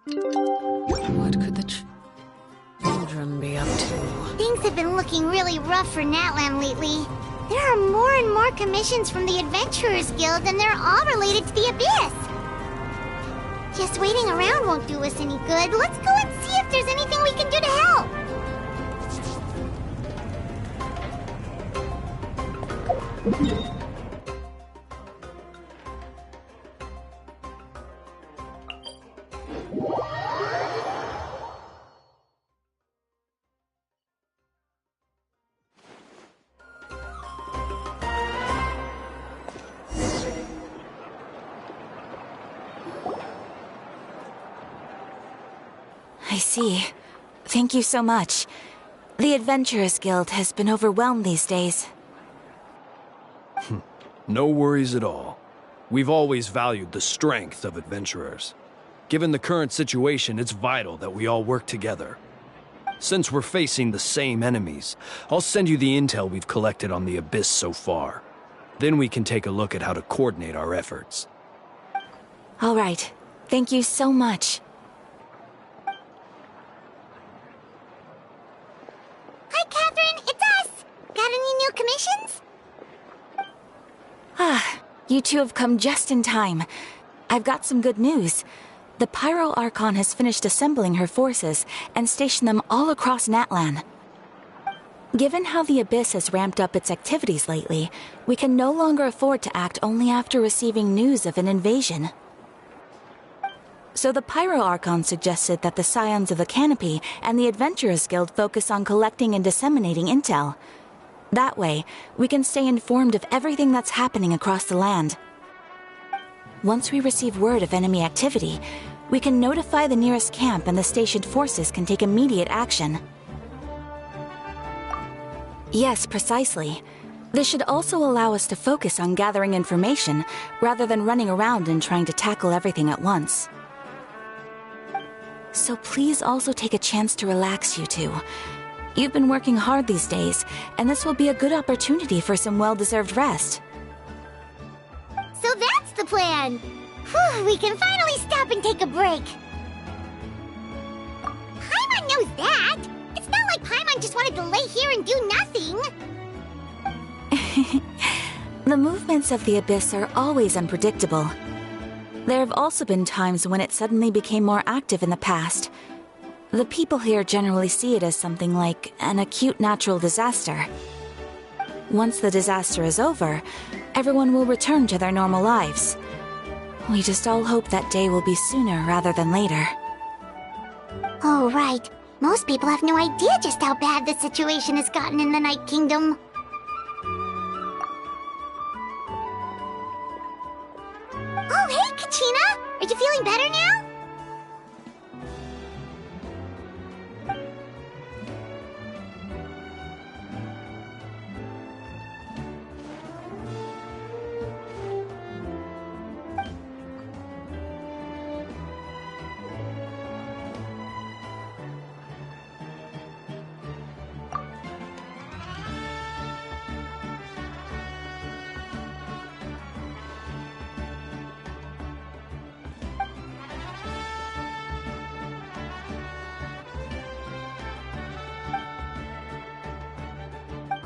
What could the children be up to? Things have been looking really rough for Natlan lately. There are more and more commissions from the Adventurers Guild, and they're all related to the Abyss. Just waiting around won't do us any good. Let's go and see if there's anything we can do to help. I see. Thank you so much. The Adventurers Guild has been overwhelmed these days. No worries at all. We've always valued the strength of adventurers. Given the current situation, it's vital that we all work together. Since we're facing the same enemies, I'll send you the intel we've collected on the Abyss so far. Then we can take a look at how to coordinate our efforts. All right. Thank you so much. Hi, Catherine. It's us. Got any new commissions? You two have come just in time. I've got some good news. The Pyro Archon has finished assembling her forces and stationed them all across Natlan. Given how the Abyss has ramped up its activities lately, we can no longer afford to act only after receiving news of an invasion. So the Pyro Archon suggested that the Scions of the Canopy and the Adventurers Guild focus on collecting and disseminating intel. That way, we can stay informed of everything that's happening across the land. Once we receive word of enemy activity, we can notify the nearest camp and the stationed forces can take immediate action. Yes, precisely. This should also allow us to focus on gathering information, rather than running around and trying to tackle everything at once. So please also take a chance to relax, you two. You've been working hard these days, and this will be a good opportunity for some well-deserved rest. So that's the plan! Whew, we can finally stop and take a break. Paimon knows that! It's not like Paimon just wanted to lay here and do nothing! The movements of the Abyss are always unpredictable. There have also been times when it suddenly became more active in the past. The people here generally see it as something like an acute natural disaster. Once the disaster is over, everyone will return to their normal lives. We just all hope that day will be sooner rather than later. Oh, right. Most people have no idea just how bad the situation has gotten in the Night Kingdom. Oh, hey, Kachina! Are you feeling better now?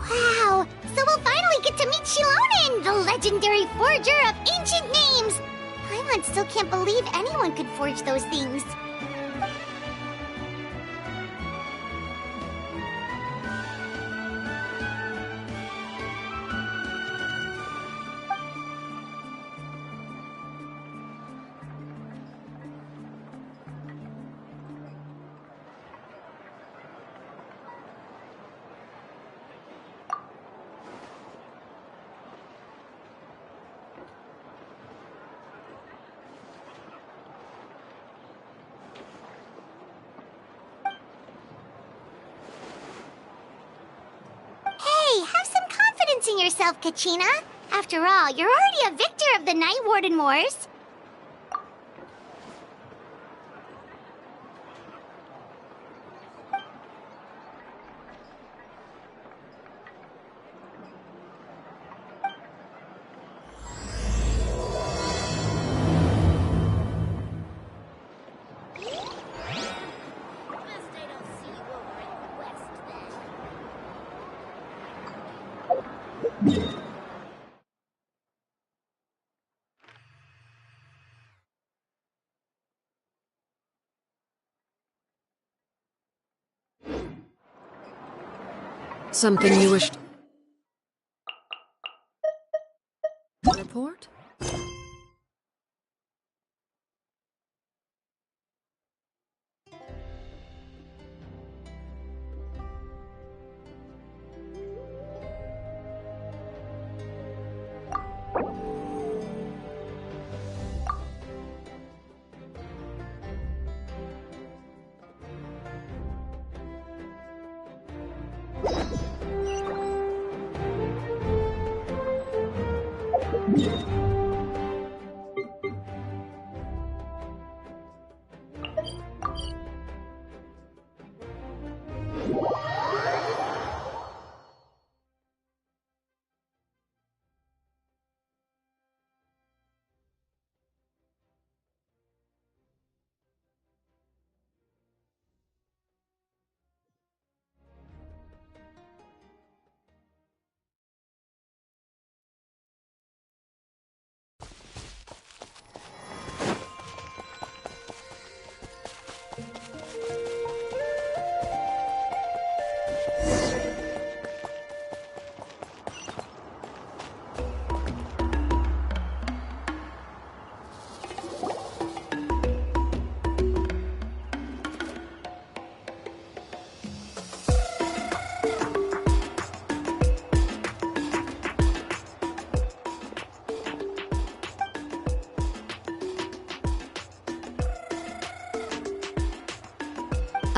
Wow! So we'll finally get to meet Shilonen, the legendary forger of ancient names! Paimon still can't believe anyone could forge those things. convincing yourself, Kachina. After all, you're already a victor of the Night Warden Wars. Something you wish to report?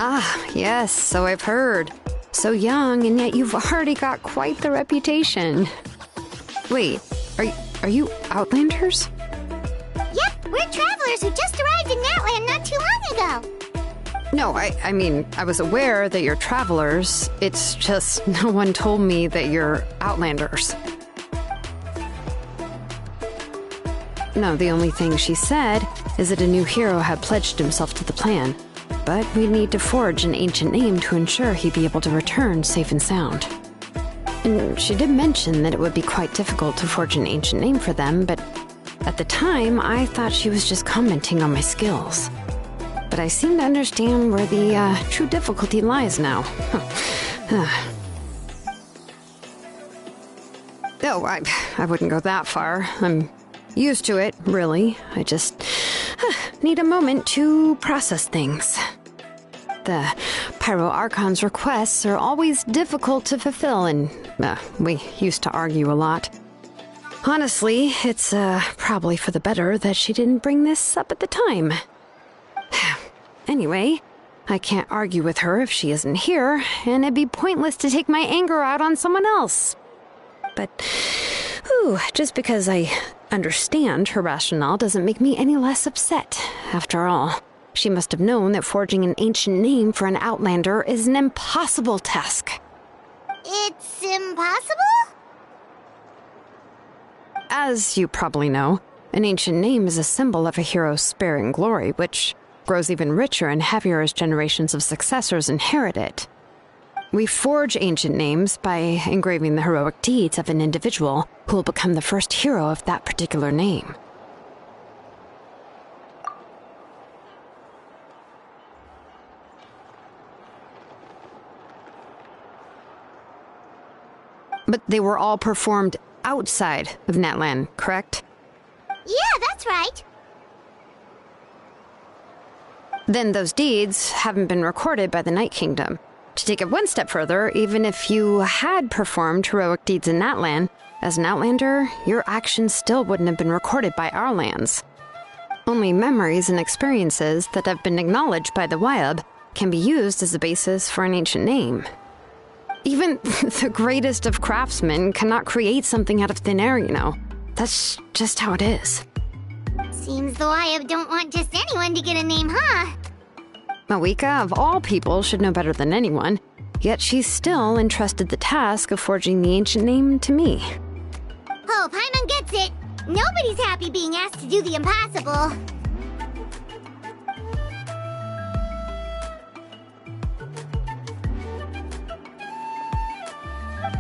Ah, yes, so I've heard. So young, and yet you've already got quite the reputation. Wait, are you Outlanders? Yep, we're travelers who just arrived in Natland not too long ago. No, I mean, I was aware that you're travelers. It's just no one told me that you're Outlanders. No, the only thing she said is that a new hero had pledged himself to the plan. But we'd need to forge an ancient name to ensure he'd be able to return safe and sound. And she did mention that it would be quite difficult to forge an ancient name for them, but at the time, I thought she was just commenting on my skills. But I seem to understand where the true difficulty lies now. Oh, I wouldn't go that far. I'm used to it, really. I just need a moment to process things. The Pyro Archon's requests are always difficult to fulfill, and we used to argue a lot. Honestly, it's probably for the better that she didn't bring this up at the time. Anyway, I can't argue with her if she isn't here, and it'd be pointless to take my anger out on someone else. But, just because I understand her rationale doesn't make me any less upset. After all, she must have known that forging an ancient name for an Outlander is an impossible task. It's impossible? As you probably know, an ancient name is a symbol of a hero's sparing glory, which grows even richer and heavier as generations of successors inherit it. We forge ancient names by engraving the heroic deeds of an individual who will become the first hero of that particular name. But they were all performed outside of Natland, correct? Yeah, that's right. Then those deeds haven't been recorded by the Night Kingdom. To take it one step further, even if you had performed heroic deeds in Natland, as an Outlander, your actions still wouldn't have been recorded by our lands. Only memories and experiences that have been acknowledged by the Wyab can be used as a basis for an ancient name. Even the greatest of craftsmen cannot create something out of thin air, you know. That's just how it is. Seems the Wayab don't want just anyone to get a name, huh? Mawika, of all people, should know better than anyone, yet she's still entrusted the task of forging the ancient name to me. Oh, Paimon gets it. Nobody's happy being asked to do the impossible.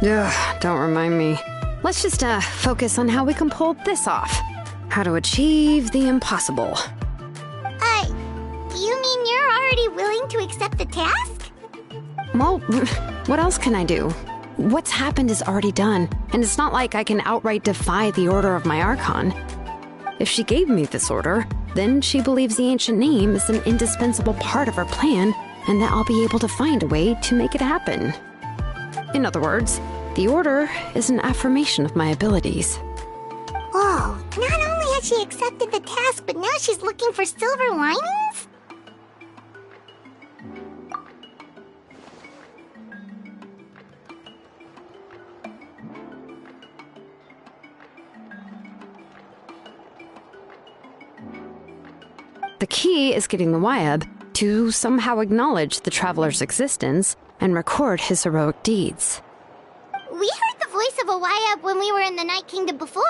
Ugh, don't remind me. Let's just focus on how we can pull this off. How to achieve the impossible. You mean you're already willing to accept the task? Well, what else can I do? What's happened is already done, and it's not like I can outright defy the order of my Archon. If she gave me this order, then she believes the ancient name is an indispensable part of her plan, and that I'll be able to find a way to make it happen. In other words, the order is an affirmation of my abilities. Whoa, not only has she accepted the task, but now she's looking for silver linings? The key is getting the Wayab to somehow acknowledge the traveler's existence and record his heroic deeds. We heard the voice of a Wayab when we were in the Night Kingdom before.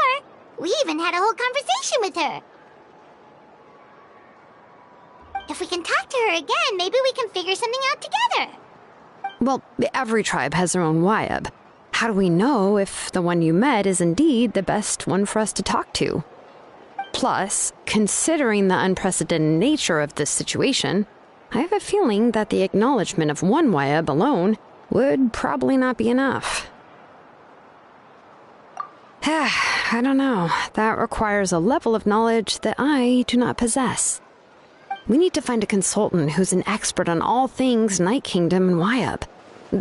We even had a whole conversation with her. If we can talk to her again, maybe we can figure something out together. Well, every tribe has their own Wayab. How do we know if the one you met is indeed the best one for us to talk to? Plus, considering the unprecedented nature of this situation, I have a feeling that the acknowledgement of one Wayab alone would probably not be enough. I don't know. That requires a level of knowledge that I do not possess. We need to find a consultant who's an expert on all things Night Kingdom and Wayab.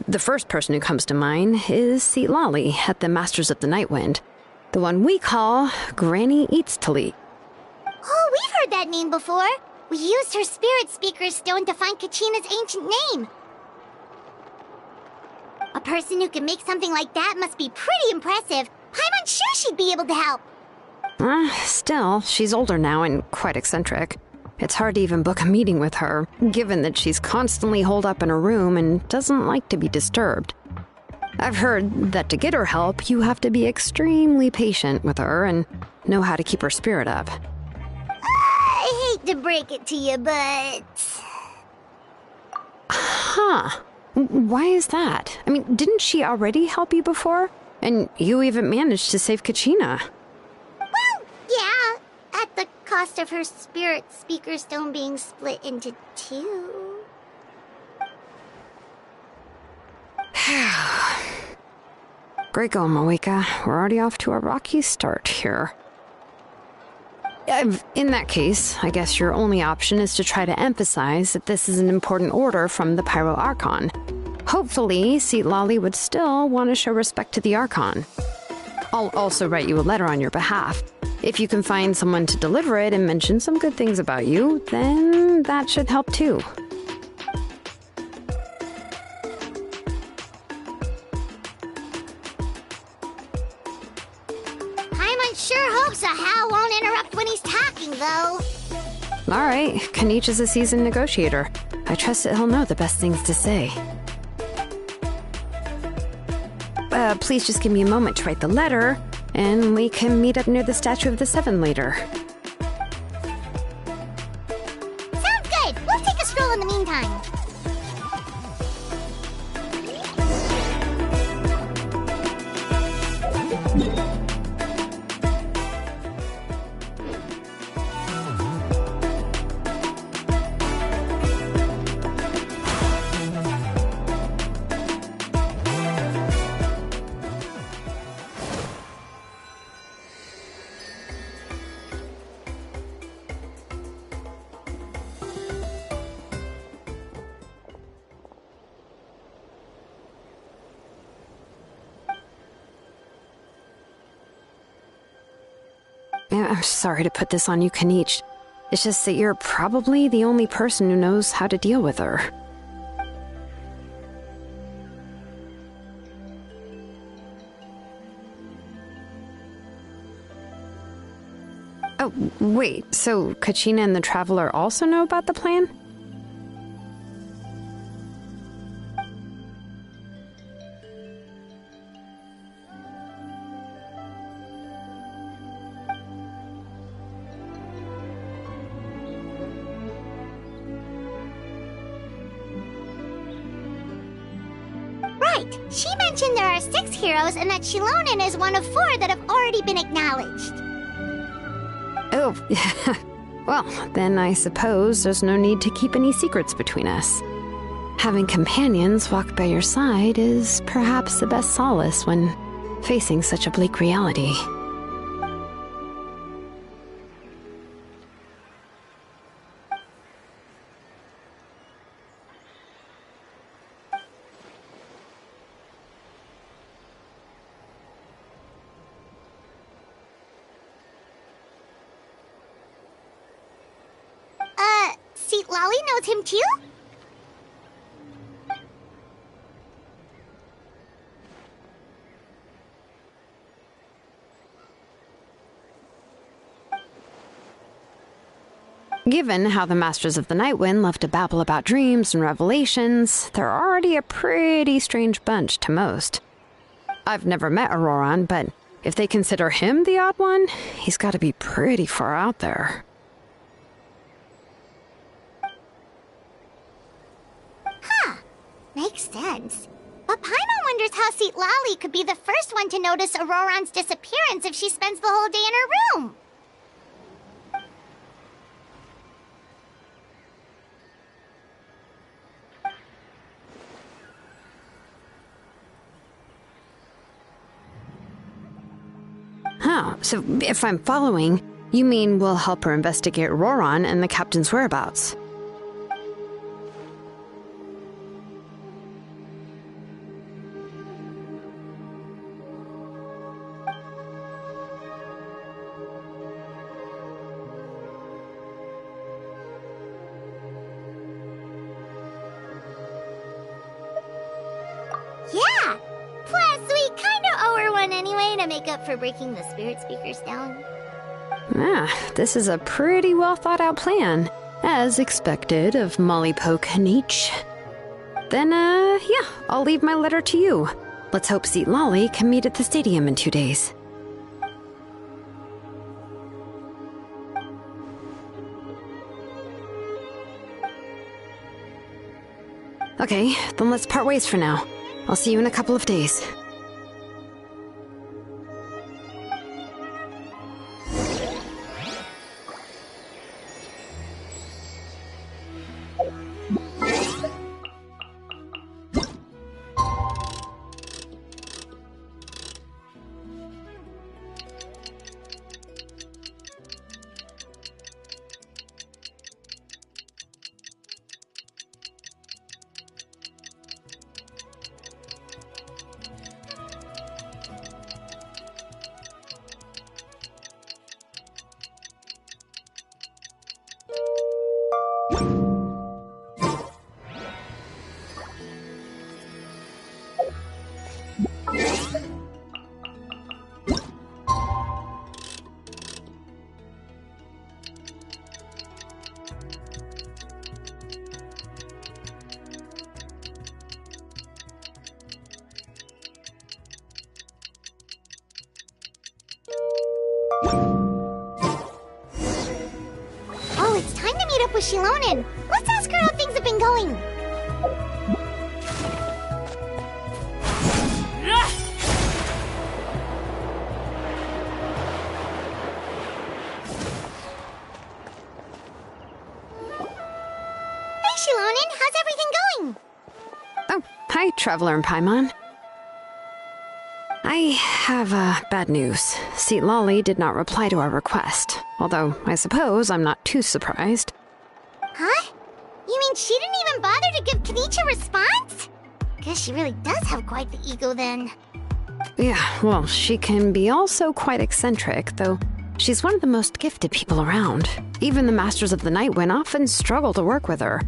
The first person who comes to mind is Lali at the Masters of the Nightwind, the one we call Granny Eatstali. Oh, we've heard that name before. We used her Spirit Speaker Stone to find Kachina's ancient name. A person who can make something like that must be pretty impressive. I'm unsure she'd be able to help. Still, she's older now and quite eccentric. It's hard to even book a meeting with her, given that she's constantly holed up in her room and doesn't like to be disturbed. I've heard that to get her help, you have to be extremely patient with her and know how to keep her spirit up. I hate to break it to you, but... Huh. Why is that? I mean, didn't she already help you before? And you even managed to save Kachina. Well, yeah. At the cost of her Spirit Speaker Stone being split into two. Great going, Mawika. We're already off to a rocky start here. In that case, I guess your only option is to try to emphasize that this is an important order from the Pyro Archon. Hopefully, Lali would still want to show respect to the Archon. I'll also write you a letter on your behalf. If you can find someone to deliver it and mention some good things about you, then that should help too. Paimon sure hopes a Hal won't interrupt when he's talking, though. All right, Kanich is a seasoned negotiator. I trust that he'll know the best things to say. Please just give me a moment to write the letter, and we can meet up near the Statue of the Seven later. Sounds good. We'll take a stroll in the meantime. I'm sorry to put this on you, Kanich. It's just that you're probably the only person who knows how to deal with her. Oh, wait, so Kachina and the Traveler also know about the plan? Right. She mentioned there are 6 heroes and that Shilonen is one of 4 that have already been acknowledged. Oh, well, then I suppose there's no need to keep any secrets between us. Having companions walk by your side is perhaps the best solace when facing such a bleak reality. See, Lolly knows him too? Given how the Masters of the Nightwind love to babble about dreams and revelations, they're already a pretty strange bunch to most. I've never met Auroran, but if they consider him the odd one, he's got to be pretty far out there. Makes sense. But Paimon wonders how Seat Lolly could be the first one to notice Auroran's disappearance if she spends the whole day in her room. Oh, so if I'm following, you mean we'll help her investigate Auroran and the captain's whereabouts? Yeah! Plus, we kinda owe her one anyway to make up for breaking the spirit speakers down. This is a pretty well thought out plan, as expected of Molly Poke Nietzsche. Then, yeah, I'll leave my letter to you. Let's hope Seat Lolly can meet at the stadium in 2 days. Okay, then let's part ways for now. I'll see you in a couple of days. Oh, it's time to meet up with Shilonen. Let's ask her how things have been going. Hey, Shilonen, how's everything going? Oh, hi, Traveler and Paimon. I have, bad news. Seat Lolly did not reply to our request, although I suppose I'm not too surprised. Huh? You mean she didn't even bother to give Kenichi a response? Guess she really does have quite the ego then. Yeah, well, she can be also quite eccentric, though she's one of the most gifted people around. Even the Masters of the Nightwind often struggle to work with her.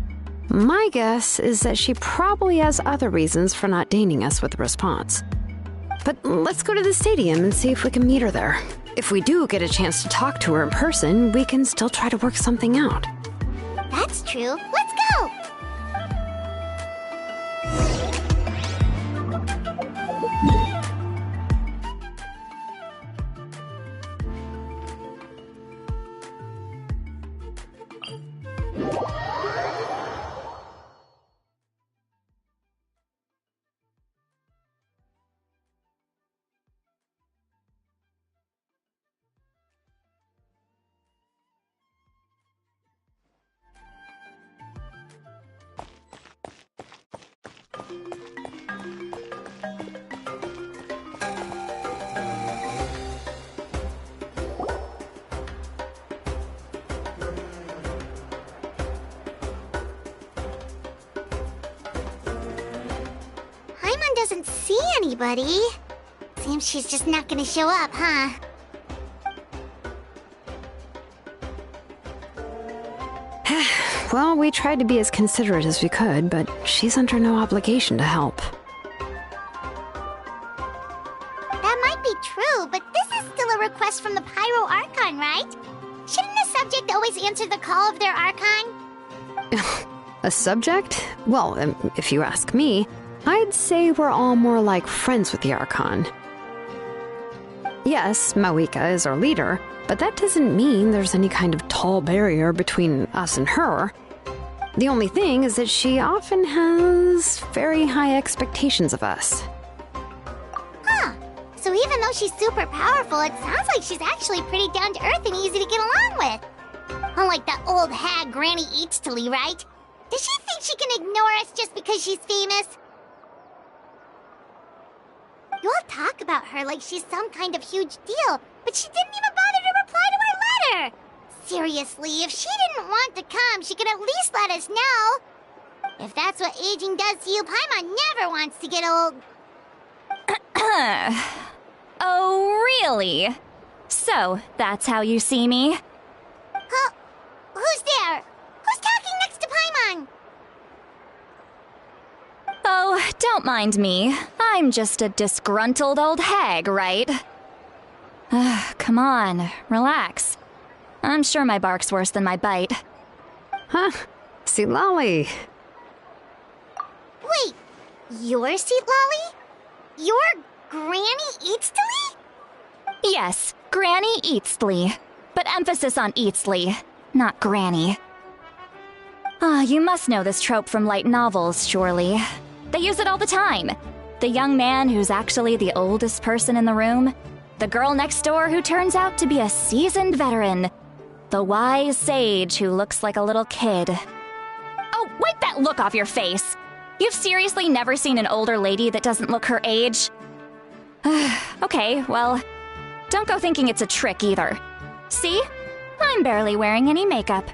My guess is that she probably has other reasons for not deigning us with a response. But let's go to the stadium and see if we can meet her there. If we do get a chance to talk to her in person, we can still try to work something out. That's true. Let's go! Doesn't see anybody. Seems she's just not gonna show up, huh? Well, we tried to be as considerate as we could, but she's under no obligation to help. That might be true, but this is still a request from the Pyro Archon, right? Shouldn't a subject always answer the call of their Archon? A subject? Well, if you ask me, I'd say we're all more like friends with the Archon. Yes, Mawika is our leader, but that doesn't mean there's any kind of tall barrier between us and her. The only thing is that she often has very high expectations of us. Huh. So even though she's super powerful, it sounds like she's actually pretty down to earth and easy to get along with. Unlike that old hag Granny Eatstily, right? Does she think she can ignore us just because she's famous? You all talk about her like she's some kind of huge deal, but she didn't even bother to reply to our letter! Seriously, if she didn't want to come, she could at least let us know. If that's what aging does to you, Paimon never wants to get old. Oh, really? So, that's how you see me? Huh? Who's there? Who's talking next to Paimon? Oh, don't mind me. I'm just a disgruntled old hag, right? Come on, relax. I'm sure my bark's worse than my bite. Huh? See Lolly. Wait, you're Seat Lolly? You're Granny Eatstily? Yes, Granny Eatstly. But emphasis on Eatstly, not Granny. You must know this trope from light novels, surely. They use it all the time. The young man who's actually the oldest person in the room. The girl next door who turns out to be a seasoned veteran. The wise sage who looks like a little kid. Oh, wipe that look off your face! You've seriously never seen an older lady that doesn't look her age? Okay, well, don't go thinking it's a trick either. See? I'm barely wearing any makeup.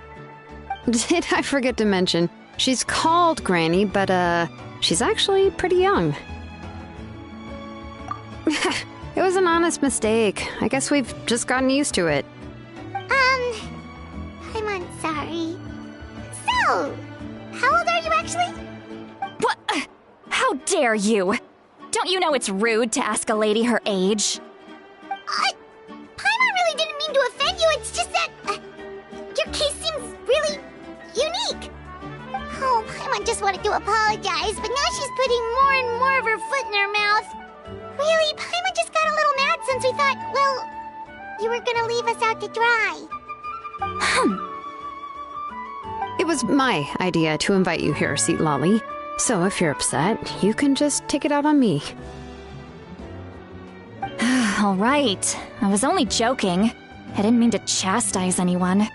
Did I forget to mention, she's called Granny, but she's actually pretty young. It was an honest mistake. I guess we've just gotten used to it. I'm sorry. So, how old are you actually? What? How dare you? Don't you know it's rude to ask a lady her age? Paimon really didn't mean to offend you, it's just that your case seems really unique. Oh, Paimon just wanted to apologize, but now she's putting more and more of her foot in her mouth. Really, Paimon just got a little mad since we thought, well, you were gonna leave us out to dry. It was my idea to invite you here, Seat Lolly. So if you're upset, you can just take it out on me. All right. I was only joking. I didn't mean to chastise anyone.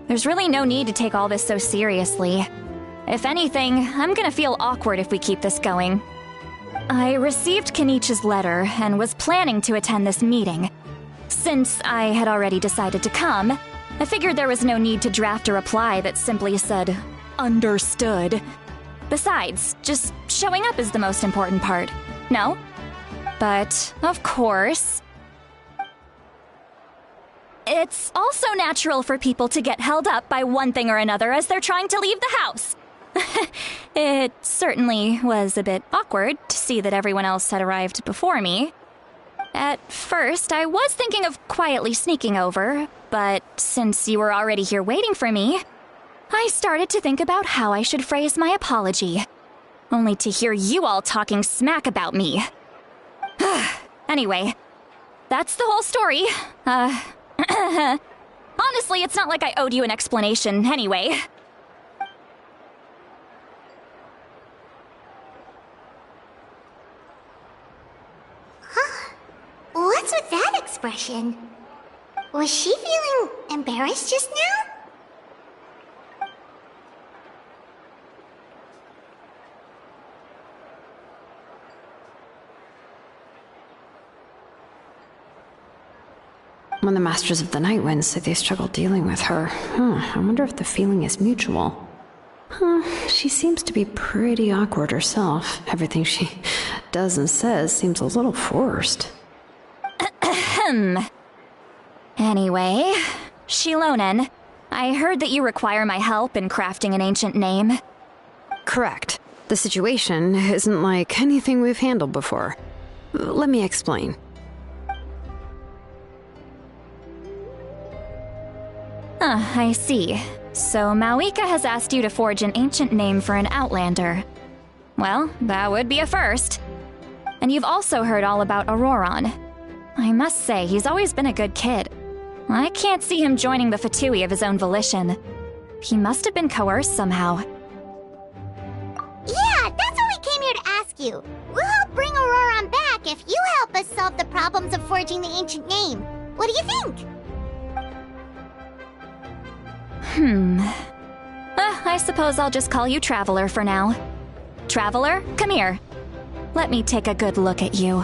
There's really no need to take all this so seriously. If anything, I'm gonna feel awkward if we keep this going. I received Kenichi's letter and was planning to attend this meeting. Since I had already decided to come, I figured there was no need to draft a reply that simply said, "Understood." Besides, just showing up is the most important part, no? But, of course, it's also natural for people to get held up by one thing or another as they're trying to leave the house. It certainly was a bit awkward to see that everyone else had arrived before me. At first, I was thinking of quietly sneaking over, but since you were already here waiting for me, I started to think about how I should phrase my apology. Only to hear you all talking smack about me. Anyway, that's the whole story. Honestly, it's not like I owed you an explanation anyway. What's with that expression? Was she feeling embarrassed just now? When the Masters of the Night Wind say they struggle dealing with her, I wonder if the feeling is mutual. She seems to be pretty awkward herself. Everything she does and says seems a little forced. Anyway, Shilonen, I heard that you require my help in crafting an ancient name. Correct. The situation isn't like anything we've handled before. Let me explain. I see. So Mawika has asked you to forge an ancient name for an Outlander. Well, that would be a first. And you've also heard all about Auroron. I must say, he's always been a good kid. I can't see him joining the Fatui of his own volition. He must have been coerced somehow. Yeah, that's what we came here to ask you. We'll help bring Auroron back if you help us solve the problems of forging the ancient name. What do you think? I suppose I'll just call you Traveler for now. Traveler, come here. Let me take a good look at you.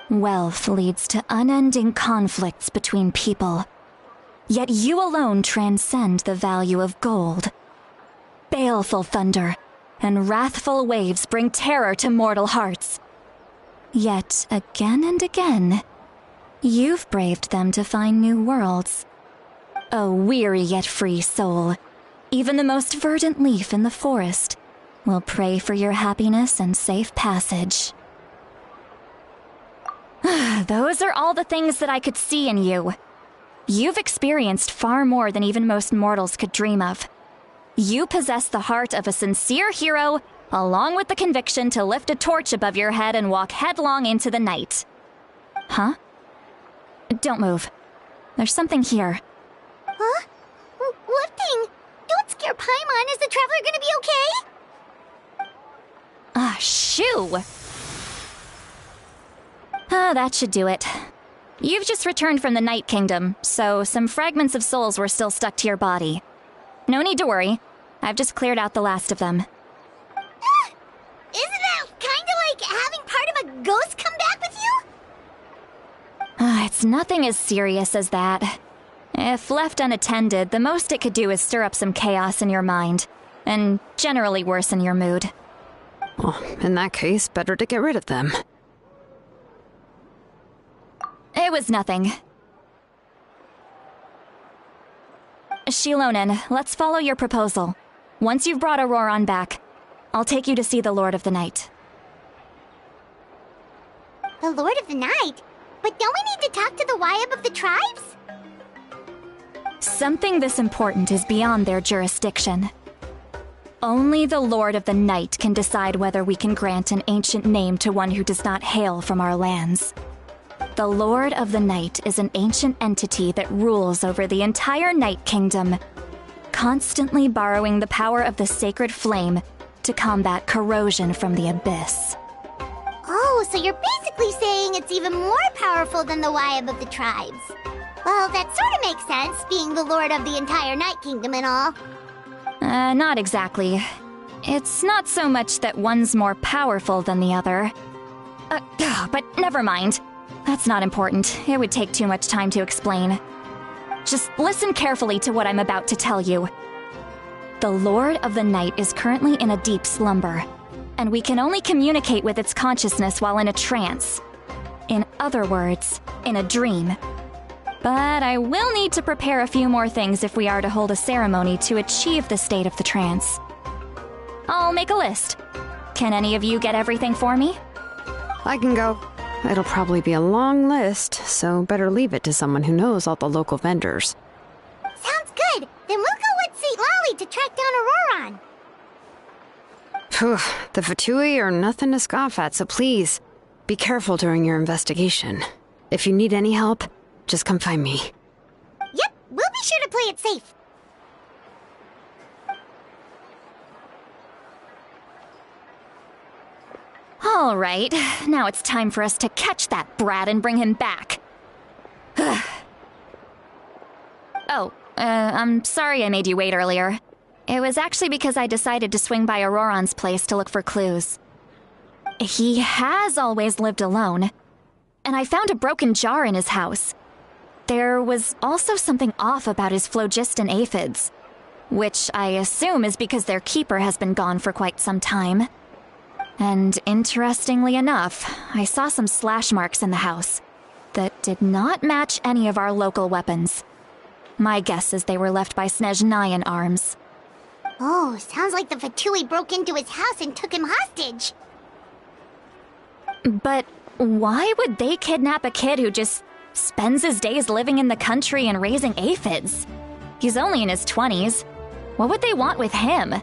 Wealth leads to unending conflicts between people. Yet you alone transcend the value of gold. Baleful thunder and wrathful waves bring terror to mortal hearts. Yet again and again, you've braved them to find new worlds. A weary yet free soul, even the most verdant leaf in the forest will pray for your happiness and safe passage. Those are all the things that I could see in you. You've experienced far more than even most mortals could dream of. You possess the heart of a sincere hero, along with the conviction to lift a torch above your head and walk headlong into the night. Huh? Don't move. There's something here. Huh? What thing? Don't scare Paimon. Is the Traveler gonna be okay? Shoo! That should do it. You've just returned from the Night Kingdom, so some fragments of souls were still stuck to your body. No need to worry. I've just cleared out the last of them. Isn't that kinda like having part of a ghost come back with you? It's nothing as serious as that. If left unattended, the most it could do is stir up some chaos in your mind, and generally worsen your mood. Well, in that case, better to get rid of them. It was nothing. Shilonen, let's follow your proposal. Once you've brought Auroron back, I'll take you to see the Lord of the Night. The Lord of the Night? But don't we need to talk to the Wyab of the tribes? Something this important is beyond their jurisdiction. Only the Lord of the Night can decide whether we can grant an ancient name to one who does not hail from our lands. The Lord of the Night is an ancient entity that rules over the entire Night Kingdom, constantly borrowing the power of the sacred flame to combat corrosion from the abyss. Oh, so you're basically saying it's even more powerful than the Wyab of the tribes. Well, that sort of makes sense, being the Lord of the entire Night Kingdom and all. Not exactly. It's not so much that one's more powerful than the other. But never mind. That's not important. It would take too much time to explain. Just listen carefully to what I'm about to tell you. The Lord of the Night is currently in a deep slumber, and we can only communicate with its consciousness while in a trance. In other words, in a dream. But I will need to prepare a few more things if we are to hold a ceremony to achieve the state of the trance. I'll make a list. Can any of you get everything for me? I can go. It'll probably be a long list, so better leave it to someone who knows all the local vendors. Sounds good. Then we'll go with St. Lolly to track down Auroron. Phew, the Fatui are nothing to scoff at, so please, be careful during your investigation. If you need any help, just come find me. Yep, we'll be sure to play it safe. All right, now it's time for us to catch that brat and bring him back. I'm sorry I made you wait earlier. It was actually because I decided to swing by Auroron's place to look for clues. He has always lived alone, and I found a broken jar in his house. There was also something off about his phlogiston aphids, which I assume is because their keeper has been gone for quite some time. And interestingly enough, I saw some slash marks in the house that did not match any of our local weapons. My guess is they were left by Snezhnayan arms. Oh, sounds like the Fatui broke into his house and took him hostage. But why would they kidnap a kid who just spends his days living in the country and raising aphids? He's only in his 20s. What would they want with him?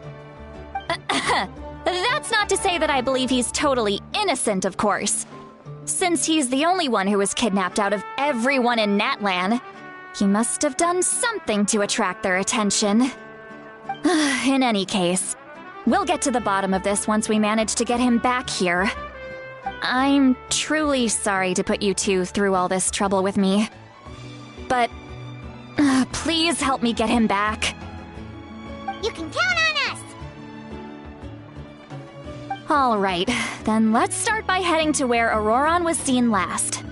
That's not to say that I believe he's totally innocent, of course. Since he's the only one who was kidnapped out of everyone in Natlan, he must have done something to attract their attention. In any case, we'll get to the bottom of this once we manage to get him back here. I'm truly sorry to put you two through all this trouble with me. But please help me get him back. You can count on us! All right, then let's start by heading to where Auroron was seen last.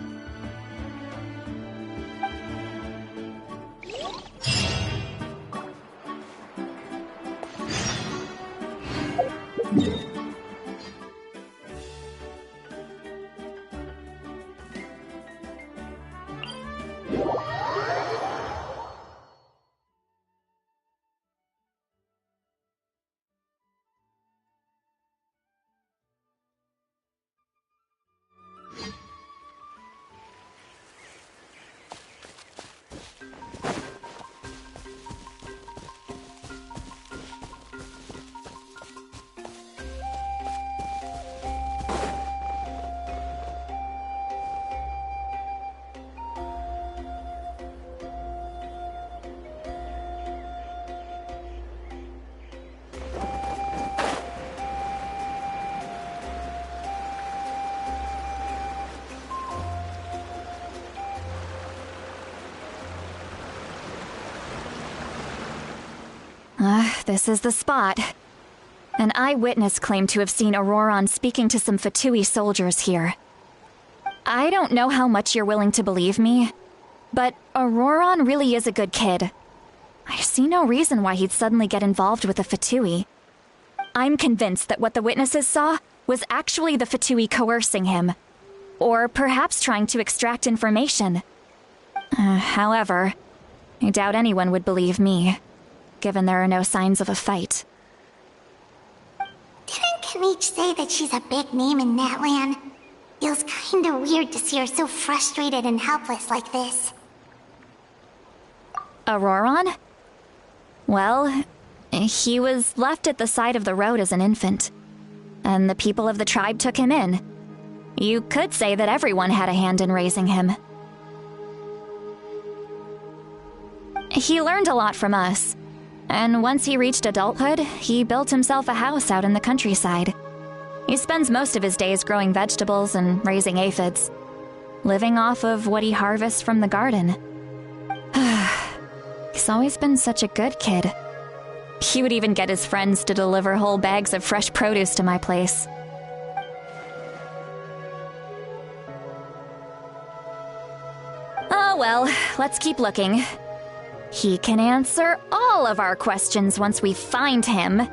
This is the spot. An eyewitness claimed to have seen Auroron speaking to some Fatui soldiers here. I don't know how much you're willing to believe me, but Auroron really is a good kid. I see no reason why he'd suddenly get involved with the Fatui. I'm convinced that what the witnesses saw was actually the Fatui coercing him, or perhaps trying to extract information. However, I doubt anyone would believe me, given there are no signs of a fight. Didn't Kanich say that she's a big name in Natlan? Feels kinda weird to see her so frustrated and helpless like this. Auroron? Well, he was left at the side of the road as an infant, and the people of the tribe took him in. You could say that everyone had a hand in raising him. He learned a lot from us, and once he reached adulthood, he built himself a house out in the countryside. He spends most of his days growing vegetables and raising aphids, living off of what he harvests from the garden. He's always been such a good kid. He would even get his friends to deliver whole bags of fresh produce to my place. Oh well, let's keep looking. He can answer all of our questions once we find him.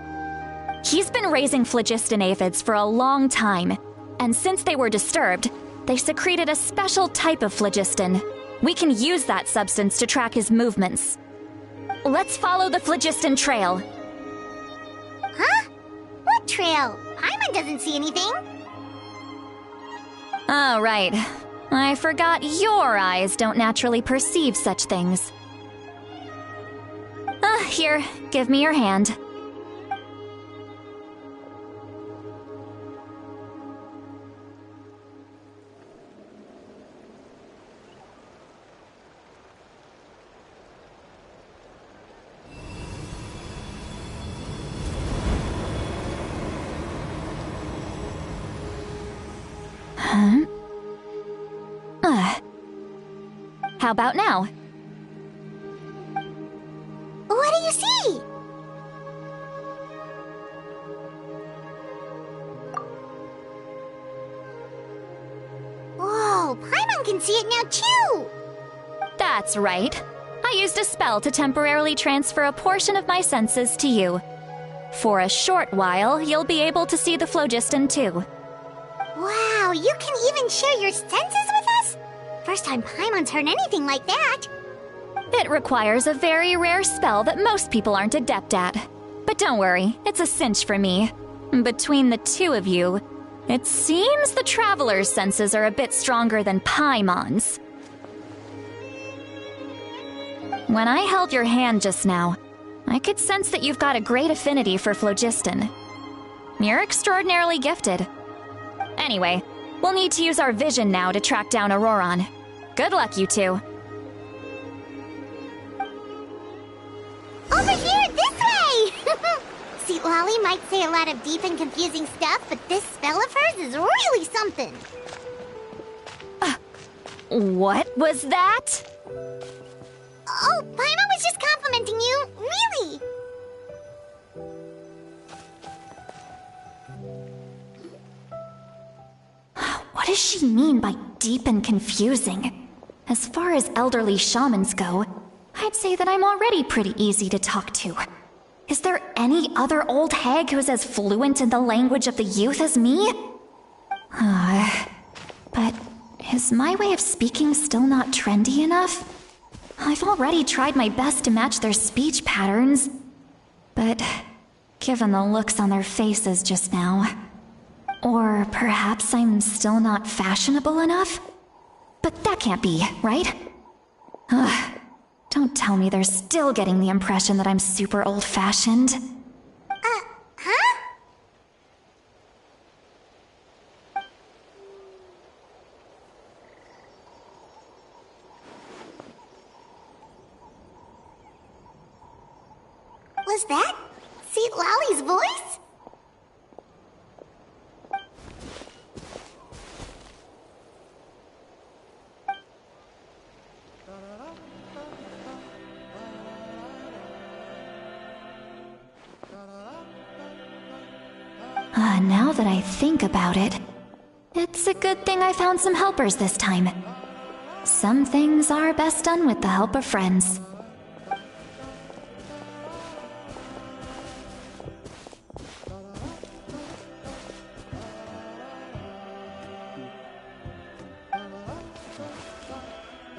He's been raising phlogiston aphids for a long time, and since they were disturbed, they secreted a special type of phlogiston, We can use that substance to track his movements. Let's follow the phlogiston trail. Huh? What trail? Paimon doesn't see anything. Oh, right. I forgot your eyes don't naturally perceive such things. Here, give me your hand. Huh? How about now? What do you see? Whoa, Paimon can see it now too! That's right. I used a spell to temporarily transfer a portion of my senses to you. For a short while, you'll be able to see the phlogiston too. Wow, you can even share your senses with us? First time Paimon's heard anything like that. It requires a very rare spell that most people aren't adept at. But don't worry, it's a cinch for me. Between the two of you, it seems the Traveler's senses are a bit stronger than Paimon's. When I held your hand just now, I could sense that you've got a great affinity for phlogiston. You're extraordinarily gifted. Anyway, we'll need to use our vision now to track down Auroron. Good luck, you two. Over here, this way! See, Lolly might say a lot of deep and confusing stuff, but this spell of hers is really something. What was that? Oh, Paimon was just complimenting you, really. What does she mean by deep and confusing? As far as elderly shamans go, I'd say that I'm already pretty easy to talk to. Is there any other old hag who's as fluent in the language of the youth as me? But is my way of speaking still not trendy enough? I've already tried my best to match their speech patterns. But given the looks on their faces just now... Or perhaps I'm still not fashionable enough? But that can't be, right? Don't tell me they're still getting the impression that I'm super old-fashioned. Huh? Was that St. Lolly's voice? Now that I think about it, it's a good thing I found some helpers this time. Some things are best done with the help of friends.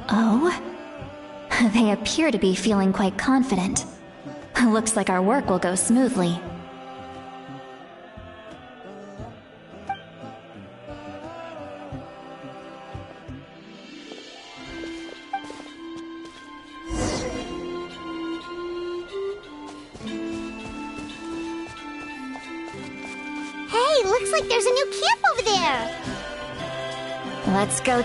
Oh? They appear to be feeling quite confident. Looks like our work will go smoothly. Looks like there's a new camp over there! Let's go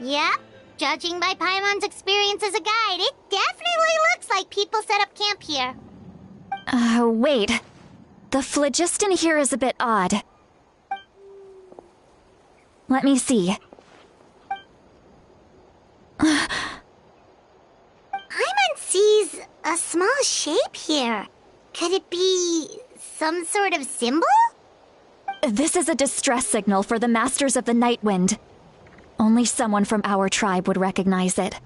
Yep. Judging by Paimon's experience as a guide, it definitely looks like people set up camp here. Wait. The phlogiston here is a bit odd. Let me see. Paimon sees a small shape here. Could it be some sort of symbol? This is a distress signal for the Masters of the Night Wind. Only someone from our tribe would recognize it.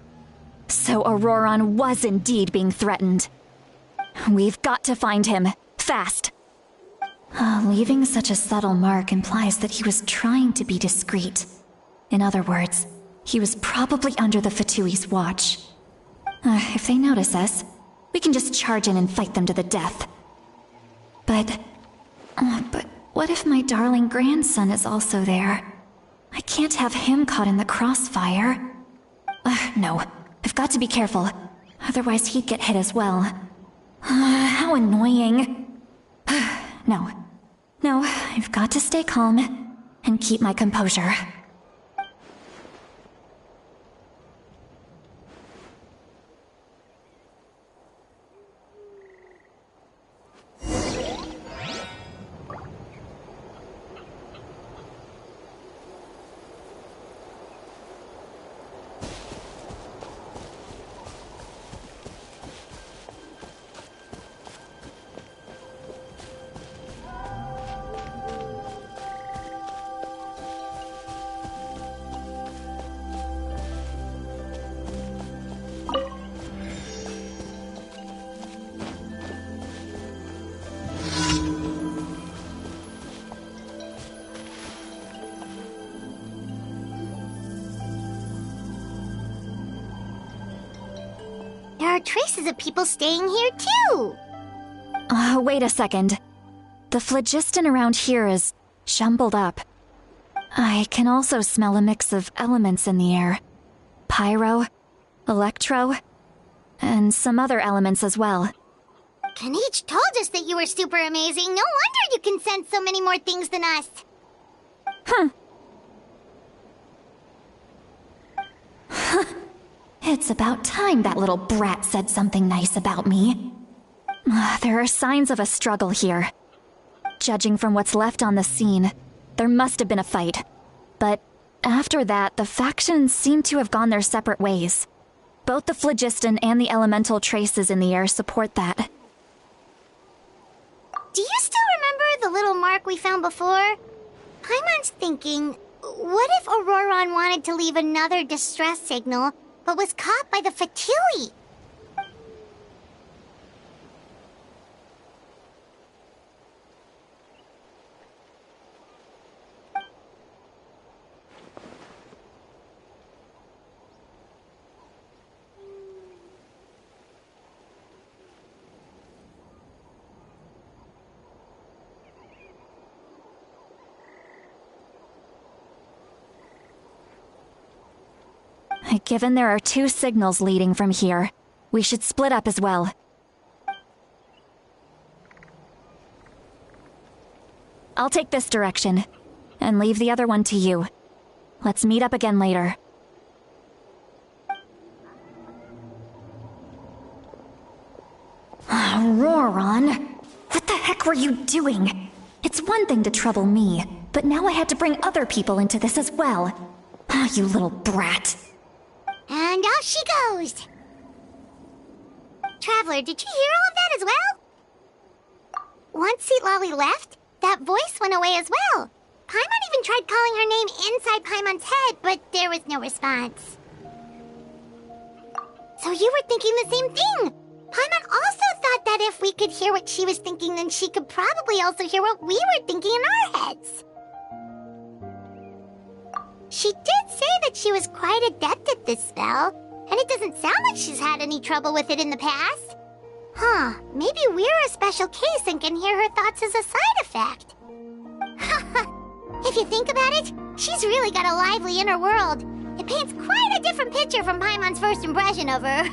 So Auroron was indeed being threatened. We've got to find him, fast. Leaving such a subtle mark implies that he was trying to be discreet. In other words, he was probably under the Fatui's watch. If they notice us, we can just charge in and fight them to the death. But what if my darling grandson is also there? I can't have him caught in the crossfire. No, I've got to be careful. Otherwise he'd get hit as well. How annoying. No, I've got to stay calm and keep my composure. There are traces of people staying here too! Wait a second. The phlogiston around here is jumbled up. I can also smell a mix of elements in the air. Pyro, electro, and some other elements as well. Kanich told us that you were super amazing. No wonder you can sense so many more things than us. It's about time that little brat said something nice about me. There are signs of a struggle here. Judging from what's left on the scene, there must have been a fight. But after that, the factions seem to have gone their separate ways. Both the phlogiston and the elemental traces in the air support that. Do you still remember the little mark we found before? Paimon's thinking, what if Auroron wanted to leave another distress signal, but was caught by the Fatui? Given there are two signals leading from here, we should split up as well. I'll take this direction, and leave the other one to you. Let's meet up again later. Auroron! What the heck were you doing? It's one thing to trouble me, but now I had to bring other people into this as well. You little brat. And off she goes! Traveler, did you hear all of that as well? Once Seatlolly left, that voice went away as well. Paimon even tried calling her name inside Paimon's head, but there was no response. So you were thinking the same thing! Paimon also thought that if we could hear what she was thinking, then she could probably also hear what we were thinking in our heads. She did say that she was quite adept at this spell, and it doesn't sound like she's had any trouble with it in the past. Huh, maybe we're a special case and can hear her thoughts as a side effect. If you think about it, she's really got a lively inner world. It paints quite a different picture from Paimon's first impression of her.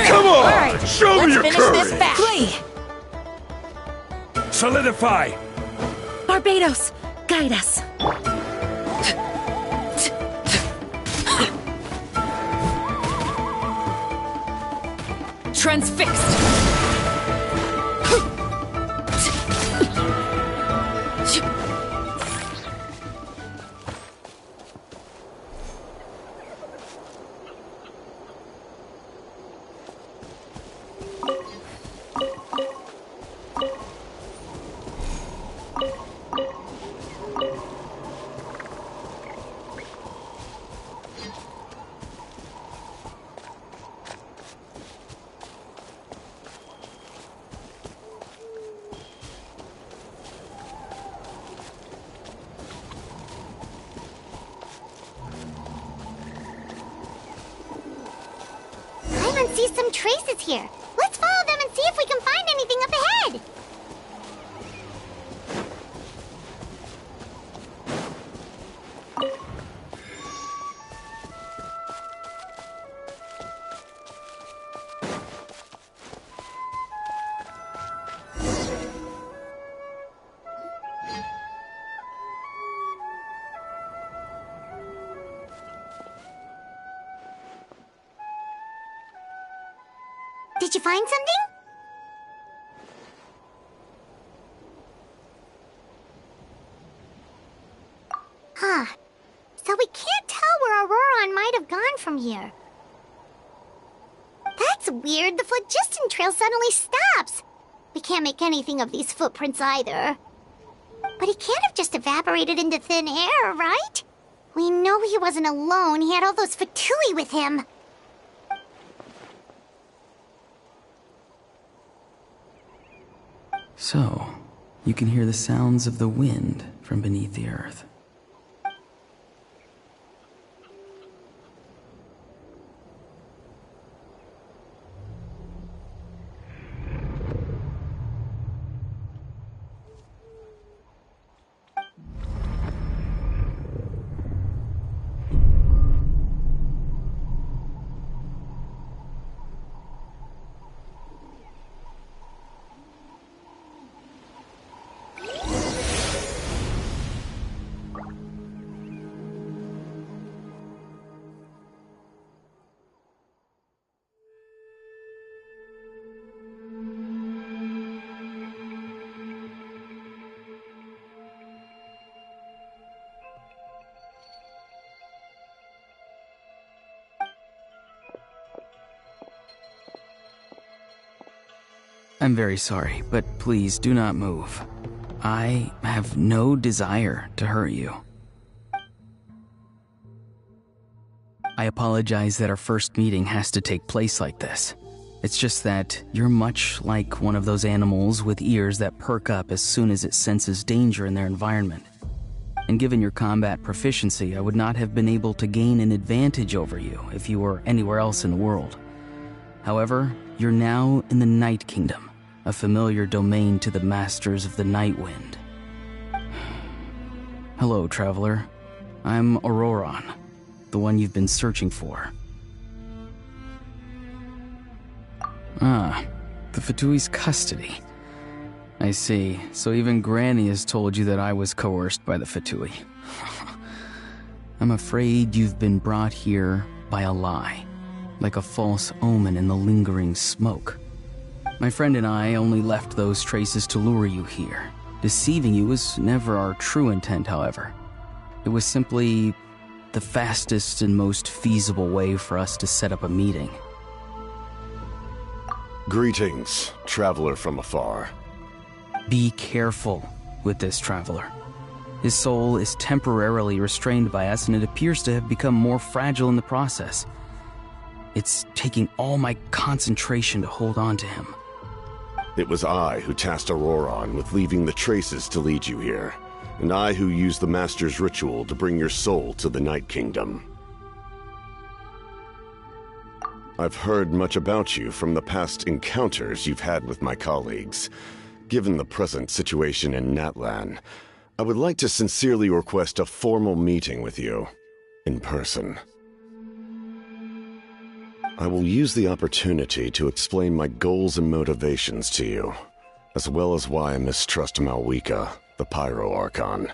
Come on! Right, Show me your finish courage! this back. Flee! Solidify! Barbados, guide us. Transfixed. see some traces here. Let's follow them and see if we can find anything up ahead. Did you find something? Huh. So we can't tell where Auroron might have gone from here. That's weird. The phlogiston trail suddenly stops. We can't make anything of these footprints either. But he can't have just evaporated into thin air, right? We know he wasn't alone. He had all those Fatui with him. So, you can hear the sounds of the wind from beneath the earth. I'm very sorry, but please do not move. I have no desire to hurt you. I apologize that our first meeting has to take place like this. It's just that you're much like one of those animals with ears that perk up as soon as it senses danger in their environment. And given your combat proficiency, I would not have been able to gain an advantage over you if you were anywhere else in the world. However, you're now in the Night Kingdom, a familiar domain to the Masters of the Night Wind. Hello, traveler. I'm Auroron, the one you've been searching for. Ah, the Fatui's custody. I see. So even Granny has told you that I was coerced by the Fatui. I'm afraid you've been brought here by a lie, like a false omen in the lingering smoke. My friend and I only left those traces to lure you here. Deceiving you was never our true intent, however. It was simply the fastest and most feasible way for us to set up a meeting. Greetings, traveler from afar. Be careful with this traveler. His soul is temporarily restrained by us, and it appears to have become more fragile in the process. It's taking all my concentration to hold on to him. It was I who tasked Auroron with leaving the traces to lead you here, and I who used the Master's ritual to bring your soul to the Night Kingdom. I've heard much about you from the past encounters you've had with my colleagues. Given the present situation in Natlan, I would like to sincerely request a formal meeting with you, in person. I will use the opportunity to explain my goals and motivations to you, as well as why I mistrust Malwika, the Pyro Archon.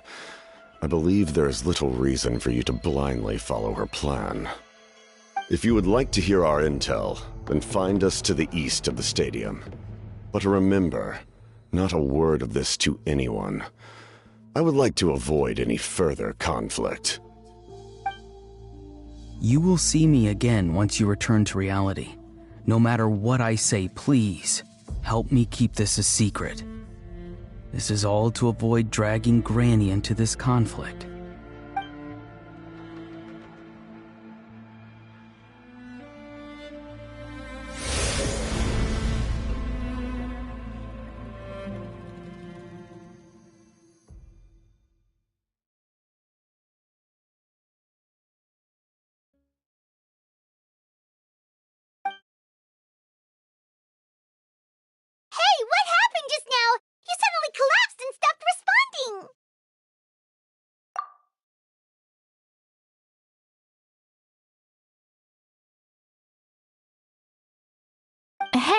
I believe there is little reason for you to blindly follow her plan. If you would like to hear our intel, then find us to the east of the stadium. But remember, not a word of this to anyone. I would like to avoid any further conflict. You will see me again once you return to reality. No matter what I say, please, help me keep this a secret. This is all to avoid dragging Granny into this conflict.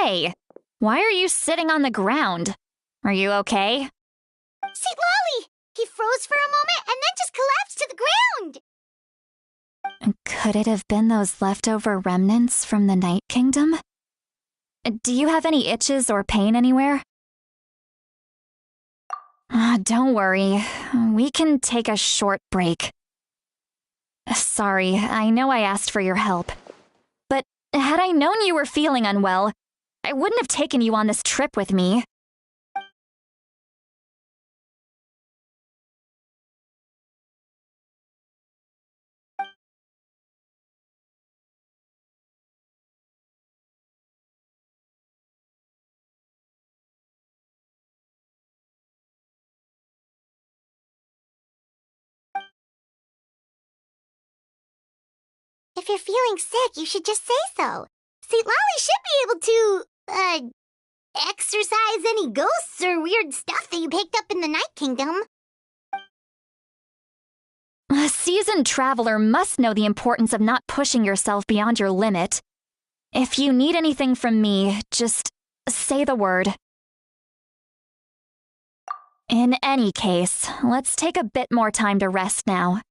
Hey, why are you sitting on the ground? Are you okay? St. Lolly! He froze for a moment and then just collapsed to the ground! Could it have been those leftover remnants from the Night Kingdom? Do you have any itches or pain anywhere? Don't worry. We can take a short break. Sorry, I know I asked for your help. But had I known you were feeling unwell, I wouldn't have taken you on this trip with me. If you're feeling sick, you should just say so. St. Lolly should be able to, exorcise any ghosts or weird stuff that you picked up in the Night Kingdom. A seasoned traveler must know the importance of not pushing yourself beyond your limit. If you need anything from me, just say the word. In any case, let's take a bit more time to rest now.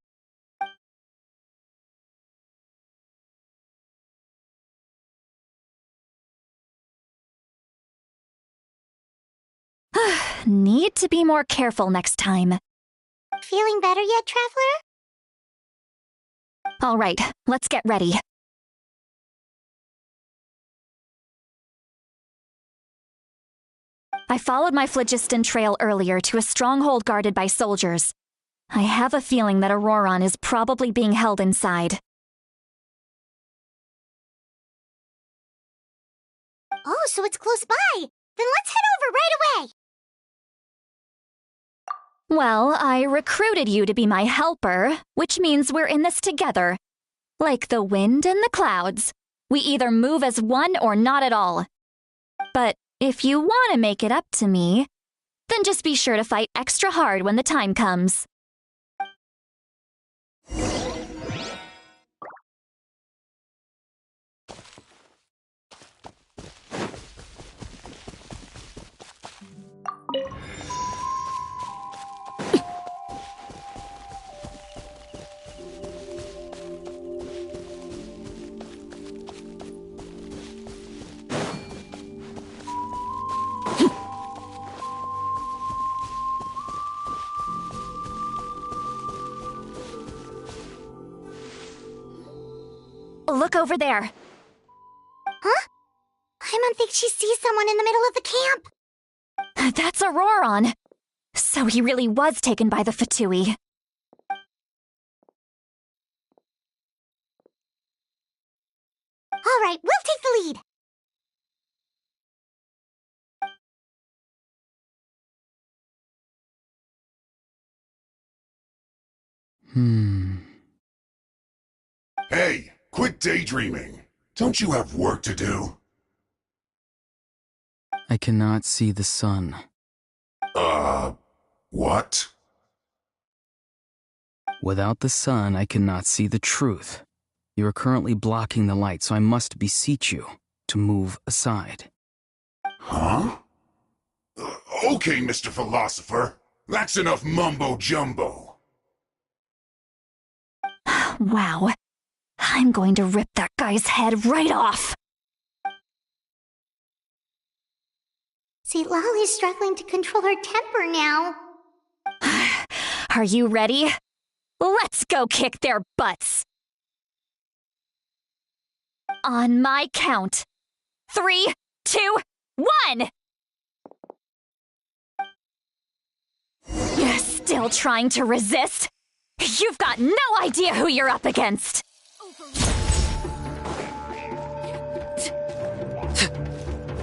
Need to be more careful next time. Feeling better yet, Traveler? All right, let's get ready. I followed my phlogiston trail earlier to a stronghold guarded by soldiers. I have a feeling that Auroron is probably being held inside. Oh, so it's close by. Then let's head over right away. Well, I recruited you to be my helper, which means we're in this together. Like the wind and the clouds. We either move as one or not at all. But if you want to make it up to me, then just be sure to fight extra hard when the time comes. Look over there. Huh? I think she sees someone in the middle of the camp. That's Auroron. So he really was taken by the Fatui. All right, we'll take the lead. Hey, quit daydreaming. Don't you have work to do? I cannot see the sun. What? Without the sun, I cannot see the truth. You are currently blocking the light, so I must beseech you to move aside. Huh? Okay, Mr. Philosopher. That's enough mumbo-jumbo. Wow. I'm going to rip that guy's head right off. St. Lolly's struggling to control her temper now. Are you ready? Let's go kick their butts. On my count. 3, 2, 1! You're still trying to resist? You've got no idea who you're up against!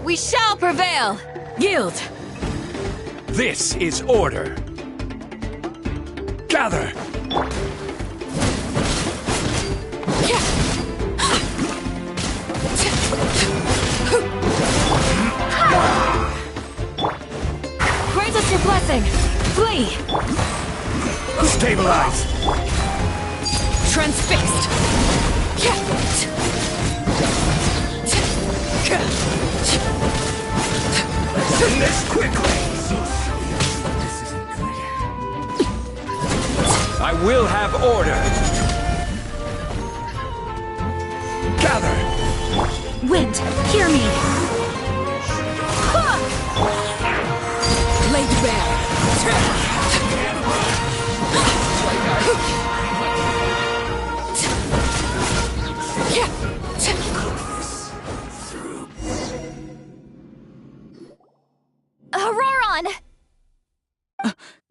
We shall prevail! Yield! This is order. Gather! Grant us your blessing! Flee! Stabilize! Transfixed! Let's end this quickly! I will have order! Gather! Wind, hear me! Laid bare. Auroron!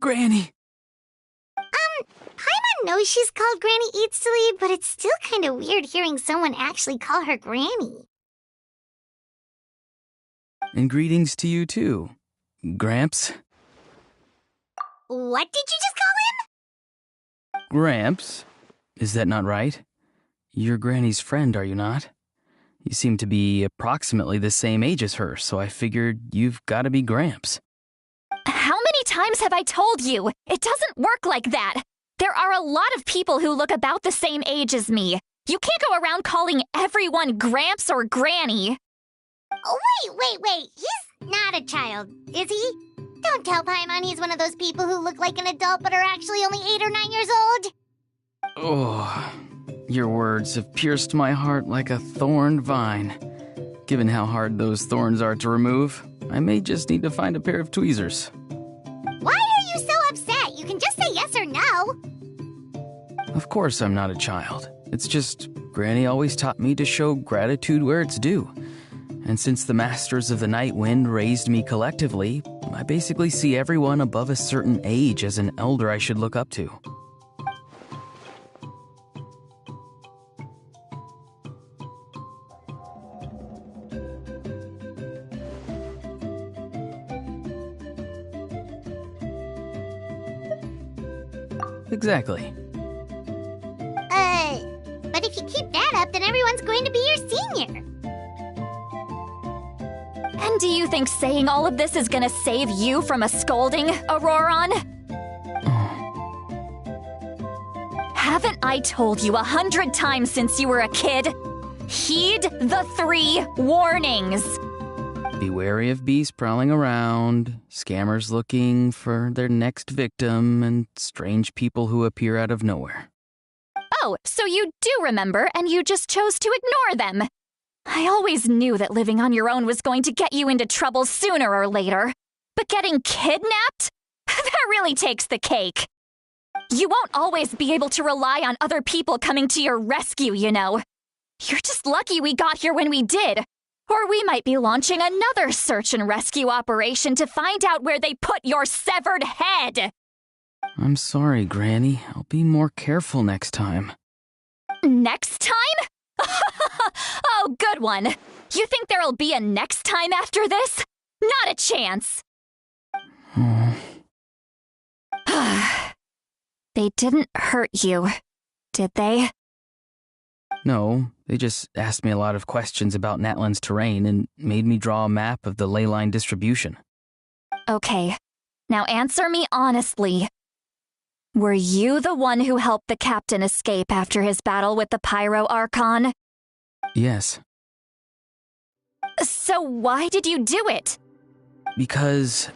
Granny! Paimon knows she's called Granny Eats to Lead, but it's still kind of weird hearing someone actually call her Granny. And greetings to you too, Gramps. What did you just call him? Gramps? Is that not right? You're Granny's friend, are you not? You seem to be approximately the same age as her, so I figured you've got to be Gramps. How many times have I told you? It doesn't work like that. There are a lot of people who look about the same age as me. You can't go around calling everyone Gramps or Granny. Oh, wait. He's not a child, is he? Don't tell Paimon he's one of those people who look like an adult but are actually only 8 or 9 years old. Oh, your words have pierced my heart like a thorned vine. Given how hard those thorns are to remove, I may just need to find a pair of tweezers. Why are you so upset? You can just say yes or no. Of course I'm not a child. It's just Granny always taught me to show gratitude where it's due. And since the Masters of the Night Wind raised me collectively, I basically see everyone above a certain age as an elder I should look up to. Exactly. But if you keep that up, then everyone's going to be your senior. And do you think saying all of this is gonna save you from a scolding, Auroron? Haven't I told you 100 times since you were a kid? Heed the 3 warnings. Be wary of beasts prowling around, scammers looking for their next victim, and strange people who appear out of nowhere. Oh, so you do remember, and you just chose to ignore them. I always knew that living on your own was going to get you into trouble sooner or later. But getting kidnapped? That really takes the cake. You won't always be able to rely on other people coming to your rescue, you know. You're just lucky we got here when we did. Or we might be launching another search and rescue operation to find out where they put your severed head. I'm sorry, Granny. I'll be more careful next time. Next time? Oh, good one. You think there'll be a next time after this? Not a chance. They didn't hurt you, did they? No, they just asked me a lot of questions about Natlan's terrain and made me draw a map of the ley line distribution. Okay, now answer me honestly. Were you the one who helped the captain escape after his battle with the Pyro Archon? Yes. So why did you do it? Because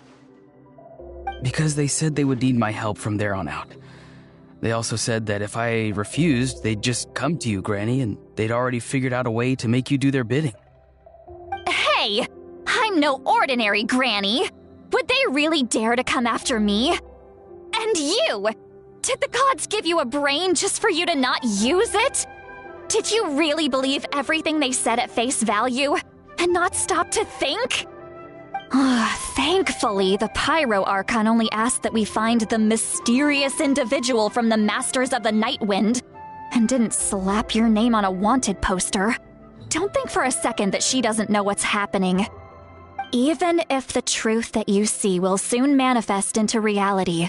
they said they would need my help from there on out. They also said that if I refused, they'd just come to you, Granny, and they'd already figured out a way to make you do their bidding. Hey, I'm no ordinary Granny. Would they really dare to come after me? And you! Did the gods give you a brain just for you to not use it? Did you really believe everything they said at face value and not stop to think? Thankfully, the Pyro Archon only asked that we find the mysterious individual from the Masters of the Night Wind and didn't slap your name on a wanted poster. Don't think for a second that she doesn't know what's happening. Even if the truth that you see will soon manifest into reality,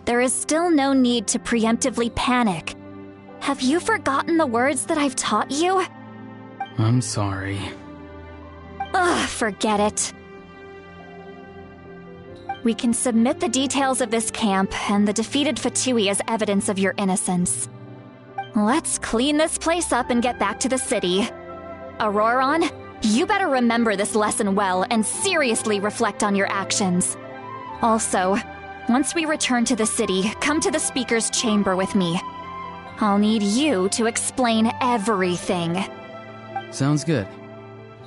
there is still no need to preemptively panic. Have you forgotten the words that I've taught you? I'm sorry. Forget it. We can submit the details of this camp and the defeated Fatui as evidence of your innocence. Let's clean this place up and get back to the city. Auroron, You better remember this lesson well and seriously reflect on your actions. Also, once we return to the city, come to the speaker's chamber with me. I'll need you to explain everything. Sounds good.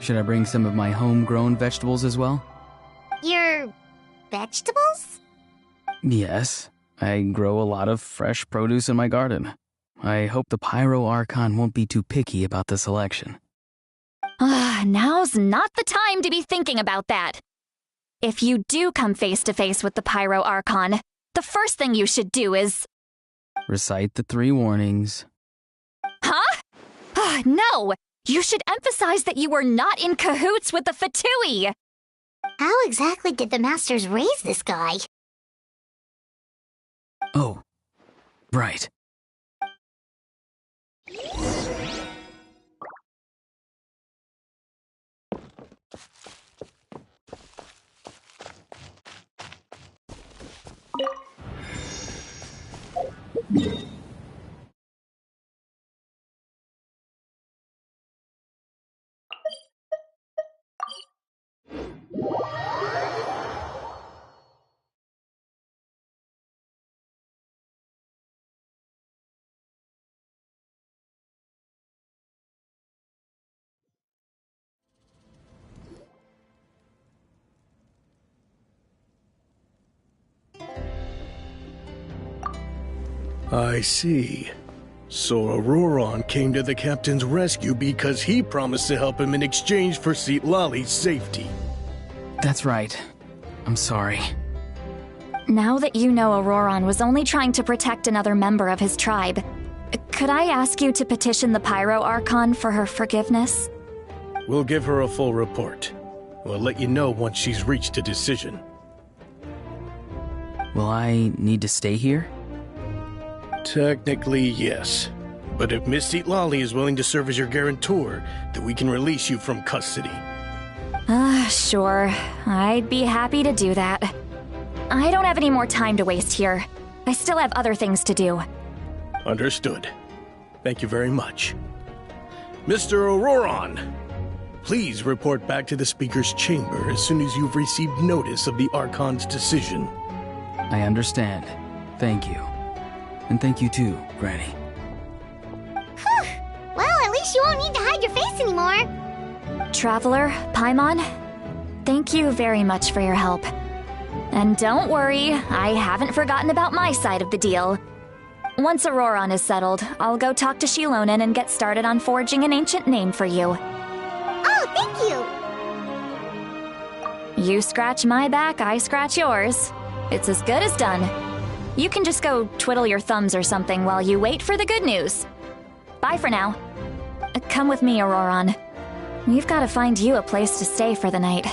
Should I bring some of my homegrown vegetables as well? Your vegetables? Yes. I grow a lot of fresh produce in my garden. I hope the Pyro Archon won't be too picky about the selection. Now's not the time to be thinking about that. If you do come face to face with the Pyro Archon, the first thing you should do is... Recite the 3 warnings. Huh? No! You should emphasize that you were not in cahoots with the Fatui! How exactly did the Masters raise this guy? Oh, right. I see. So Auroron came to the captain's rescue because he promised to help him in exchange for Citlali's safety. That's right. I'm sorry. Now that you know Auroron was only trying to protect another member of his tribe, could I ask you to petition the Pyro Archon for her forgiveness? We'll give her a full report. We'll let you know once she's reached a decision. Will I need to stay here? Technically, yes. But if Miss Citlali is willing to serve as your guarantor, then we can release you from custody. Sure. I'd be happy to do that. I don't have any more time to waste here. I still have other things to do. Understood. Thank you very much. Mr. Auroron, please report back to the Speaker's chamber as soon as you've received notice of the Archon's decision. I understand. Thank you. And thank you too, Granny. Whew. Well, at least you won't need to hide your face anymore. Traveler, Paimon, thank you very much for your help. And don't worry, I haven't forgotten about my side of the deal. Once Auroron is settled, I'll go talk to Shilonen and get started on forging an ancient name for you. Oh, thank you! You scratch my back, I scratch yours. It's as good as done. You can just go twiddle your thumbs or something while you wait for the good news. Bye for now. Come with me, Auroron. We've got to find you a place to stay for the night.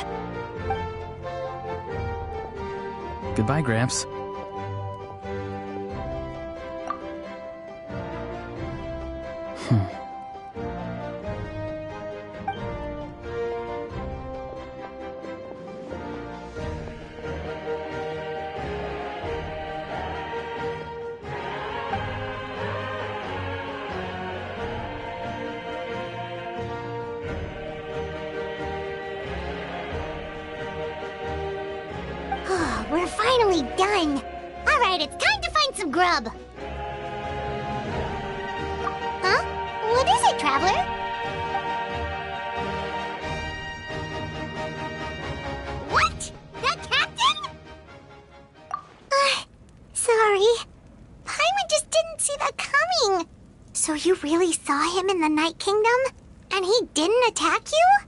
Goodbye, Gramps. We're finally done. All right, it's time to find some grub. Huh? What is it, Traveler? What? The captain? Sorry. Paimon just didn't see that coming. So you really saw him in the Night Kingdom? And he didn't attack you?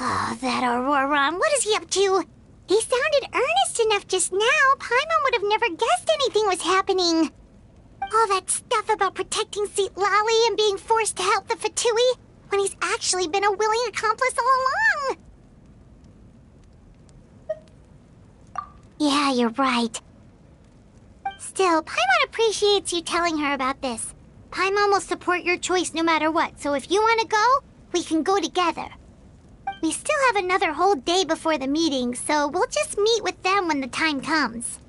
Oh, that Auroron, what is he up to? He sounded earnest enough just now. Paimon would have never guessed anything was happening. All that stuff about protecting Citlali and being forced to help the Fatui, when he's actually been a willing accomplice all along. Yeah, you're right. Still, Paimon appreciates you telling her about this. Paimon will support your choice no matter what, so if you want to go, we can go together. We still have another whole day before the meeting, so we'll just meet with them when the time comes.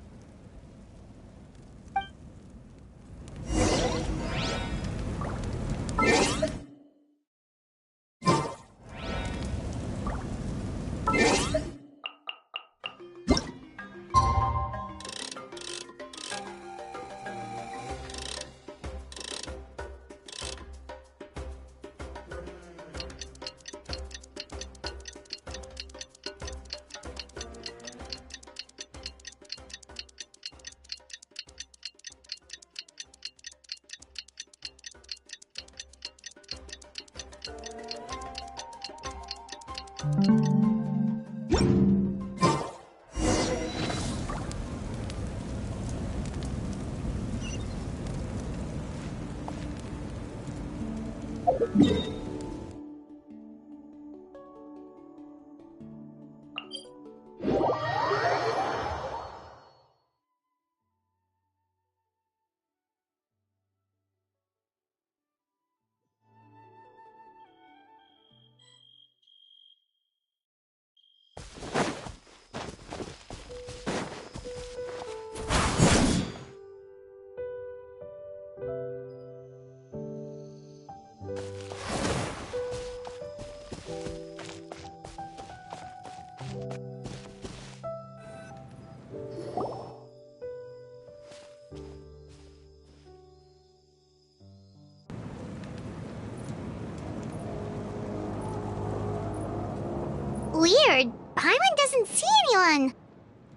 Weird. Paimon doesn't see anyone.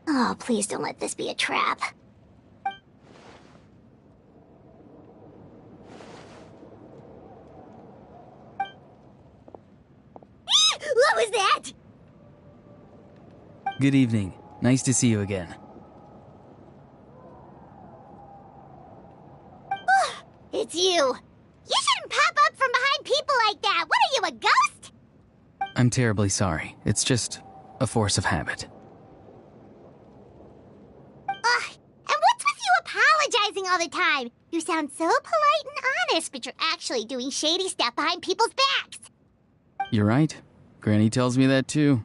Oh, please don't let this be a trap. What was that? Good evening. Nice to see you again. It's you. You shouldn't pop up from behind people like that. What are you, a ghost? I'm terribly sorry. It's just a force of habit. And what's with you apologizing all the time? You sound so polite and honest, but you're actually doing shady stuff behind people's backs. You're right. Granny tells me that too.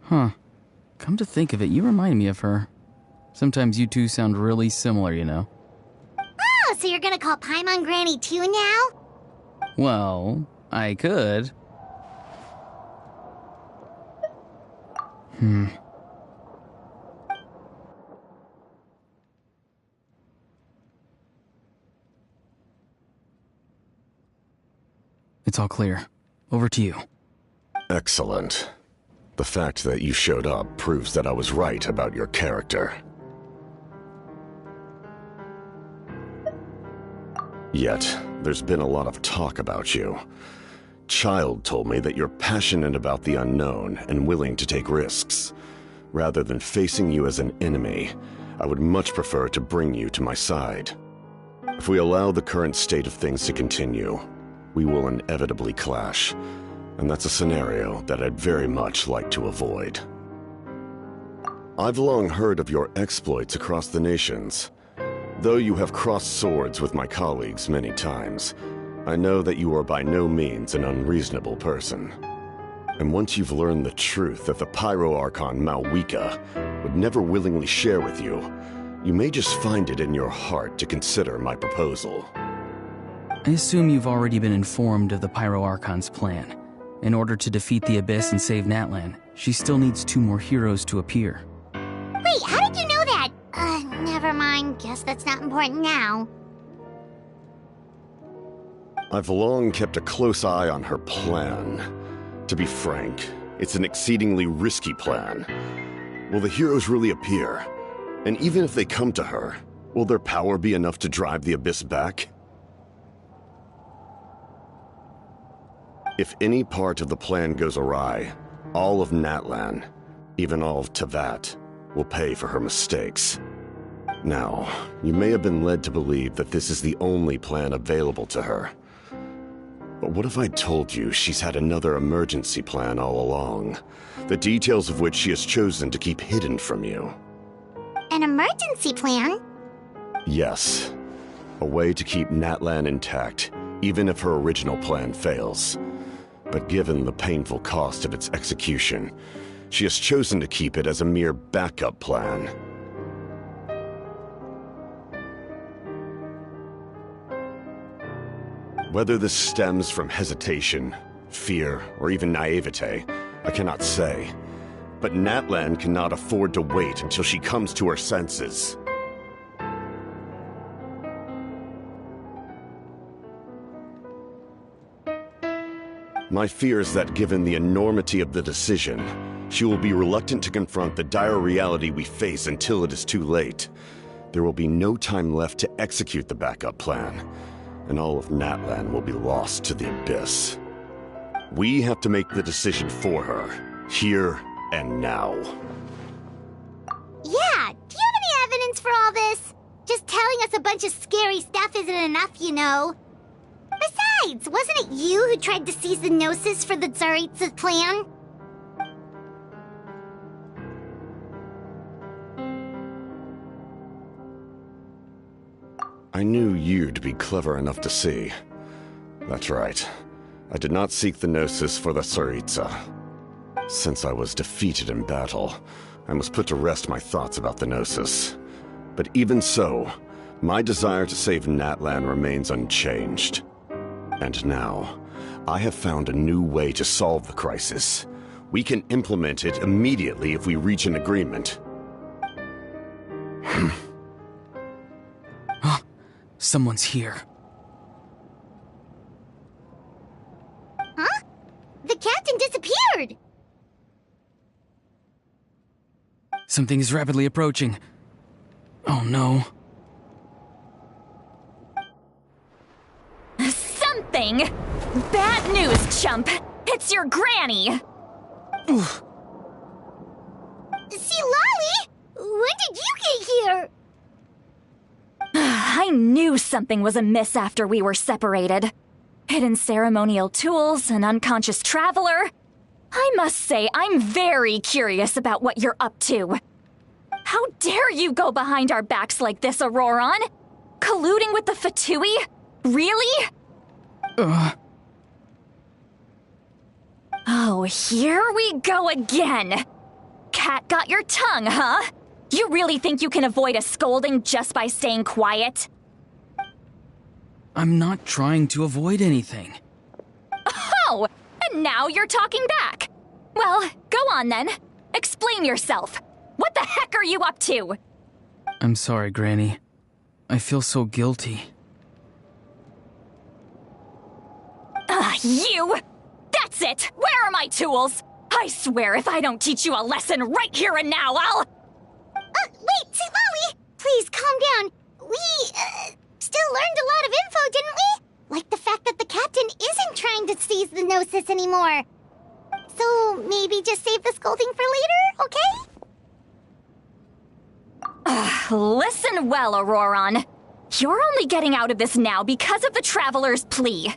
Huh. Come to think of it, you remind me of her. Sometimes you two sound really similar, you know. Oh, so you're gonna call Paimon Granny too now? Well, I could. It's all clear. Over to you. Excellent. The fact that you showed up proves that I was right about your character. Yet, there's been a lot of talk about you. Child told me that you're passionate about the unknown and willing to take risks. Rather than facing you as an enemy, I would much prefer to bring you to my side. If we allow the current state of things to continue, we will inevitably clash, and that's a scenario that I'd very much like to avoid. I've long heard of your exploits across the nations. Though you have crossed swords with my colleagues many times, I know that you are by no means an unreasonable person. And once you've learned the truth that the Pyro Archon Malwika would never willingly share with you, you may just find it in your heart to consider my proposal. I assume you've already been informed of the Pyro Archon's plan. In order to defeat the Abyss and save Natlan, she still needs 2 more heroes to appear. Wait, how did you know that? Never mind. Guess that's not important now. I've long kept a close eye on her plan. To be frank, it's an exceedingly risky plan. Will the heroes really appear? And even if they come to her, will their power be enough to drive the Abyss back? If any part of the plan goes awry, all of Natlan, even all of Tevat, will pay for her mistakes. Now, you may have been led to believe that this is the only plan available to her. But what if I told you she's had another emergency plan all along, the details of which she has chosen to keep hidden from you? An emergency plan? Yes. A way to keep Natlan intact, even if her original plan fails. But given the painful cost of its execution, she has chosen to keep it as a mere backup plan. Whether this stems from hesitation, fear, or even naivete, I cannot say. But Natlan cannot afford to wait until she comes to her senses. My fear is that given the enormity of the decision, she will be reluctant to confront the dire reality we face until it is too late. There will be no time left to execute the backup plan, and all of Natlan will be lost to the Abyss. We have to make the decision for her, here and now. Yeah, do you have any evidence for all this? Just telling us a bunch of scary stuff isn't enough, you know. Besides, wasn't it you who tried to seize the Gnosis for the Tsaritsa's plan? I knew you'd be clever enough to see. That's right. I did not seek the Gnosis for the Tsaritsa. Since I was defeated in battle, I must put to rest my thoughts about the Gnosis. But even so, my desire to save Natlan remains unchanged. And now, I have found a new way to solve the crisis. We can implement it immediately if we reach an agreement. Someone's here. Huh? The captain disappeared! Something is rapidly approaching. Oh no. Something? Bad news, chump! It's your granny! Oof. See, Lolly? When did you get here? I knew something was amiss after we were separated. Hidden ceremonial tools, an unconscious traveler. I must say, I'm very curious about what you're up to. How dare you go behind our backs like this, Auroron? Colluding with the Fatui? Really? Oh, here we go again. Cat got your tongue, huh? You really think you can avoid a scolding just by staying quiet? I'm not trying to avoid anything. Oh, and now you're talking back. Well, go on then. Explain yourself. What the heck are you up to? I'm sorry, Granny. I feel so guilty. You! That's it! Where are my tools? I swear if I don't teach you a lesson right here and now, I'll... Wait, see, Lolly! Please, calm down. We, still learned a lot of info, didn't we? Like the fact that the captain isn't trying to seize the Gnosis anymore. So, maybe just save the scolding for later, okay? Listen well, Auroron. You're only getting out of this now because of the Traveler's plea.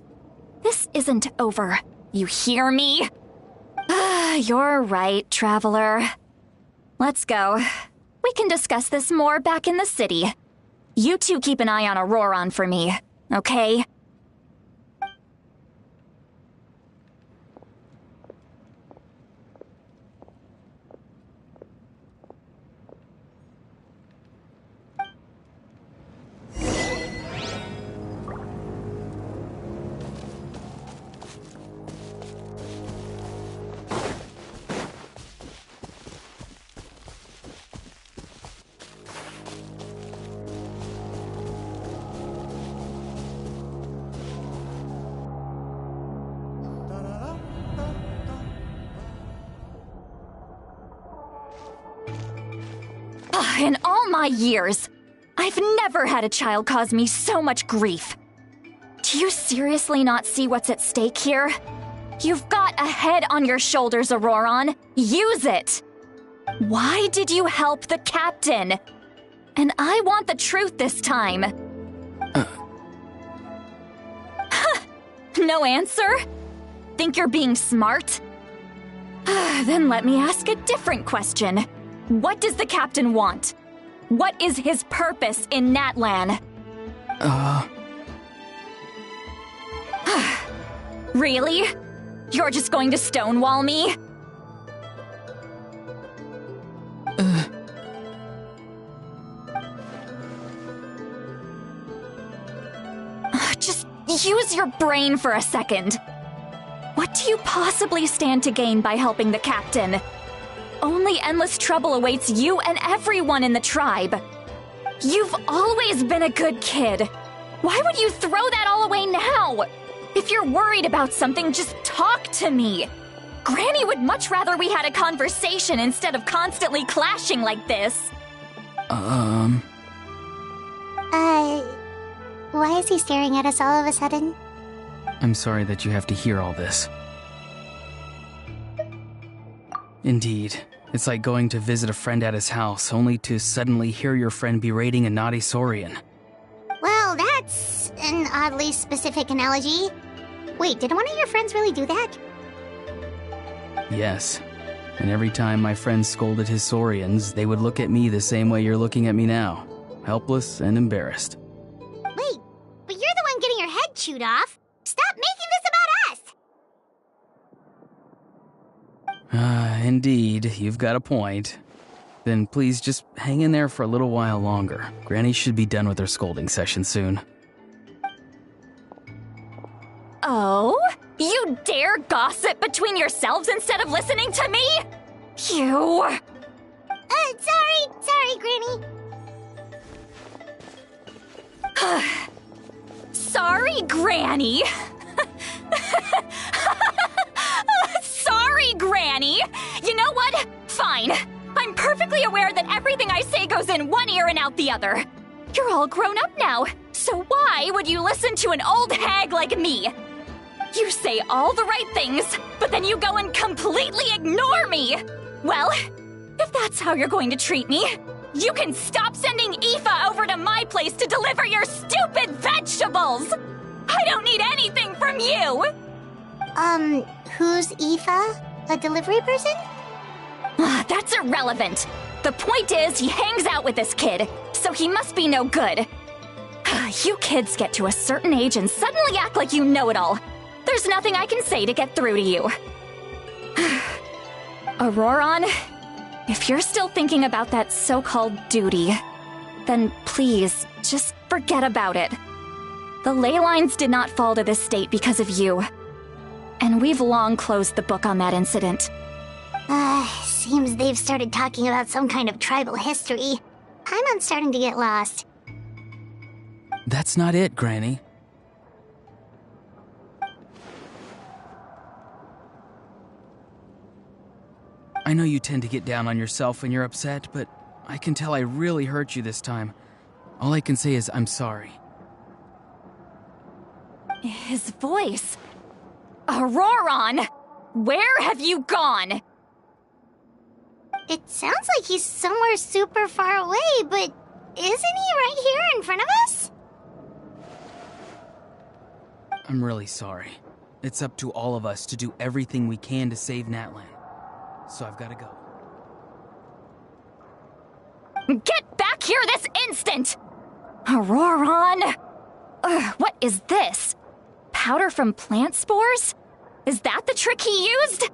This isn't over. You hear me? You're right, Traveler. Let's go. We can discuss this more back in the city. You two keep an eye on Auroron for me, okay? In all my years, I've never had a child cause me so much grief. Do you seriously not see what's at stake here? You've got a head on your shoulders, Auroron. Use it! Why did you help the captain? And I want the truth this time. No answer? Think you're being smart? Then let me ask a different question. What does the captain want? What is his purpose in Natlan? Really? You're just going to stonewall me? Just use your brain for a second. What do you possibly stand to gain by helping the captain? Only endless trouble awaits you and everyone in the tribe. You've always been a good kid. Why would you throw that all away now? If you're worried about something, just talk to me. Granny would much rather we had a conversation instead of constantly clashing like this. Why is he staring at us all of a sudden? I'm sorry that you have to hear all this. Indeed. It's like going to visit a friend at his house, only to suddenly hear your friend berating a naughty Saurian. Well, that's an oddly specific analogy. Wait, did one of your friends really do that? Yes. And every time my friend scolded his Saurians, they would look at me the same way you're looking at me now. Helpless and embarrassed. Wait, but you're the one getting your head chewed off. Stop making this about us! Indeed, you've got a point. Then please just hang in there for a little while longer. Granny should be done with her scolding session soon. Oh? You dare gossip between yourselves instead of listening to me? You... Sorry, Granny. Sorry, Granny. Sorry, Granny. You know what? Fine. I'm perfectly aware that everything I say goes in one ear and out the other. You're all grown up now, so why would you listen to an old hag like me? You say all the right things, but then you go and completely ignore me. Well, if that's how you're going to treat me, you can stop sending Aoife over to my place to deliver your stupid vegetables! I don't need anything from you! Who's Aoife? A delivery person? That's irrelevant. The point is, he hangs out with this kid, so he must be no good. You kids get to a certain age and suddenly act like you know it all. There's nothing I can say to get through to you. Auroron, if you're still thinking about that so-called duty, then please, just forget about it. The ley lines did not fall to this state because of you. And we've long closed the book on that incident. Seems they've started talking about some kind of tribal history. I'm starting to get lost. That's not it, Granny. I know you tend to get down on yourself when you're upset, but I can tell I really hurt you this time. All I can say is I'm sorry. His voice. Auroron! Where have you gone? It sounds like he's somewhere super far away, but isn't he right here in front of us? I'm really sorry. It's up to all of us to do everything we can to save Natlan. So I've got to go. Get back here this instant! Auroron! What is this? Powder from plant spores? Is that the trick he used?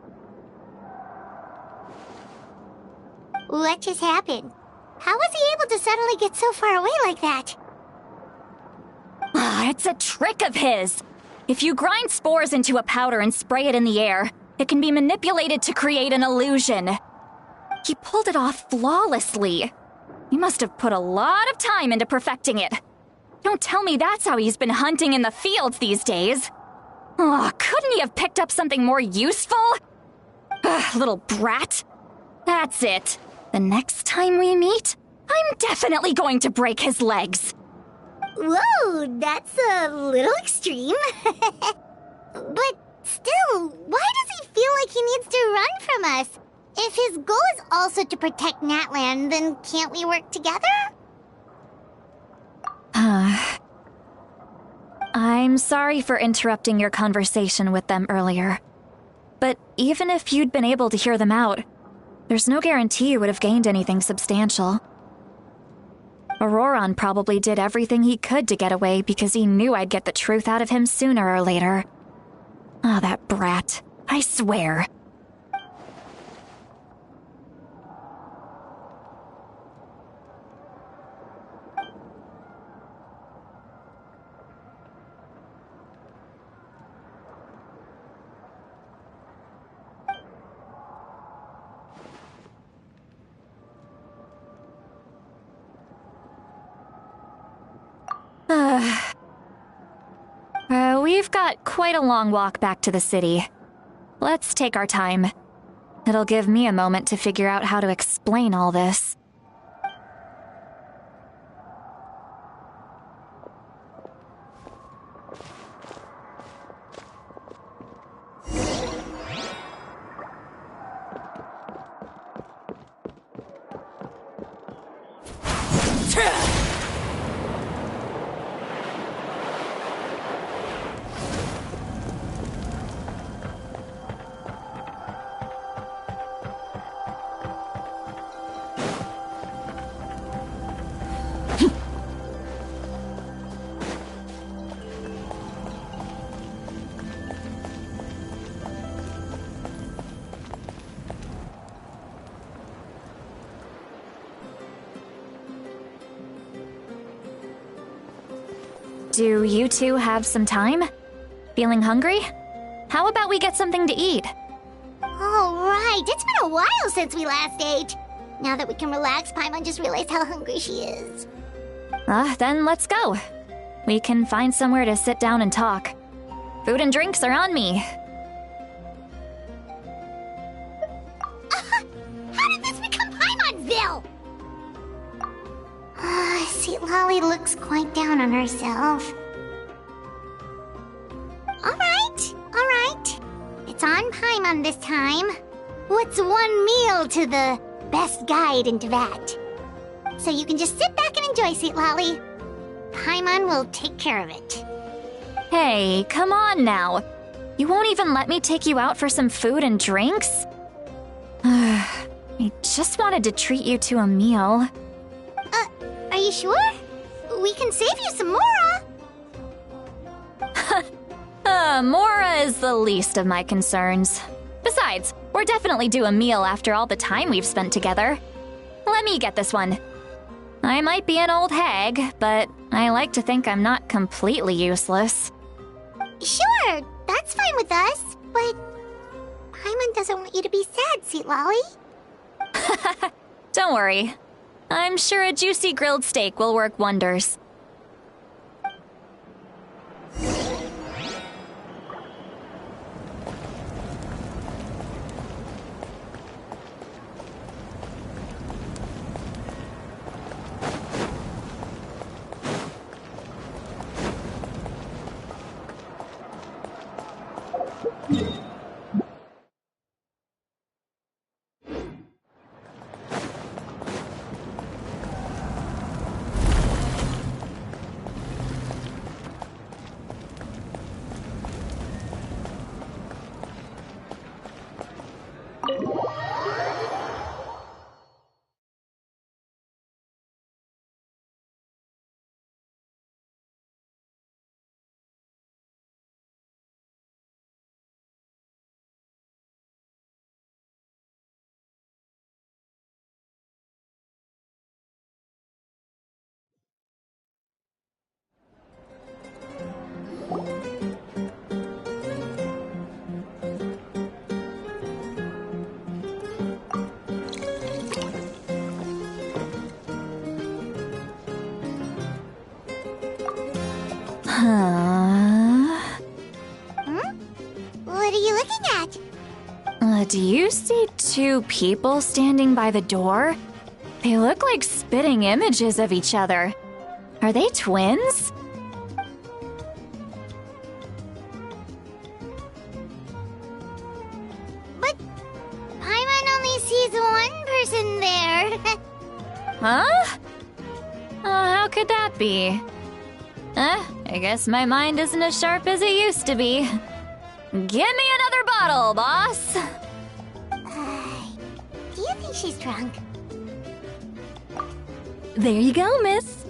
What just happened? How was he able to suddenly get so far away like that? It's a trick of his. If you grind spores into a powder and spray it in the air, it can be manipulated to create an illusion. He pulled it off flawlessly. He must have put a lot of time into perfecting it. Don't tell me that's how he's been hunting in the fields these days. Couldn't he have picked up something more useful? Little brat. That's it. The next time we meet, I'm definitely going to break his legs. Whoa, that's a little extreme. But still, why does he feel like he needs to run from us? If his goal is also to protect Natlan, then can't we work together? I'm sorry for interrupting your conversation with them earlier. But even if you'd been able to hear them out, there's no guarantee you would have gained anything substantial. Auroron probably did everything he could to get away because he knew I'd get the truth out of him sooner or later. That brat. I swear. We've got quite a long walk back to the city. Let's take our time. It'll give me a moment to figure out how to explain all this. Do you two have some time? Feeling hungry? How about we get something to eat? Oh, right. It's been a while since we last ate. Now that we can relax, Paimon just realized how hungry she is. Then let's go. We can find somewhere to sit down and talk. Food and drinks are on me. How did this become Paimonville? Sweet Lolly looks quite down on herself. Alright. It's on Paimon this time. What's one meal to the best guide into that? So you can just sit back and enjoy, Sweet Lolly. Paimon will take care of it. Hey, come on now. You won't even let me take you out for some food and drinks? I just wanted to treat you to a meal. Are you sure? We can save you some Mora. Mora is the least of my concerns. Besides, we're definitely due a meal after all the time we've spent together. Let me get this one. I might be an old hag, but I like to think I'm not completely useless. Sure, that's fine with us, but Paimon doesn't want you to be sad, Sweet Lolly. Don't worry. I'm sure a juicy grilled steak will work wonders. What are you looking at? Do you see two people standing by the door? They look like spitting images of each other. Are they twins? But Paimon only sees one person there. Huh? How could that be? I guess my mind isn't as sharp as it used to be. Give me another bottle, boss! Do you think she's drunk? There you go, miss.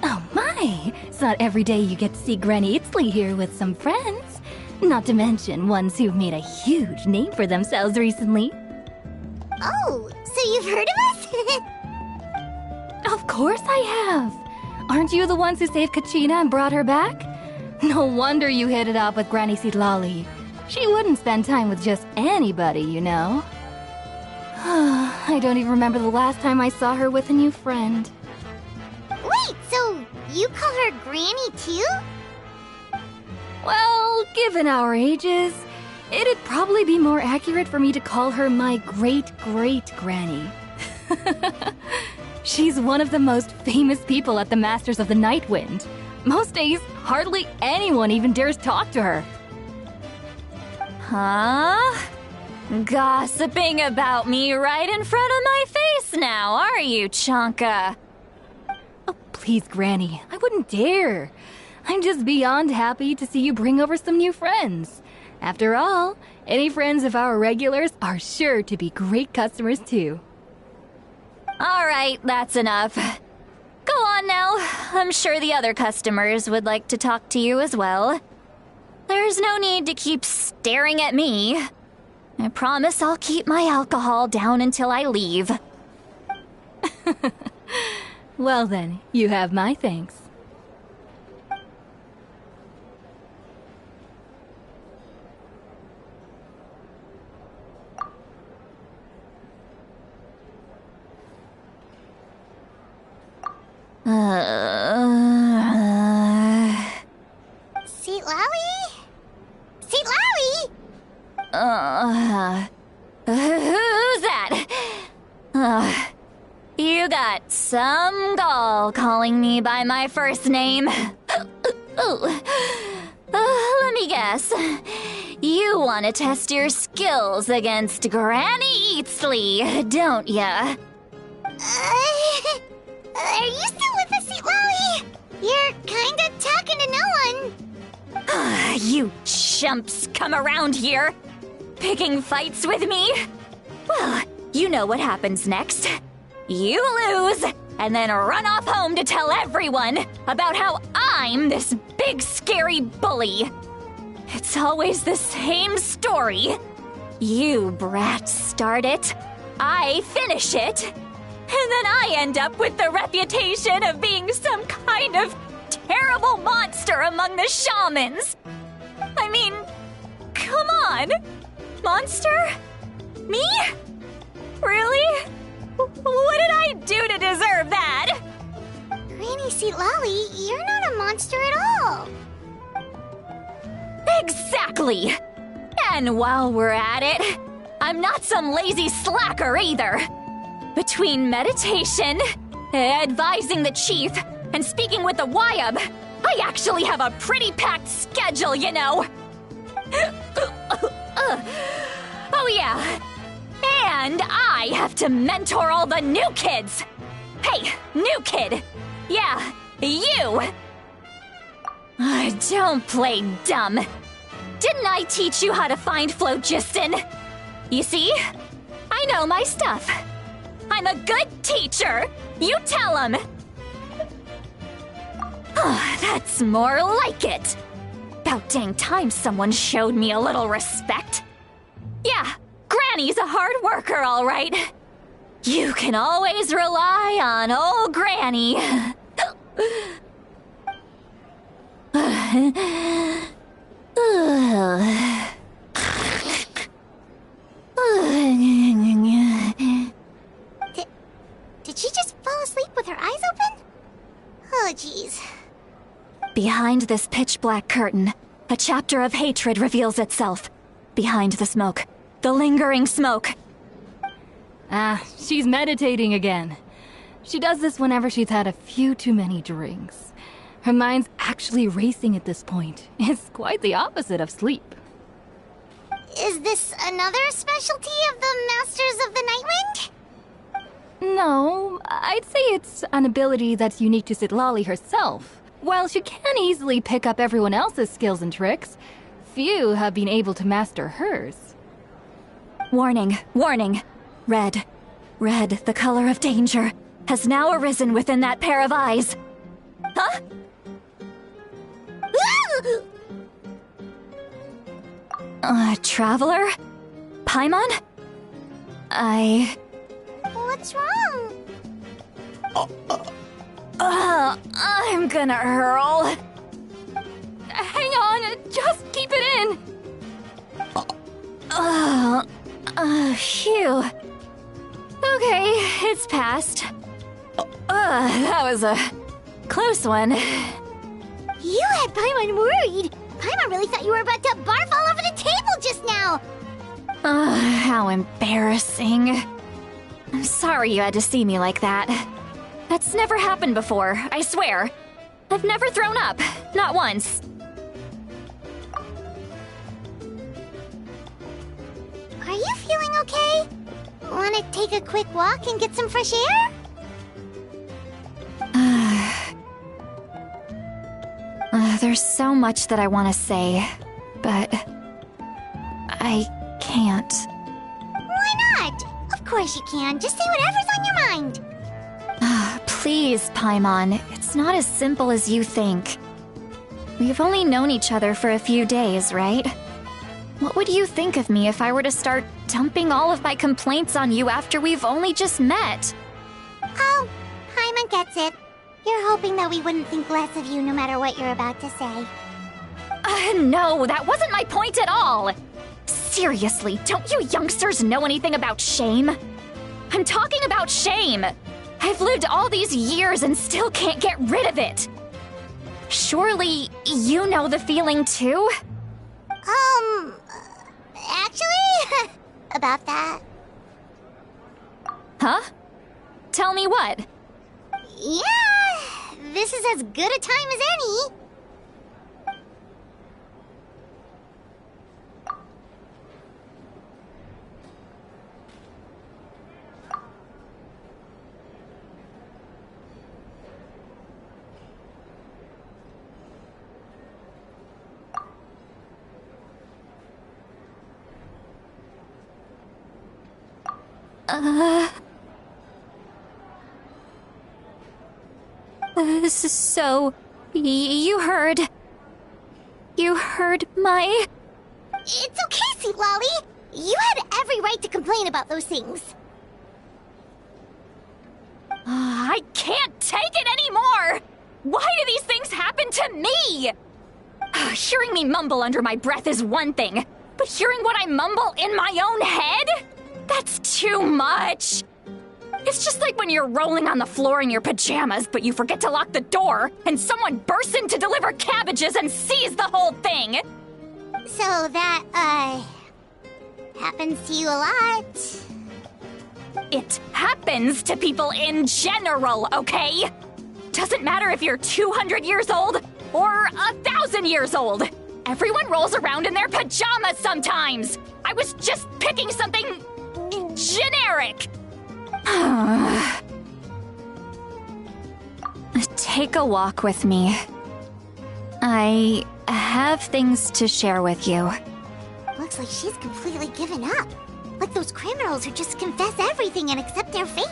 Oh my, it's not every day you get to see Granny Itzley here with some friends. Not to mention ones who've made a huge name for themselves recently. Oh, so you've heard of us? Of course I have. Aren't you the ones who saved Kachina and brought her back? No wonder you hit it off with Granny Sidlali. She wouldn't spend time with just anybody, you know. I don't even remember the last time I saw her with a new friend. Wait, so you call her Granny too? Well, given our ages, it'd probably be more accurate for me to call her my great-great-granny. She's one of the most famous people at the Masters of the Nightwind. Most days, hardly anyone even dares talk to her. Huh? Gossiping about me right in front of my face now, are you, Chonka? Oh, please, Granny, I wouldn't dare. I'm just beyond happy to see you bring over some new friends. After all, any friends of our regulars are sure to be great customers too. All right, that's enough. Go on now. I'm sure the other customers would like to talk to you as well. There's no need to keep staring at me. I promise I'll keep my alcohol down until I leave. Well then, you have my thanks. Seat Lally? Seat Lally? Who's that? You got some gall calling me by my first name. Let me guess. You want to test your skills against Granny Eatsley, don't ya? Are you still with us, Seat Lally? You're kinda talking to no one. You chumps come around here, picking fights with me? Well, you know what happens next. You lose, and then run off home to tell everyone about how I'm this big scary bully. It's always the same story. You brats start it, I finish it, and then I end up with the reputation of being some kind of terrible monster among the shamans. I mean, come on. Monster? Me? Really? What did I do to deserve that? Granny Seat Lally, you're not a monster at all. Exactly! And while we're at it, I'm not some lazy slacker either. Between meditation, advising the chief, and speaking with the Wyab, I actually have a pretty packed schedule, you know. Oh yeah. And I have to mentor all the new kids. Hey, new kid. Yeah, you. Don't play dumb. Didn't I teach you how to find phlogiston? You see? I know my stuff. I'm a good teacher. You tell him. That's more like it. About dang time someone showed me a little respect. Yeah, Granny's a hard worker, all right. You can always rely on old Granny. Did she just fall asleep with her eyes open? Oh, jeez. Behind this pitch-black curtain, a chapter of hatred reveals itself. Behind the smoke. The lingering smoke. She's meditating again. She does this whenever she's had a few too many drinks. Her mind's actually racing at this point. It's quite the opposite of sleep. Is this another specialty of the Masters of the Nightwind? No, I'd say it's an ability that's unique to Citlali herself. While she can easily pick up everyone else's skills and tricks, few have been able to master hers. Warning, warning. Red, the color of danger, has now arisen within that pair of eyes. Huh? Traveler? Paimon? What's wrong? I'm gonna hurl. Hang on, just keep it in. Phew. Okay, it's passed. That was a close one. You had Paimon worried. Paimon really thought you were about to barf all over the table just now. How embarrassing. I'm sorry you had to see me like that. That's never happened before, I swear. I've never thrown up, not once. Are you feeling okay? Want to take a quick walk and get some fresh air? There's so much that I want to say, but I can't. Why not? Of course you can. Just say whatever's on your mind. Please, Paimon. It's not as simple as you think. We've only known each other for a few days, right? What would you think of me if I were to start dumping all of my complaints on you after we've only just met? Oh, Paimon gets it. You're hoping that we wouldn't think less of you no matter what you're about to say. No, that wasn't my point at all. Seriously, don't you youngsters know anything about shame? I'm talking about shame. I've lived all these years and still can't get rid of it. Surely you know the feeling too? Actually, about that. Huh? Tell me what? Yeah, this is as good a time as any. So, you heard my... It's okay, Sweet Lolly. You had every right to complain about those things. I can't take it anymore! Why do these things happen to me? Hearing me mumble under my breath is one thing, but hearing what I mumble in my own head? That's too much! It's just like when you're rolling on the floor in your pajamas, but you forget to lock the door, and someone bursts in to deliver cabbages and sees the whole thing! So that, happens to you a lot. It happens to people in general, okay? Doesn't matter if you're 200 years old or 1,000 years old. Everyone rolls around in their pajamas sometimes. I was just picking something generic. Take a walk with me. I have things to share with you. Looks like she's completely given up. Like those criminals who just confess everything and accept their fate.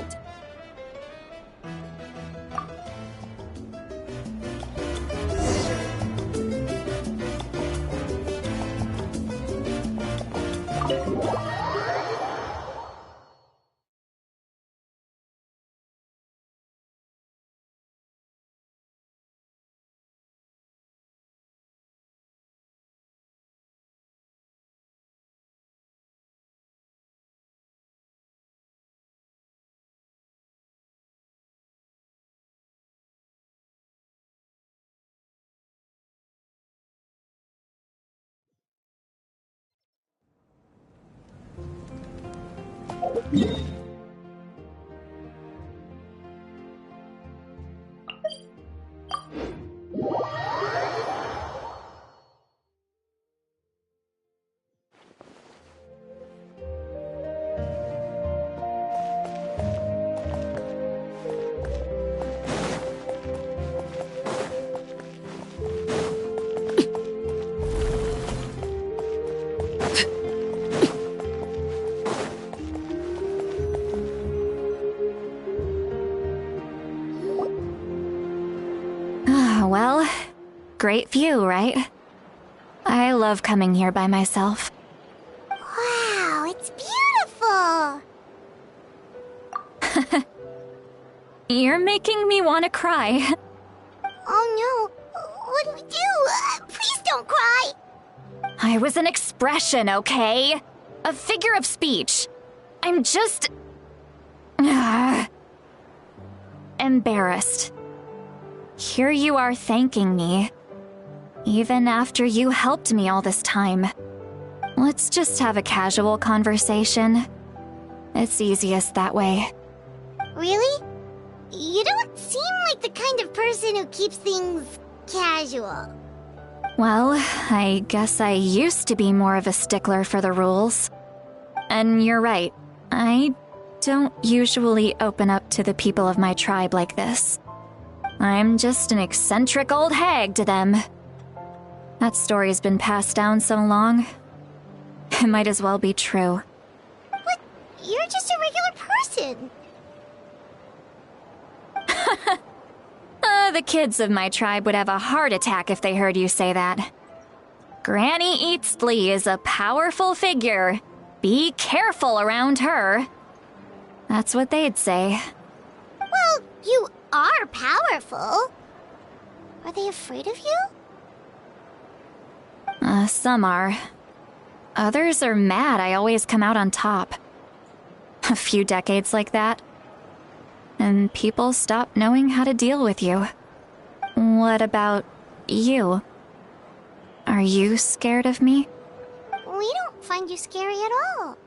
Well, great view, right? I love coming here by myself. Wow, it's beautiful! You're making me want to cry. Oh no, what do we do? Please don't cry! I was an expression, okay? A figure of speech. I'm just... embarrassed. Here you are thanking me. Even after you helped me all this time. Let's just have a casual conversation. It's easiest that way. Really? You don't seem like the kind of person who keeps things casual. Well, I guess I used to be more of a stickler for the rules. And you're right, I don't usually open up to the people of my tribe like this. I'm just an eccentric old hag to them. That story's been passed down so long. It might as well be true. But you're just a regular person. The kids of my tribe would have a heart attack if they heard you say that. Granny Eatsley is a powerful figure. Be careful around her. That's what they'd say. Well, you are powerful. Are they afraid of you? Some are. Others are mad I always come out on top. A few decades like that, and people stop knowing how to deal with you. What about you? Are you scared of me? We don't find you scary at all.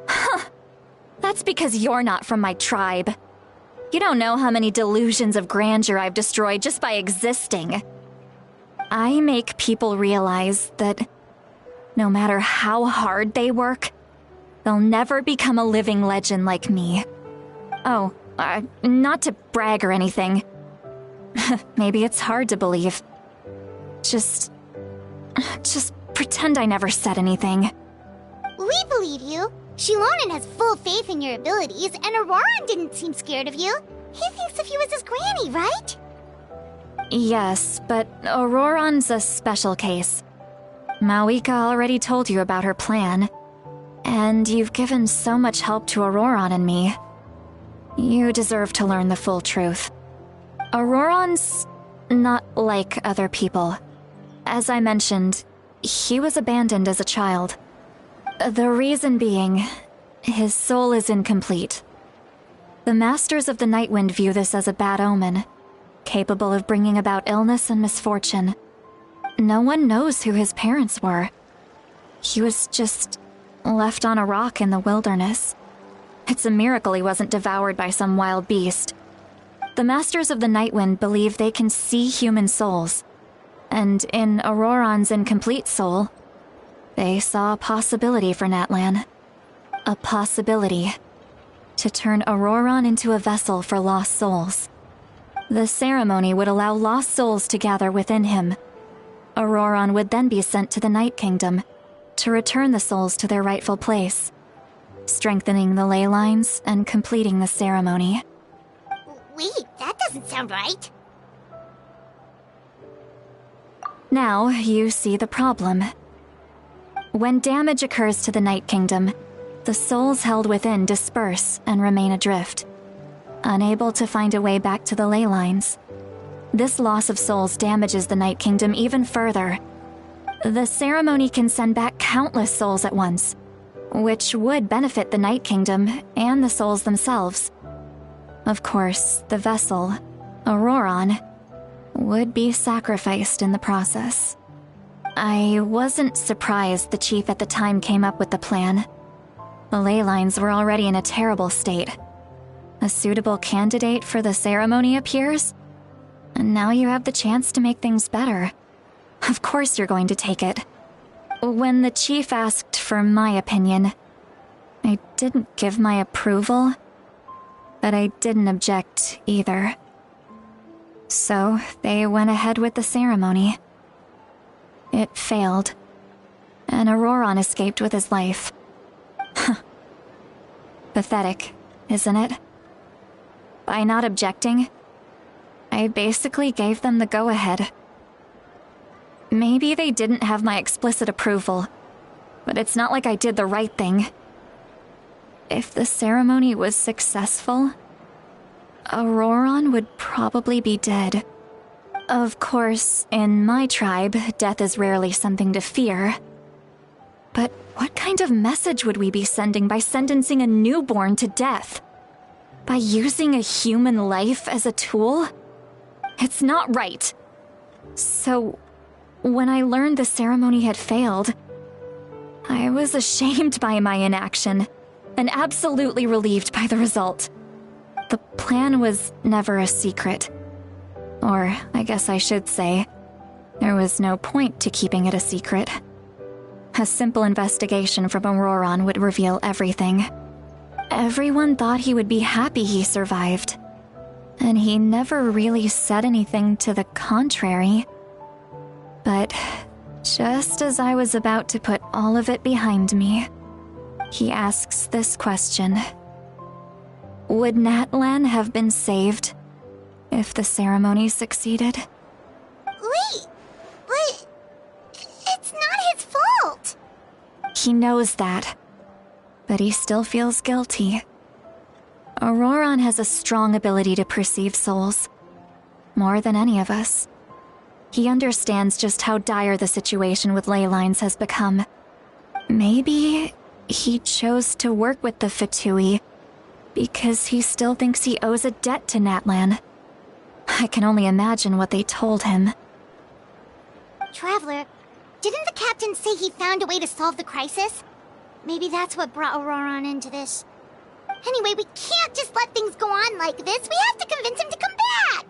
Huh. That's because you're not from my tribe. You don't know how many delusions of grandeur I've destroyed just by existing. I make people realize that no matter how hard they work, they'll never become a living legend like me. Oh, not to brag or anything. Maybe it's hard to believe. Just pretend I never said anything. We believe you. Shilonen has full faith in your abilities, and Auroran didn't seem scared of you. He thinks of you as his granny, right? Yes, but Auroran's a special case. Mawika already told you about her plan. And you've given so much help to Auroran and me. You deserve to learn the full truth. Auroran's not like other people. As I mentioned, he was abandoned as a child. The reason being, his soul is incomplete. The Masters of the Nightwind view this as a bad omen, capable of bringing about illness and misfortune. No one knows who his parents were. He was just left on a rock in the wilderness. It's a miracle he wasn't devoured by some wild beast. The Masters of the Nightwind believe they can see human souls, and in Auroran's incomplete soul, they saw a possibility for Natlan. A possibility to turn Auroran into a vessel for lost souls. The ceremony would allow lost souls to gather within him. Auroran would then be sent to the Night Kingdom to return the souls to their rightful place, strengthening the ley lines and completing the ceremony. Wait, that doesn't sound right. Now you see the problem. When damage occurs to the Night Kingdom, the souls held within disperse and remain adrift, unable to find a way back to the ley lines. This loss of souls damages the Night Kingdom even further. The ceremony can send back countless souls at once, which would benefit the Night Kingdom and the souls themselves. Of course, the vessel, Auroran, would be sacrificed in the process. I wasn't surprised the chief at the time came up with the plan. The ley lines were already in a terrible state. A suitable candidate for the ceremony appears, and now you have the chance to make things better. Of course you're going to take it. When the chief asked for my opinion, I didn't give my approval, but I didn't object either. So they went ahead with the ceremony. It failed, and Auroran escaped with his life. Pathetic, isn't it? By not objecting, I basically gave them the go-ahead. Maybe they didn't have my explicit approval, but it's not like I did the right thing. If the ceremony was successful, Auroran would probably be dead. Of course, in my tribe, death is rarely something to fear. But what kind of message would we be sending by sentencing a newborn to death? By using a human life as a tool? It's not right. So, when I learned the ceremony had failed, I was ashamed by my inaction, and absolutely relieved by the result. The plan was never a secret. Or, I guess I should say, there was no point to keeping it a secret. A simple investigation from Auroran would reveal everything. Everyone thought he would be happy he survived, and he never really said anything to the contrary. But just as I was about to put all of it behind me, he asks this question. Would Natlan have been saved if the ceremony succeeded? Wait, but it's not his fault. He knows that, but he still feels guilty. Auroran has a strong ability to perceive souls, more than any of us. He understands just how dire the situation with ley lines has become. Maybe he chose to work with the Fatui Because he still thinks he owes a debt to Natlan. I can only imagine what they told him. Traveler, didn't the captain say he found a way to solve the crisis? Maybe that's what brought Auroron into this. Anyway, we can't just let things go on like this. We have to convince him to come back!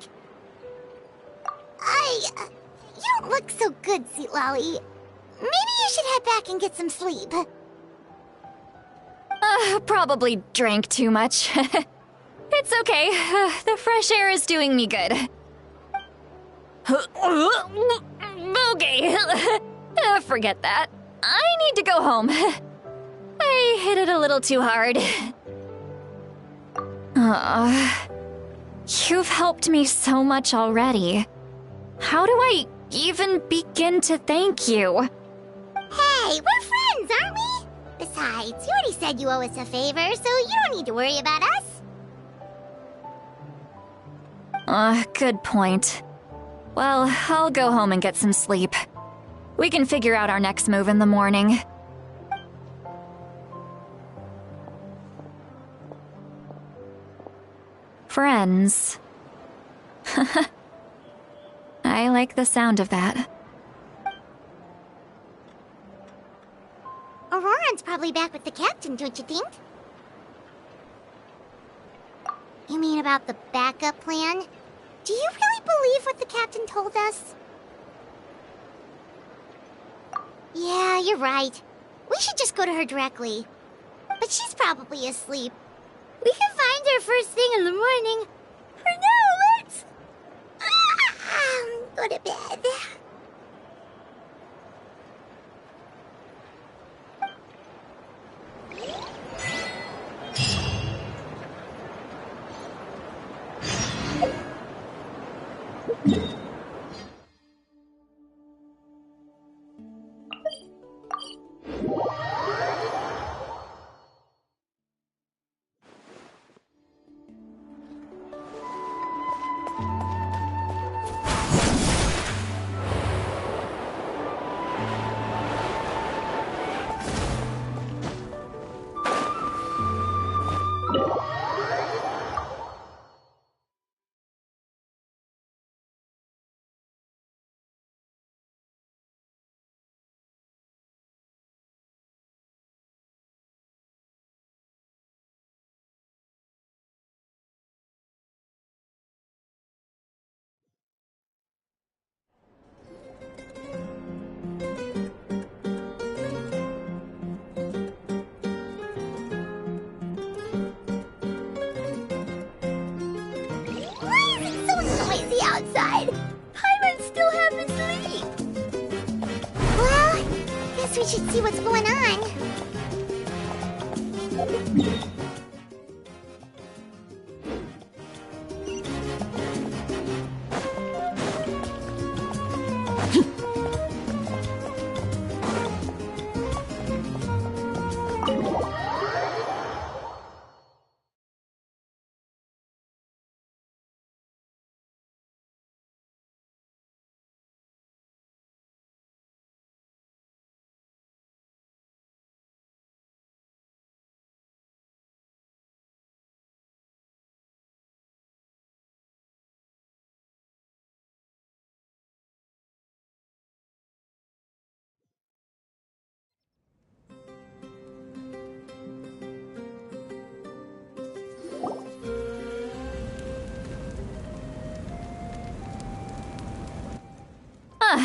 You don't look so good, Sweet Lolly. Maybe you should head back and get some sleep. Probably drank too much. It's okay. The fresh air is doing me good. Okay. Forget that. I need to go home. I hit it a little too hard. You've helped me so much already. How do I even begin to thank you? Hey, we're friends, aren't we? Besides, you already said you owe us a favor, so you don't need to worry about us. Good point. Well, I'll go home and get some sleep. We can figure out our next move in the morning. Friends. I like the sound of that. Auroron's probably back with the captain, don't you think? You mean about the backup plan? Do you really believe what the captain told us? Yeah, you're right. We should just go to her directly. But she's probably asleep. We can find her first thing in the morning. For now, let's... go to bed. Outside. Paimon still haven't sleep. Well, guess we should see what's going on.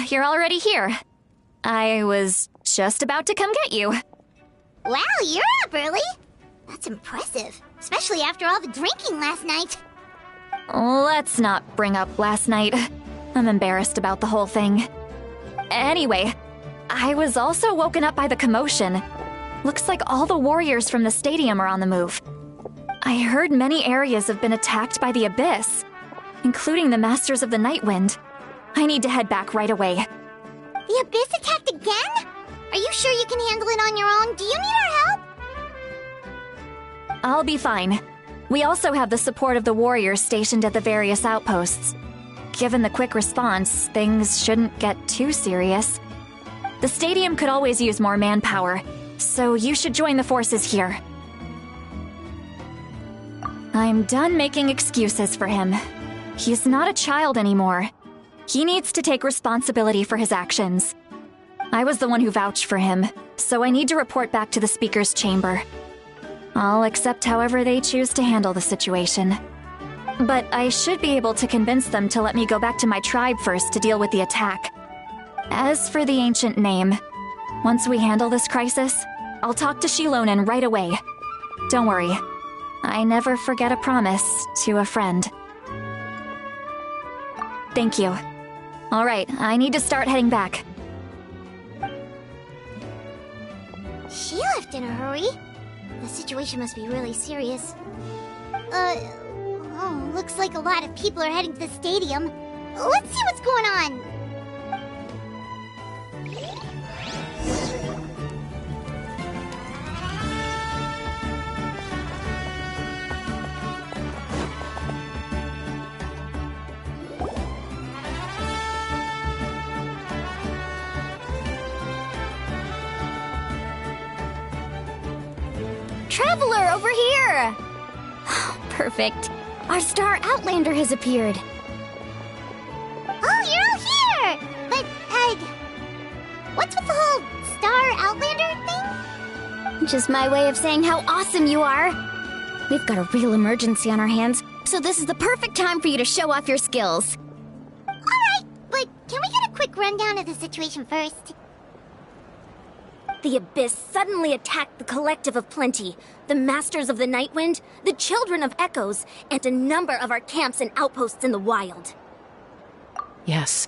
You're already here. I was just about to come get you. Wow, you're up early. That's impressive, especially after all the drinking last night. Let's not bring up last night. I'm embarrassed about the whole thing. Anyway, I was also woken up by the commotion. Looks like all the warriors from the stadium are on the move. I heard many areas have been attacked by the Abyss, including the Masters of the Nightwind. I need to head back right away. The Abyss attacked again? Are you sure you can handle it on your own? Do you need our help? I'll be fine. We also have the support of the warriors stationed at the various outposts. Given the quick response, things shouldn't get too serious. The stadium could always use more manpower, so you should join the forces here. I'm done making excuses for him. He's not a child anymore. He needs to take responsibility for his actions. I was the one who vouched for him, so I need to report back to the Speaker's chamber. I'll accept however they choose to handle the situation. But I should be able to convince them to let me go back to my tribe first to deal with the attack. As for the ancient name, once we handle this crisis, I'll talk to Shilonen right away. Don't worry. I never forget a promise to a friend. Thank you. All right, I need to start heading back. She left in a hurry. The situation must be really serious. Oh, looks like a lot of people are heading to the stadium. Let's see what's going on. Traveler, over here! Perfect. Our star Outlander has appeared. Oh, you're all here! But, what's with the whole Star Outlander thing? Just my way of saying how awesome you are. We've got a real emergency on our hands, so this is the perfect time for you to show off your skills. Alright, but can we get a quick rundown of the situation first? The Abyss suddenly attacked the Collective of Plenty, the Masters of the Nightwind, the Children of Echoes, and a number of our camps and outposts in the wild. Yes,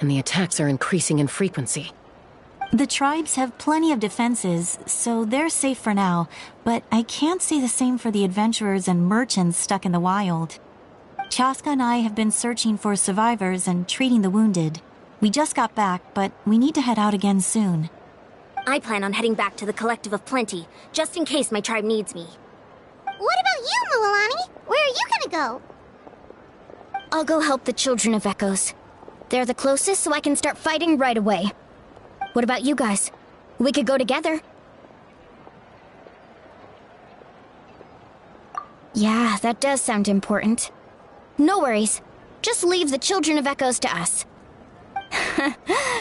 and the attacks are increasing in frequency. The tribes have plenty of defenses, so they're safe for now, but I can't say the same for the adventurers and merchants stuck in the wild. Chaska and I have been searching for survivors and treating the wounded. We just got back, but we need to head out again soon. I plan on heading back to the Collective of Plenty, just in case my tribe needs me. What about you, Mualani? Where are you gonna go? I'll go help the Children of Echoes. They're the closest, so I can start fighting right away. What about you guys? We could go together. Yeah, that does sound important. No worries. Just leave the Children of Echoes to us.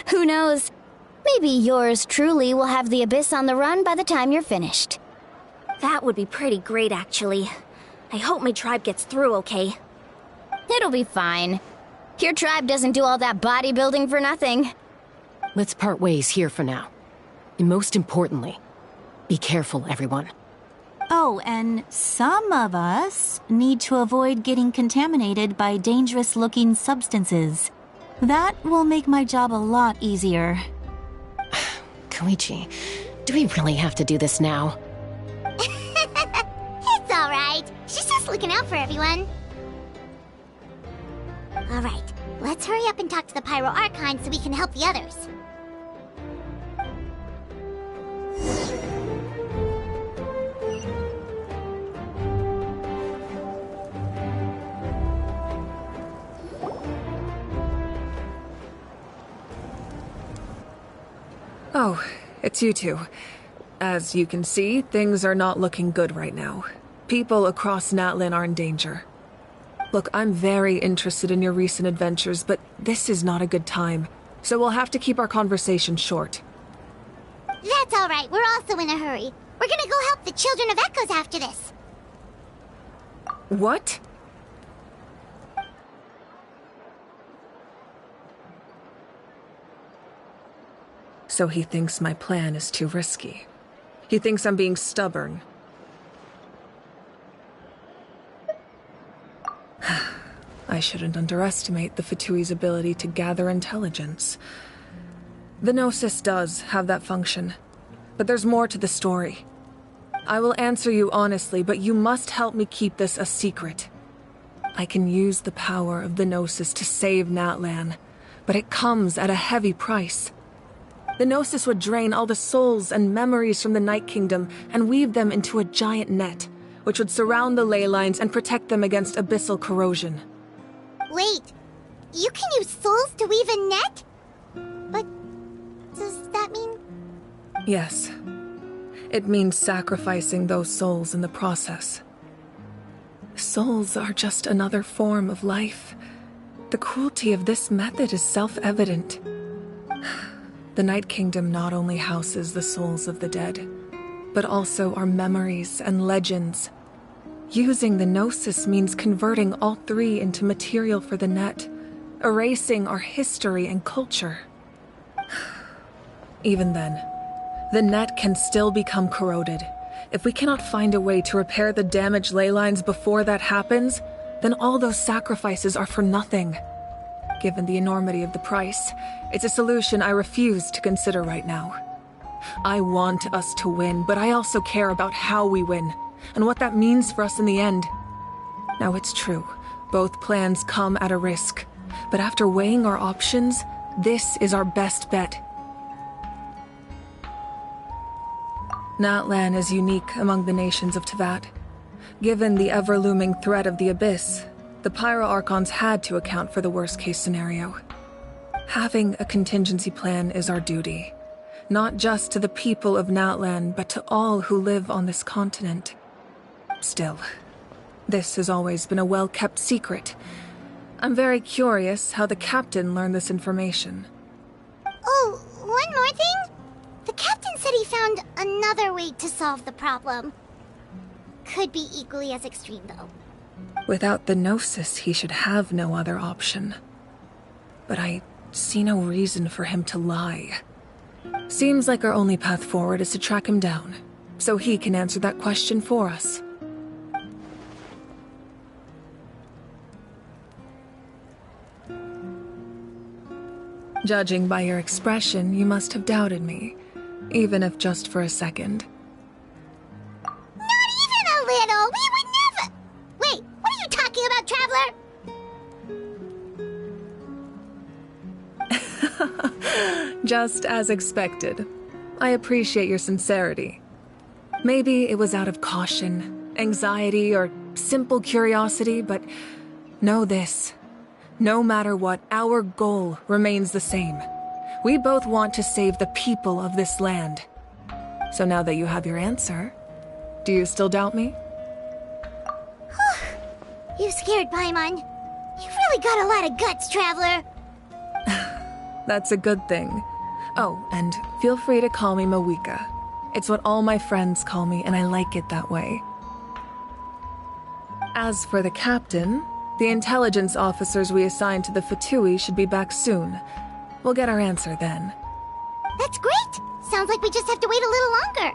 Who knows? Maybe yours truly will have the Abyss on the run by the time you're finished. That would be pretty great, actually. I hope my tribe gets through okay. It'll be fine. Your tribe doesn't do all that bodybuilding for nothing. Let's part ways here for now. And most importantly, be careful, everyone. Oh, and some of us need to avoid getting contaminated by dangerous-looking substances. That will make my job a lot easier. Koichi, do we really have to do this now? It's alright. She's just looking out for everyone. Alright, let's hurry up and talk to the Pyro Archon so we can help the others. Oh, it's you two. As you can see, things are not looking good right now. People across Natlin are in danger. Look, I'm very interested in your recent adventures, but this is not a good time, so we'll have to keep our conversation short. That's alright, we're also in a hurry. We're gonna go help the Children of Echoes after this. What? So he thinks my plan is too risky. He thinks I'm being stubborn. I shouldn't underestimate the Fatui's ability to gather intelligence. The Gnosis does have that function, but there's more to the story. I will answer you honestly, but you must help me keep this a secret. I can use the power of the Gnosis to save Natlan, but it comes at a heavy price. The Gnosis would drain all the souls and memories from the Night Kingdom and weave them into a giant net, which would surround the ley lines and protect them against abyssal corrosion. Wait, you can use souls to weave a net? But does that mean... Yes. It means sacrificing those souls in the process. souls are just another form of life. The cruelty of this method is self-evident. The Night Kingdom not only houses the souls of the dead, but also our memories and legends. Using the Gnosis means converting all three into material for the net, erasing our history and culture. Even then, the net can still become corroded. If we cannot find a way to repair the damaged ley lines before that happens, then all those sacrifices are for nothing. Given the enormity of the price, it's a solution I refuse to consider right now. I want us to win, but I also care about how we win, and what that means for us in the end. Now it's true, both plans come at a risk, but after weighing our options, this is our best bet. Natlan is unique among the nations of Teyvat. Given the ever-looming threat of the Abyss, the Pyro Archons had to account for the worst-case scenario. Having a contingency plan is our duty, not just to the people of Natlan, but to all who live on this continent. Still, this has always been a well-kept secret. I'm very curious how the captain learned this information. Oh, one more thing? The captain said he found another way to solve the problem. Could be equally as extreme, though. Without the Gnosis, he should have no other option. But I see no reason for him to lie. Seems like our only path forward is to track him down, so he can answer that question for us. Judging by your expression, you must have doubted me, even if just for a second. Not even a little! We would never— Wait, what are you talking about, Traveler? Just as expected. I appreciate your sincerity. Maybe it was out of caution, anxiety, or simple curiosity, but know this. No matter what, our goal remains the same. We both want to save the people of this land. So now that you have your answer, do you still doubt me? You scared Paimon. You've really got a lot of guts, Traveler. That's a good thing. Oh, and feel free to call me Mawika. It's what all my friends call me, and I like it that way. As for the captain, the intelligence officers we assigned to the Fatui should be back soon. We'll get our answer then. That's great! Sounds like we just have to wait a little longer.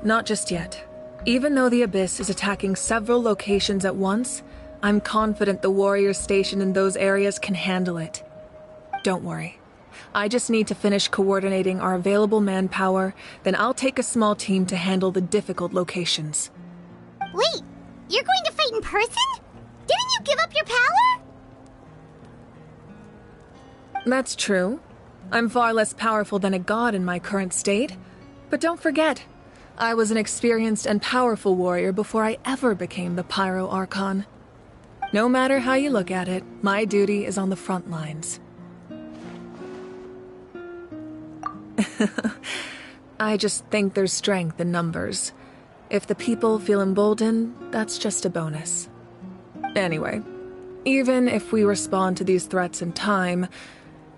Not just yet. Even though the Abyss is attacking several locations at once, I'm confident the warriors stationed in those areas can handle it. Don't worry. I just need to finish coordinating our available manpower, then I'll take a small team to handle the difficult locations. Wait, you're going to fight in person? Didn't you give up your power? That's true. I'm far less powerful than a god in my current state. But don't forget, I was an experienced and powerful warrior before I ever became the Pyro Archon. No matter how you look at it, my duty is on the front lines. I just think there's strength in numbers. If the people feel emboldened, that's just a bonus. Anyway, even if we respond to these threats in time,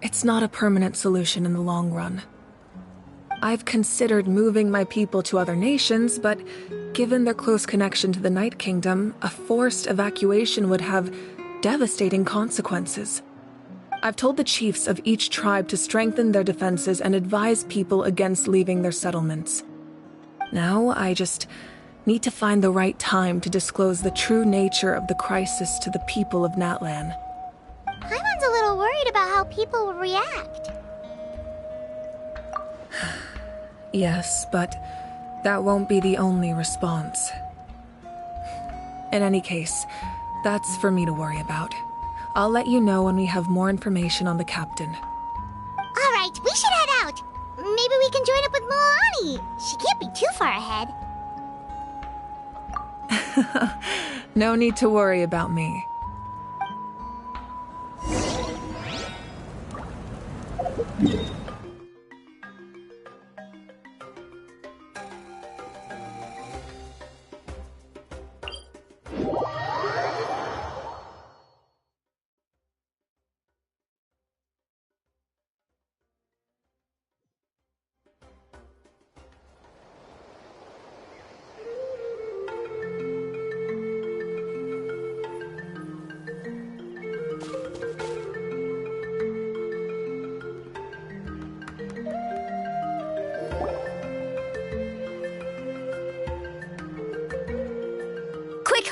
it's not a permanent solution in the long run. I've considered moving my people to other nations, but given their close connection to the Night Kingdom, a forced evacuation would have devastating consequences. I've told the chiefs of each tribe to strengthen their defenses and advise people against leaving their settlements. Now, I just need to find the right time to disclose the true nature of the crisis to the people of Natlan. Paimon's a little worried about how people will react. Yes, but that won't be the only response. In any case, that's for me to worry about. I'll let you know when we have more information on the captain. Alright, we should head out. Maybe we can join up with Moani. She can't be too far ahead. No need to worry about me.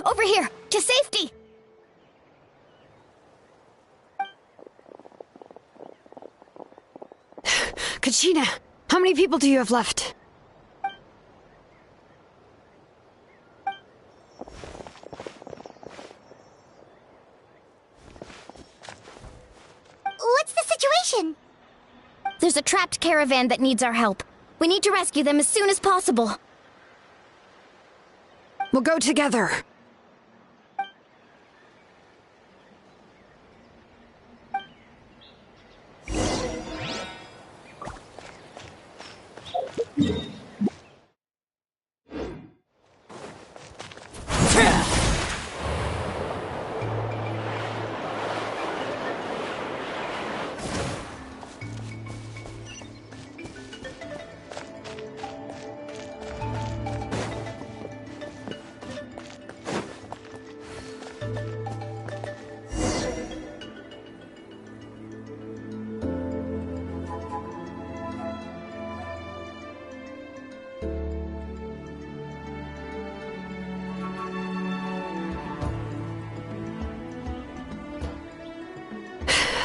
Over here! To safety! Kachina, how many people do you have left? What's the situation? There's a trapped caravan that needs our help. We need to rescue them as soon as possible. We'll go together.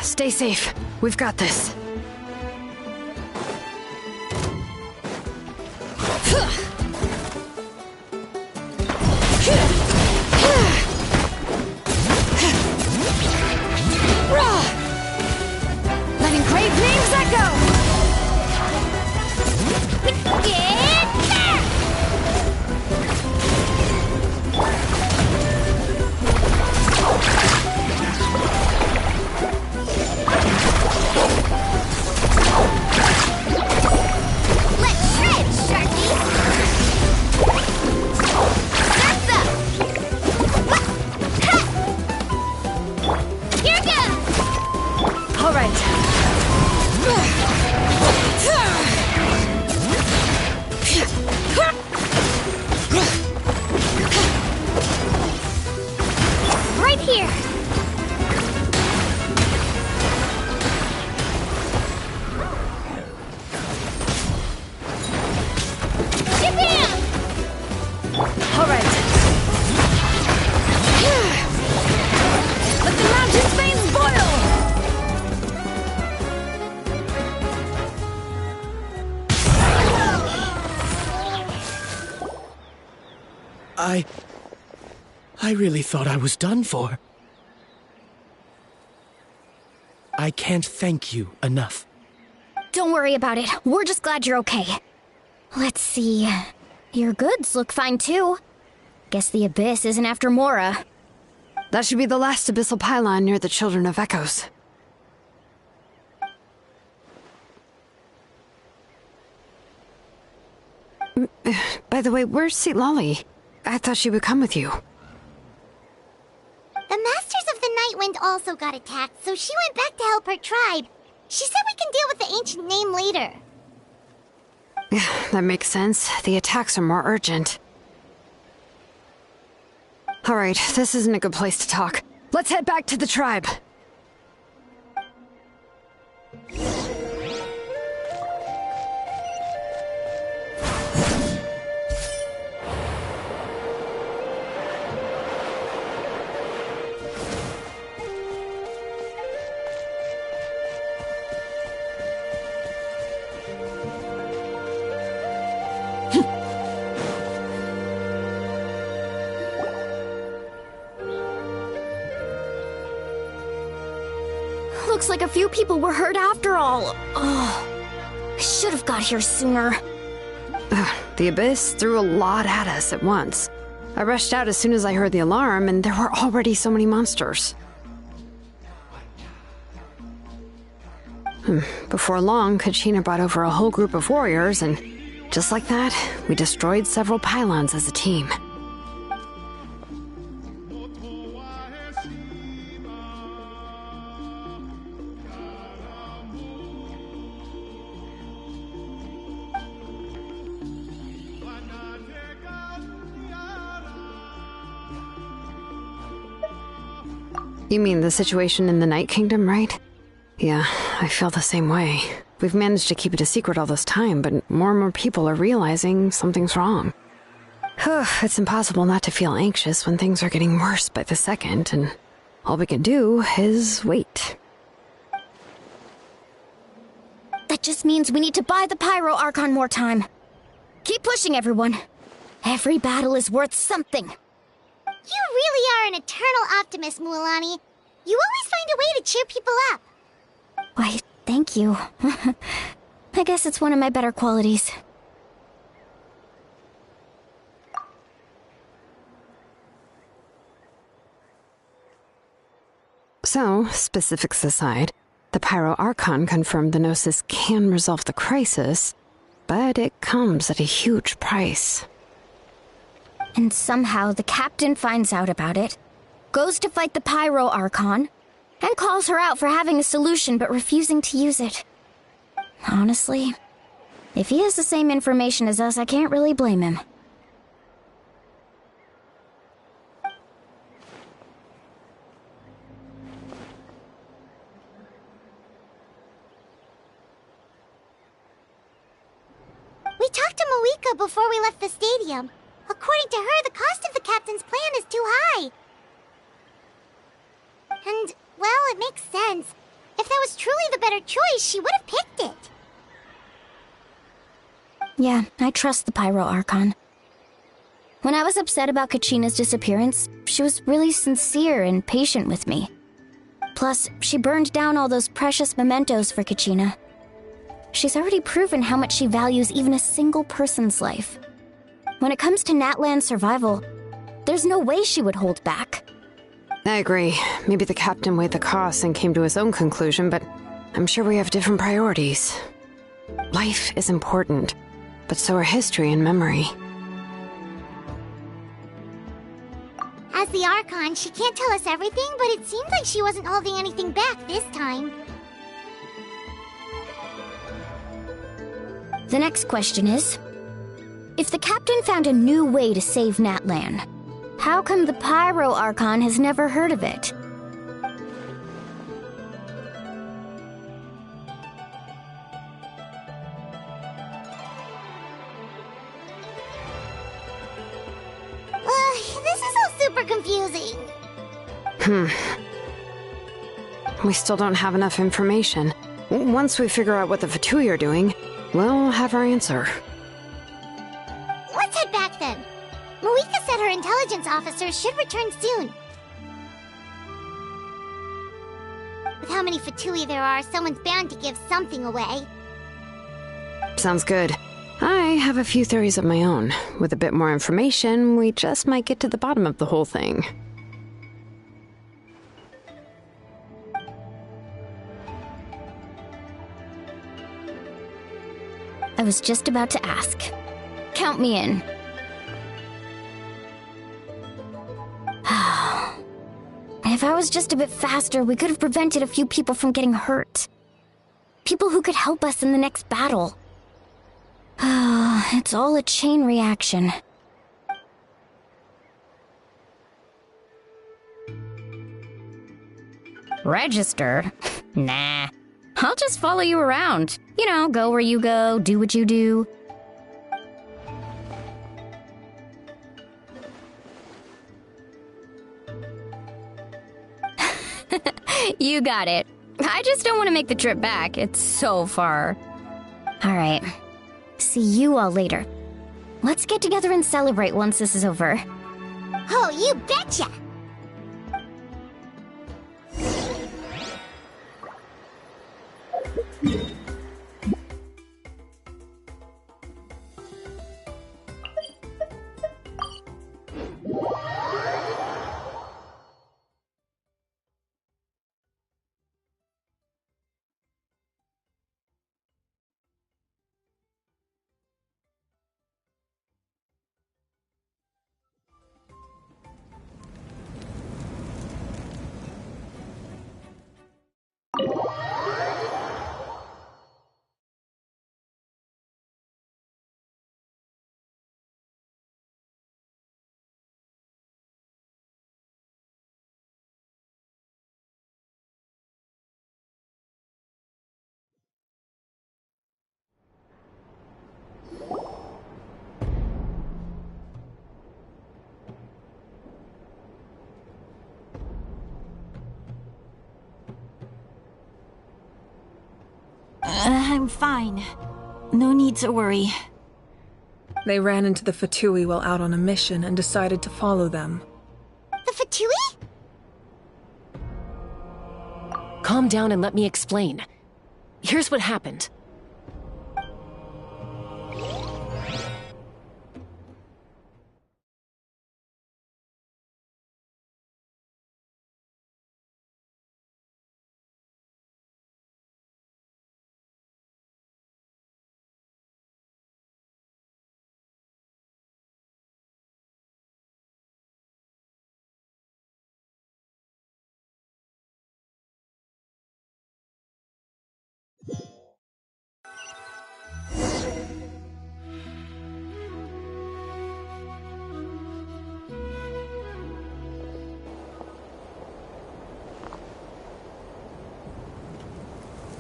Stay safe. We've got this. Letting grave names echo! Right here! Alright. Let the mountain's veins boil! I really thought I was done for. I can't thank you enough. Don't worry about it. We're just glad you're okay. Let's see. Your goods look fine too. Guess the Abyss isn't after Mora. That should be the last abyssal pylon near the Children of Echoes. By the way, where's Lolly? I thought she would come with you. The Masters of the Night Wind also got attacked, so she went back to help her tribe. She said we can deal with the ancient name later. That makes sense. The attacks are more urgent. Alright, this isn't a good place to talk. Let's head back to the tribe. Looks like a few people were hurt after all. Oh, I should have got here sooner. The Abyss threw a lot at us at once. I rushed out as soon as I heard the alarm, and there were already so many monsters. Before long, Kachina brought over a whole group of warriors, and just like that, we destroyed several pylons as a team. You mean the situation in the Night Kingdom, right? Yeah, I feel the same way. We've managed to keep it a secret all this time, but more and more people are realizing something's wrong. It's impossible not to feel anxious when things are getting worse by the second, and all we can do is wait. That just means we need to buy the Pyro Archon more time. Keep pushing, everyone. Every battle is worth something. You really are an eternal optimist, Mualani. You always find a way to cheer people up. Why, thank you. I guess it's one of my better qualities. So, specifics aside, the Pyro Archon confirmed the Gnosis can resolve the crisis, but it comes at a huge price. And somehow the captain finds out about it, goes to fight the Pyro Archon, and calls her out for having a solution but refusing to use it. Honestly, if he has the same information as us, I can't really blame him. We talked to Moika before we left the stadium. According to her, the cost of the captain's plan is too high. And, well, it makes sense. If that was truly the better choice, she would have picked it. Yeah, I trust the Pyro Archon. When I was upset about Kachina's disappearance, she was really sincere and patient with me. Plus, she burned down all those precious mementos for Kachina. She's already proven how much she values even a single person's life. When it comes to Natlan's survival, there's no way she would hold back. I agree. Maybe the captain weighed the costs and came to his own conclusion, but I'm sure we have different priorities. Life is important, but so are history and memory. As the Archon, she can't tell us everything, but it seems like she wasn't holding anything back this time. The next question is, if the captain found a new way to save Natlan, how come the Pyro Archon has never heard of it? This is all super confusing. We still don't have enough information. Once we figure out what the Fatui are doing, we'll have our answer. Let's head back then. Moika said her intelligence officers should return soon. With how many Fatui there are, someone's bound to give something away. Sounds good. I have a few theories of my own. With a bit more information, we just might get to the bottom of the whole thing. I was just about to ask. Count me in. If I was just a bit faster, we could have prevented a few people from getting hurt. People who could help us in the next battle. It's all a chain reaction. Register? Nah. I'll just follow you around. You know, go where you go, do what you do. You got it. I just don't want to make the trip back. It's so far. Alright. See you all later. Let's get together and celebrate once this is over. Oh, you betcha! I'm fine. No need to worry. They ran into the Fatui while out on a mission and decided to follow them. The Fatui? Calm down and let me explain. Here's what happened.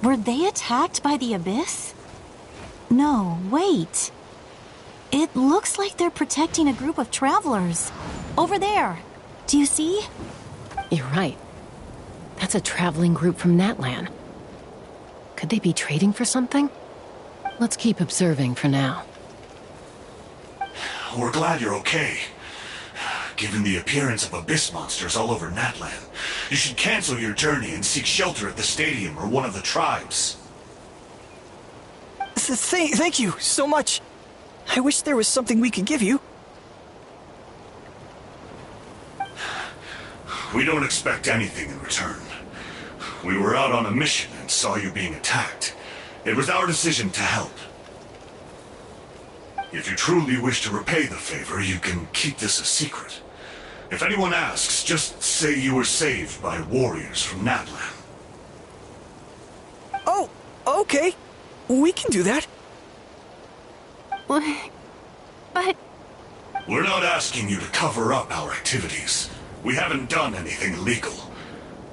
Were they attacked by the Abyss? No, wait. It looks like they're protecting a group of travelers. Over there. Do you see? You're right. That's a traveling group from Natlan. Could they be trading for something? Let's keep observing for now. We're glad you're okay. Given the appearance of abyss monsters all over Natlan, you should cancel your journey and seek shelter at the stadium or one of the tribes. Thank you so much. I wish there was something we could give you. We don't expect anything in return. We were out on a mission and saw you being attacked. It was our decision to help. If you truly wish to repay the favor, you can keep this a secret. If anyone asks, just say you were saved by warriors from Natlan. Oh, okay. We can do that. But... We're not asking you to cover up our activities. We haven't done anything illegal.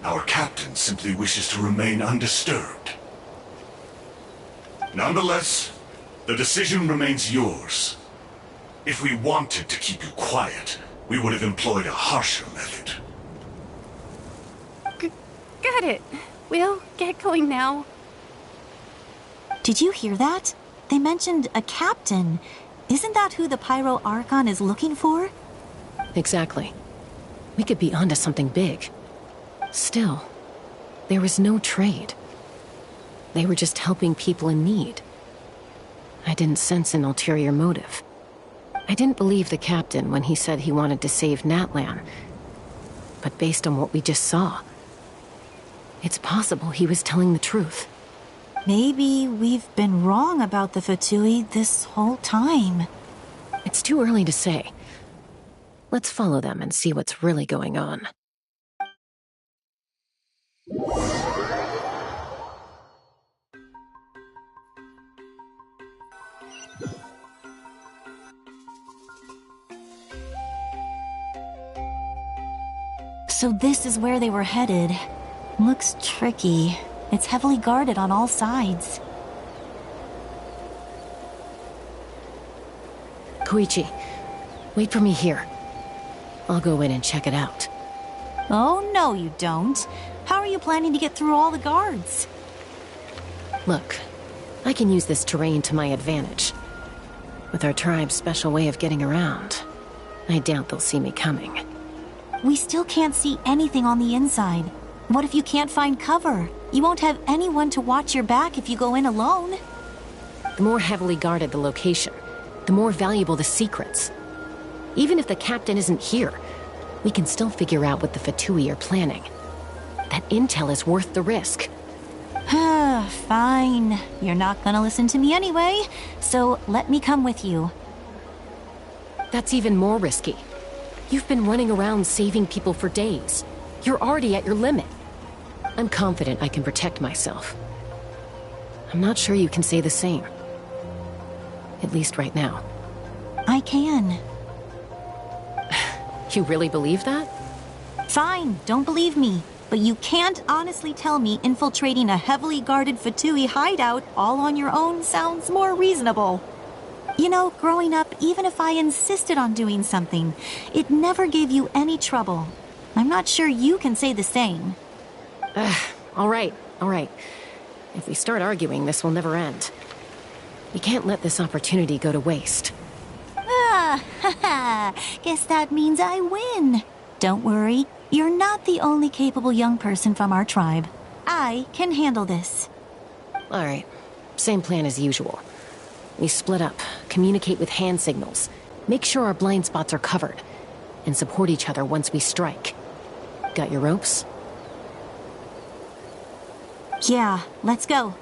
Our captain simply wishes to remain undisturbed. Nonetheless, the decision remains yours. If we wanted to keep you quiet, we would have employed a harsher method. Got it. We'll get going now. Did you hear that? They mentioned a captain. Isn't that who the Pyro Archon is looking for? Exactly. We could be onto something big. Still, there was no trade. They were just helping people in need. I didn't sense an ulterior motive. I didn't believe the captain when he said he wanted to save Natlan. But based on what we just saw, it's possible he was telling the truth. Maybe we've been wrong about the Fatui this whole time. It's too early to say. Let's follow them and see what's really going on. So this is where they were headed. Looks tricky. It's heavily guarded on all sides. Koichi, wait for me here. I'll go in and check it out. Oh, no you don't. How are you planning to get through all the guards? Look, I can use this terrain to my advantage. With our tribe's special way of getting around, I doubt they'll see me coming. We still can't see anything on the inside. What if you can't find cover? You won't have anyone to watch your back if you go in alone. The more heavily guarded the location, the more valuable the secrets. Even if the captain isn't here, we can still figure out what the Fatui are planning. That intel is worth the risk. Fine. You're not gonna listen to me anyway, so let me come with you. That's even more risky. You've been running around saving people for days. You're already at your limit. I'm confident I can protect myself. I'm not sure you can say the same. At least right now. I can. You really believe that? Fine, don't believe me. But you can't honestly tell me infiltrating a heavily guarded Fatui hideout all on your own sounds more reasonable. You know, growing up, even if I insisted on doing something, it never gave you any trouble. I'm not sure you can say the same. All right. If we start arguing, this will never end. We can't let this opportunity go to waste. Ah, haha. Guess that means I win. Don't worry, you're not the only capable young person from our tribe. I can handle this. Alright, same plan as usual. We split up, communicate with hand signals, make sure our blind spots are covered, and support each other once we strike. Got your ropes? Yeah, let's go.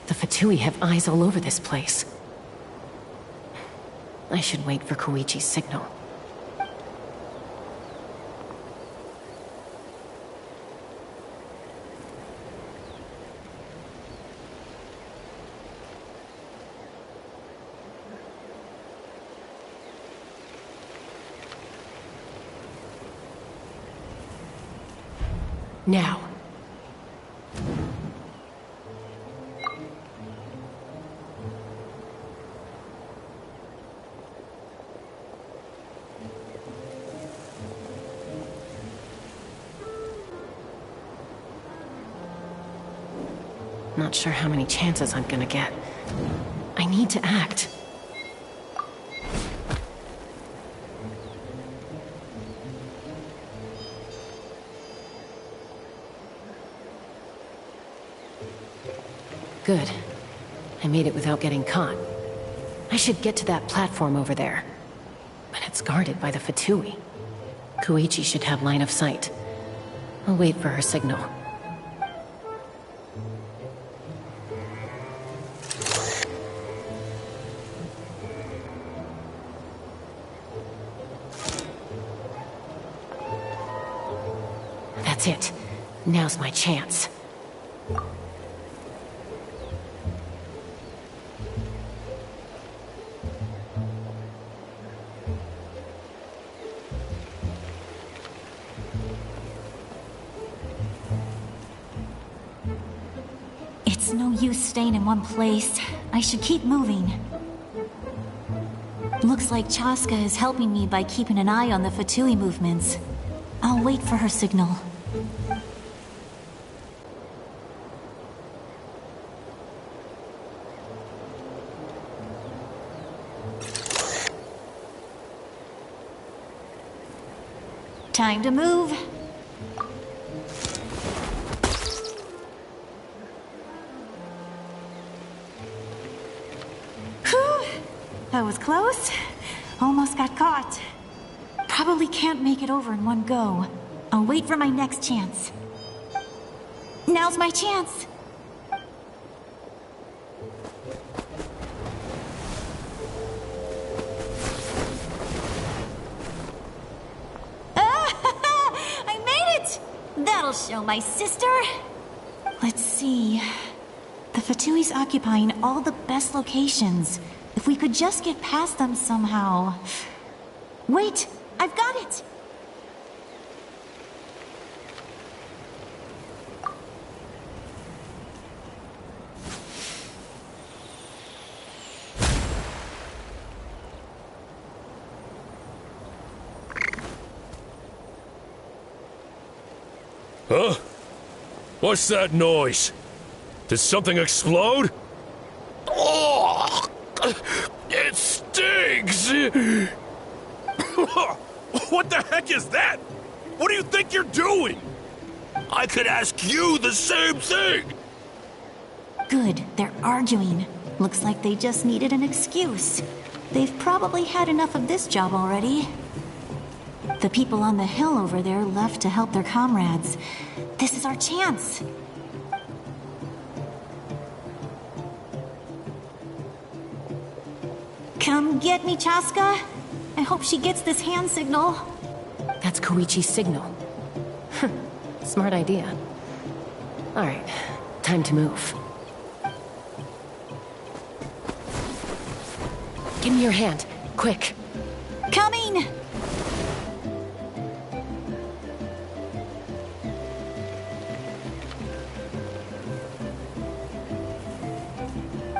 The Fatui have eyes all over this place. I should wait for Koichi's signal. Now. Not sure how many chances I'm gonna get. I need to act. Good. I made it without getting caught. I should get to that platform over there. But it's guarded by the Fatui. Koichi should have line of sight. I'll wait for her signal. That's it. Now's my chance. It's no use staying in one place. I should keep moving. Looks like Chaska is helping me by keeping an eye on the Fatui movements. I'll wait for her signal. Time to move. Whew! That was close. Almost got caught. Probably can't make it over in one go. I'll wait for my next chance. Now's my chance. I made it! That'll show my sister. Let's see. The Fatui's occupying all the best locations. If we could just get past them somehow. Wait! I've got it! Huh? What's that noise? Did something explode? Oh! It stinks! What the heck is that? What do you think you're doing? I could ask you the same thing! Good, they're arguing. Looks like they just needed an excuse. They've probably had enough of this job already. The people on the hill over there left to help their comrades. This is our chance. Come get me, Chaska. I hope she gets this hand signal. That's Koichi's signal. Smart idea. Alright, time to move. Give me your hand, quick. Coming!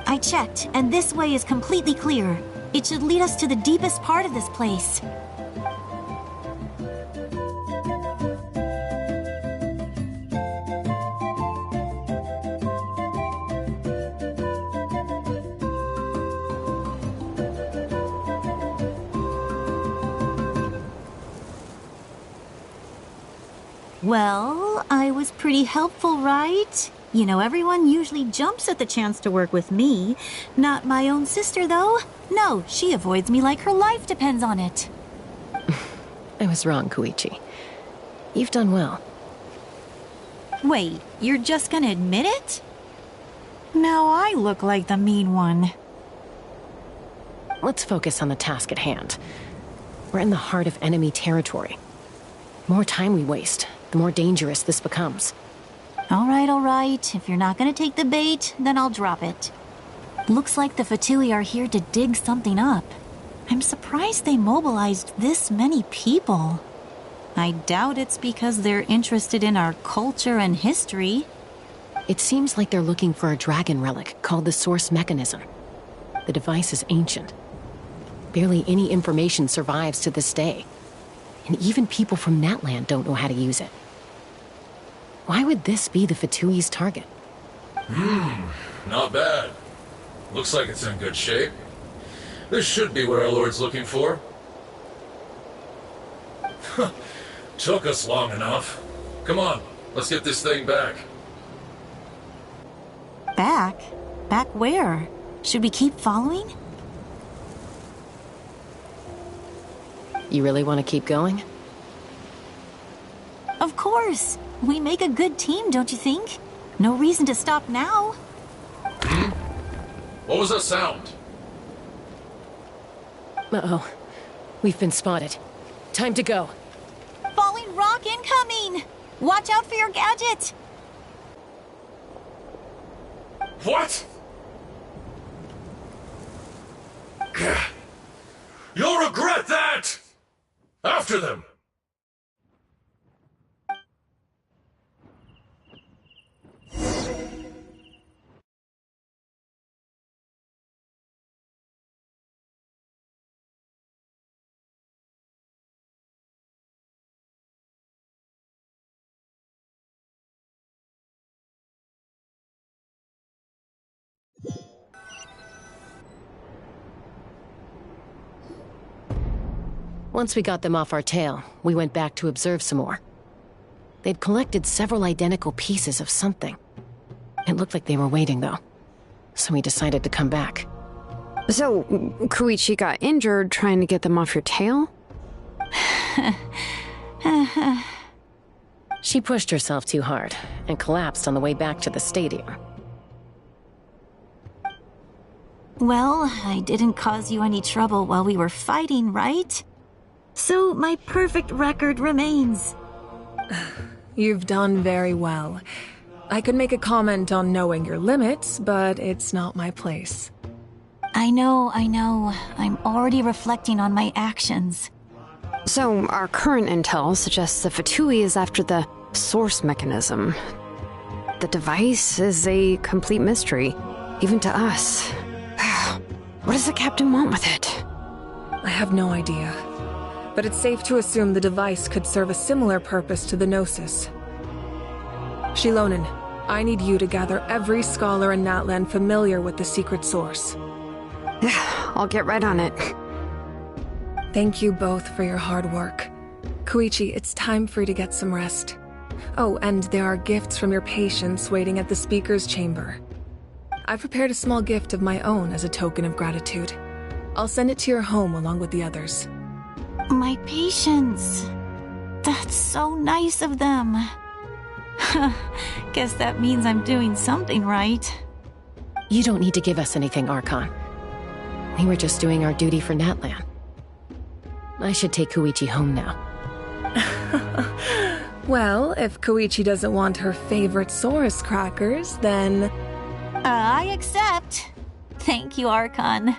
I checked, and this way is completely clear. It should lead us to the deepest part of this place. Well, I was pretty helpful, right? You know, everyone usually jumps at the chance to work with me. Not my own sister, though. No, she avoids me like her life depends on it. I was wrong, Koichi. You've done well. Wait, you're just gonna admit it? Now I look like the mean one. Let's focus on the task at hand. We're in the heart of enemy territory. The more time we waste, the more dangerous this becomes. All right. If you're not gonna take the bait, then I'll drop it. Looks like the Fatui are here to dig something up. I'm surprised they mobilized this many people. I doubt it's because they're interested in our culture and history. It seems like they're looking for a dragon relic called the Source Mechanism. The device is ancient. Barely any information survives to this day. And even people from Natland don't know how to use it. Why would this be the Fatui's target? Not bad. Looks like it's in good shape. This should be what our Lord's looking for. Took us long enough. Come on, let's get this thing back. Back? Back where? Should we keep following? You really want to keep going? Of course. We make a good team, don't you think? No reason to stop now. What was that sound? Uh-oh. We've been spotted. Time to go. Falling rock incoming! Watch out for your gadget! What? You'll regret that! After them! Once we got them off our tail, we went back to observe some more. They'd collected several identical pieces of something. It looked like they were waiting, though. So we decided to come back. So, Koichi got injured trying to get them off your tail? She pushed herself too hard and collapsed on the way back to the stadium. Well, I didn't cause you any trouble while we were fighting, right? So my perfect record remains. You've done very well. I could make a comment on knowing your limits, but it's not my place. I know. I'm already reflecting on my actions. So, our current intel suggests the Fatui is after the Source Mechanism. The device is a complete mystery, even to us. What does the captain want with it? I have no idea. But it's safe to assume the device could serve a similar purpose to the Gnosis. Shilonen, I need you to gather every scholar in Natland familiar with the secret source. I'll get right on it. Thank you both for your hard work. Koichi, it's time for you to get some rest. Oh, and there are gifts from your patients waiting at the speaker's chamber. I've prepared a small gift of my own as a token of gratitude. I'll send it to your home along with the others. My patients. That's so nice of them. Guess that means I'm doing something right. You don't need to give us anything, Archon. We were just doing our duty for Natlan. I should take Koichi home now. Well, if Koichi doesn't want her favorite Saurus crackers, then... I accept. Thank you, Archon.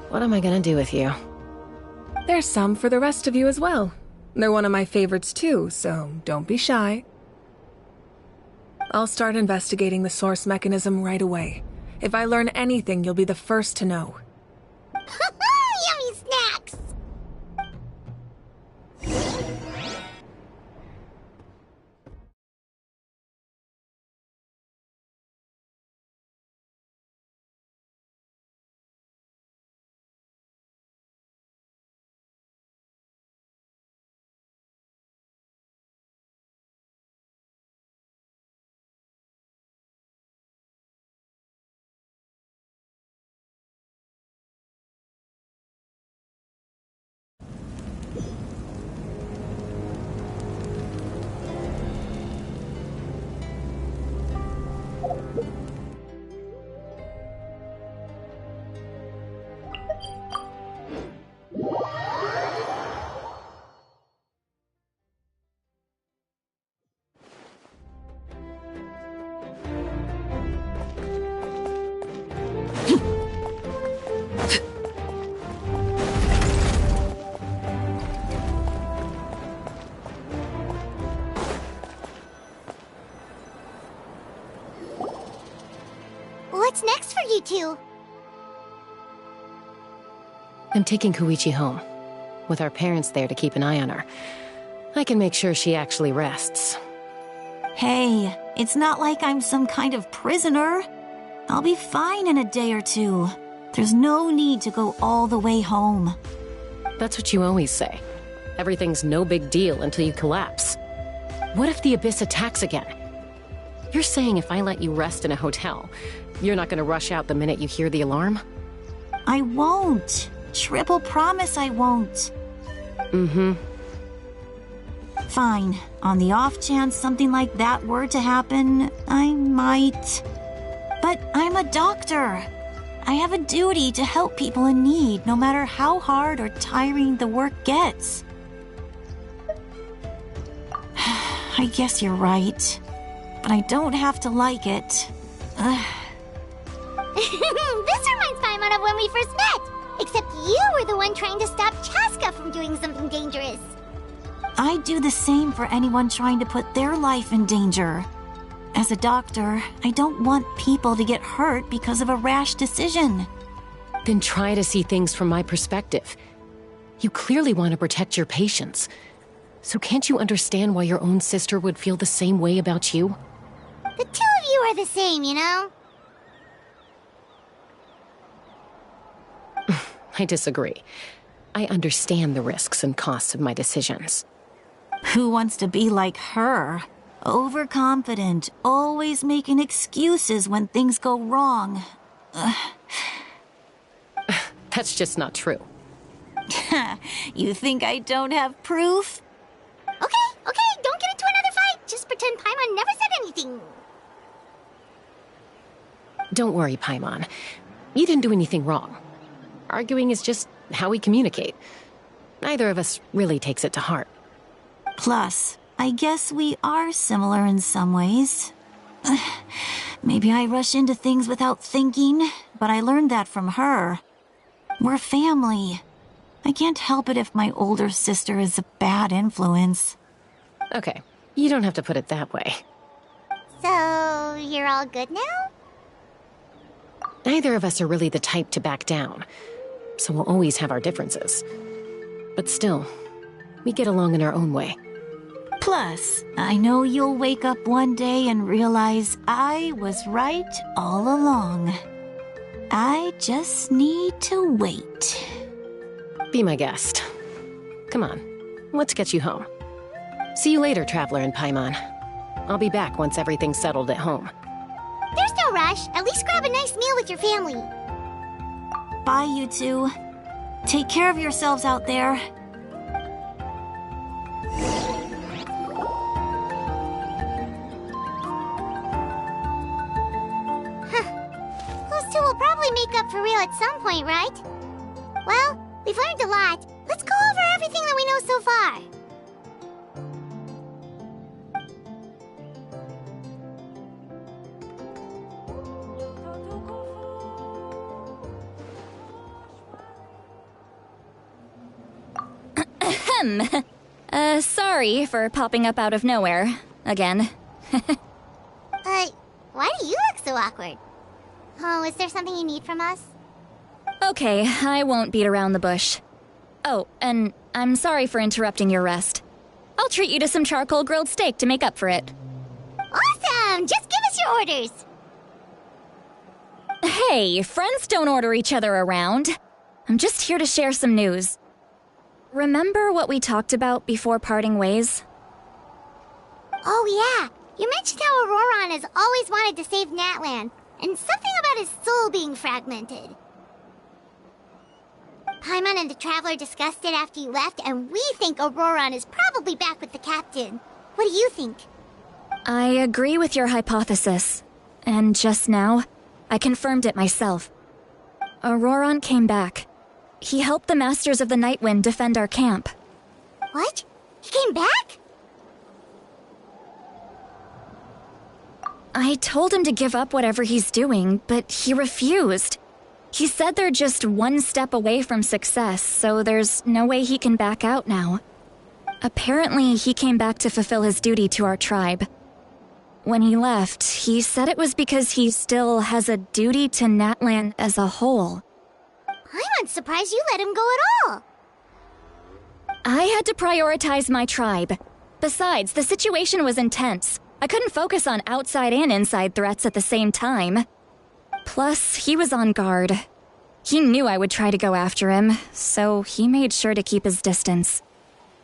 What am I gonna do with you? There's some for the rest of you as well. They're one of my favorites too, so don't be shy. I'll start investigating the source mechanism right away. If I learn anything, you'll be the first to know. Yummy snacks! What's next for you two? I'm taking Koichi home. With our parents there to keep an eye on her. I can make sure she actually rests. Hey, it's not like I'm some kind of prisoner. I'll be fine in a day or two. There's no need to go all the way home. That's what you always say. Everything's no big deal until you collapse. What if the Abyss attacks again? You're saying if I let you rest in a hotel, you're not gonna rush out the minute you hear the alarm? I won't. Triple promise I won't. Mm-hmm. Fine. On the off chance something like that were to happen, I might. But I'm a doctor. I have a duty to help people in need, no matter how hard or tiring the work gets. I guess you're right. But I don't have to like it. This reminds Paimon of when we first met! Except you were the one trying to stop Chaska from doing something dangerous. I'd do the same for anyone trying to put their life in danger. As a doctor, I don't want people to get hurt because of a rash decision. Then try to see things from my perspective. You clearly want to protect your patients. So can't you understand why your own sister would feel the same way about you? The two of you are the same, you know? I disagree. I understand the risks and costs of my decisions. Who wants to be like her? Overconfident, always making excuses when things go wrong. That's just not true. You think I don't have proof? Okay, don't get into another fight. Just pretend Paimon never said anything. Don't worry, Paimon. You didn't do anything wrong. Arguing is just how we communicate. Neither of us really takes it to heart. Plus, I guess we are similar in some ways. Maybe I rush into things without thinking, but I learned that from her. We're family. I can't help it if my older sister is a bad influence. Okay, you don't have to put it that way. So, you're all good now? Neither of us are really the type to back down, so we'll always have our differences. But still, we get along in our own way. Plus, I know you'll wake up one day and realize I was right all along. I just need to wait. Be my guest. Come on, let's get you home. See you later, Traveler and Paimon. I'll be back once everything's settled at home. There's no rush. At least grab a nice meal with your family. Bye, you two. Take care of yourselves out there. Those two will probably make up for real at some point, right? Well, we've learned a lot. Let's go over everything that we know so far. Sorry for popping up out of nowhere. Again. Why do you look so awkward? Oh, is there something you need from us? Okay, I won't beat around the bush. Oh, and I'm sorry for interrupting your rest. I'll treat you to some charcoal grilled steak to make up for it. Awesome! Just give us your orders! Hey, friends don't order each other around. I'm just here to share some news. Remember what we talked about before parting ways? Oh yeah, you mentioned how Auroron has always wanted to save Natlan, and something about his soul being fragmented. Paimon and the Traveler discussed it after you left, and we think Auroron is probably back with the captain. What do you think? I agree with your hypothesis. And just now, I confirmed it myself. Auroron came back. He helped the Masters of the Nightwind defend our camp. What? He came back? I told him to give up whatever he's doing, but he refused. He said they're just one step away from success, so there's no way he can back out now. Apparently, he came back to fulfill his duty to our tribe. When he left, he said it was because he still has a duty to Natlan as a whole. I'm not surprised you let him go at all. I had to prioritize my tribe. Besides, the situation was intense. I couldn't focus on outside and inside threats at the same time. Plus, he was on guard. He knew I would try to go after him, so he made sure to keep his distance.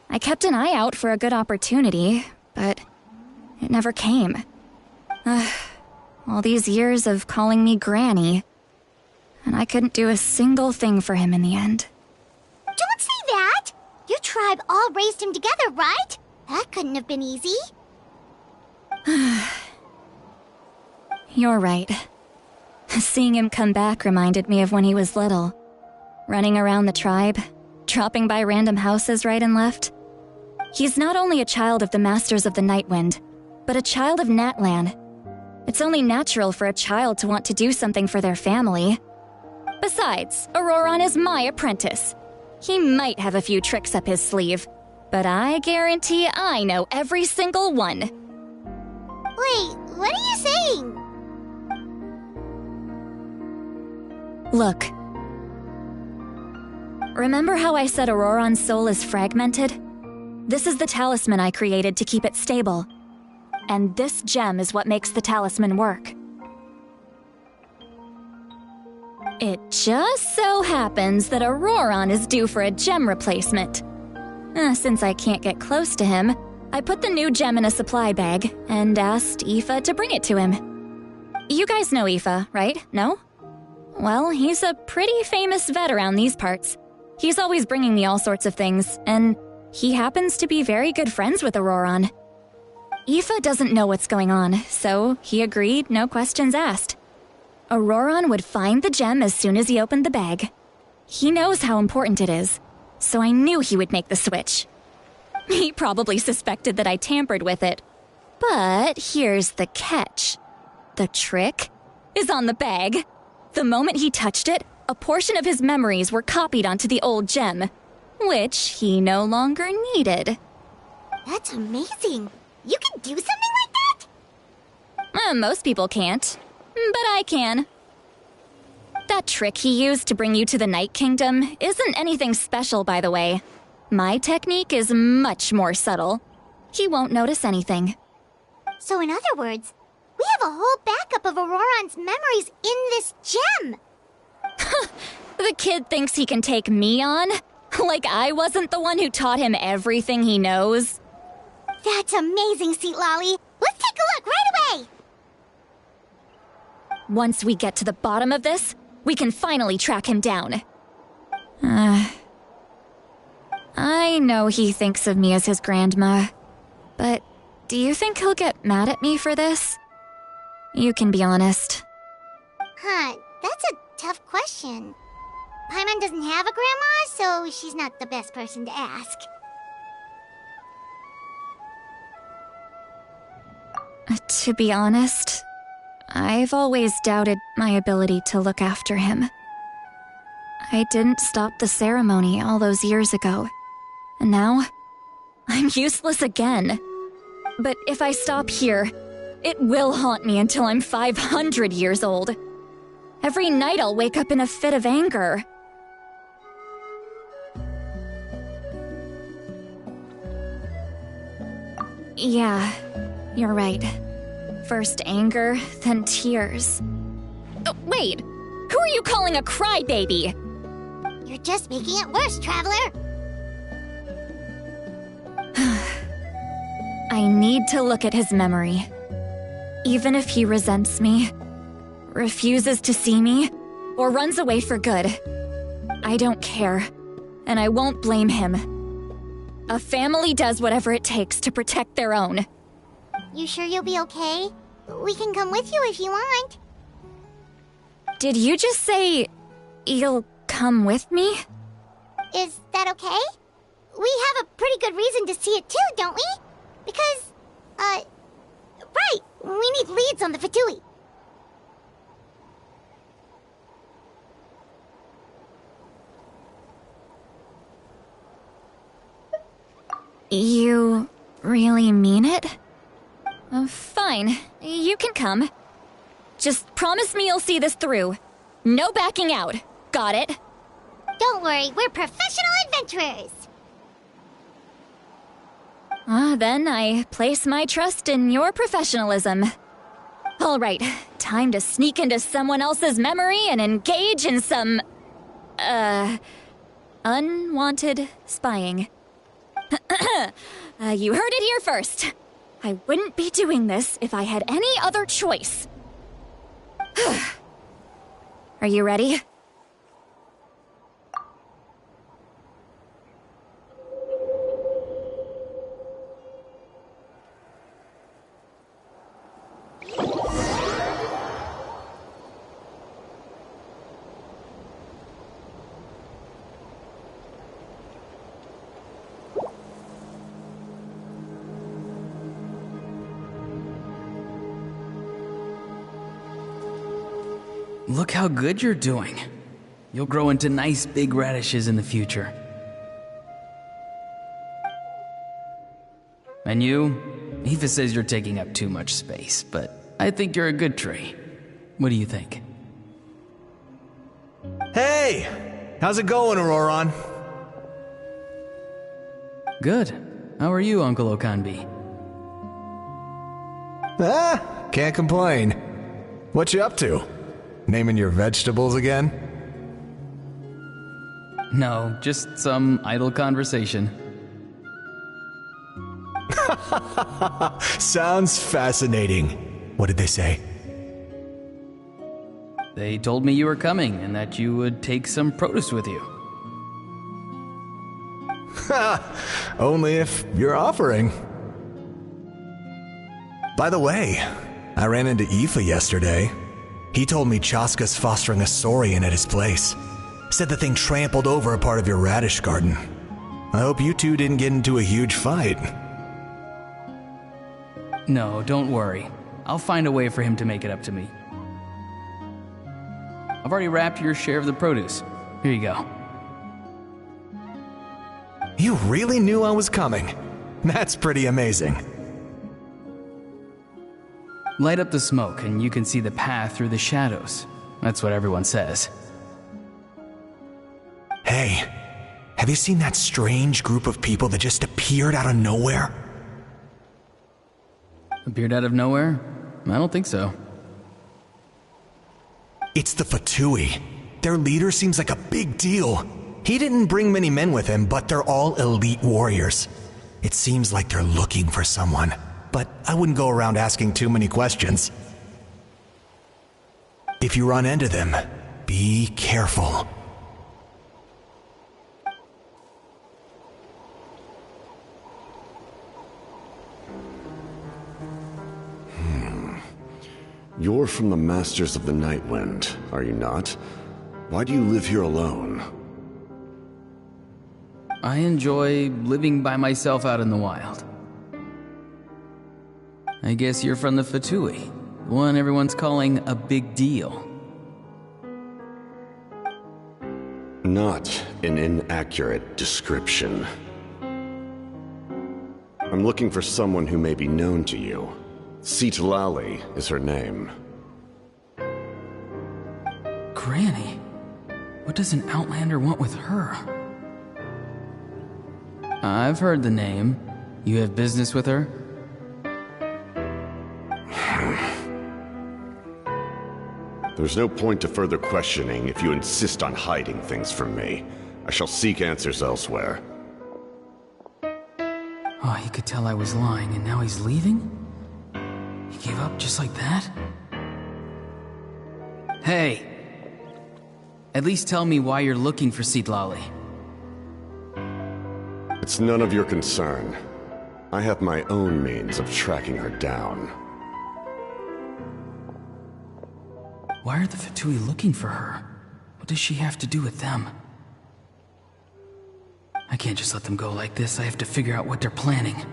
I kept an eye out for a good opportunity, but it never came. All these years of calling me Granny, and I couldn't do a single thing for him in the end. Don't say that! Your tribe all raised him together, right? That couldn't have been easy. You're right. Seeing him come back reminded me of when he was little. Running around the tribe, dropping by random houses right and left. He's not only a child of the Masters of the Nightwind, but a child of Natlan. It's only natural for a child to want to do something for their family. Besides, Auroron is my apprentice. He might have a few tricks up his sleeve, but I guarantee I know every single one. Wait, what are you saying? Look. Remember how I said Auroron's soul is fragmented? This is the talisman I created to keep it stable. And this gem is what makes the talisman work. It just so happens that Auroron is due for a gem replacement. Since I can't get close to him, I put the new gem in a supply bag and asked Aoife to bring it to him. You guys know Aoife, right? No? Well, he's a pretty famous vet around these parts. He's always bringing me all sorts of things, and he happens to be very good friends with Auroron. Aoife doesn't know what's going on, so he agreed, no questions asked. Auroron would find the gem as soon as he opened the bag. He knows how important it is, so I knew he would make the switch. He probably suspected that I tampered with it. But here's the catch. The trick is on the bag. The moment he touched it, a portion of his memories were copied onto the old gem, which he no longer needed. That's amazing. You can do something like that? Most people can't, but I can. That trick he used to bring you to the Night Kingdom isn't anything special, by the way. My technique is much more subtle. He won't notice anything. So in other words, we have a whole backup of Auroron's memories in this gem. The kid thinks he can take me on? Like I wasn't the one who taught him everything he knows? That's amazing, Seatlolly. Let's take a look right away. Once we get to the bottom of this, we can finally track him down. I know he thinks of me as his grandma, but do you think he'll get mad at me for this? You can be honest. That's a tough question. Paimon doesn't have a grandma, so she's not the best person to ask. To be honest, I've always doubted my ability to look after him. I didn't stop the ceremony all those years ago, And now, I'm useless again. But if I stop here, it will haunt me until I'm 500 years old. Every night I'll wake up in a fit of anger. Yeah, you're right. First anger, then tears. Oh, wait! Who are you calling a crybaby? You're just making it worse, Traveler! I need to look at his memory. Even if he resents me, refuses to see me, or runs away for good, I don't care, and I won't blame him. A family does whatever it takes to protect their own. You sure you'll be okay? We can come with you if you want. Did you just say you'll come with me? Is that okay? We have a pretty good reason to see it too, don't we? Because, right, we need leads on the Fatui. You really mean it? Fine, you can come. Just promise me you'll see this through. No backing out. Got it? Don't worry, we're professional adventurers. Then I place my trust in your professionalism. All right, time to sneak into someone else's memory and engage in some, unwanted spying. You heard it here first. I wouldn't be doing this if I had any other choice. Are you ready? Look how good you're doing. You'll grow into nice big radishes in the future. And you? Aoife says you're taking up too much space, but I think you're a good tree. What do you think? Hey! How's it going, Auroron? Good. How are you, Uncle Okanbi? Can't complain. What you up to? Naming your vegetables again? No, just some idle conversation. Sounds fascinating. What did they say? They told me you were coming and that you would take some produce with you. Only if you're offering. By the way, I ran into Aoife yesterday. He told me Chaska's fostering a saurian at his place. Said the thing trampled over a part of your radish garden. I hope you two didn't get into a huge fight. No, don't worry. I'll find a way for him to make it up to me. I've already wrapped your share of the produce. Here you go. You really knew I was coming. That's pretty amazing. Light up the smoke and you can see the path through the shadows. That's what everyone says. Hey, have you seen that strange group of people that just appeared out of nowhere? Appeared out of nowhere? I don't think so. It's the Fatui. Their leader seems like a big deal. He didn't bring many men with him, but they're all elite warriors. It seems like they're looking for someone, but I wouldn't go around asking too many questions. If you run into them, be careful. You're from the Masters of the Nightwind, are you not? Why do you live here alone? I enjoy living by myself out in the wild. I guess you're from the Fatui, the one everyone's calling a big deal. Not an inaccurate description. I'm looking for someone who may be known to you. Citlali is her name. Granny? What does an Outlander want with her? I've heard the name. You have business with her? There's no point to further questioning if you insist on hiding things from me. I shall seek answers elsewhere. Oh, he could tell I was lying, and now he's leaving? He gave up just like that? Hey! At least tell me why you're looking for Citlali. It's none of your concern. I have my own means of tracking her down. Why are the Fatui looking for her? What does she have to do with them? I can't just let them go like this. I have to figure out what they're planning.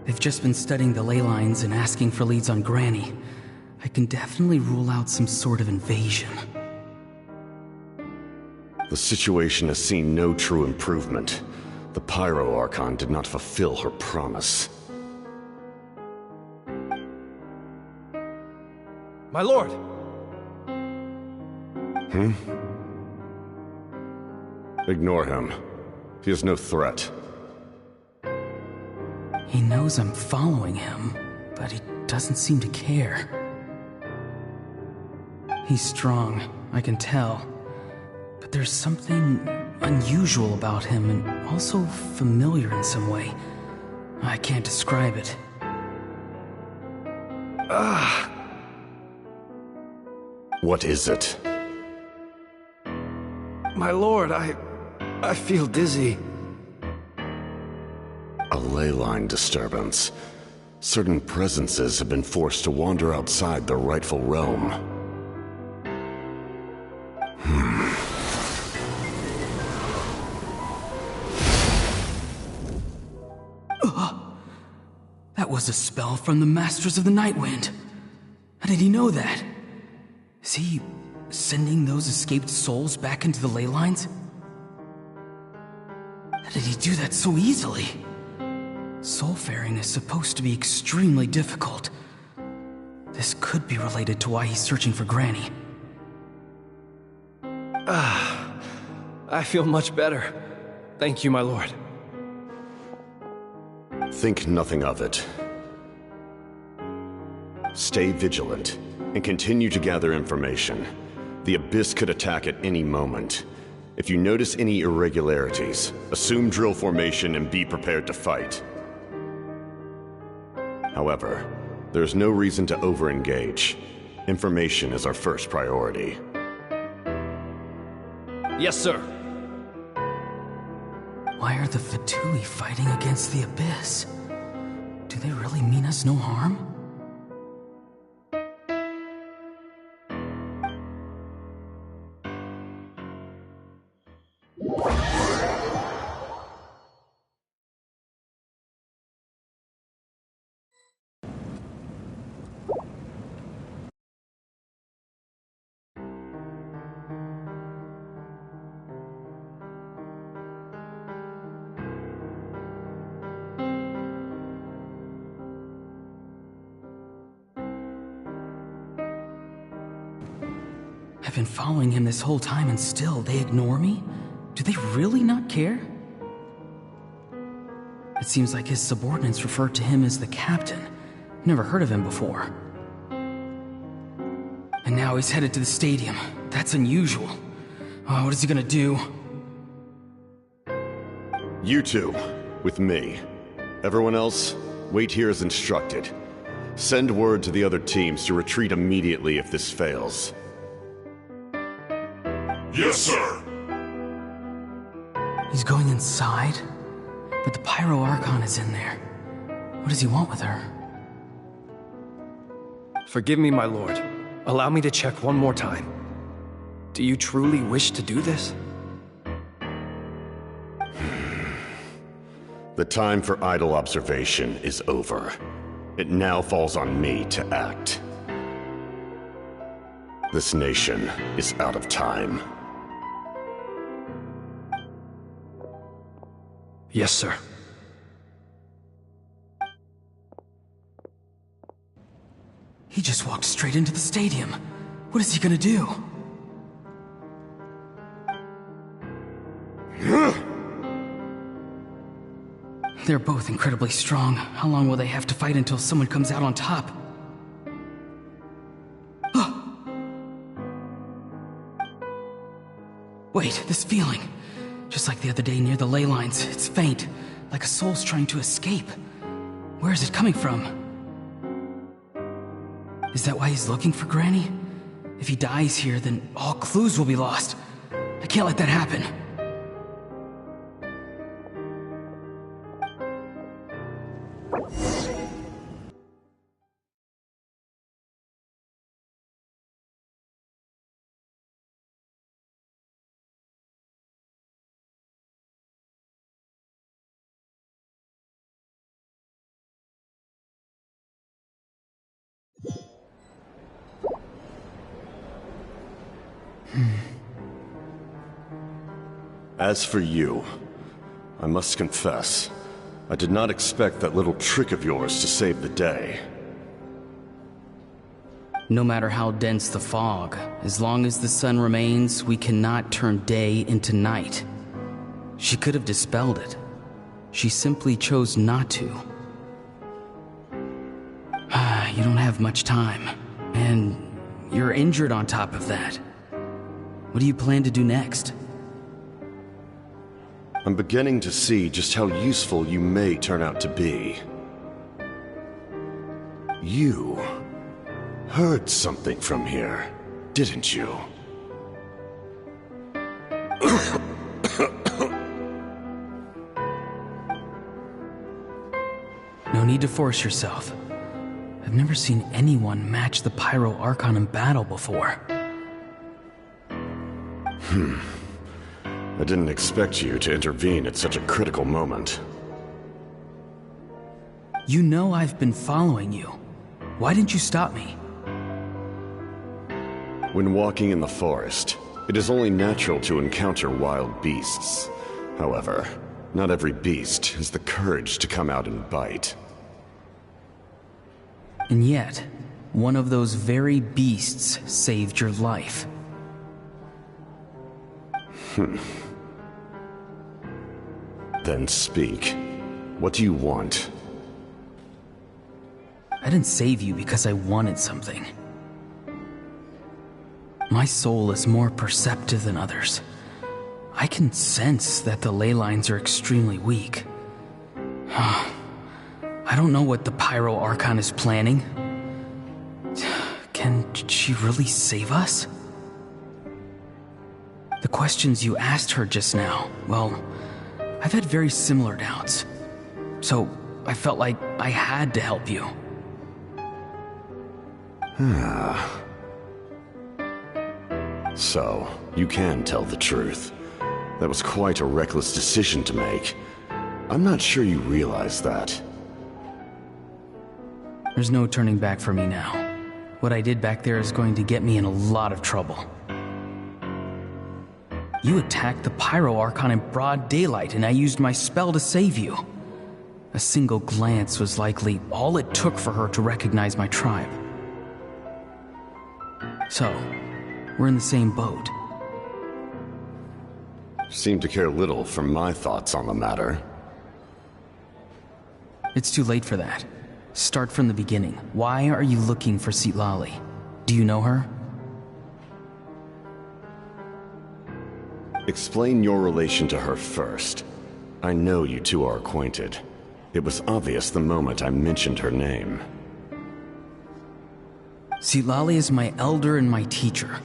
They've just been studying the ley lines and asking for leads on Granny. I can definitely rule out some sort of invasion. The situation has seen no true improvement. The Pyro Archon did not fulfill her promise. My lord! Ignore him. He is no threat. He knows I'm following him, but he doesn't seem to care. He's strong, I can tell. But there's something unusual about him and also familiar in some way. I can't describe it. What is it? My lord, I feel dizzy. A ley line disturbance. Certain presences have been forced to wander outside their rightful realm. That was a spell from the Masters of the Nightwind. How did he know that? Is he sending those escaped souls back into the ley lines? How did he do that so easily? Soulfaring is supposed to be extremely difficult. This could be related to why he's searching for Granny. I feel much better. Thank you, my lord. Think nothing of it. Stay vigilant, and continue to gather information. The Abyss could attack at any moment. If you notice any irregularities, assume drill formation and be prepared to fight. However, there's no reason to over-engage. Information is our first priority. Yes, sir. Why are the Fatui fighting against the Abyss? Do they really mean us no harm? I've been following him this whole time and still they ignore me? Do they really not care? It seems like his subordinates refer to him as the captain. Never heard of him before. And now he's headed to the stadium. That's unusual. Oh, what is he gonna do? You two, with me. Everyone else, wait here as instructed. Send word to the other teams to retreat immediately if this fails. Yes, sir! He's going inside? But the Pyro Archon is in there. What does he want with her? Forgive me, my lord. Allow me to check one more time. Do you truly wish to do this? The time for idle observation is over. It now falls on me to act. This nation is out of time. Yes, sir. He just walked straight into the stadium. What is he gonna do? They're both incredibly strong. How long will they have to fight until someone comes out on top? Wait, this feeling. Just like the other day near the ley lines, it's faint, like a soul's trying to escape. Where is it coming from? Is that why he's looking for Granny? If he dies here, then all clues will be lost. I can't let that happen. As for you, I must confess, I did not expect that little trick of yours to save the day. No matter how dense the fog, as long as the sun remains, we cannot turn day into night. She could have dispelled it. She simply chose not to. You don't have much time, and you're injured on top of that. What do you plan to do next? I'm beginning to see just how useful you may turn out to be. You heard something from here, didn't you? No need to force yourself. I've never seen anyone match the Pyro Archon in battle before. I didn't expect you to intervene at such a critical moment. You know I've been following you. Why didn't you stop me? When walking in the forest, it is only natural to encounter wild beasts. However, not every beast has the courage to come out and bite. And yet, one of those very beasts saved your life. Then speak. What do you want? I didn't save you because I wanted something. My soul is more perceptive than others. I can sense that the ley lines are extremely weak. I don't know what the Pyro Archon is planning. Can she really save us? The questions you asked her just now, well, I've had very similar doubts. So, I felt like I had to help you. So, you can tell the truth. That was quite a reckless decision to make. I'm not sure you realize that. There's no turning back for me now. What I did back there is going to get me in a lot of trouble. You attacked the Pyro Archon in broad daylight, and I used my spell to save you. A single glance was likely all it took for her to recognize my tribe. So, we're in the same boat. Seem to care little for my thoughts on the matter. It's too late for that. Start from the beginning. Why are you looking for Citlali? Do you know her? Explain your relation to her first. I know you two are acquainted. It was obvious the moment I mentioned her name. Citlali is my elder and my teacher.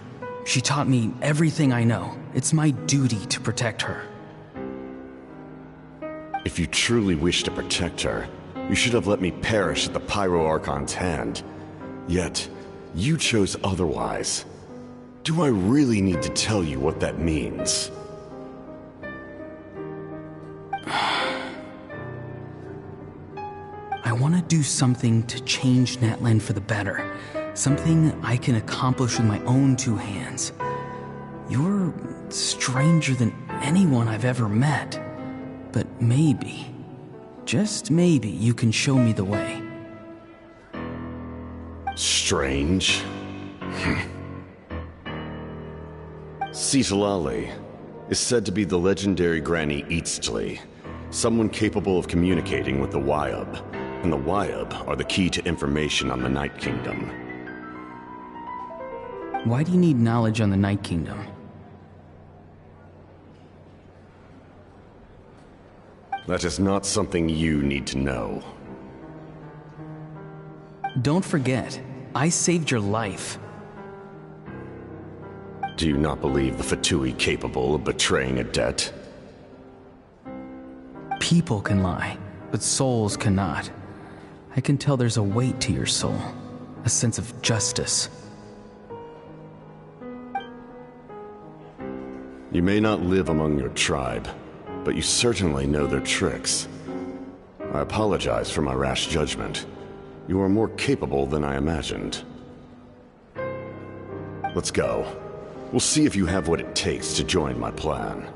She taught me everything I know. It's my duty to protect her. If you truly wish to protect her, you should have let me perish at the Pyro Archon's hand. Yet, you chose otherwise. Do I really need to tell you what that means? I want to do something to change Natlan for the better. Something I can accomplish with my own two hands. You're stranger than anyone I've ever met. But maybe, just maybe, you can show me the way. Strange? Citlali is said to be the legendary Granny Eatsley, someone capable of communicating with the Wyab, and the Wyab are the key to information on the Night Kingdom. Why do you need knowledge on the Night Kingdom? That is not something you need to know. Don't forget, I saved your life. Do you not believe the Fatui capable of betraying a debt? People can lie, but souls cannot. I can tell there's a weight to your soul, a sense of justice. You may not live among your tribe, but you certainly know their tricks. I apologize for my rash judgment. You are more capable than I imagined. Let's go. We'll see if you have what it takes to join my plan.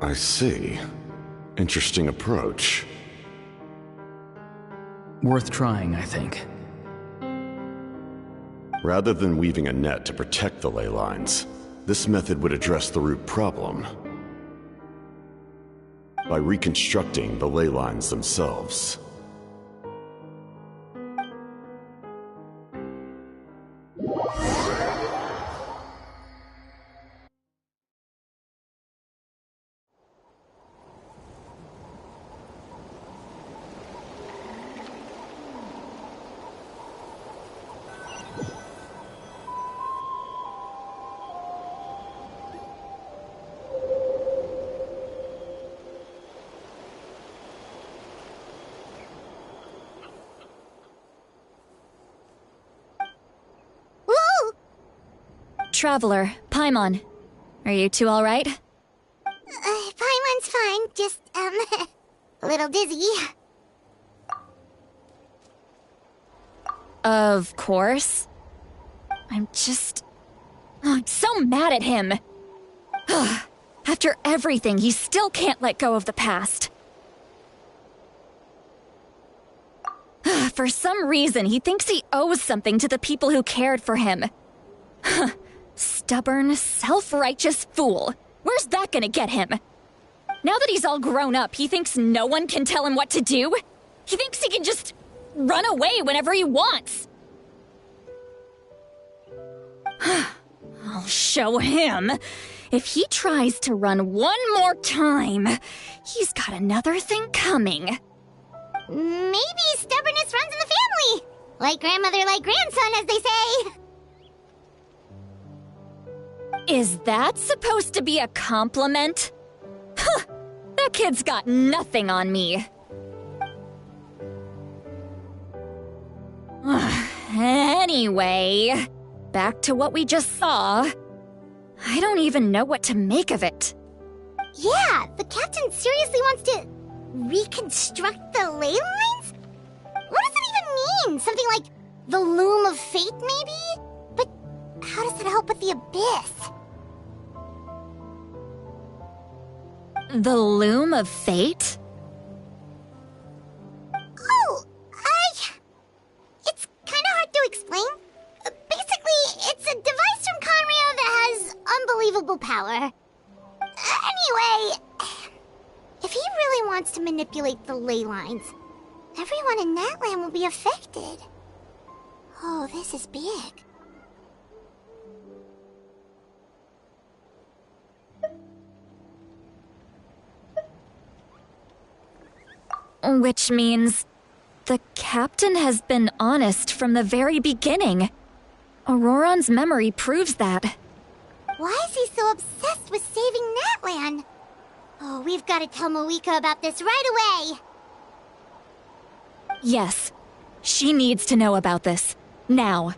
I see. Interesting approach. Worth trying, I think. Rather than weaving a net to protect the ley lines, this method would address the root problem by reconstructing the ley lines themselves. Traveler, Paimon. Are you two alright? Paimon's fine, just, a little dizzy. Of course. I'm so mad at him. After everything, he still can't let go of the past. For some reason, he thinks he owes something to the people who cared for him. Stubborn, self-righteous fool. Where's that gonna get him? Now that he's all grown up, he thinks no one can tell him what to do? He thinks he can just run away whenever he wants. I'll show him. If he tries to run one more time, he's got another thing coming. Maybe stubbornness runs in the family. Like grandmother, like grandson, as they say. Is that supposed to be a compliment? Huh, that kid's got nothing on me. Anyway, back to what we just saw. I don't even know what to make of it. Yeah, the captain seriously wants to reconstruct the ley lines? What does it even mean? Something like the loom of fate, maybe? But how does that help with the abyss? The loom of fate? Oh, it's kind of hard to explain. Basically, it's a device from Conrio that has unbelievable power. Anyway, if he really wants to manipulate the ley lines, Everyone in Natlan will be affected. Oh, this is big. Which means the captain has been honest from the very beginning. Auroron's memory proves that. Why is he so obsessed with saving Natlan? Oh, we've got to tell Moika about this right away. Yes, she needs to know about this. Now.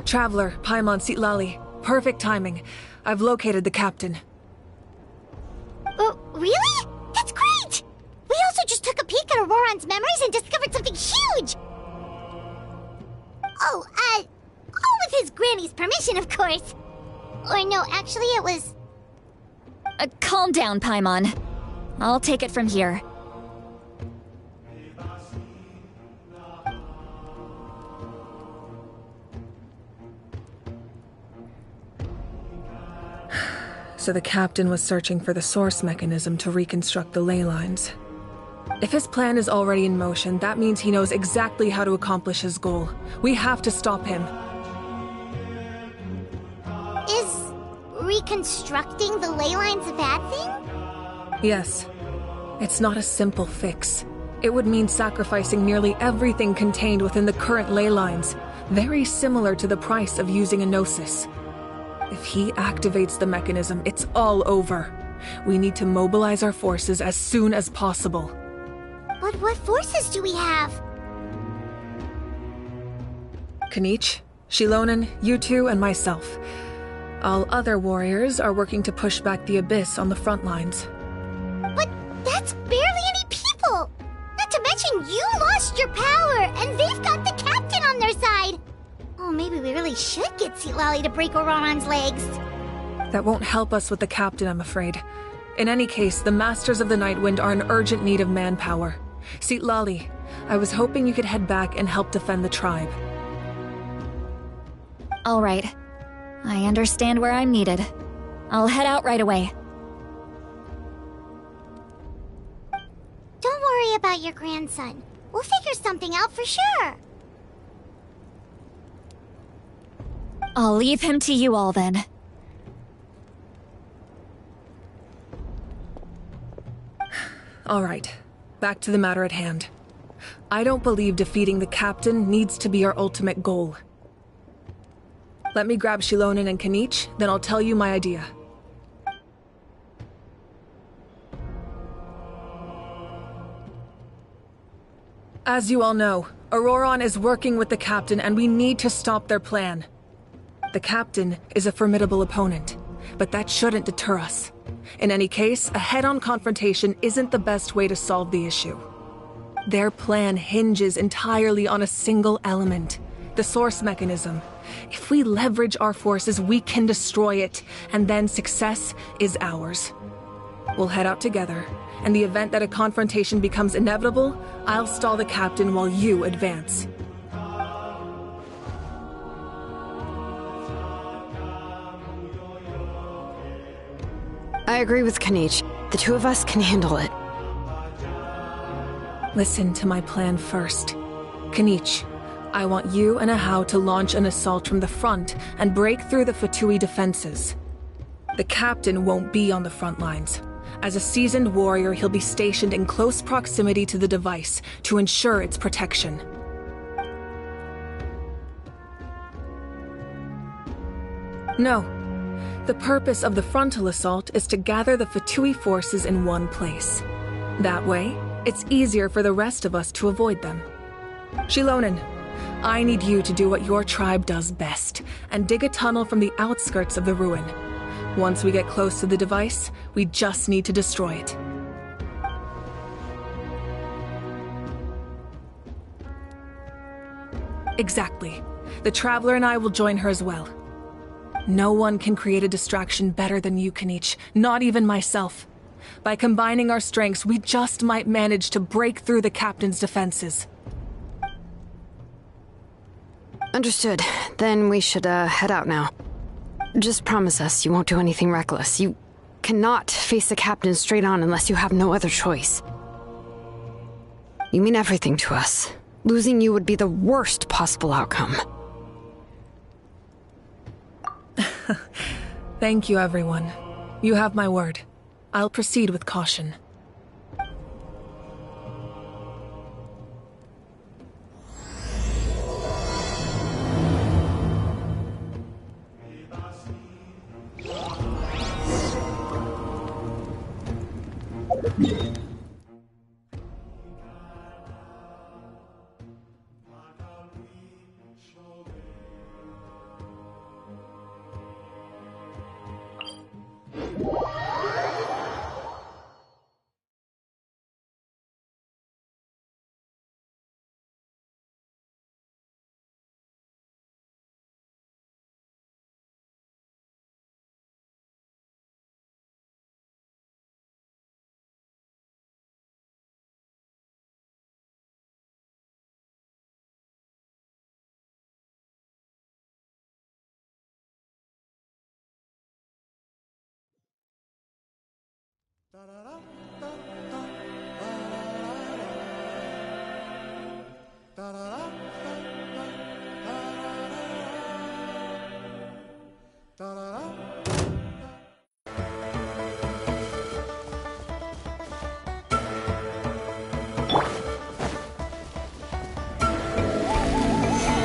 Traveler, Paimon Sitlali. Perfect timing. I've located the captain. Really? That's great! We also just took a peek at Auroron's memories and discovered something huge! All with his granny's permission, of course. Or no, actually it was... Calm down, Paimon. I'll take it from here. So the captain was searching for the source mechanism to reconstruct the ley lines. If his plan is already in motion, that means he knows exactly how to accomplish his goal. We have to stop him. Is reconstructing the ley lines a bad thing? Yes. It's not a simple fix. It would mean sacrificing nearly everything contained within the current ley lines, very similar to the price of using a Gnosis. If he activates the mechanism, it's all over. We need to mobilize our forces as soon as possible. But what forces do we have? Kanich, Shilonen, you two, and myself. All other warriors are working to push back the Abyss on the front lines. But that's barely any people! Not to mention you lost your power, and they've got the captain on their side! Oh, maybe we really should get Sitlali to break Auroron's legs. That won't help us with the captain, I'm afraid. In any case, the Masters of the Nightwind are in urgent need of manpower. Sitlali, I was hoping you could head back and help defend the tribe. All right. I understand where I'm needed. I'll head out right away. Don't worry about your grandson. We'll figure something out for sure. I'll leave him to you all then. All right. Back to the matter at hand. I don't believe defeating the captain needs to be our ultimate goal. Let me grab Shilonen and Kanich, then I'll tell you my idea. As you all know, Auroron is working with the captain and we need to stop their plan. The captain is a formidable opponent, but that shouldn't deter us. In any case, a head-on confrontation isn't the best way to solve the issue. Their plan hinges entirely on a single element, the source mechanism. If we leverage our forces, we can destroy it, and then success is ours. We'll head out together. In the event that a confrontation becomes inevitable, I'll stall the captain while you advance. I agree with Kanich. The two of us can handle it. Listen to my plan first. Kanich, I want you and Ahau to launch an assault from the front and break through the Fatui defenses. The captain won't be on the front lines. As a seasoned warrior, he'll be stationed in close proximity to the device to ensure its protection. No. The purpose of the frontal assault is to gather the Fatui forces in one place. That way, it's easier for the rest of us to avoid them. Shilonen, I need you to do what your tribe does best, and dig a tunnel from the outskirts of the ruin. Once we get close to the device, we just need to destroy it. Exactly. The Traveler and I will join her as well. No one can create a distraction better than you, Kanich, not even myself. By combining our strengths, we just might manage to break through the Captain's defenses. Understood. Then we should, head out now. Just promise us you won't do anything reckless. You cannot face the Captain straight on unless you have no other choice. You mean everything to us. Losing you would be the worst possible outcome. Thank you, everyone. You have my word. I'll proceed with caution.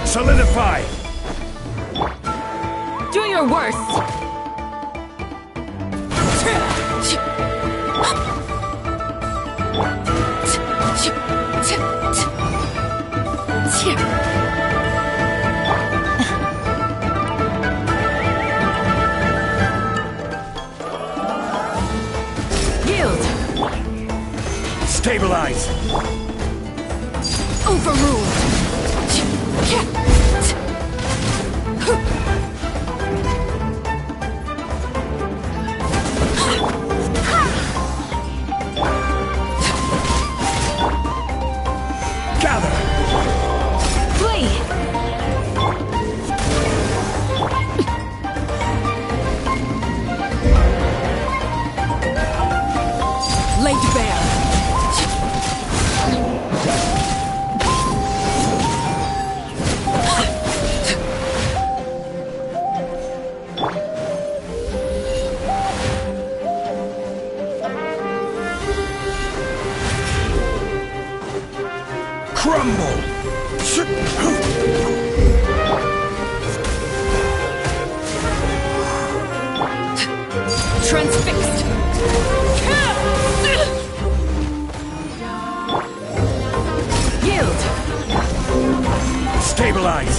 Solidify! Do your worst! Yield! Stabilize! Overruled! Gather! Flee! Laid bare! Crumble! Transfixed! Yield! Stabilize!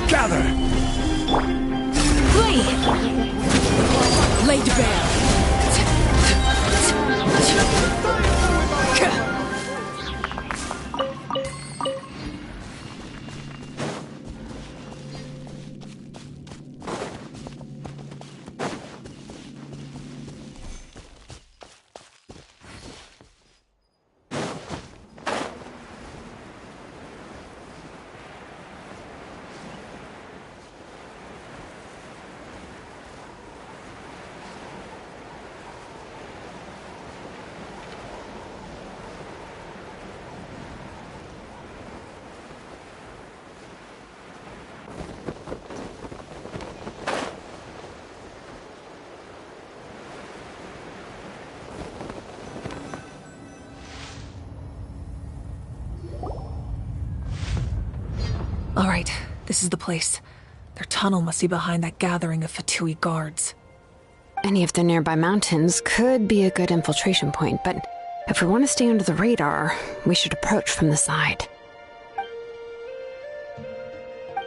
Gather! Flee! Laid bare! Alright, this is the place. Their tunnel must be behind that gathering of Fatui guards. Any of the nearby mountains could be a good infiltration point, but if we want to stay under the radar, we should approach from the side.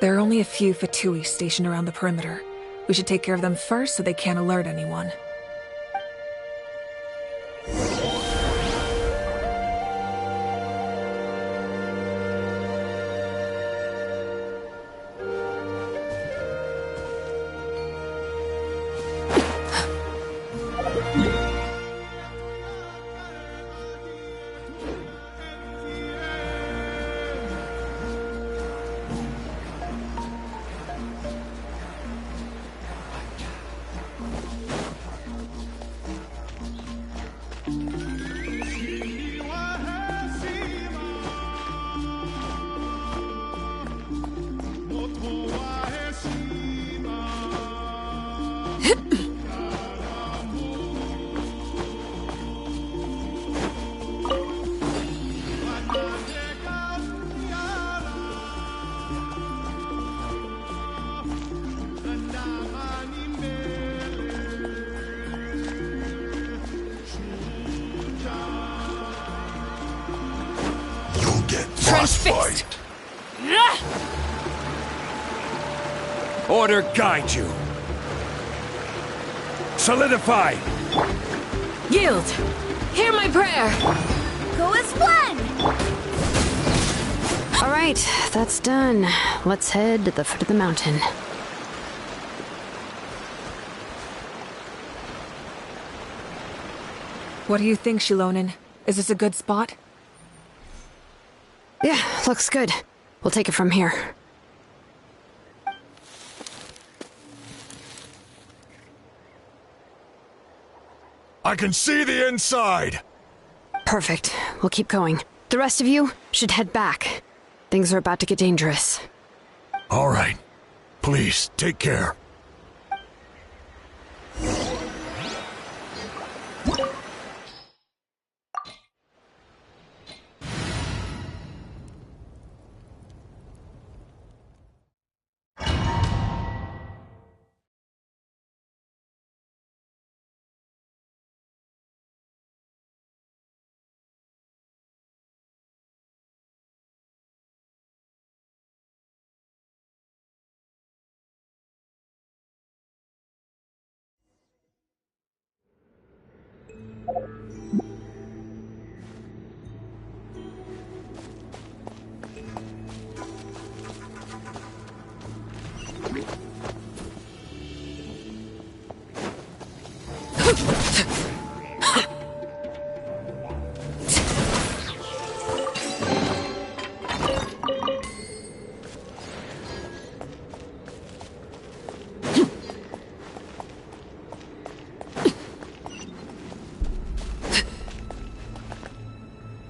There are only a few Fatui stationed around the perimeter. We should take care of them first so they can't alert anyone. Frostbite! Order guide you. Solidify! Yield! Hear my prayer! Go as one! All right, that's done. Let's head to the foot of the mountain. What do you think, Shilonen? Is this a good spot? Yeah, looks good. We'll take it from here. I can see the inside! Perfect. We'll keep going. The rest of you should head back. Things are about to get dangerous. All right. Please, take care.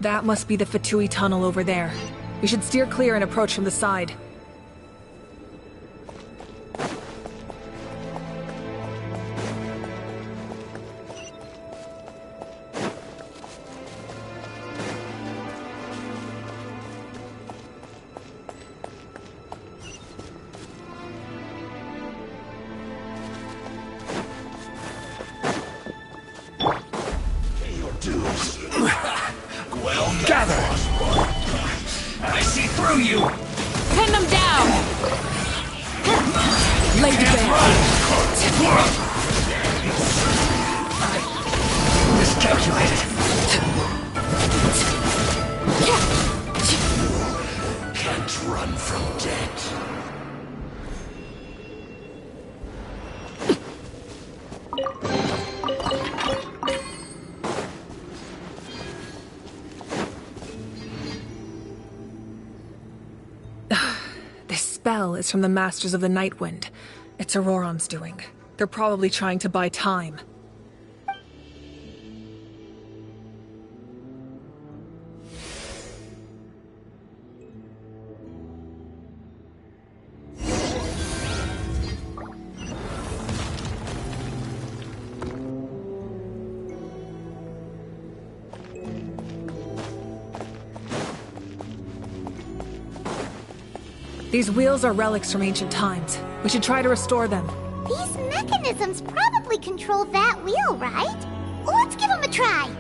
That must be the Fatui tunnel over there. We should steer clear and approach from the side. Gather! I see through you! Pin them down! Lay to Miscalculated. Can't run from death. This spell is from the Masters of the Night Wind. It's Auroron's doing. They're probably trying to buy time. These wheels are relics from ancient times. We should try to restore them. These mechanisms probably control that wheel, right? Let's give them a try.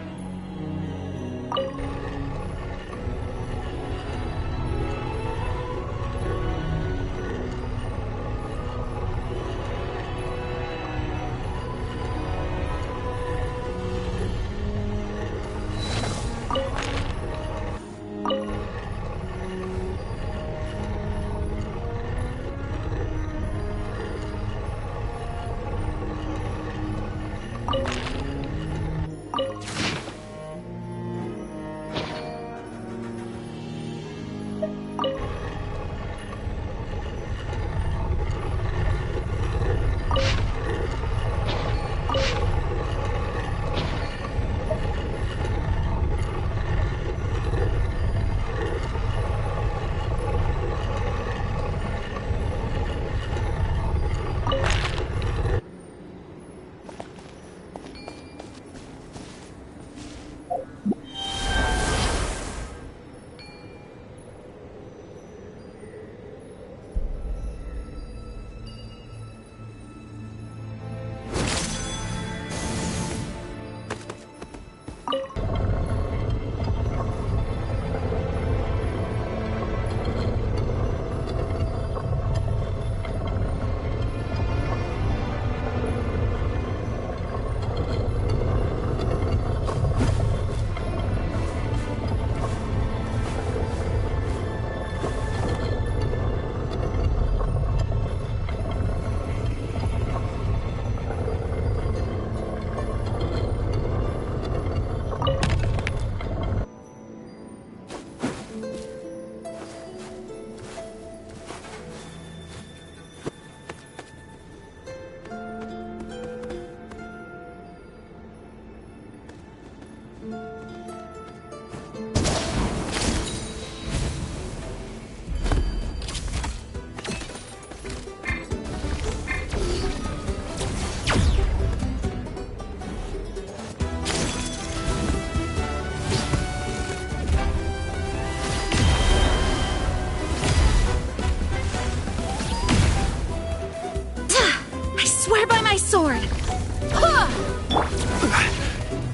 Sword!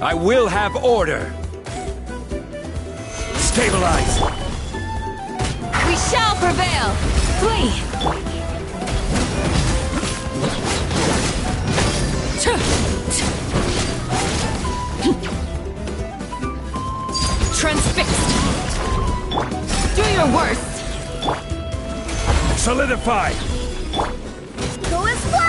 I will have order! Stabilize! We shall prevail! Flee! Transfixed! Do your worst! Solidify! Go as one!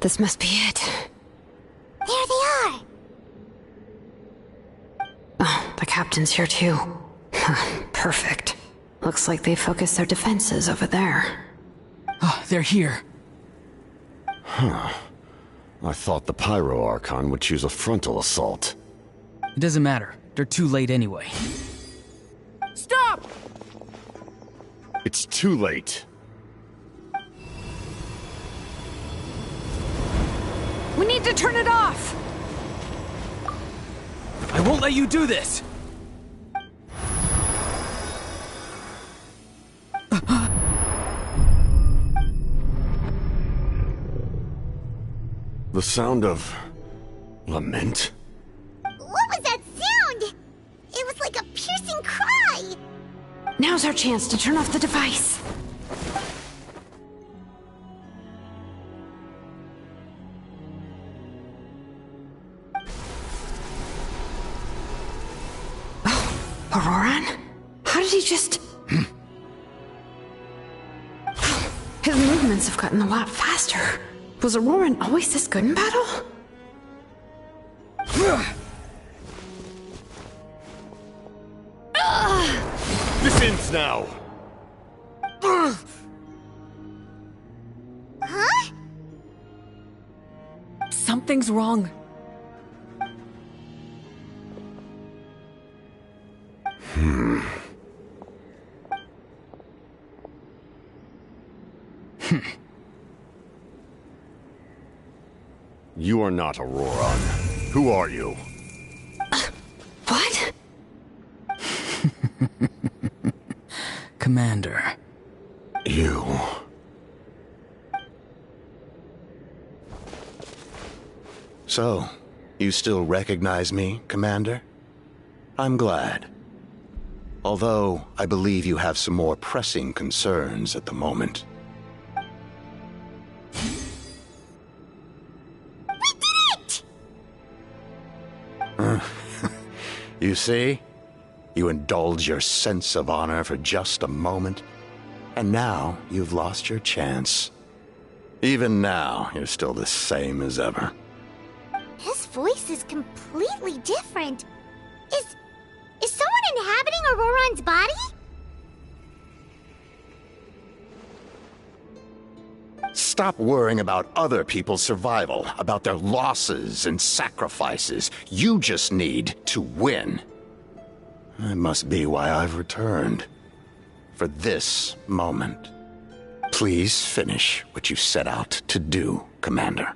This must be it. There they are! Oh, the captain's here too. Perfect. Looks like they focused their defenses over there. Oh, they're here. Huh. I thought the Pyro Archon would choose a frontal assault. It doesn't matter. They're too late anyway. Stop! It's too late. We need to turn it off! I won't let you do this! The sound of... lament? What was that sound? It was like a piercing cry! Now's our chance to turn off the device. Oh, Auroran? How did he just... His movements have gotten a lot faster. Was Auroran always this good in battle? This ends now! Huh? Something's wrong. You are not Auroran. Who are you? What? Commander. You... So, you still recognize me, Commander? I'm glad. Although, I believe you have some more pressing concerns at the moment. We did it! You see? You indulge your sense of honor for just a moment, and now you've lost your chance. Even now, you're still the same as ever. His voice is completely different. Is someone inhabiting Auroran's body? Stop worrying about other people's survival, about their losses and sacrifices. You just need to win. That must be why I've returned. For this moment. Please finish what you set out to do, Commander.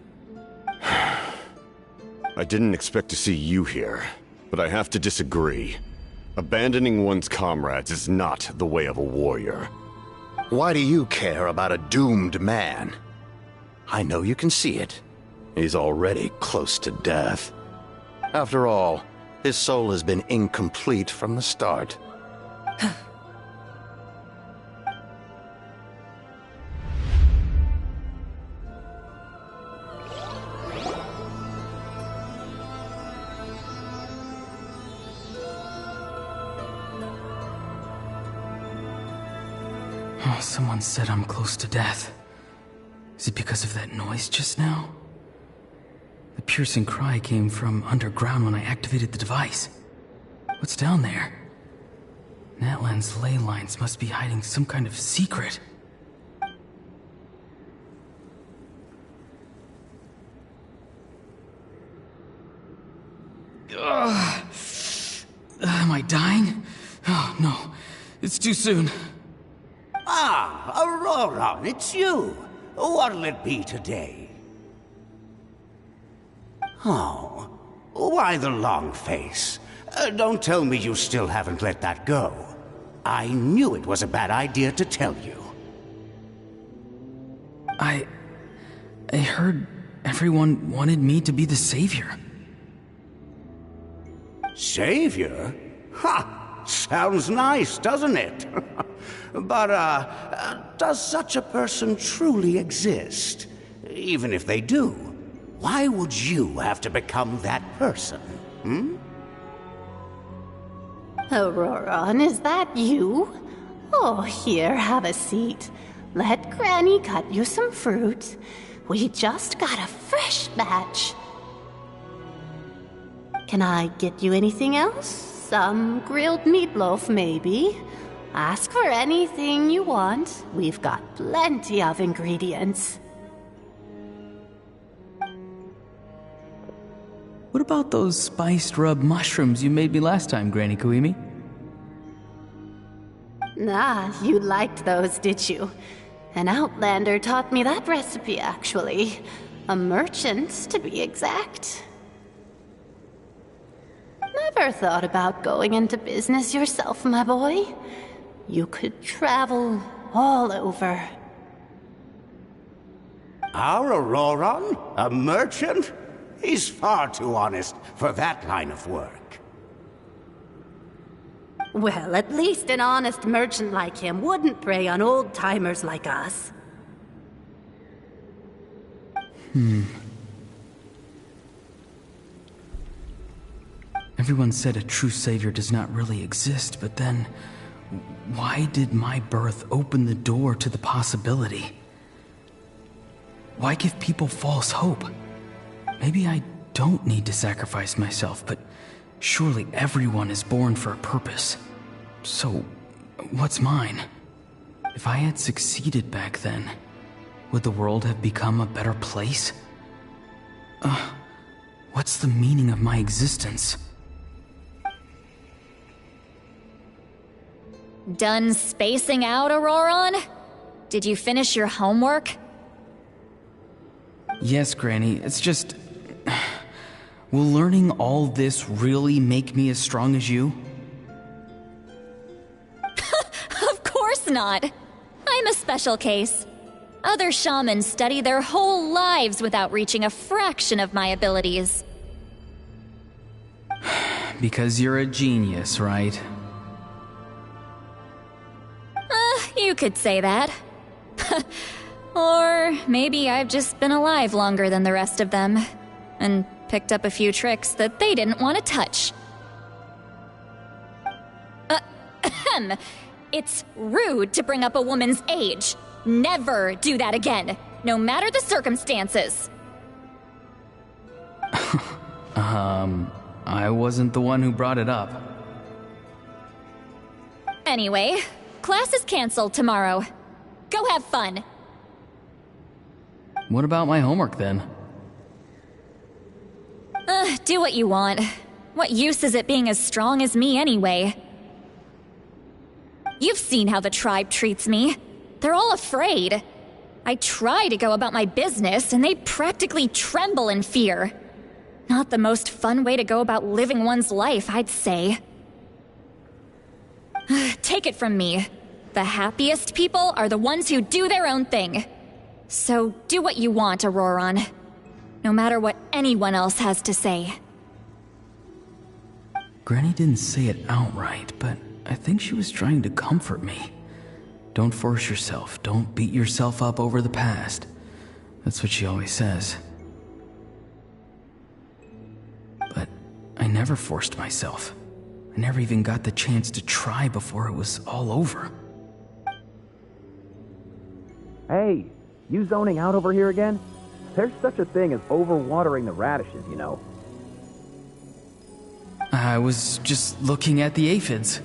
I didn't expect to see you here, but I have to disagree. Abandoning one's comrades is not the way of a warrior. Why do you care about a doomed man? I know you can see it. He's already close to death. After all, his soul has been incomplete from the start. Oh, someone said I'm close to death. Is it because of that noise just now? The piercing cry came from underground when I activated the device. What's down there? Natlan's ley lines must be hiding some kind of secret. Am I dying? Oh, no. It's too soon. Ah, Auroran, it's you. What'll it be today? Oh, why the long face? Don't tell me you still haven't let that go. I knew it was a bad idea to tell you. I heard everyone wanted me to be the savior. Savior? Ha! Sounds nice, doesn't it? But, does such a person truly exist? Even if they do, why would you have to become that person, hmm? Auroran, is that you? Oh, here, have a seat. Let Granny cut you some fruit. We just got a fresh batch. Can I get you anything else? Some grilled meatloaf, maybe? Ask for anything you want. We've got plenty of ingredients. What about those spiced rub mushrooms you made me last time, Granny Kuimi? Ah, you liked those, did you? An outlander taught me that recipe, actually. A merchant, to be exact. Never thought about going into business yourself, my boy? You could travel all over. Our Auroron? A merchant? He's far too honest for that line of work. Well, at least an honest merchant like him wouldn't prey on old-timers like us. Everyone said a true savior does not really exist, but then why did my birth open the door to the possibility? Why give people false hope? Maybe I don't need to sacrifice myself, but surely everyone is born for a purpose. So, what's mine? If I had succeeded back then, would the world have become a better place? What's the meaning of my existence? Done spacing out, Auroron? Did you finish your homework? Yes, Granny, it's just... Will learning all this really make me as strong as you? Of course not. I'm a special case. Other shamans study their whole lives without reaching a fraction of my abilities. Because you're a genius, right? You could say that. Or maybe I've just been alive longer than the rest of them, and picked up a few tricks that they didn't want to touch. It's rude to bring up a woman's age. Never do that again, no matter the circumstances. I wasn't the one who brought it up. Anyway, class is canceled tomorrow. Go have fun. What about my homework then? Do what you want. What use is it being as strong as me anyway? You've seen how the tribe treats me. They're all afraid. I try to go about my business, and they practically tremble in fear. Not the most fun way to go about living one's life, I'd say. Take it from me. The happiest people are the ones who do their own thing. So do what you want, Auroron. No matter what anyone else has to say. Granny didn't say it outright, but I think she was trying to comfort me. Don't force yourself. Don't beat yourself up over the past. That's what she always says. But I never forced myself. I never even got the chance to try before it was all over. Hey, you zoning out over here again? There's such a thing as overwatering the radishes, you know. I was just looking at the aphids.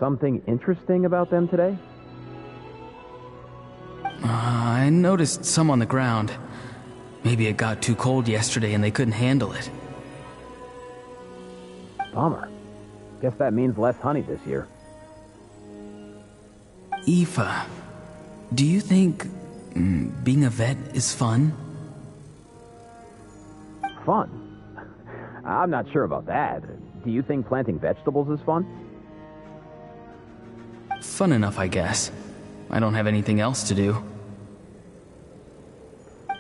Something interesting about them today? I noticed some on the ground. Maybe it got too cold yesterday and they couldn't handle it. Bummer. Guess that means less honey this year. Aoife, do you think being a vet is fun? Fun? I'm not sure about that. Do you think planting vegetables is fun? Fun enough, I guess. I don't have anything else to do.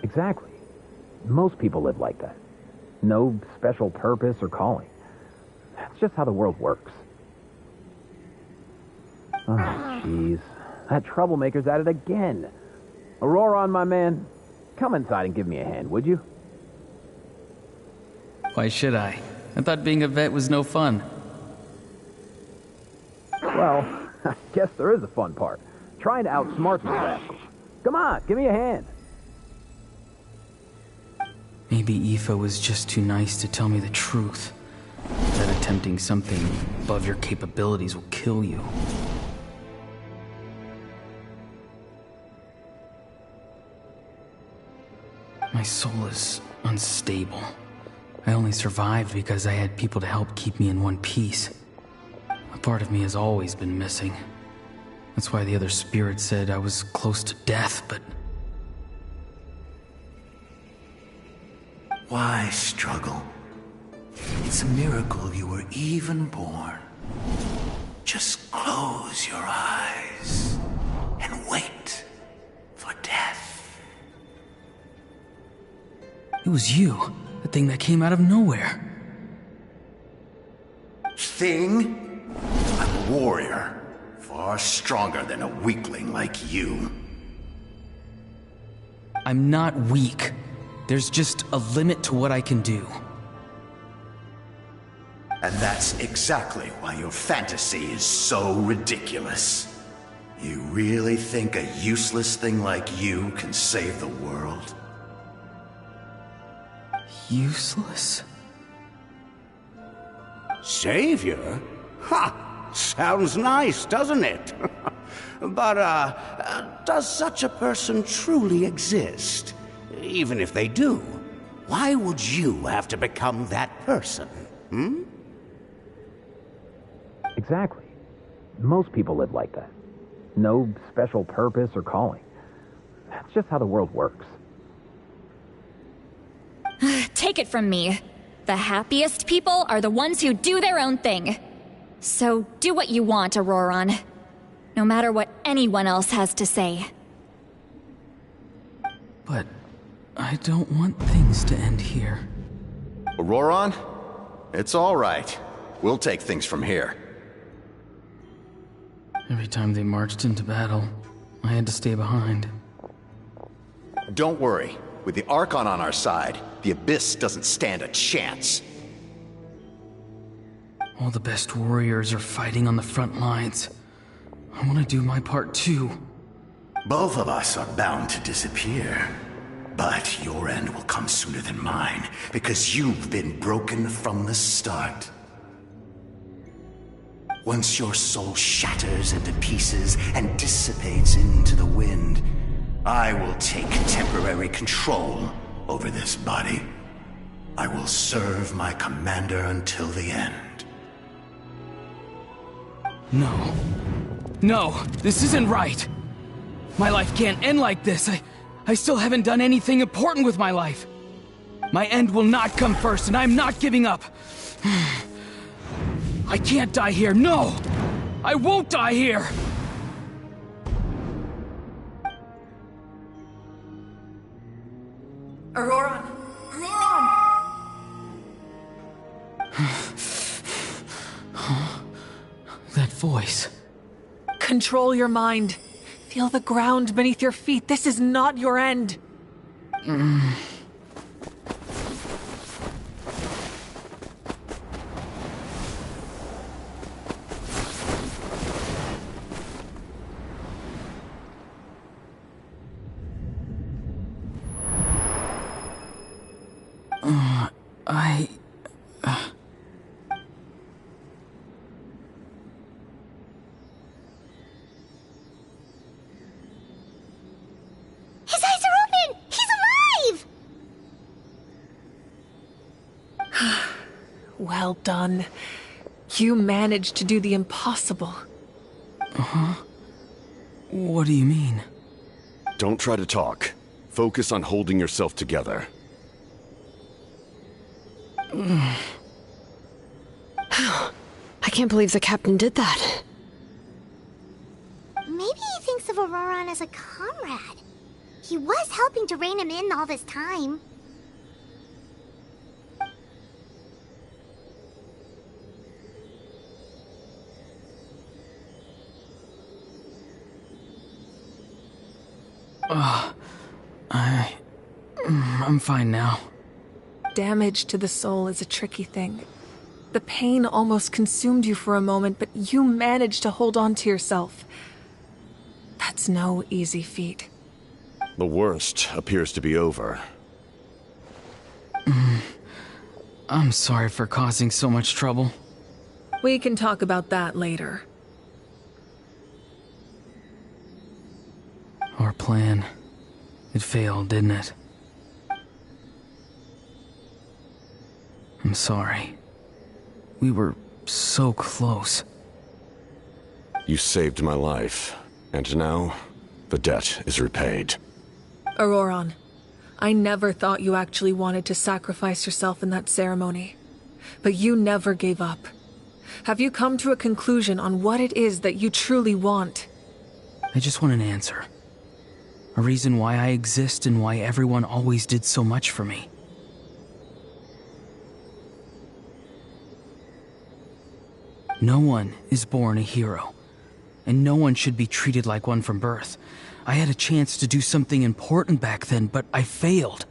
Exactly. Most people live like that. No special purpose or calling. That's just how the world works. Oh, jeez. That troublemaker's at it again. Auroron, my man, come inside and give me a hand, would you? Why should I? I thought being a vet was no fun. Well, I guess there is a fun part. Trying to outsmart these rascals. Come on, give me a hand. Maybe Aoife was just too nice to tell me the truth. That attempting something above your capabilities will kill you. My soul is unstable. I only survived because I had people to help keep me in one piece. A part of me has always been missing. That's why the other spirits said I was close to death, but... Why struggle? It's a miracle you were even born. Just close your eyes and wait for death. It was you, the thing that came out of nowhere. Thing? I'm a warrior, far stronger than a weakling like you. I'm not weak. There's just a limit to what I can do. And that's exactly why your fantasy is so ridiculous. You really think a useless thing like you can save the world? Useless? Savior? Ha! Sounds nice, doesn't it? But, does such a person truly exist? Even if they do, why would you have to become that person? Hmm? Exactly. Most people live like that. No special purpose or calling. That's just how the world works. Take it from me. The happiest people are the ones who do their own thing. So do what you want, Auroron. No matter what anyone else has to say. But I don't want things to end here. Auroron? It's all right. We'll take things from here. Every time they marched into battle, I had to stay behind. Don't worry. With the Archon on our side, the Abyss doesn't stand a chance. All the best warriors are fighting on the front lines. I want to do my part too. Both of us are bound to disappear. But your end will come sooner than mine, because you've been broken from the start. Once your soul shatters into pieces and dissipates into the wind, I will take temporary control over this body. I will serve my commander until the end. No. No, this isn't right. My life can't end like this. I still haven't done anything important with my life. My end will not come first, and I'm not giving up. I can't die here, no! I won't die here! Auroron! Auroron! That voice. Control your mind. Feel the ground beneath your feet. This is not your end. His eyes are open! He's alive! Well done. You managed to do the impossible. Uh-huh. What do you mean? Don't try to talk. Focus on holding yourself together. I can't believe the captain did that. Maybe he thinks of Auroron as a comrade. He was helping to rein him in all this time. I'm fine now. Damage to the soul is a tricky thing. The pain almost consumed you for a moment, but you managed to hold on to yourself. That's no easy feat. The worst appears to be over. I'm sorry for causing so much trouble. We can talk about that later. Our plan. It failed, didn't it? I'm sorry. We were so close. You saved my life, and now the debt is repaid. Auroron, I never thought you actually wanted to sacrifice yourself in that ceremony. But you never gave up. Have you come to a conclusion on what it is that you truly want? I just want an answer. A reason why I exist and why everyone always did so much for me. No one is born a hero, and no one should be treated like one from birth. I had a chance to do something important back then, but I failed.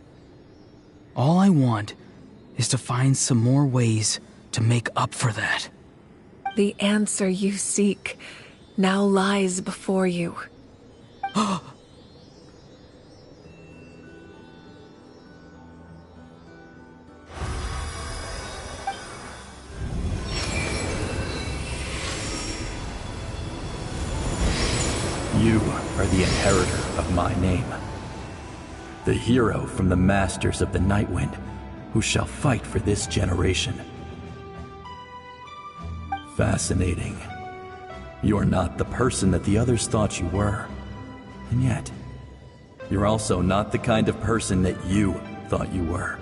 All I want is to find some more ways to make up for that. The answer you seek now lies before you. You are the inheritor of my name. The hero from the Masters of the Nightwind, who shall fight for this generation. Fascinating. You're not the person that the others thought you were. And yet, you're also not the kind of person that you thought you were.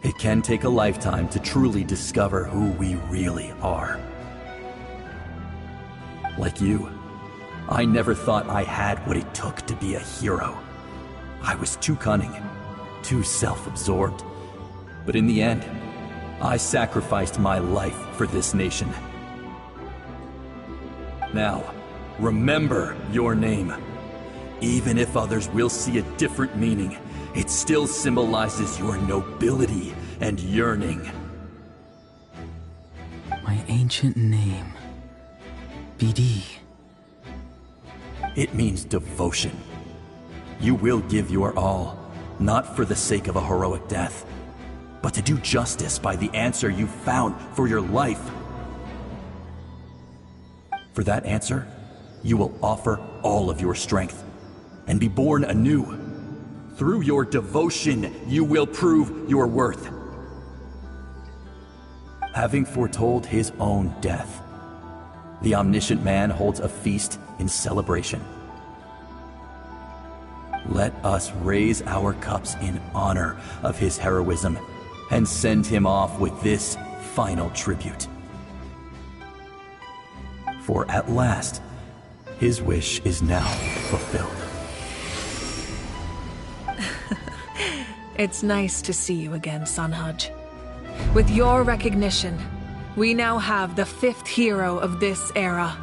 It can take a lifetime to truly discover who we really are. Like you, I never thought I had what it took to be a hero. I was too cunning, too self-absorbed. But in the end, I sacrificed my life for this nation. Now, remember your name. Even if others will see a different meaning, it still symbolizes your nobility and yearning. My ancient name. BD. It means devotion. You will give your all, not for the sake of a heroic death, but to do justice by the answer you found for your life. For that answer, you will offer all of your strength and be born anew. Through your devotion, you will prove your worth. Having foretold his own death, the omniscient man holds a feast in celebration. Let us raise our cups in honor of his heroism and send him off with this final tribute. For at last, his wish is now fulfilled. It's nice to see you again, Sunhudge. With your recognition, we now have the 5th hero of this era.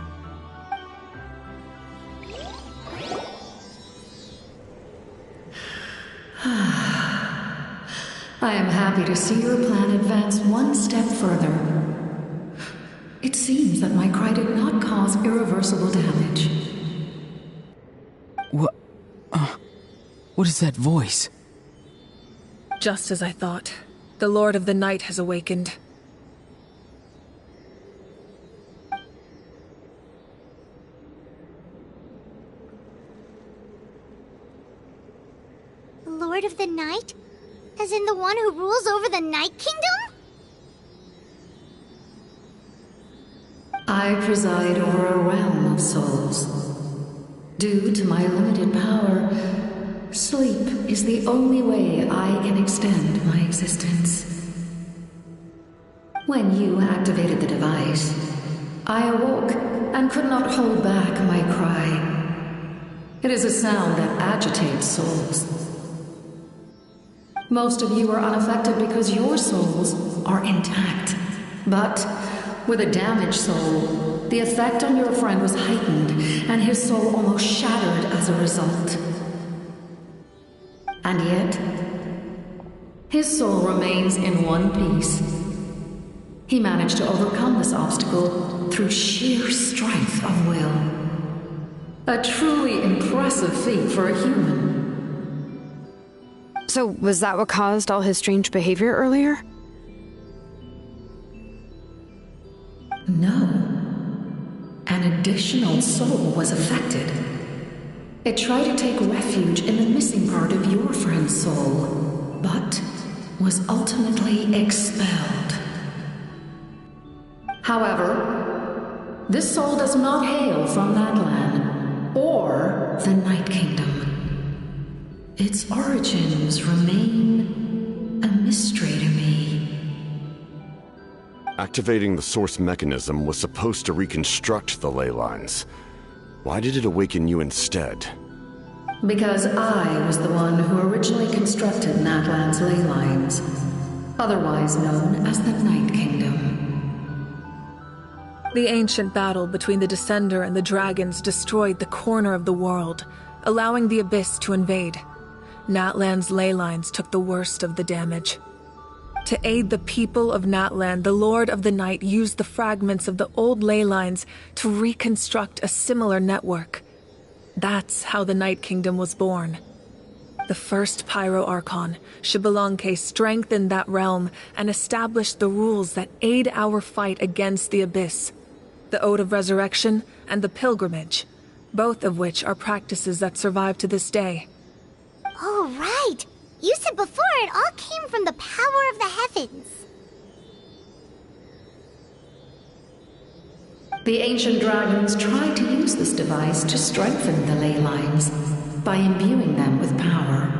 I am happy to see your plan advance one step further. It seems that my cry did not cause irreversible damage. What is that voice? Just as I thought. The Lord of the Night has awakened. Lord of the Night? As in the one who rules over the Night Kingdom? I preside over a realm of souls. Due to my limited power, sleep is the only way I can extend my existence. When you activated the device, I awoke and could not hold back my cry. It is a sound that agitates souls. Most of you are unaffected because your souls are intact. But with a damaged soul, the effect on your friend was heightened, and his soul almost shattered as a result. And yet, his soul remains in one piece. He managed to overcome this obstacle through sheer strength of will. A truly impressive feat for a human. So, was that what caused all his strange behavior earlier? No. An additional soul was affected. It tried to take refuge in the missing part of your friend's soul, but was ultimately expelled. However, this soul does not hail from Natlan or the Night Kingdom. Its origins remain a mystery to me. Activating the source mechanism was supposed to reconstruct the ley lines. Why did it awaken you instead? Because I was the one who originally constructed Natlan's ley lines, otherwise known as the Night Kingdom. The ancient battle between the Descender and the dragons destroyed the corner of the world, allowing the Abyss to invade. Natlan's ley lines took the worst of the damage. To aid the people of Natlan, the Lord of the Night used the fragments of the old ley lines to reconstruct a similar network. That's how the Night Kingdom was born. The first Pyro Archon, Xbalanque, strengthened that realm and established the rules that aid our fight against the Abyss. The Ode of Resurrection and the Pilgrimage, both of which are practices that survive to this day. Oh, right! You said before it all came from the power of the heavens. The ancient dragons tried to use this device to strengthen the ley lines by imbuing them with power.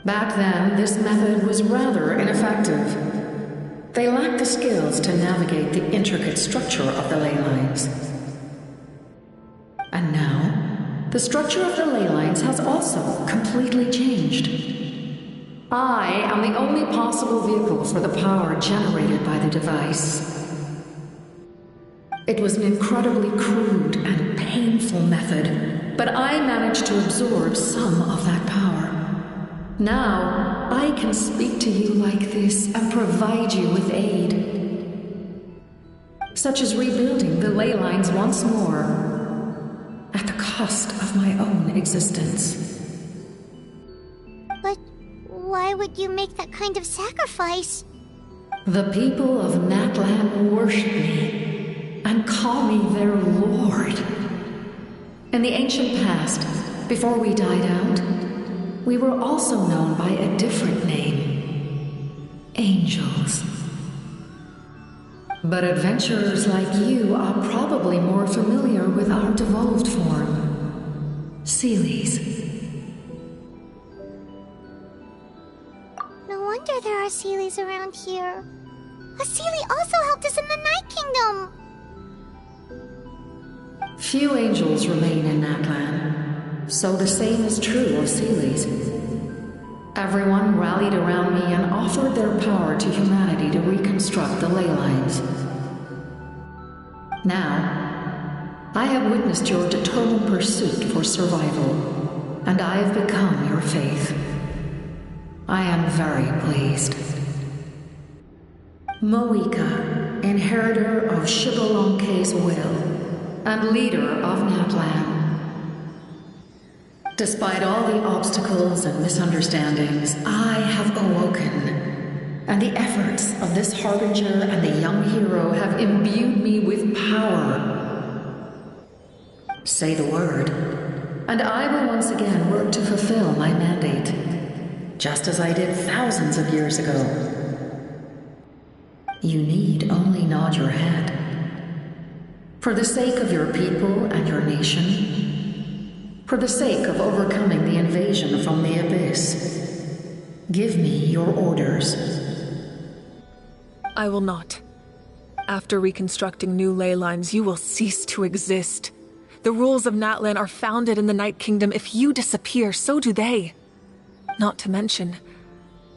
Back then, this method was rather ineffective. They lacked the skills to navigate the intricate structure of the ley lines. And now, the structure of the ley lines has also completely changed. I am the only possible vehicle for the power generated by the device. It was an incredibly crude and painful method, but I managed to absorb some of that power. Now, I can speak to you like this and provide you with aid, such as rebuilding the ley lines once more, at the cost of my own existence. But why would you make that kind of sacrifice? The people of Natlan worship me and call me their lord. In the ancient past, before we died out, we were also known by a different name: angels. But adventurers like you are probably more familiar with our devolved form, Seelies. No wonder there are Seelies around here. A Seelie also helped us in the Night Kingdom. Few angels remain in Natlan, so the same is true of Seelies. Everyone rallied around me and offered their power to humanity to reconstruct the ley lines. Now, I have witnessed your determined pursuit for survival, and I have become your faith. I am very pleased. Moika, inheritor of Xbalanque's will, and leader of Natlan. Despite all the obstacles and misunderstandings, I have awoken, and the efforts of this Harbinger and the young hero have imbued me with power. Say the word, and I will once again work to fulfill my mandate, just as I did thousands of years ago. You need only nod your head. For the sake of your people and your nation, for the sake of overcoming the invasion from the Abyss, give me your orders. I will not. After reconstructing new ley lines, you will cease to exist. The rules of Natlan are founded in the Night Kingdom. If you disappear, so do they. Not to mention,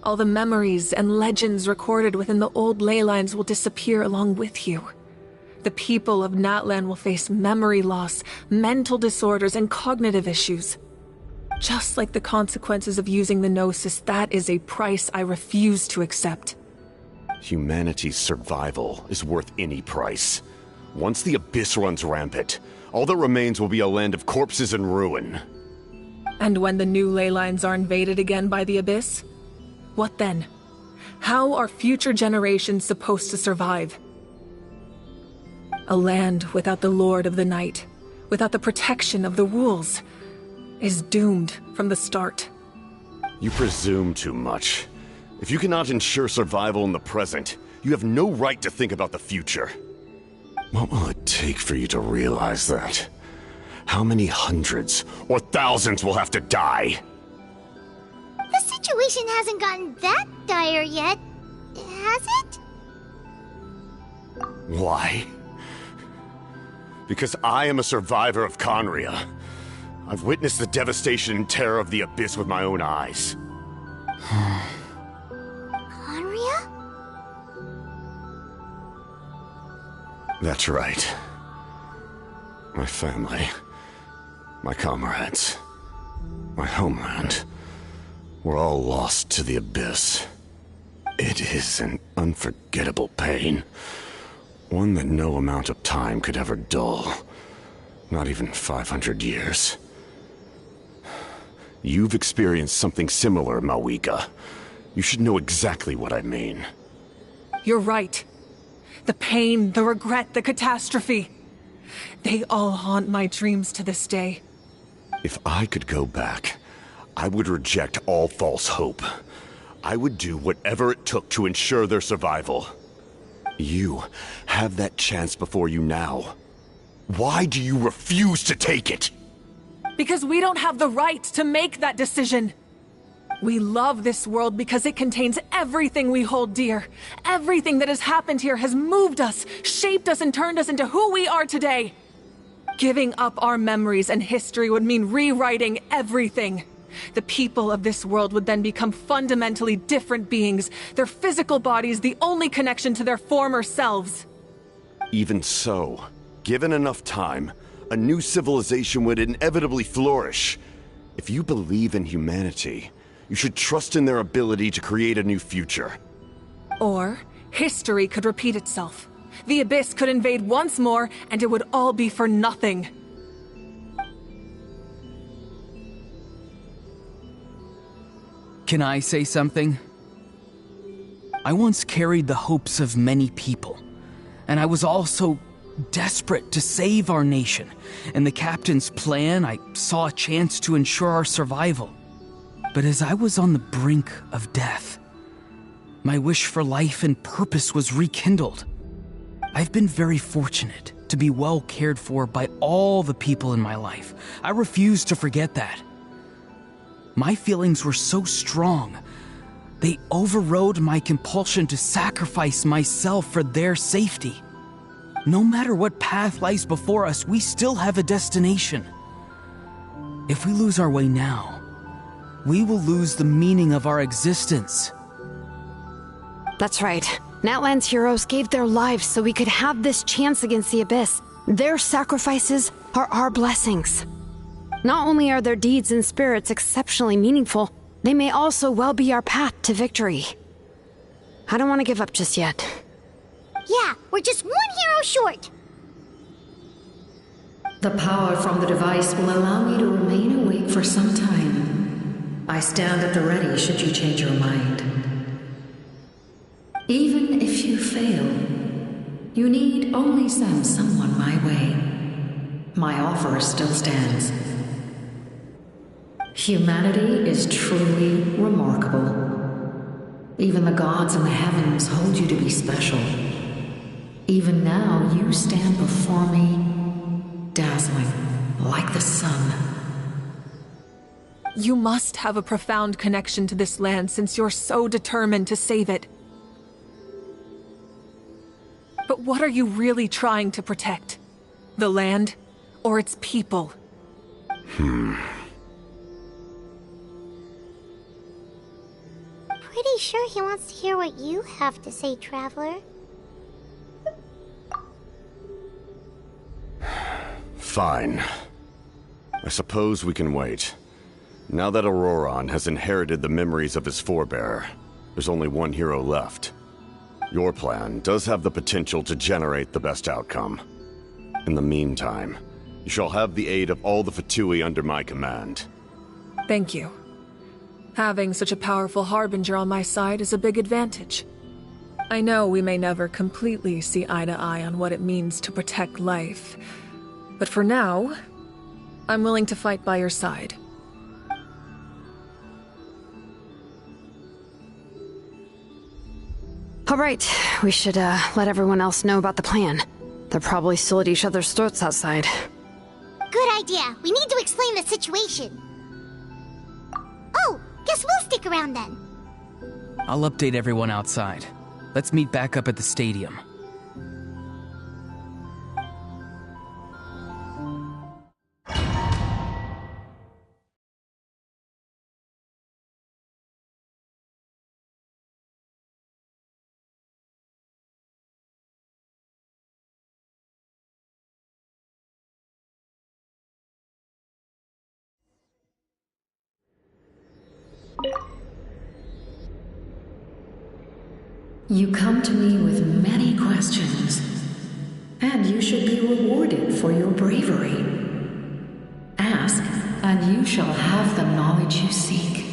all the memories and legends recorded within the old ley lines will disappear along with you. The people of Natlan will face memory loss, mental disorders, and cognitive issues. Just like the consequences of using the Gnosis, that is a price I refuse to accept. Humanity's survival is worth any price. Once the Abyss runs rampant, all that remains will be a land of corpses and ruin. And when the new ley lines are invaded again by the Abyss? What then? How are future generations supposed to survive? A land without the Lord of the Night, without the protection of the rules, is doomed from the start. You presume too much. If you cannot ensure survival in the present, you have no right to think about the future. What will it take for you to realize that? How many hundreds or thousands will have to die? The situation hasn't gotten that dire yet, has it? Why? Because I am a survivor of Conria. I've witnessed the devastation and terror of the Abyss with my own eyes. Conria? That's right. My family, my comrades, my homeland, were all lost to the Abyss. It is an unforgettable pain. One that no amount of time could ever dull. Not even 500 years. You've experienced something similar, Malwika. You should know exactly what I mean. You're right. The pain, the regret, the catastrophe. They all haunt my dreams to this day. If I could go back, I would reject all false hope. I would do whatever it took to ensure their survival. You have that chance before you now. Why do you refuse to take it? Because we don't have the right to make that decision. We love this world because it contains everything we hold dear. Everything that has happened here has moved us, shaped us, and turned us into who we are today. Giving up our memories and history would mean rewriting everything. The people of this world would then become fundamentally different beings, their physical bodies the only connection to their former selves. Even so, given enough time, a new civilization would inevitably flourish. If you believe in humanity, you should trust in their ability to create a new future. Or, history could repeat itself. The Abyss could invade once more, and it would all be for nothing. Can I say something? I once carried the hopes of many people, and I was also desperate to save our nation. In the captain's plan, I saw a chance to ensure our survival. But as I was on the brink of death, my wish for life and purpose was rekindled. I've been very fortunate to be well cared for by all the people in my life. I refuse to forget that. My feelings were so strong, they overrode my compulsion to sacrifice myself for their safety. No matter what path lies before us, we still have a destination. If we lose our way now, we will lose the meaning of our existence. That's right. Natlan's heroes gave their lives so we could have this chance against the Abyss. Their sacrifices are our blessings. Not only are their deeds and spirits exceptionally meaningful, they may also well be our path to victory. I don't want to give up just yet. Yeah, we're just one hero short. The power from the device will allow me to remain awake for some time. I stand at the ready should you change your mind. Even if you fail, you need only send someone my way. My offer still stands. Humanity is truly remarkable. Even the gods in the heavens hold you to be special. Even now, you stand before me, dazzling like the sun. You must have a profound connection to this land since you're so determined to save it. But what are you really trying to protect? The land or its people? Pretty sure he wants to hear what you have to say, Traveler. Fine. I suppose we can wait. Now that Auroron has inherited the memories of his forebear, there's only one hero left. Your plan does have the potential to generate the best outcome. In the meantime, you shall have the aid of all the Fatui under my command. Thank you. Having such a powerful harbinger on my side is a big advantage. I know we may never completely see eye to eye on what it means to protect life, but for now, I'm willing to fight by your side. All right, we should let everyone else know about the plan. They're probably still at each other's throats outside. Good idea. We need to explain the situation. Oh, guess we'll stick around then. I'll update everyone outside. Let's meet back up at the stadium. You come to me with many questions, and you should be rewarded for your bravery. Ask, and you shall have the knowledge you seek.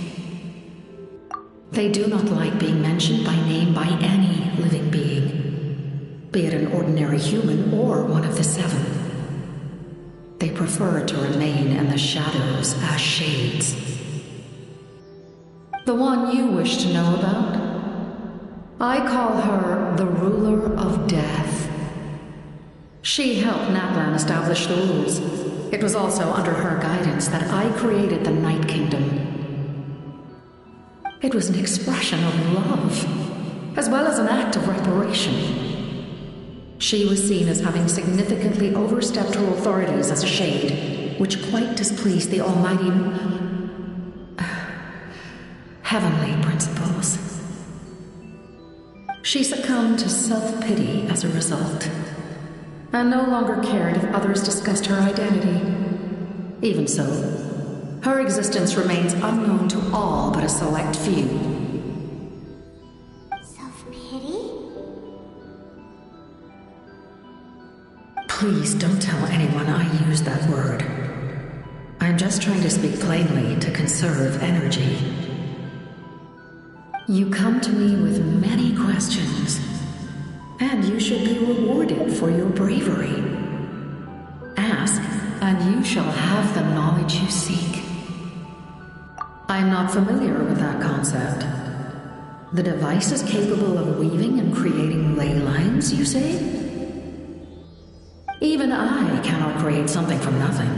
They do not like being mentioned by name by any living being, be it an ordinary human or one of the seven. They prefer to remain in the shadows as shades. The one you wish to know about? I call her the ruler of death. She helped Natlan establish the rules. It was also under her guidance that I created the Night Kingdom. It was an expression of love, as well as an act of reparation. She was seen as having significantly overstepped her authorities as a shade, which quite displeased the almighty heavenly principles. She succumbed to self-pity as a result, and no longer cared if others discussed her identity. Even so, her existence remains unknown to all but a select few. Self-pity? Please don't tell anyone I used that word. I'm just trying to speak plainly to conserve energy. You come to me with many questions, and you should be rewarded for your bravery. Ask, and you shall have the knowledge you seek. I'm not familiar with that concept. The device is capable of weaving and creating ley lines, you say? Even I cannot create something from nothing.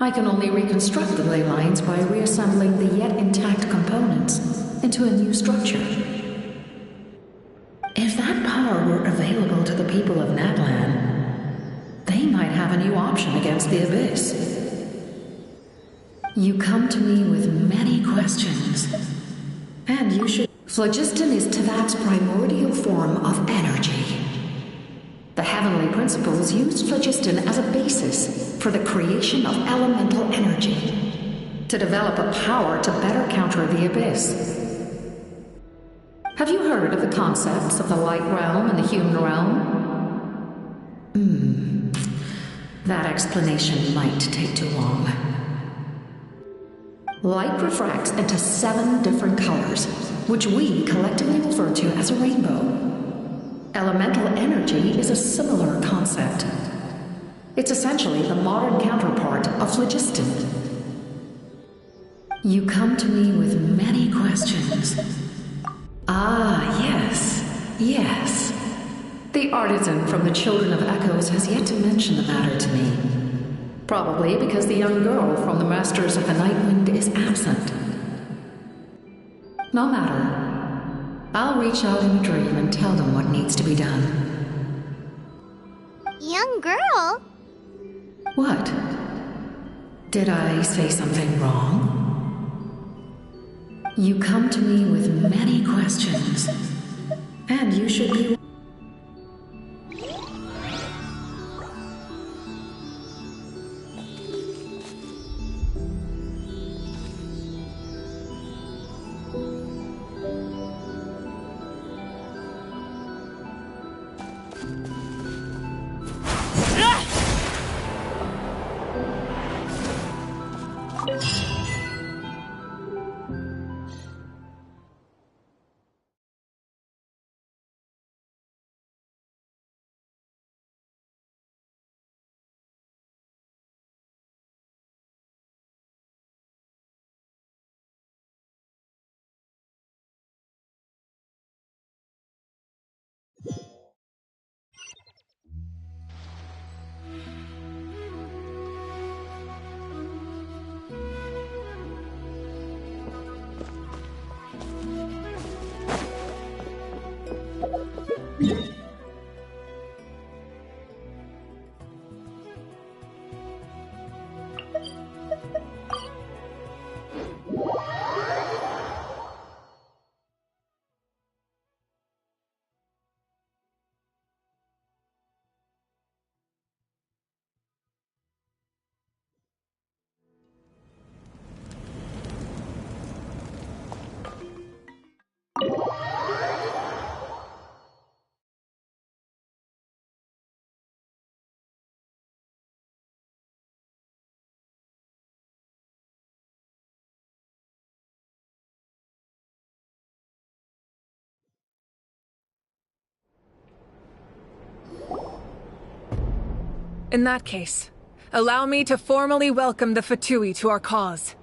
I can only reconstruct the ley lines by reassembling the yet intact components into a new structure. If that power were available to the people of Natlan, they might have a new option against the Abyss. You come to me with many questions, and you should... Phlogiston is Teyvat's primordial form of energy. The heavenly principles used phlogiston as a basis for the creation of elemental energy, to develop a power to better counter the Abyss. Have you heard of the concepts of the light realm and the human realm? That explanation might take too long. Light refracts into 7 different colors, which we collectively refer to as a rainbow. Elemental energy is a similar concept. It's essentially the modern counterpart of phlogiston. You come to me with many questions. Ah, yes. The artisan from the Children of Echoes has yet to mention the matter to me. Probably because the young girl from the Masters of the Nightwind is absent. No matter. I'll reach out in a dream and tell them what needs to be done. Young girl? What? Did I say something wrong? You come to me with many questions, and you should be... In that case, allow me to formally welcome the Fatui to our cause.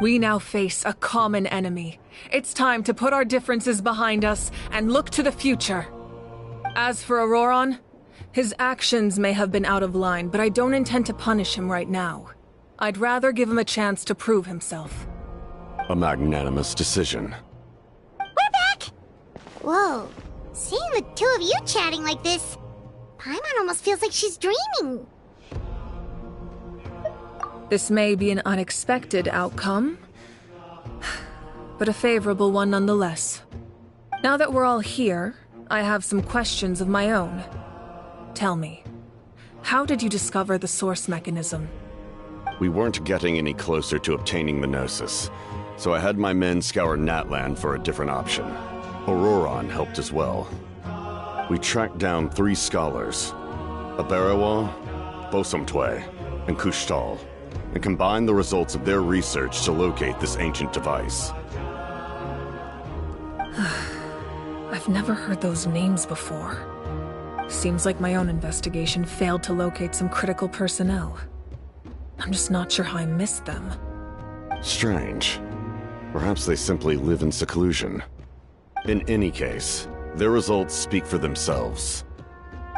We now face a common enemy. It's time to put our differences behind us and look to the future. As for Auroron, his actions may have been out of line, but I don't intend to punish him right now. I'd rather give him a chance to prove himself. A magnanimous decision. We're back! Whoa, seeing the two of you chatting like this, Paimon almost feels like she's dreaming. This may be an unexpected outcome, but a favorable one nonetheless. Now that we're all here, I have some questions of my own. Tell me, how did you discover the source mechanism? We weren't getting any closer to obtaining the Gnosis, so I had my men scour Natlan for a different option. Auroron helped as well. We tracked down 3 scholars, Aberawa, Bosomtwe, and Kushtal, and combined the results of their research to locate this ancient device. I've never heard those names before. Seems like my own investigation failed to locate some critical personnel. I'm just not sure how I missed them. Strange. Perhaps they simply live in seclusion. In any case, their results speak for themselves.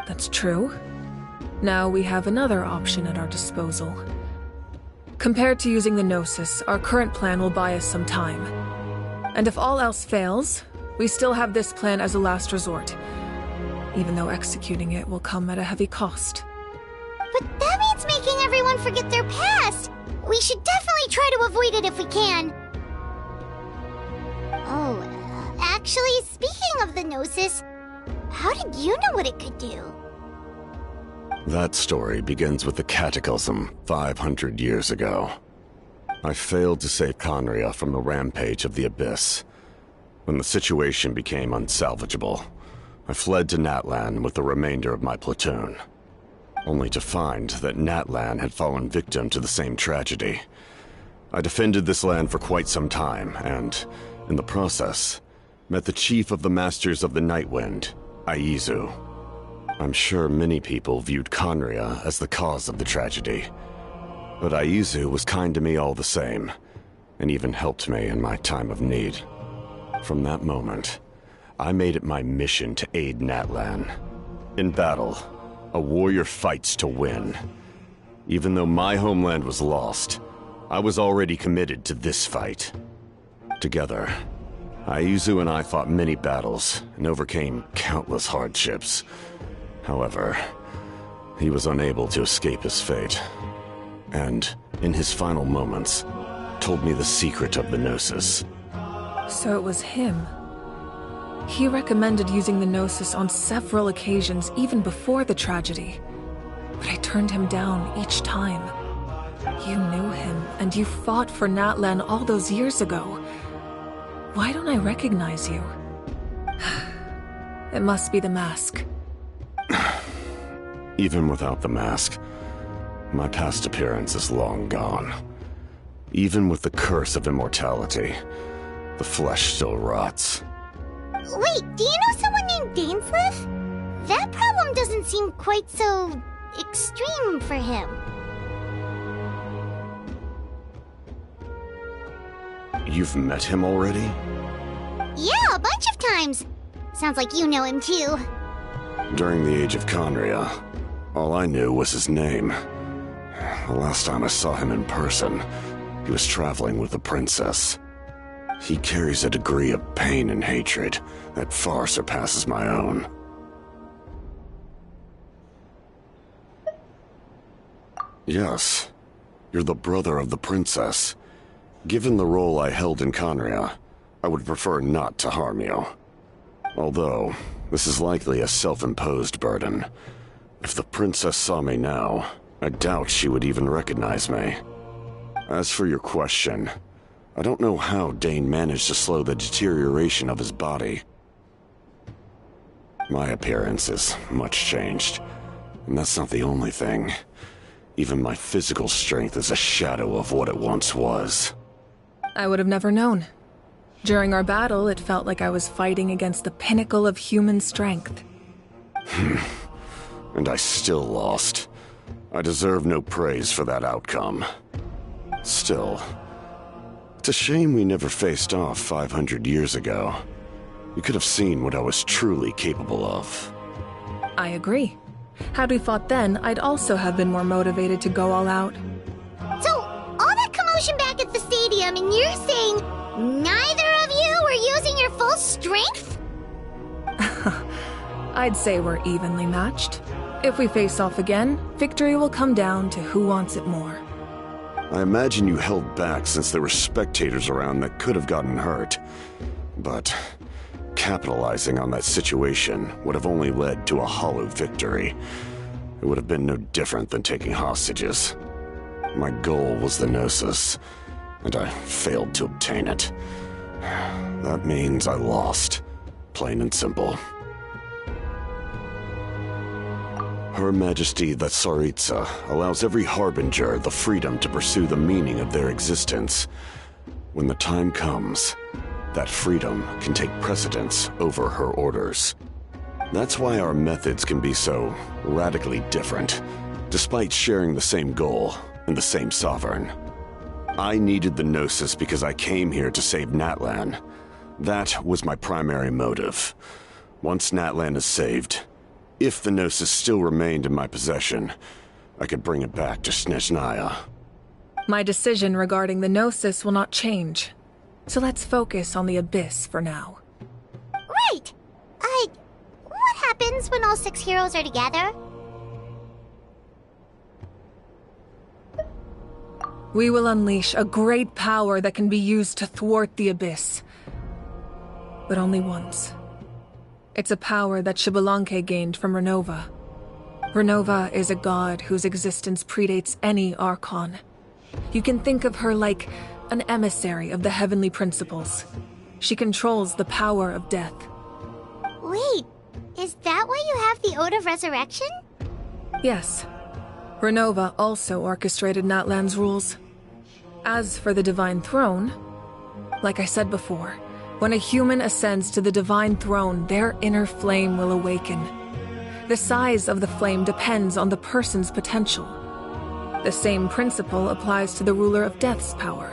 That's true. Now we have another option at our disposal. Compared to using the Gnosis, our current plan will buy us some time. And if all else fails, we still have this plan as a last resort, even though executing it will come at a heavy cost. But that means making everyone forget their past! We should definitely try to avoid it if we can. Oh, actually, speaking of the Gnosis, how did you know what it could do? That story begins with the Cataclysm 500 years ago. I failed to save Conria from the rampage of the Abyss. When the situation became unsalvageable, I fled to Natlan with the remainder of my platoon, only to find that Natlan had fallen victim to the same tragedy. I defended this land for quite some time, and, in the process, met the chief of the Masters of the Nightwind, Aizu. I'm sure many people viewed Conria as the cause of the tragedy, but Aizu was kind to me all the same, and even helped me in my time of need. From that moment, I made it my mission to aid Natlan. In battle, a warrior fights to win. Even though my homeland was lost, I was already committed to this fight. Together, Aizu and I fought many battles and overcame countless hardships. However, he was unable to escape his fate, and, in his final moments, told me the secret of the Gnosis. So it was him. He recommended using the Gnosis on several occasions, even before the tragedy. But I turned him down each time. You knew him, and you fought for Natlan all those years ago. Why don't I recognize you? It must be the mask. Even without the mask, my past appearance is long gone. Even with the curse of immortality, the flesh still rots. Wait, do you know someone named Dainsleif? That problem doesn't seem quite so extreme for him. You've met him already? Yeah, a bunch of times. Sounds like you know him too. During the age of Conria, all I knew was his name. The last time I saw him in person, he was traveling with the princess. He carries a degree of pain and hatred that far surpasses my own. Yes, you're the brother of the princess. Given the role I held in Conria, I would prefer not to harm you. Although, this is likely a self-imposed burden. If the princess saw me now, I doubt she would even recognize me. As for your question, I don't know how Dane managed to slow the deterioration of his body. My appearance is much changed, and that's not the only thing. Even my physical strength is a shadow of what it once was. I would have never known. During our battle, it felt like I was fighting against the pinnacle of human strength. And I still lost. I deserve no praise for that outcome. Still, it's a shame we never faced off 500 years ago. You could have seen what I was truly capable of. I agree. Had we fought then, I'd also have been more motivated to go all out. So, all that commotion back at the stadium, and you're saying neither of you were using your full strength? I'd say we're evenly matched. If we face off again, victory will come down to who wants it more. I imagine you held back since there were spectators around that could have gotten hurt. But capitalizing on that situation would have only led to a hollow victory. It would have been no different than taking hostages. My goal was the Gnosis, and I failed to obtain it. That means I lost, plain and simple. Her Majesty the Tsaritsa allows every Harbinger the freedom to pursue the meaning of their existence. When the time comes, that freedom can take precedence over her orders. That's why our methods can be so radically different, despite sharing the same goal and the same sovereign. I needed the Gnosis because I came here to save Natlan. That was my primary motive. Once Natlan is saved, if the Gnosis still remained in my possession, I could bring it back to Snezhnaya. My decision regarding the Gnosis will not change. So let's focus on the Abyss for now. Right! What happens when all 6 heroes are together? We will unleash a great power that can be used to thwart the Abyss. But only once. It's a power that Xbalanque gained from Renova. Renova is a god whose existence predates any Archon. You can think of her like an emissary of the heavenly principles. She controls the power of death. Wait, is that why you have the Ode of Resurrection? Yes. Renova also orchestrated Natlan's rules. As for the Divine Throne, like I said before, when a human ascends to the Divine Throne, their inner flame will awaken. The size of the flame depends on the person's potential. The same principle applies to the ruler of Death's power,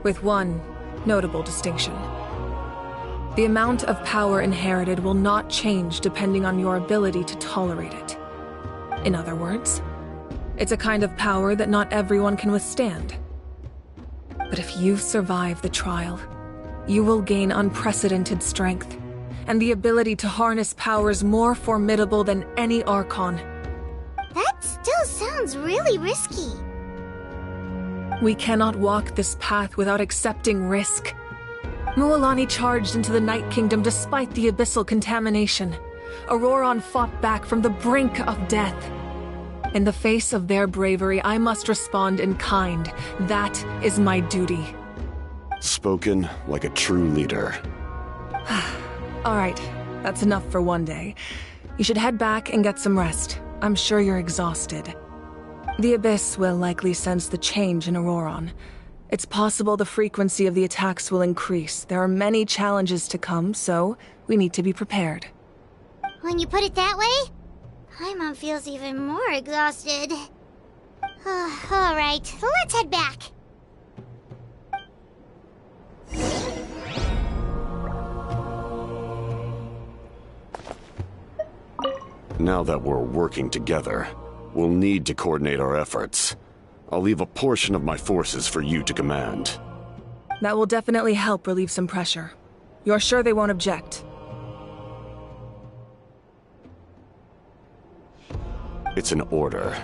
with one notable distinction. The amount of power inherited will not change depending on your ability to tolerate it. In other words, it's a kind of power that not everyone can withstand. But if you survive the trial, you will gain unprecedented strength, and the ability to harness powers more formidable than any Archon. That still sounds really risky. We cannot walk this path without accepting risk. Mualani charged into the Night Kingdom despite the abyssal contamination. Auroron fought back from the brink of death. In the face of their bravery, I must respond in kind. That is my duty. Spoken like a true leader. All right, that's enough for one day. You should head back and get some rest. I'm sure you're exhausted. The Abyss will likely sense the change in Auroron. It's possible the frequency of the attacks will increase. There are many challenges to come, so we need to be prepared. When you put it that way, Paimon feels even more exhausted. All right, let's head back. Now that we're working together, we'll need to coordinate our efforts. I'll leave a portion of my forces for you to command. That will definitely help relieve some pressure. You're sure they won't object? It's an order.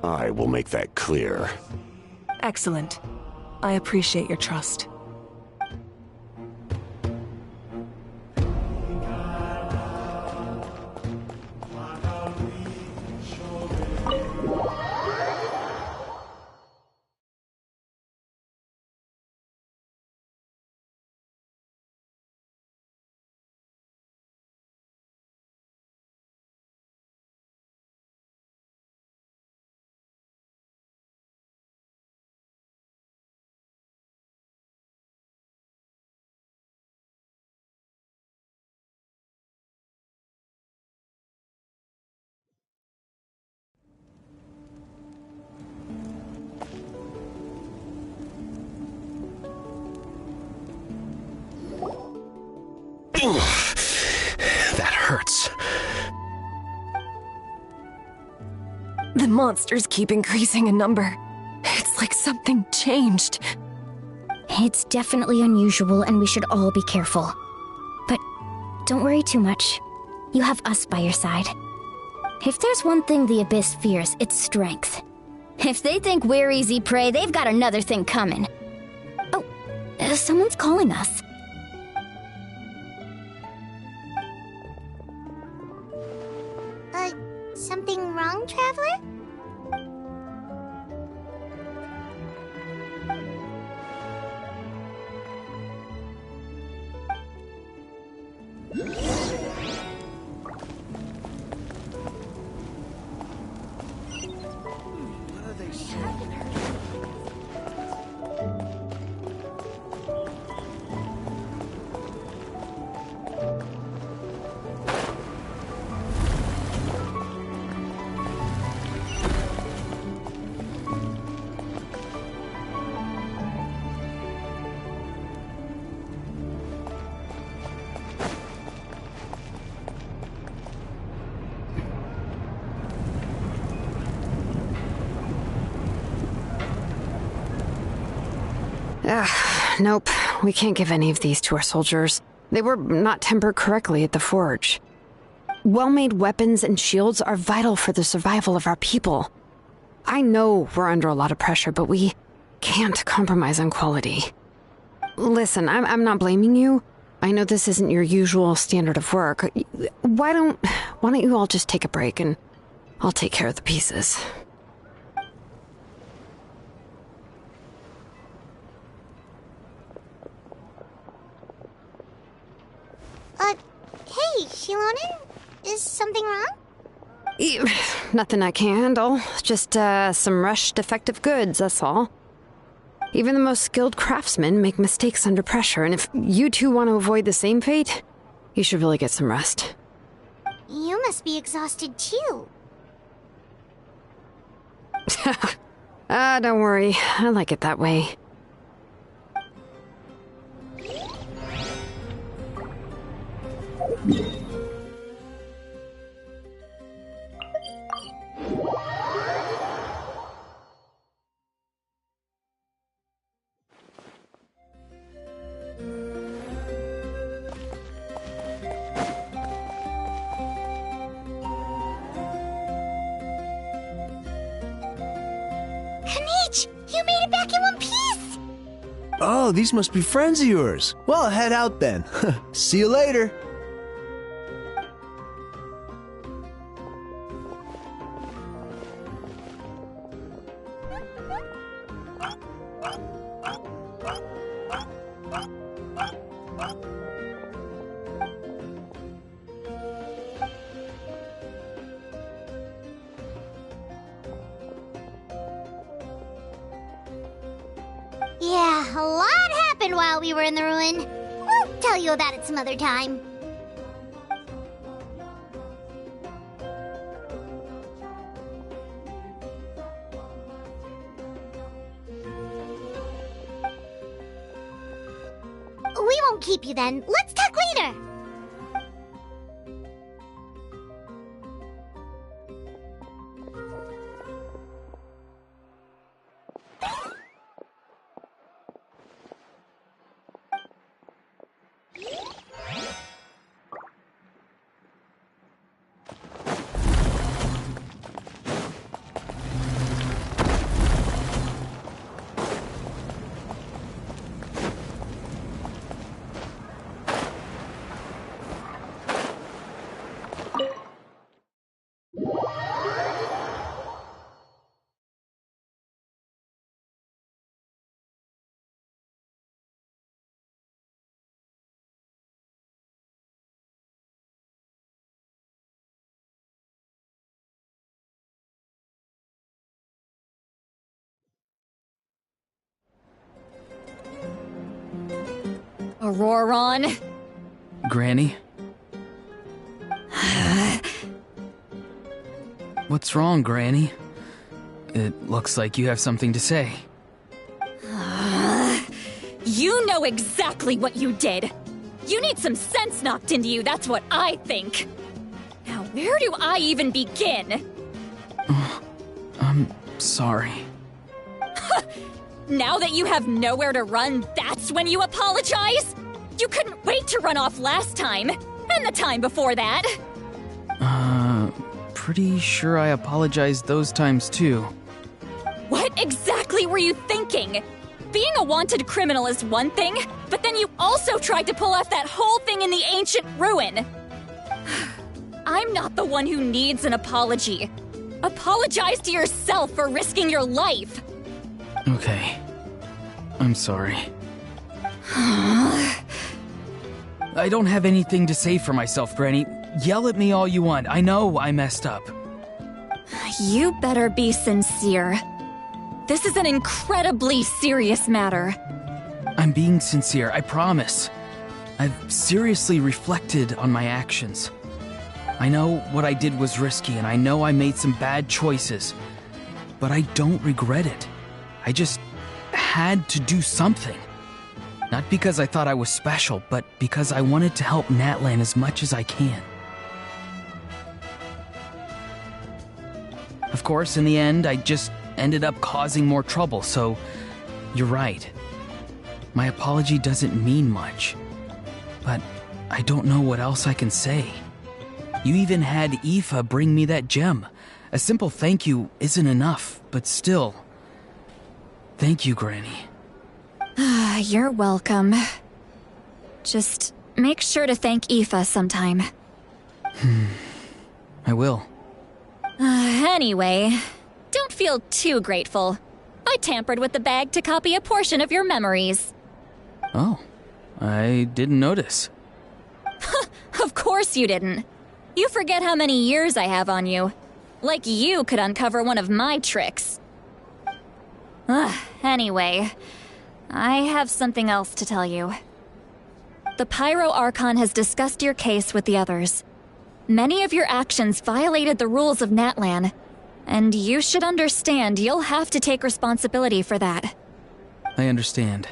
I will make that clear. Excellent. I appreciate your trust. That hurts. The monsters keep increasing in number. It's like something changed. It's definitely unusual, and we should all be careful. But don't worry too much. You have us by your side. If there's one thing the Abyss fears, it's strength. If they think we're easy prey, they've got another thing coming. Oh, someone's calling us. Something wrong, Traveler? What are they saying? Nope. We can't give any of these to our soldiers. They were not tempered correctly at the forge. Well-made weapons and shields are vital for the survival of our people. I know we're under a lot of pressure, but we can't compromise on quality. Listen, I'm not blaming you. I know this isn't your usual standard of work. Why don't you all just take a break and I'll take care of the pieces. Hey, Shilonen? Is something wrong? Nothing I can handle. Just, some rushed defective goods, that's all. Even the most skilled craftsmen make mistakes under pressure, and if you two want to avoid the same fate, you should really get some rest. You must be exhausted too. Don't worry. I like it that way. Hanich, you made it back in one piece! Oh, these must be friends of yours. Well, head out then. See you later. Yeah, a lot happened while we were in the ruin. We'll tell you about it some other time. We won't keep you then. Let's talk later. Auroron. Granny? What's wrong, Granny? It looks like you have something to say. You know exactly what you did. You need some sense knocked into you, that's what I think. Now, where do I even begin? I'm sorry. Now that you have nowhere to run, that's when you apologize? You couldn't wait to run off last time, and the time before that. Pretty sure I apologized those times too. What exactly were you thinking? Being a wanted criminal is one thing, but then you also tried to pull off that whole thing in the ancient ruin. I'm not the one who needs an apology. Apologize to yourself for risking your life. Okay. I'm sorry. I don't have anything to say for myself, Granny. Yell at me all you want. I know I messed up. You better be sincere. This is an incredibly serious matter. I'm being sincere, I promise. I've seriously reflected on my actions. I know what I did was risky, and I know I made some bad choices. But I don't regret it. I just had to do something. Not because I thought I was special, but because I wanted to help Natlan as much as I can. Of course, in the end, I just ended up causing more trouble, so you're right. My apology doesn't mean much, but I don't know what else I can say. You even had Aoife bring me that gem. A simple thank you isn't enough, but still. Thank you, Granny. You're welcome. Just make sure to thank Aoife sometime. I will. Anyway, don't feel too grateful. I tampered with the bag to copy a portion of your memories. Oh, I didn't notice. Of course you didn't. You forget how many years I have on you. Like you could uncover one of my tricks. Anyway, I have something else to tell you. The Pyro Archon has discussed your case with the others. Many of your actions violated the rules of Natlan, and you should understand you'll have to take responsibility for that. I understand.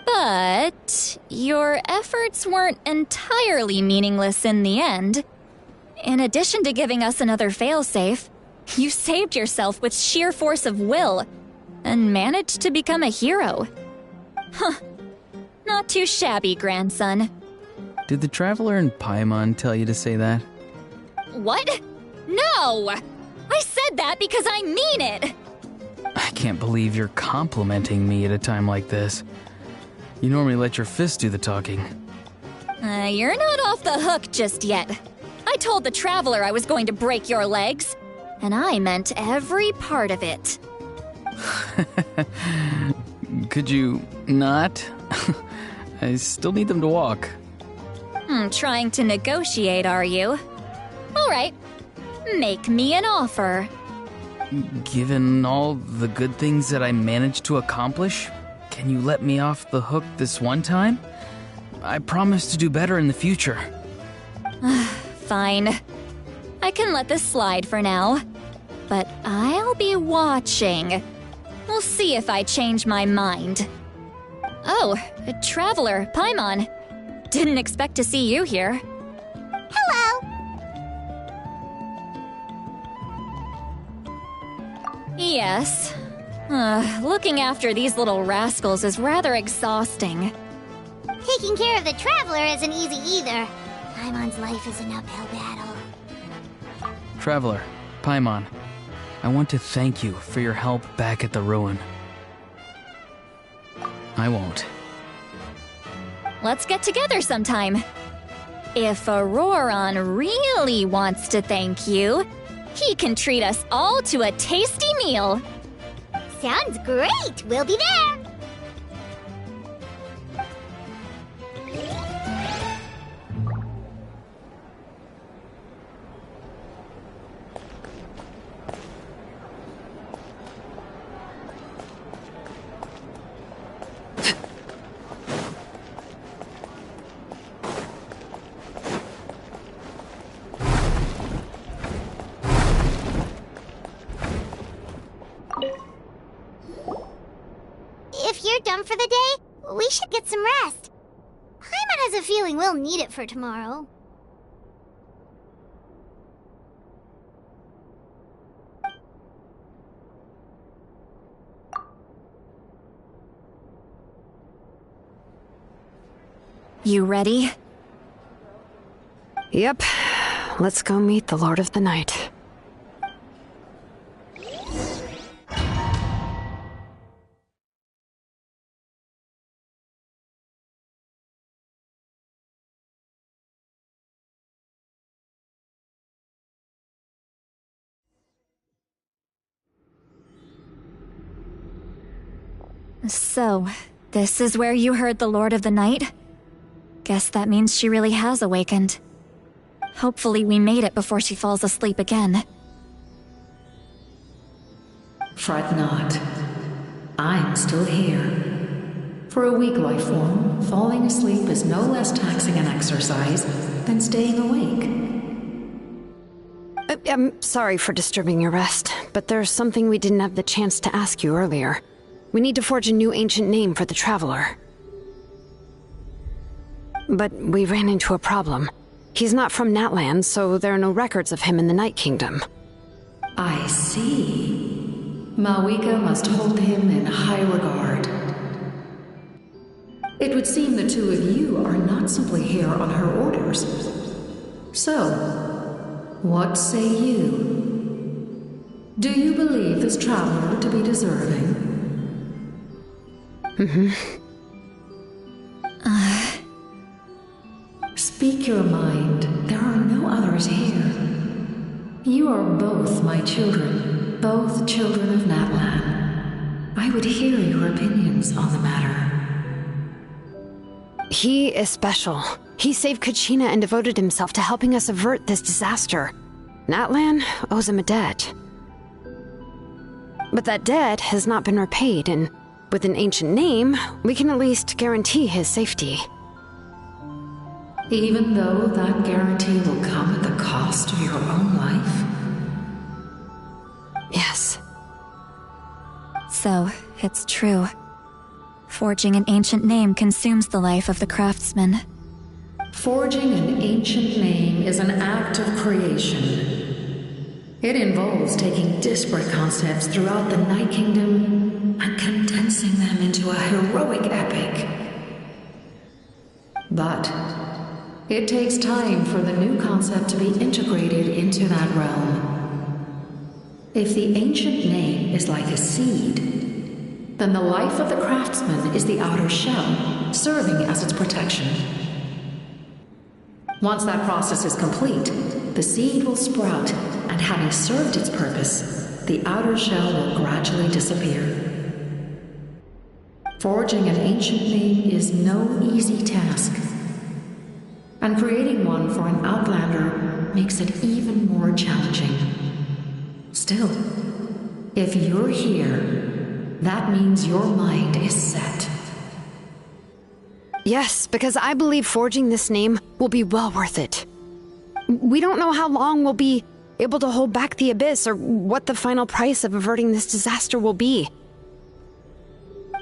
But your efforts weren't entirely meaningless in the end. In addition to giving us another failsafe, you saved yourself with sheer force of will and managed to become a hero. Huh. Not too shabby, grandson. Did the Traveler in Paimon tell you to say that? What? No! I said that because I mean it! I can't believe you're complimenting me at a time like this. You normally let your fist do the talking. You're not off the hook just yet. I told the Traveler I was going to break your legs, and I meant every part of it. Could you not? I still need them to walk. Trying to negotiate, are you? All right. Make me an offer. Given all the good things that I managed to accomplish, can you let me off the hook this one time? I promise to do better in the future. Fine. I can let this slide for now. But I'll be watching. We'll see if I change my mind. Oh, Traveler, Paimon. Didn't expect to see you here. Hello! Yes. Looking after these little rascals is rather exhausting. Taking care of the Traveler isn't easy either. Paimon's life is an uphill battle. Traveler, Paimon, I want to thank you for your help back at the ruin. I won't. Let's get together sometime. If Auroron really wants to thank you, he can treat us all to a tasty meal. Sounds great! We'll be there! here done for the day, we should get some rest. Paimon has a feeling we'll need it for tomorrow. You ready? Yep. Let's go meet the Lord of the Night. So, this is where you heard the Lord of the Night? Guess that means she really has awakened. Hopefully we made it before she falls asleep again. Fret not. I'm still here. For a weak life form, falling asleep is no less taxing an exercise than staying awake. I'm sorry for disturbing your rest, but there's something we didn't have the chance to ask you earlier. We need to forge a new ancient name for the Traveler. But we ran into a problem. He's not from Natlan, so there are no records of him in the Night Kingdom. I see. Malwika must hold him in high regard. It would seem the two of you are not simply here on her orders. So, what say you? Do you believe this traveler to be deserving? Speak your mind. There are no others here. You are both my children, both children of Natlan. I would hear your opinions on the matter. He is special. He saved Kachina and devoted himself to helping us avert this disaster. Natlan owes him a debt. But that debt has not been repaid, and with an ancient name, we can at least guarantee his safety. Even though that guarantee will come at the cost of your own life? Yes. So, it's true. Forging an ancient name consumes the life of the craftsman. Forging an ancient name is an act of creation. It involves taking disparate concepts throughout the Night Kingdom and condensing them into a heroic epic. But it takes time for the new concept to be integrated into that realm. If the ancient name is like a seed, then the life of the craftsman is the outer shell, serving as its protection. Once that process is complete, the seed will sprout, and having served its purpose, the outer shell will gradually disappear. Forging an ancient name is no easy task, and creating one for an outlander makes it even more challenging. Still, if you're here, that means your mind is set. Yes, because I believe forging this name will be well worth it. We don't know how long we'll be able to hold back the Abyss or what the final price of averting this disaster will be.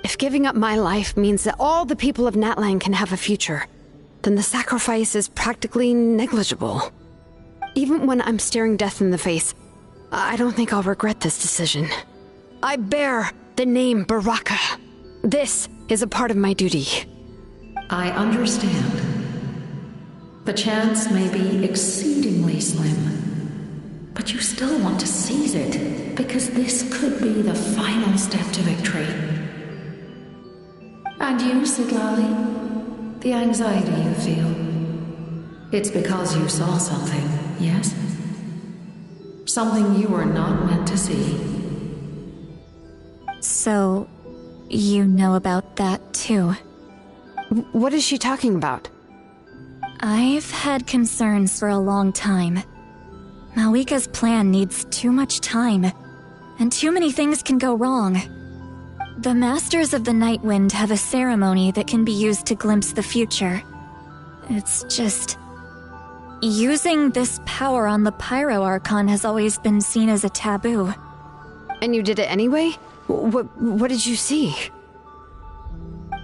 If giving up my life means that all the people of Natlan can have a future, then the sacrifice is practically negligible. Even when I'm staring death in the face, I don't think I'll regret this decision. I bear the name Baraka. This is a part of my duty. I understand. The chance may be exceedingly slim, but you still want to seize it because this could be the final step to victory. And you, Siglali, the anxiety you feel, it's because you saw something, yes? Something you were not meant to see. So, you know about that too? What is she talking about? I've had concerns for a long time. Malwika's plan needs too much time, and too many things can go wrong. The Masters of the Night Wind have a ceremony that can be used to glimpse the future. It's just... using this power on the Pyro Archon has always been seen as a taboo. And you did it anyway? What did you see?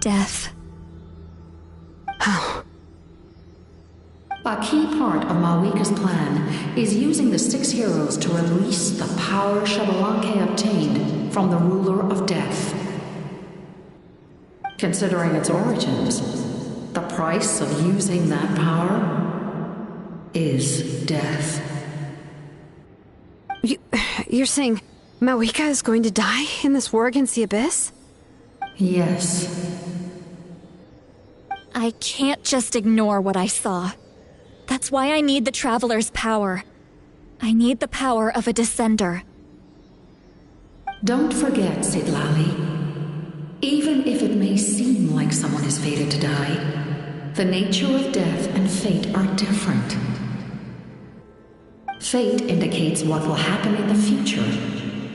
death. A key part of Malwika's plan is using the 6 heroes to release the power Xbalanque obtained from the ruler of death. Considering its origins, the price of using that power is death. You're saying Malwika is going to die in this war against the Abyss? Yes. I can't just ignore what I saw. That's why I need the Traveler's power. I need the power of a Descender. Don't forget, Citlali. Even if it may seem like someone is fated to die, the nature of death and fate are different. Fate indicates what will happen in the future.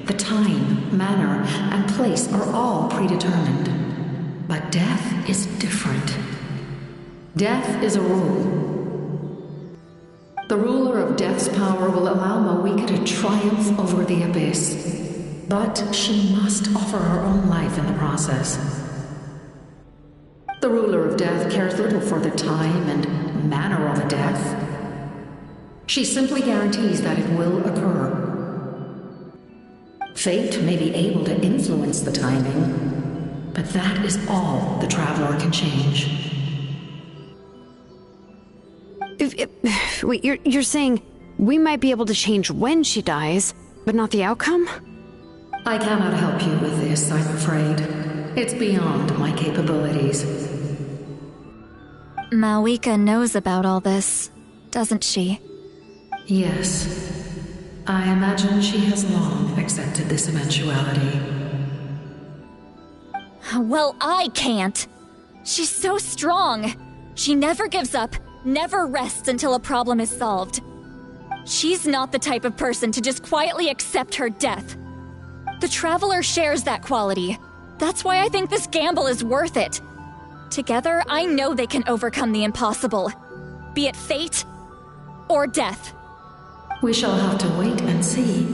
The time, manner, and place are all predetermined. But death is different. Death is a rule. The ruler of Death's power will allow Malwika to triumph over the Abyss. But she must offer her own life in the process. The ruler of Death cares little for the time and manner of a death. She simply guarantees that it will occur. Fate may be able to influence the timing, but that is all the Traveler can change. Wait, you're saying we might be able to change when she dies, but not the outcome? I cannot help you with this, I'm afraid. It's beyond my capabilities. Malwika knows about all this, doesn't she? Yes. I imagine she has long accepted this eventuality. Well, I can't. She's so strong. She never gives up, never rests until a problem is solved. She's not the type of person to just quietly accept her death. The Traveler shares that quality. That's why I think this gamble is worth it. Together, I know they can overcome the impossible. Be it fate or death. We shall have to wait and see,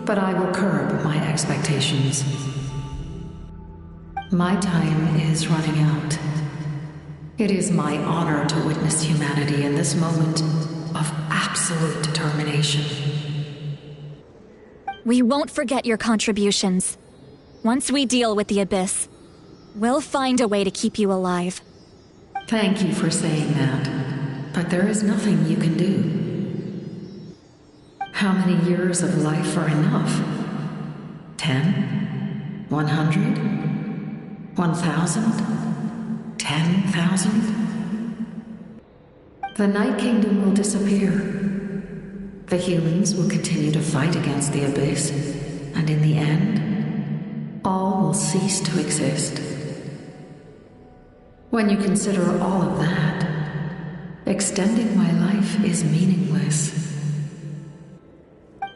but I will curb my expectations. My time is running out. It is my honor to witness humanity in this moment of absolute determination. We won't forget your contributions. Once we deal with the Abyss, we'll find a way to keep you alive. Thank you for saying that, but there is nothing you can do. How many years of life are enough? 10? 100? 1,000? 10,000? The Night Kingdom will disappear. The humans will continue to fight against the Abyss, and in the end, all will cease to exist. When you consider all of that, extending my life is meaningless.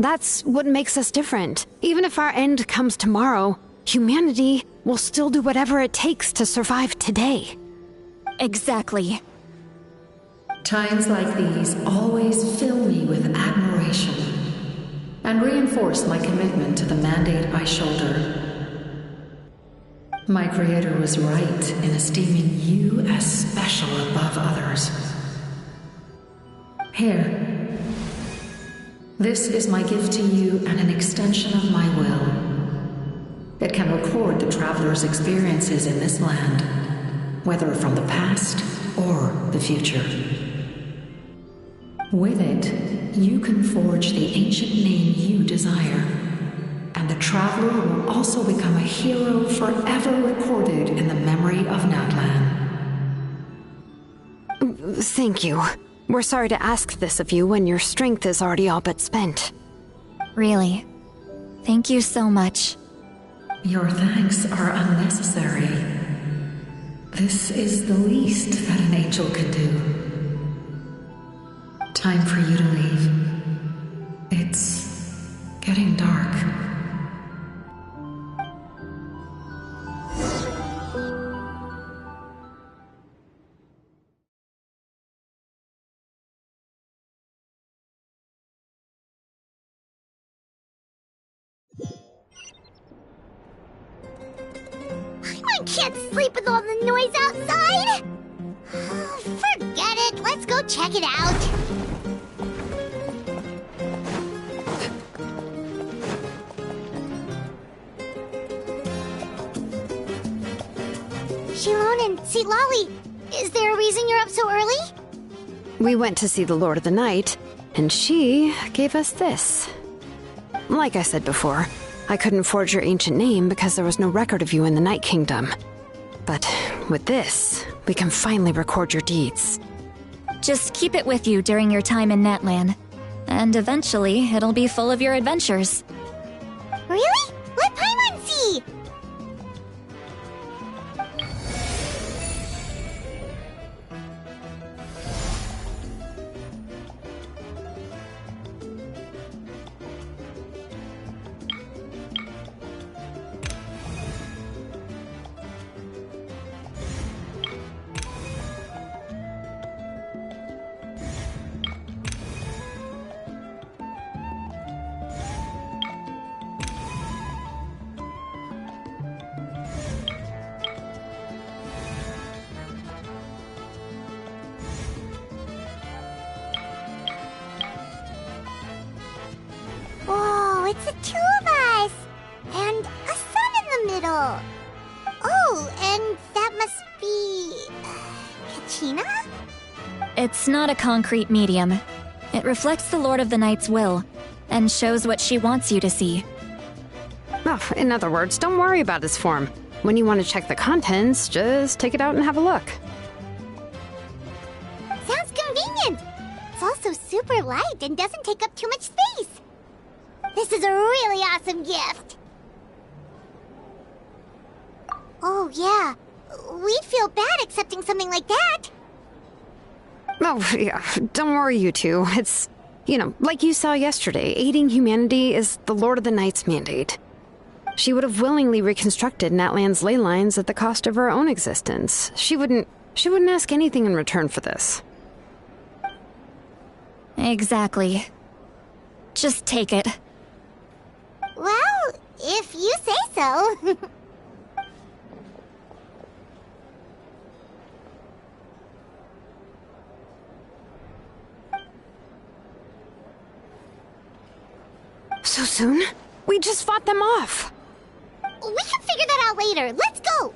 That's what makes us different. Even if our end comes tomorrow, humanity will still do whatever it takes to survive today. Exactly. Times like these always fill me with admiration and reinforce my commitment to the mandate I shoulder. My creator was right in esteeming you as special above others. Here. This is my gift to you and an extension of my will. It can record the Traveler's experiences in this land, whether from the past or the future. With it, you can forge the ancient name you desire, and the Traveler will also become a hero forever recorded in the memory of Natlan. Thank you. We're sorry to ask this of you when your strength is already all but spent. Really. Thank you so much. Your thanks are unnecessary. This is the least that an angel can do. Time for you to leave. It's getting dark. My I can't sleep with all the noise outside! Forget it, let's go check it out. Shilon and Lolly, is there a reason you're up so early? We went to see the Lord of the Night, and she gave us this. Like I said before, I couldn't forge your ancient name because there was no record of you in the Night Kingdom. But with this, we can finally record your deeds. Just keep it with you during your time in Natlan. And eventually, it'll be full of your adventures. Really? Let Paimon see! Whoa, it's the two of us! And a sun in the middle! Oh, and that must be... Kachina? It's not a concrete medium. It reflects the Lord of the Night's will, and shows what she wants you to see. Oh, in other words, don't worry about its form. When you want to check the contents, just take it out and have a look. Sounds convenient! It's also super light and doesn't take up too much space. This is a really awesome gift! Oh, yeah. We'd feel bad accepting something like that. Oh, yeah, don't worry, you two. It's, like you saw yesterday, aiding humanity is the Lord of the Night's mandate. She would have willingly reconstructed Natlan's ley lines at the cost of her own existence. She wouldn't ask anything in return for this. Exactly. Just take it. Well, if you say so. So soon? We just fought them off. We can figure that out later. Let's go!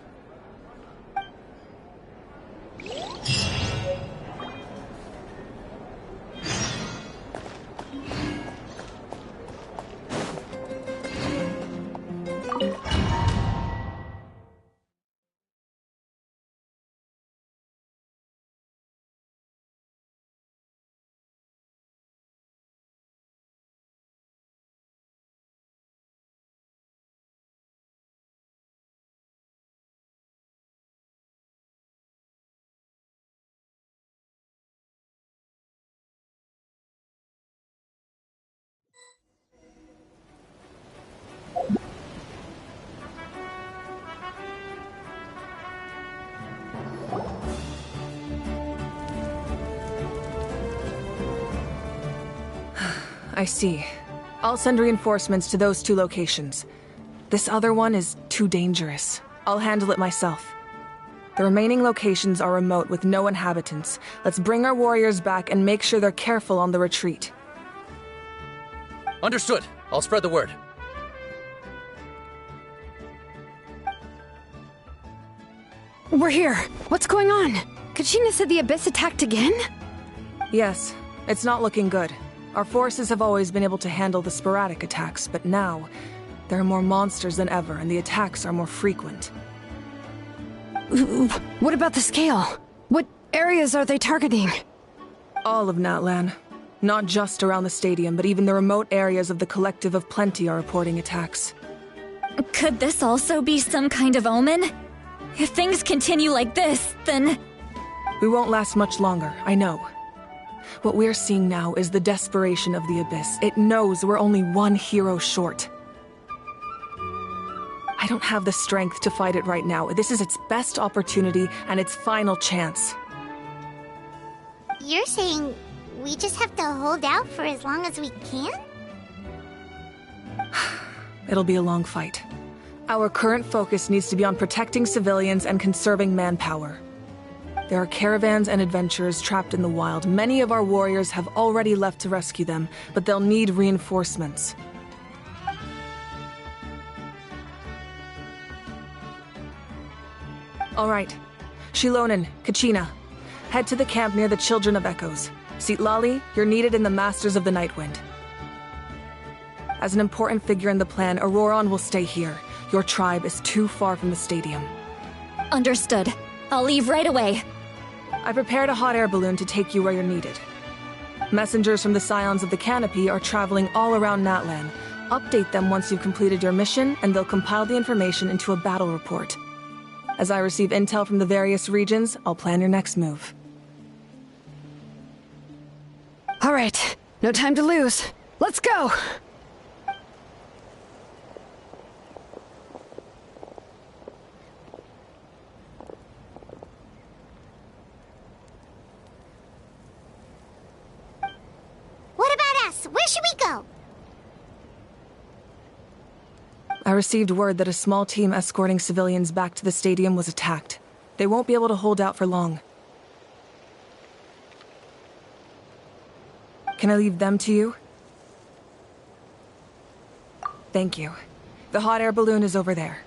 I see. I'll send reinforcements to those two locations. This other one is too dangerous. I'll handle it myself. The remaining locations are remote with no inhabitants. Let's bring our warriors back and make sure they're careful on the retreat. Understood. I'll spread the word. We're here. What's going on? Kachina said the Abyss attacked again? Yes. It's not looking good. Our forces have always been able to handle the sporadic attacks, but now, there are more monsters than ever, and the attacks are more frequent. What about the scale? What areas are they targeting? All of Natlan. Not just around the stadium, but even the remote areas of the Collective of Plenty are reporting attacks. Could this also be some kind of omen? If things continue like this, then... We won't last much longer, I know. What we're seeing now is the desperation of the Abyss. It knows we're only one hero short. I don't have the strength to fight it right now. This is its best opportunity and its final chance. You're saying we just have to hold out for as long as we can? It'll be a long fight. Our current focus needs to be on protecting civilians and conserving manpower. There are caravans and adventurers trapped in the wild. Many of our warriors have already left to rescue them, but they'll need reinforcements. All right. Shilonen, Kachina, head to the camp near the Children of Echoes. Citlali, you're needed in the Masters of the Nightwind. As an important figure in the plan, Auroron will stay here. Your tribe is too far from the stadium. Understood. I'll leave right away. I prepared a hot air balloon to take you where you're needed. Messengers from the Scions of the Canopy are traveling all around Natlan. Update them once you've completed your mission, and they'll compile the information into a battle report. As I receive intel from the various regions, I'll plan your next move. All right, no time to lose. Let's go! What about us? Where should we go? I received word that a small team escorting civilians back to the stadium was attacked. They won't be able to hold out for long. Can I leave them to you? Thank you. The hot air balloon is over there.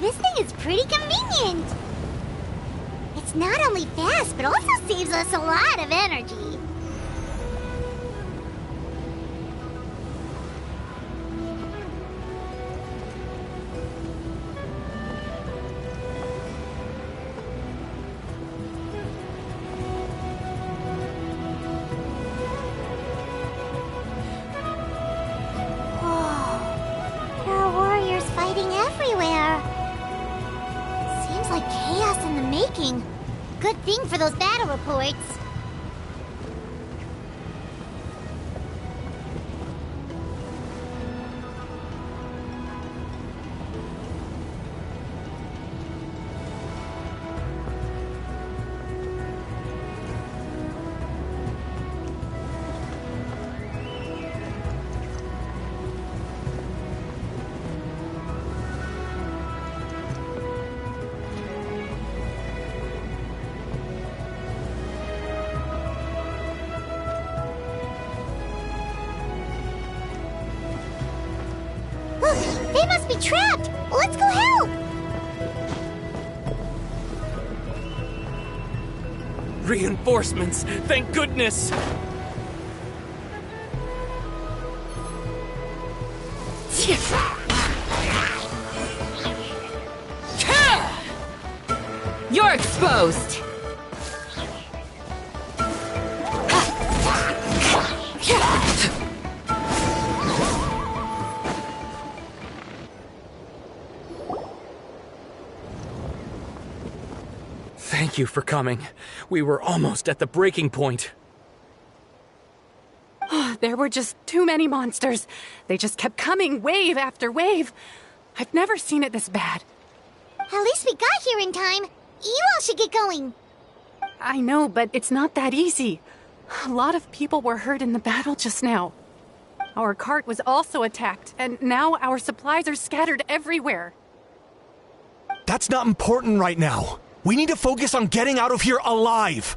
This thing is pretty convenient. It's not only fast, but also saves us a lot of energy. Whoa. There are warriors fighting everywhere. Seems like chaos in the making. Good thing for those battle reports. They must be trapped! Let's go help! Reinforcements! Thank goodness! You're exposed! Thank you for coming. We were almost at the breaking point. There were just too many monsters. They just kept coming, wave after wave. I've never seen it this bad. At least we got here in time. You all should get going. I know, but it's not that easy. A lot of people were hurt in the battle just now. Our cart was also attacked, and now our supplies are scattered everywhere. That's not important right now. We need to focus on getting out of here alive.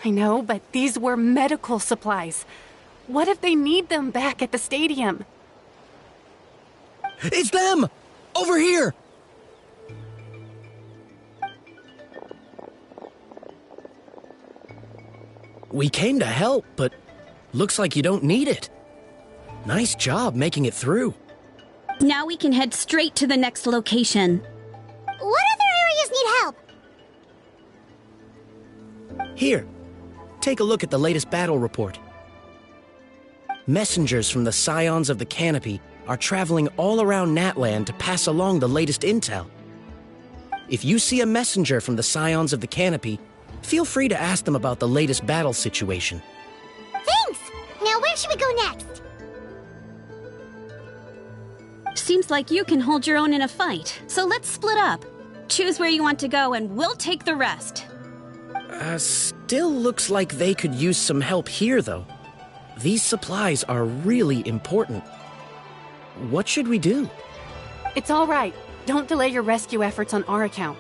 I know, but these were medical supplies. What if they need them back at the stadium? It's them! Over here! We came to help, but looks like you don't need it. Nice job making it through. Now we can head straight to the next location. What other areas need help? Here, take a look at the latest battle report. Messengers from the Scions of the Canopy are traveling all around Natland to pass along the latest intel. If you see a messenger from the Scions of the Canopy, feel free to ask them about the latest battle situation. Thanks! Now where should we go next? Seems like you can hold your own in a fight, so let's split up. Choose where you want to go and we'll take the rest. Still looks like they could use some help here, though. These supplies are really important. What should we do? It's all right. Don't delay your rescue efforts on our account.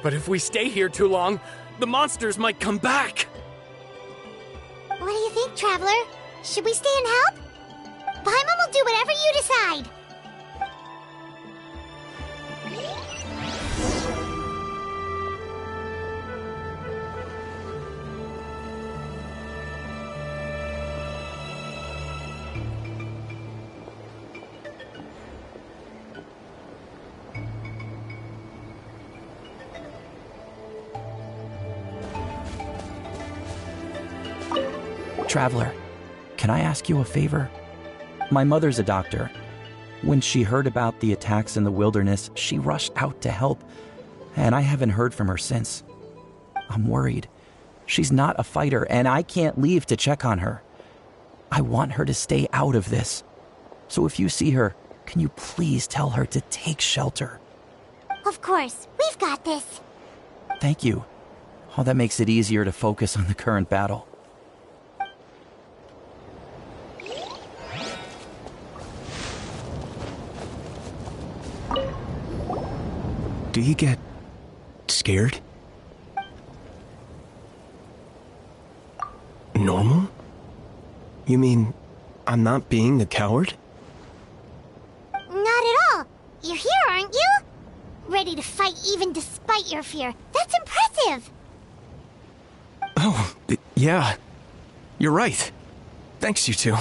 But if we stay here too long, the monsters might come back! What do you think, Traveler? Should we stay and help? Paimon will do whatever you decide. Traveler, can I ask you a favor? My mother's a doctor. When she heard about the attacks in the wilderness, she rushed out to help, and I haven't heard from her since. I'm worried. She's not a fighter, and I can't leave to check on her. I want her to stay out of this. So if you see her, can you please tell her to take shelter? Of course, we've got this. Thank you. Oh, that makes it easier to focus on the current battle. Do you get scared? Normal? You mean I'm not being a coward? Not at all. You're here, aren't you? Ready to fight even despite your fear. That's impressive. Oh, yeah. You're right. Thanks, you two.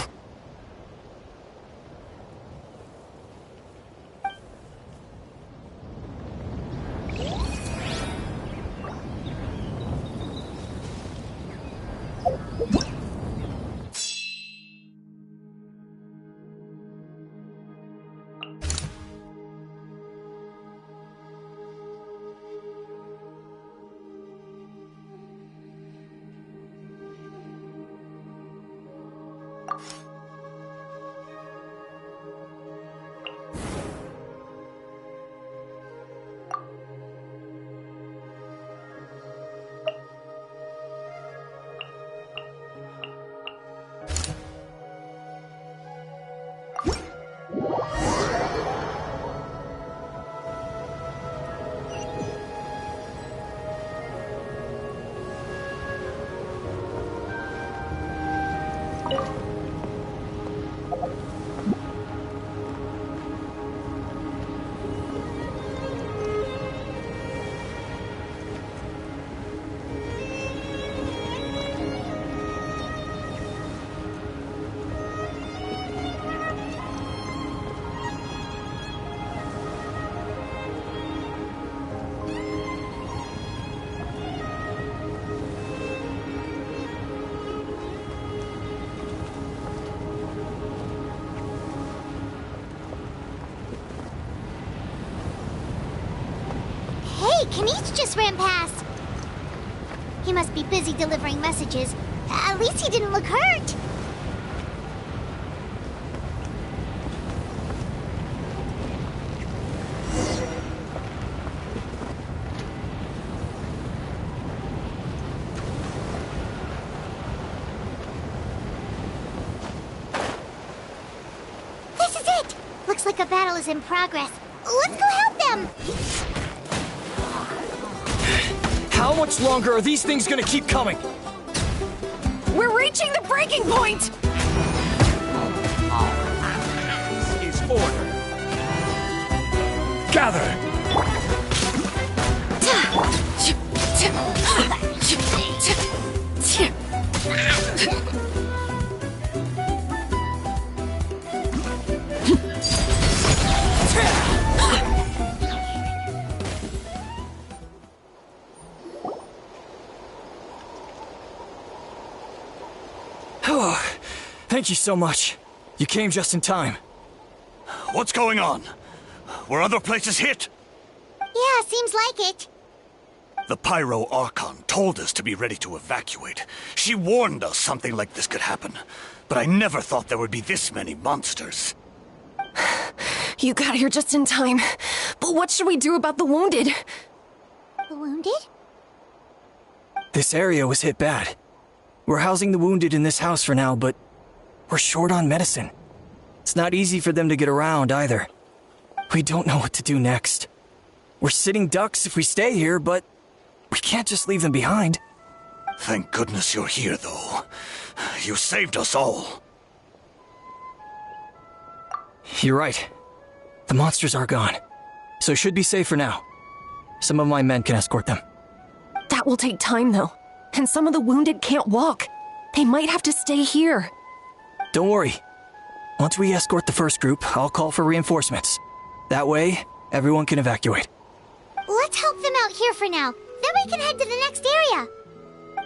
Kaniche just ran past. He must be busy delivering messages. At least he didn't look hurt. This is it! Looks like a battle is in progress. Let's go help them! How much longer are these things gonna keep coming? We're reaching the breaking point! Is order. Gather! Oh, thank you so much. You came just in time. What's going on? Were other places hit? Yeah, seems like it. The Pyro Archon told us to be ready to evacuate. She warned us something like this could happen. But I never thought there would be this many monsters. You got here just in time. But what should we do about the wounded? The wounded? This area was hit bad. We're housing the wounded in this house for now, but we're short on medicine. It's not easy for them to get around either. We don't know what to do next. We're sitting ducks if we stay here, but we can't just leave them behind. Thank goodness you're here, though. You saved us all. You're right. The monsters are gone, so should be safe for now. Some of my men can escort them. That will take time, though. And some of the wounded can't walk. They might have to stay here. Don't worry. Once we escort the first group, I'll call for reinforcements. That way, everyone can evacuate. Let's help them out here for now. Then we can head to the next area.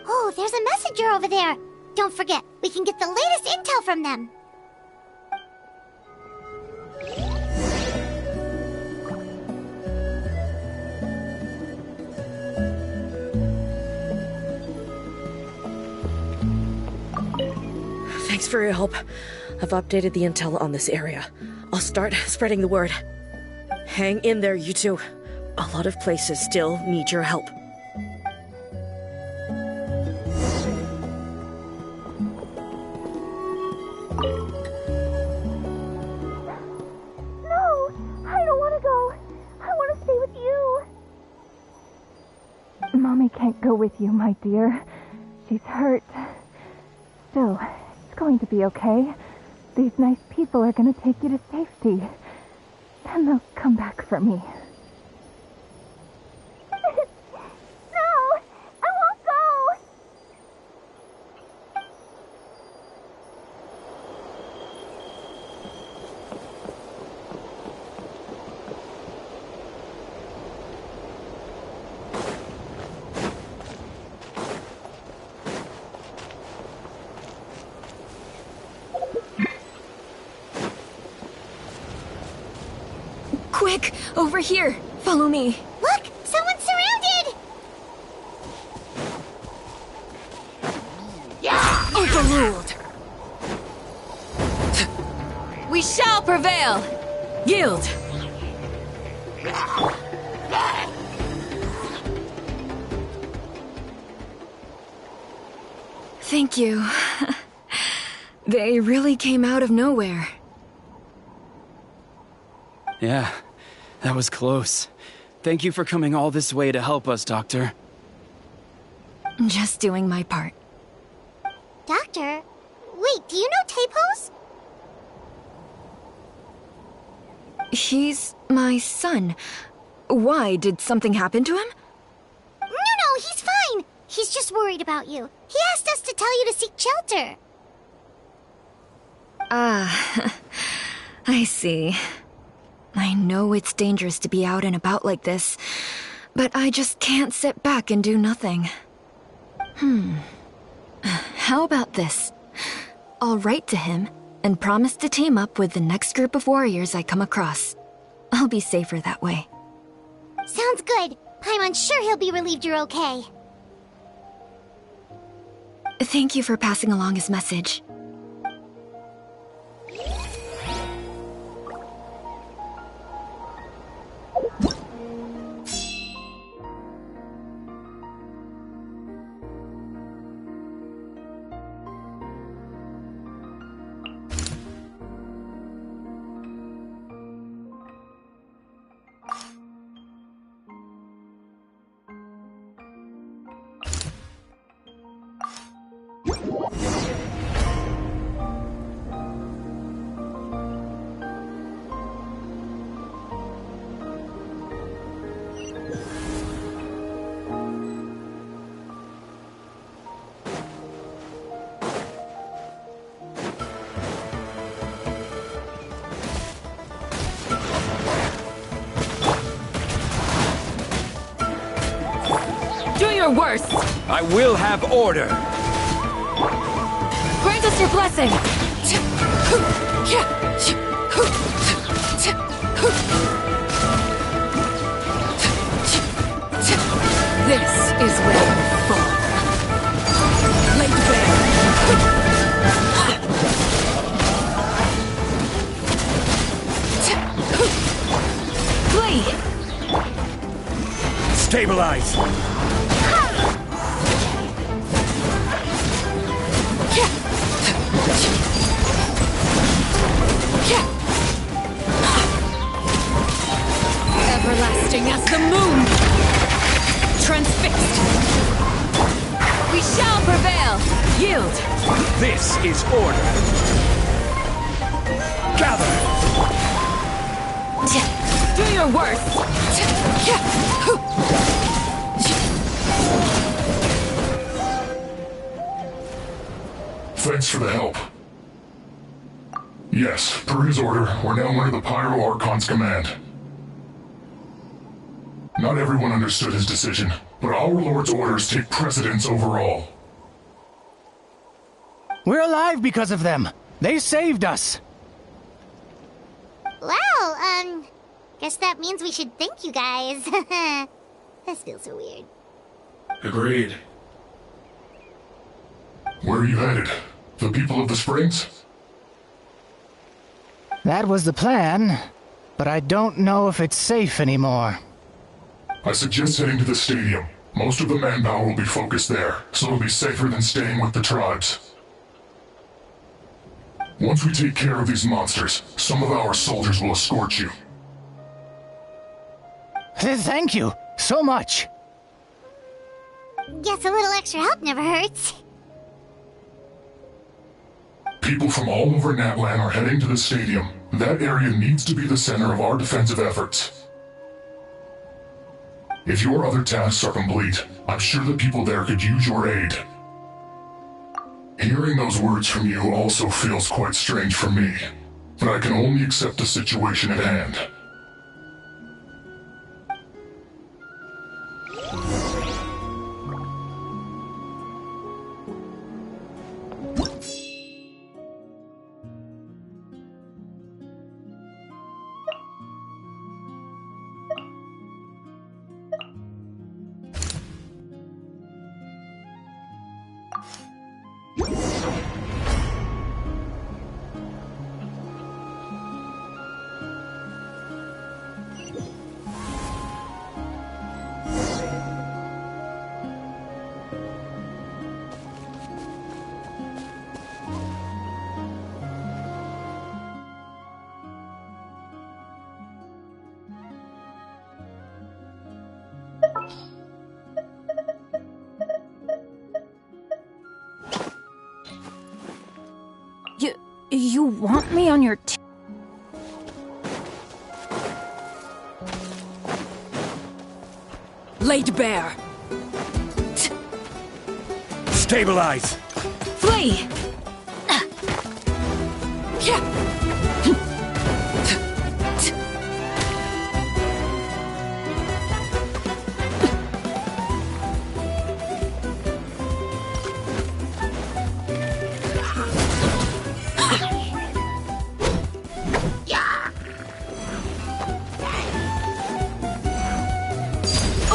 Oh, there's a messenger over there. Don't forget, we can get the latest intel from them. Thanks for your help. I've updated the intel on this area. I'll start spreading the word. Hang in there, you two. A lot of places still need your help. No! I don't want to go. I want to stay with you. Mommy can't go with you, my dear. She's hurt. Still, it's going to be okay. These nice people are going to take you to safety. Then they'll come back for me. No! I won't go! Quick! Over here! Follow me! Look! Someone's surrounded! Overruled! We shall prevail! Yield! Thank you. They really came out of nowhere. Yeah, that was close. Thank you for coming all this way to help us, Doctor. Just doing my part. Doctor? Wait, do you know Tapos? He's my son. Why? Did something happen to him? No, he's fine. He's just worried about you. He asked us to tell you to seek shelter. Ah, I see. I know it's dangerous to be out and about like this, but I just can't sit back and do nothing. How about this? I'll write to him and promise to team up with the next group of warriors I come across. I'll be safer that way. Sounds good. I'm sure he'll be relieved you're okay. Thank you for passing along his message. Do your worst! I will have order! Grant us your blessing! This is where you fall. Laid bare. Flee! Stabilize! Everlasting as the moon! Transfixed! We shall prevail! Yield! This is order! Gather! Do your worst! Thanks for the help. Yes, per his order, we're now under the Pyro Archon's command. Not everyone understood his decision, but our Lord's orders take precedence over all. We're alive because of them. They saved us. Well, guess that means we should thank you guys. This feels so weird. Agreed. Where are you headed? The people of the Springs? That was the plan, but I don't know if it's safe anymore. I suggest heading to the stadium. Most of the manpower will be focused there, so it'll be safer than staying with the tribes. Once we take care of these monsters, some of our soldiers will escort you. Thank you so much. Guess a little extra help never hurts. People from all over Natlan are heading to the stadium. That area needs to be the center of our defensive efforts. If your other tasks are complete, I'm sure the people there could use your aid. Hearing those words from you also feels quite strange for me, but I can only accept the situation at hand. You want me on your team? Laid bare! Stabilize! Flee!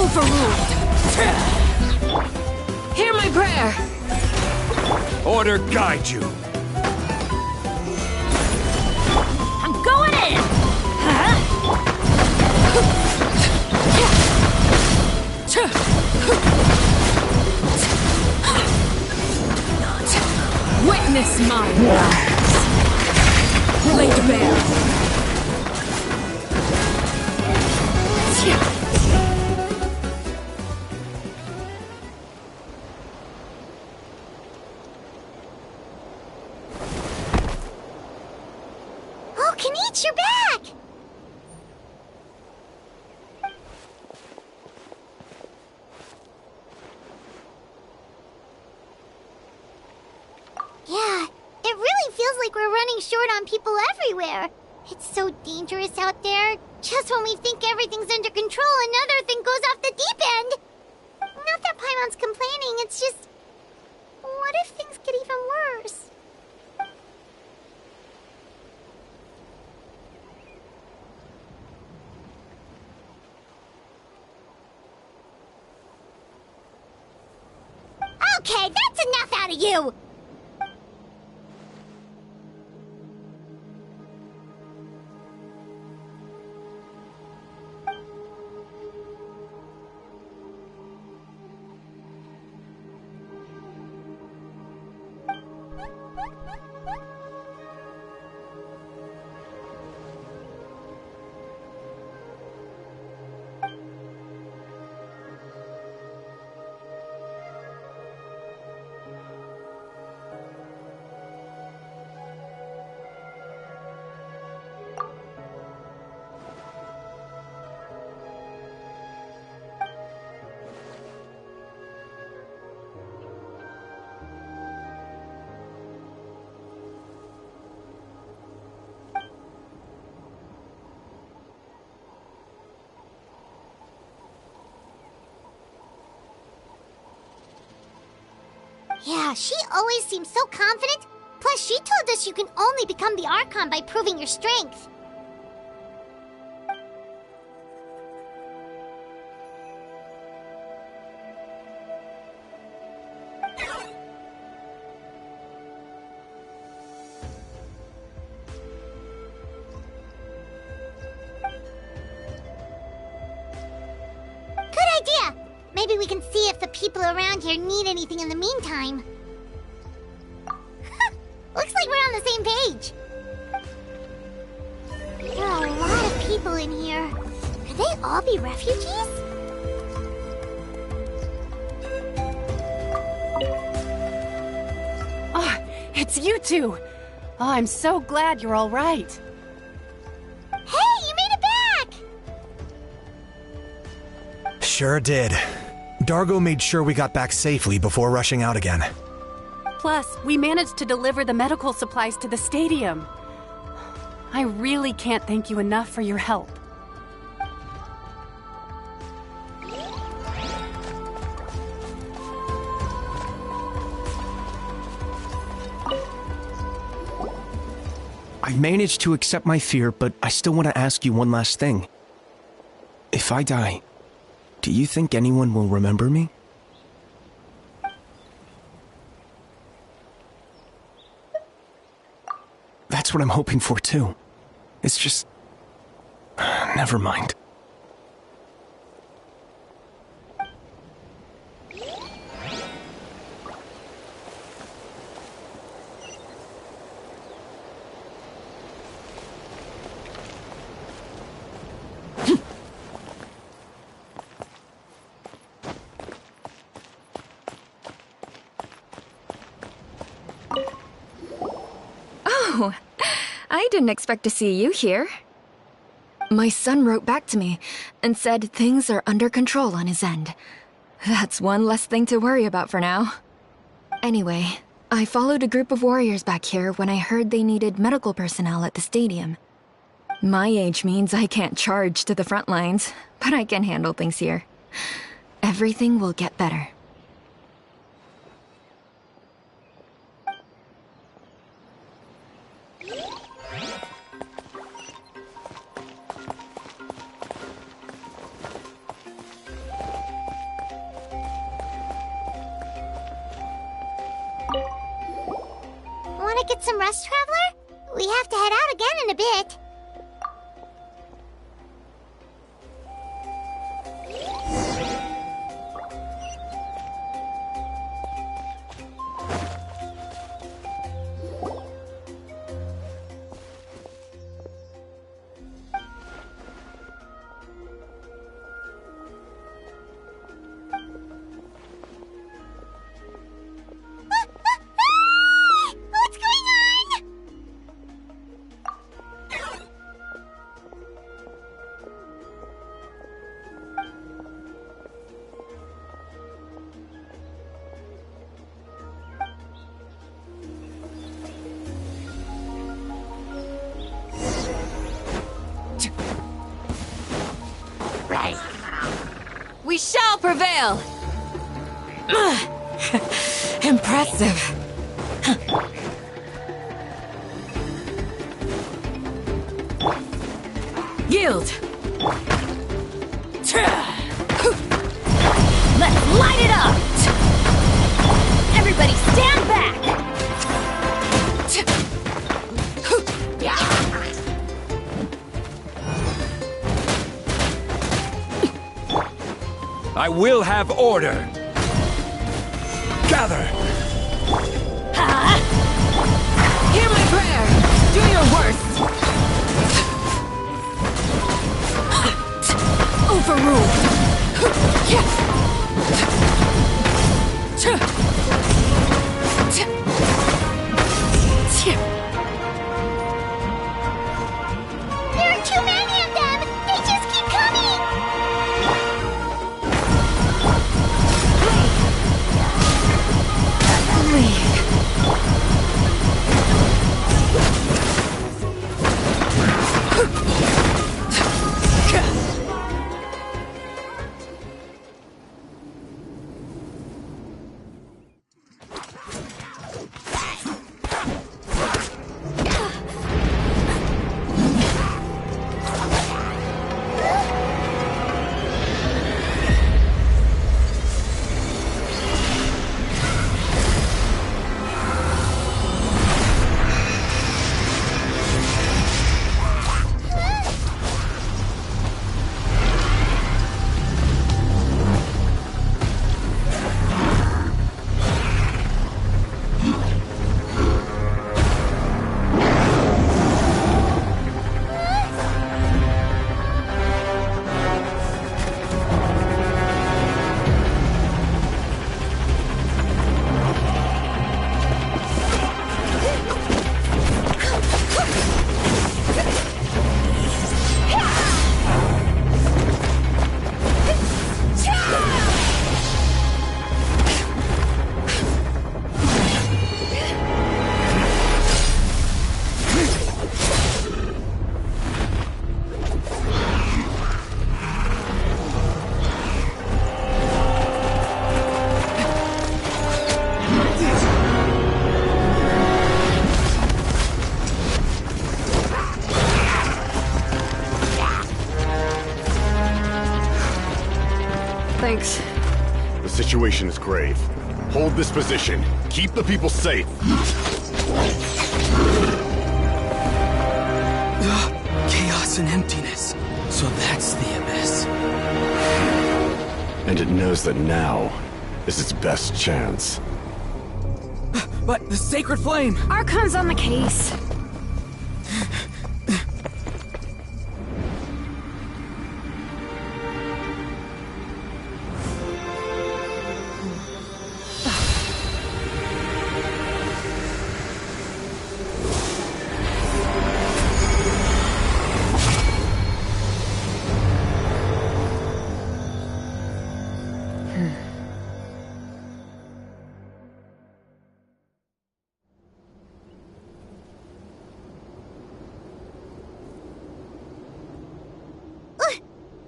Overruled! Hear my prayer! Order guide you! I'm going in! Witness my wonders! Laid bare! running short on people everywhere. It's so dangerous out there. Just when we think everything's under control, another thing goes off the deep end. Not that Paimon's complaining, it's just... what if things get even worse? Okay, that's enough out of you! Yeah, she always seems so confident. Plus, she told us you can only become the Archon by proving your strength. Good idea! Maybe we can see if the people around here need anything in the meantime. Looks like we're on the same page. There are a lot of people in here. Could they all be refugees? Oh, it's you two! Oh, I'm so glad you're all right. Hey, you made it back! Sure did. Dargo made sure we got back safely before rushing out again. Plus, we managed to deliver the medical supplies to the stadium. I really can't thank you enough for your help. I've managed to accept my fear, but I still want to ask you one last thing. If I die, do you think anyone will remember me? That's what I'm hoping for, too. It's just... never mind. Oh, I didn't expect to see you here. My son wrote back to me and said things are under control on his end. That's one less thing to worry about for now. Anyway, I followed a group of warriors back here when I heard they needed medical personnel at the stadium. My age means I can't charge to the front lines, but I can handle things here. Everything will get better. Want to get some rest, Traveler? We have to head out again in a bit. What's going on? shall prevail! Impressive. Yield! Let's light it up! Everybody stand back! I will have order. Gather! Hear my prayer! Do your worst! Overruled! There are too many of them! They just keep coming! Thanks. The situation is grave. Hold this position. Keep the people safe. Chaos and emptiness. So that's the abyss. And it knows that now is its best chance. But the sacred flame! Archon's on the case.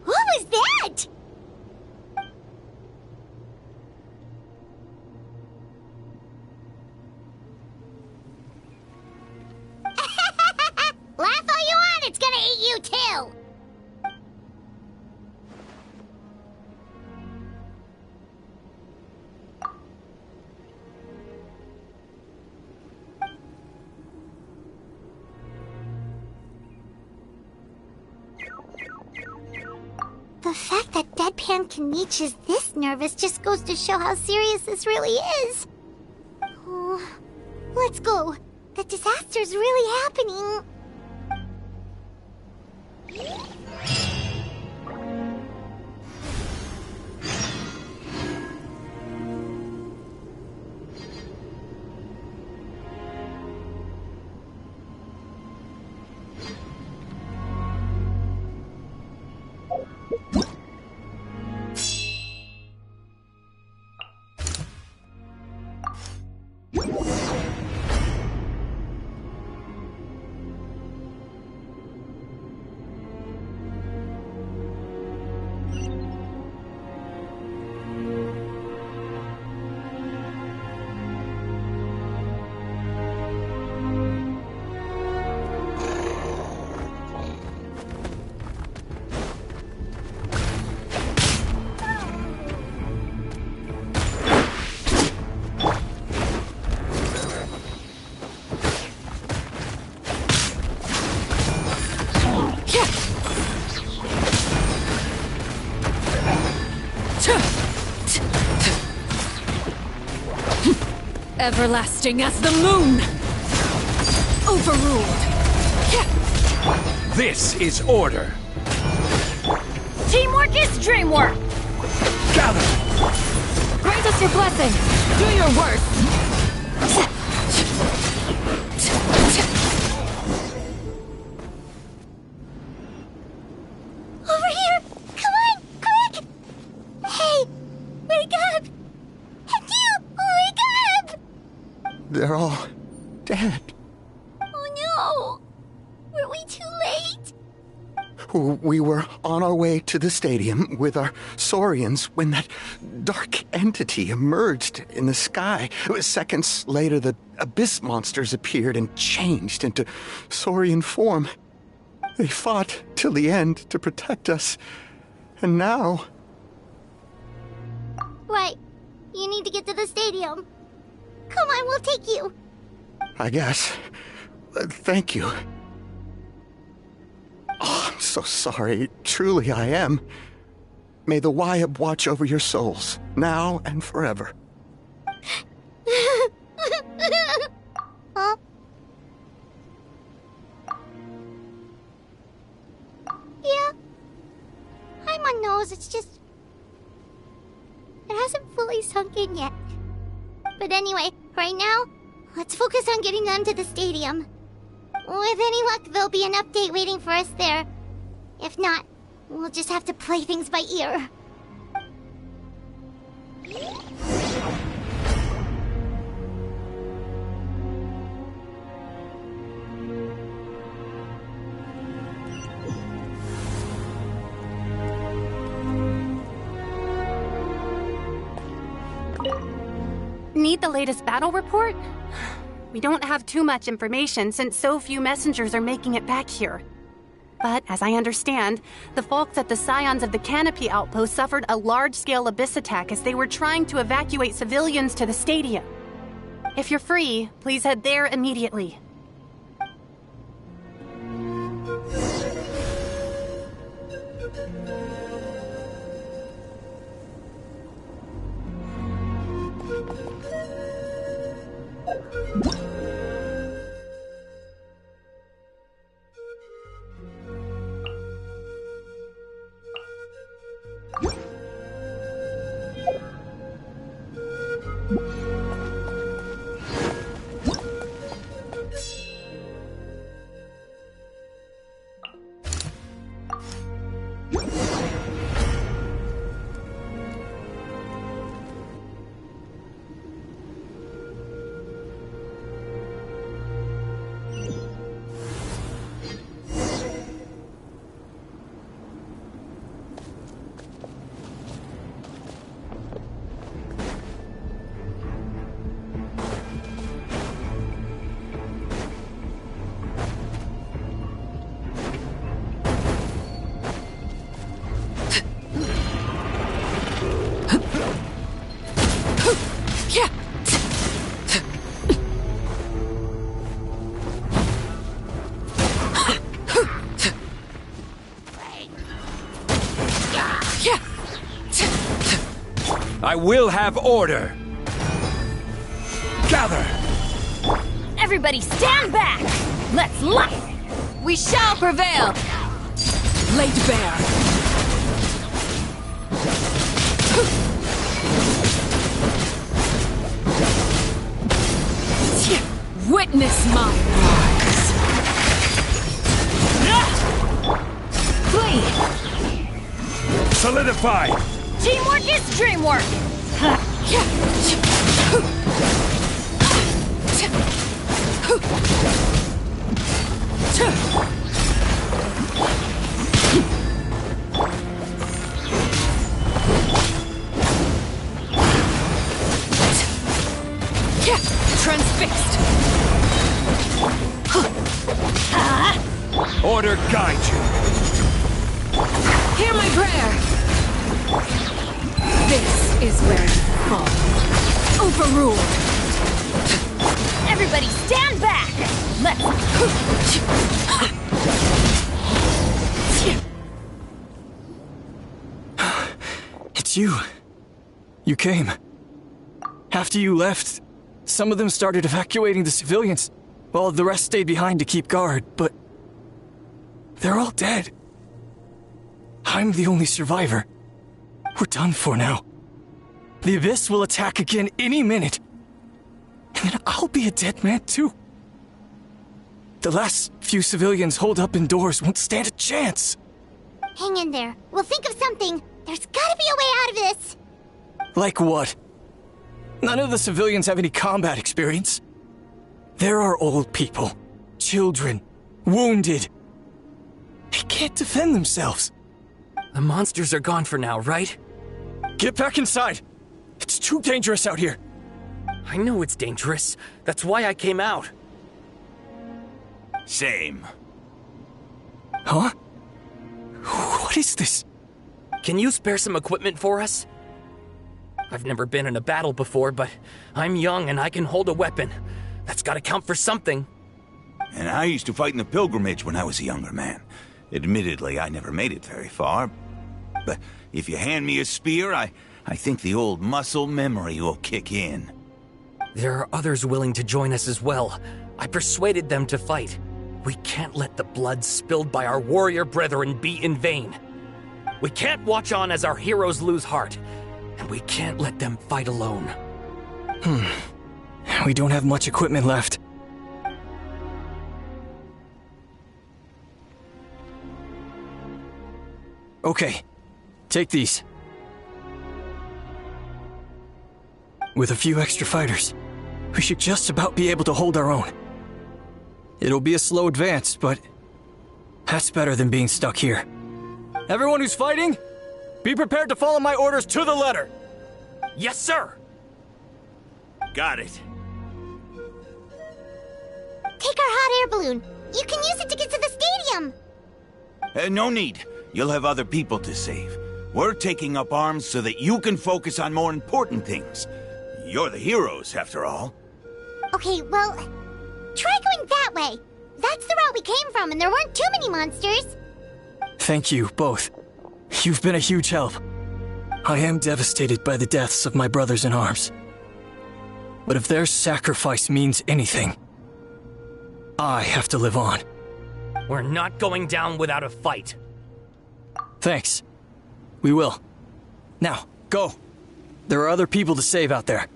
What was that? Laugh all you want, it's gonna eat you too! The fact that Deadpan Kaniche is this nervous just goes to show how serious this really is. Oh, let's go. The disaster's really happening. Everlasting as the moon! Overruled! This is order. Teamwork is dreamwork! Gather! Grant us your blessing! Do your worst! Over here! Come on, quick! Hey, wake up! You, wake up! They're all dead. Oh no! Were we too late? We were on our way to the stadium with our Saurians when that dark entity emerged in the sky. Seconds later, the abyss monsters appeared and changed into Saurian form. They fought till the end to protect us. And now... Right. You need to get to the stadium. Come on, we'll take you. I guess. Thank you. Oh, I'm so sorry. Truly I am. May the Wyab watch over your souls, now and forever. Huh? Yeah. Hi, my nose. It's just... It hasn't fully sunk in yet. But anyway, right now, let's focus on getting them to the stadium. With any luck, there'll be an update waiting for us there. If not, we'll just have to play things by ear. Need the latest battle report? We don't have too much information since so few messengers are making it back here. But as I understand, the folks at the Scions of the Canopy outpost suffered a large-scale abyss attack as they were trying to evacuate civilians to the stadium. If you're free, please head there immediately. I will have order. Gather! Everybody stand back! Let's light! We shall prevail! Laid bare. Witness my rise. Flee! Solidify! Teamwork is dreamwork! Transfixed! Order guide you! Hear my prayer! This is where you fall. Overruled! Everybody stand back! It's you. You came. After you left, some of them started evacuating the civilians, while the rest stayed behind to keep guard, but they're all dead. I'm the only survivor. We're done for now. The Abyss will attack again any minute. And then I'll be a dead man too. The last few civilians holed up indoors won't stand a chance. Hang in there. We'll think of something. There's gotta be a way out of this. Like what? None of the civilians have any combat experience. There are old people, children, wounded. They can't defend themselves. The monsters are gone for now, right? Get back inside. It's too dangerous out here. I know it's dangerous. That's why I came out. Same. Huh? What is this? Can you spare some equipment for us? I've never been in a battle before, but I'm young and I can hold a weapon. That's gotta count for something. And I used to fight in the pilgrimage when I was a younger man. Admittedly, I never made it very far. But if you hand me a spear, I think the old muscle memory will kick in. There are others willing to join us as well. I persuaded them to fight. We can't let the blood spilled by our warrior brethren be in vain. We can't watch on as our heroes lose heart. And we can't let them fight alone. We don't have much equipment left. Okay, take these. With a few extra fighters, we should just about be able to hold our own. It'll be a slow advance, but that's better than being stuck here. Everyone who's fighting, be prepared to follow my orders to the letter. Yes, sir. Got it. Take our hot air balloon. You can use it to get to the stadium. No need. You'll have other people to save. We're taking up arms so that you can focus on more important things. You're the heroes, after all. Okay, well, try going that way. That's the route we came from, and there weren't too many monsters. Thank you, both. You've been a huge help. I am devastated by the deaths of my brothers in arms. But if their sacrifice means anything, I have to live on. We're not going down without a fight. Thanks. We will. Now, go. There are other people to save out there.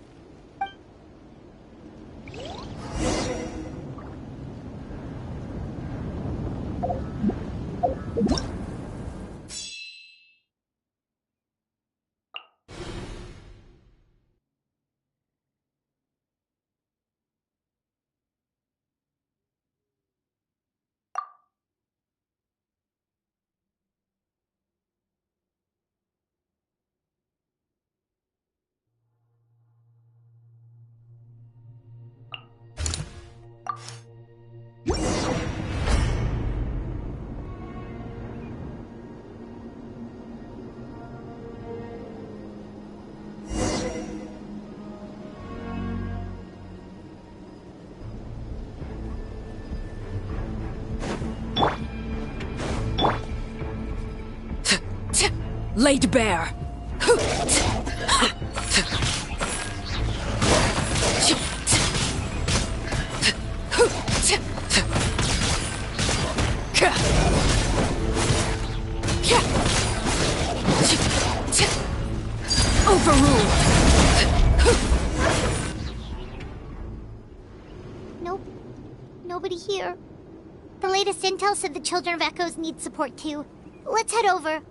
Laid bare. Overruled. Nope. Nobody here. The latest intel said the Children of Echoes need support too. Let's head over.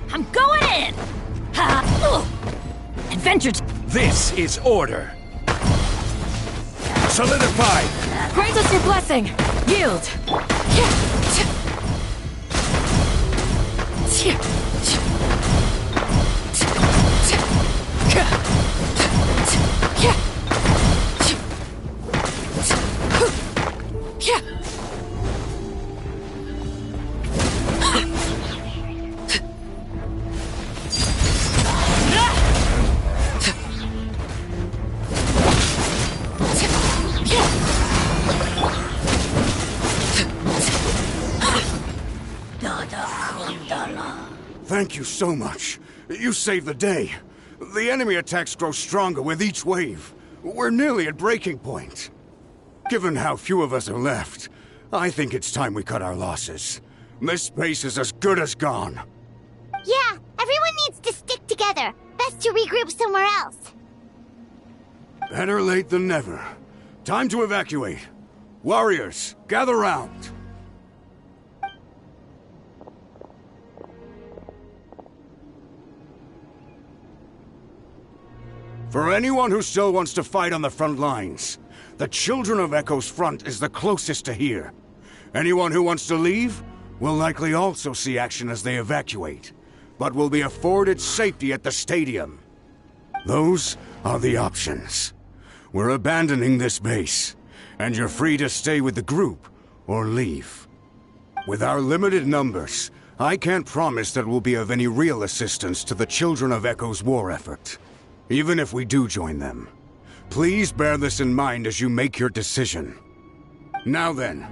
I'm going in! Adventure. This is order. Solidify! Grant us your blessing! Yield! Thank you so much. You saved the day. The enemy attacks grow stronger with each wave. We're nearly at breaking point. Given how few of us are left, I think it's time we cut our losses. This base is as good as gone. Yeah, everyone needs to stick together. Best to regroup somewhere else. Better late than never. Time to evacuate. Warriors, gather round. For anyone who still wants to fight on the front lines, the Children of Echo's front is the closest to here. Anyone who wants to leave will likely also see action as they evacuate, but will be afforded safety at the stadium. Those are the options. We're abandoning this base, and you're free to stay with the group or leave. With our limited numbers, I can't promise that we'll be of any real assistance to the Children of Echo's war effort. Even if we do join them, please bear this in mind as you make your decision. Now then,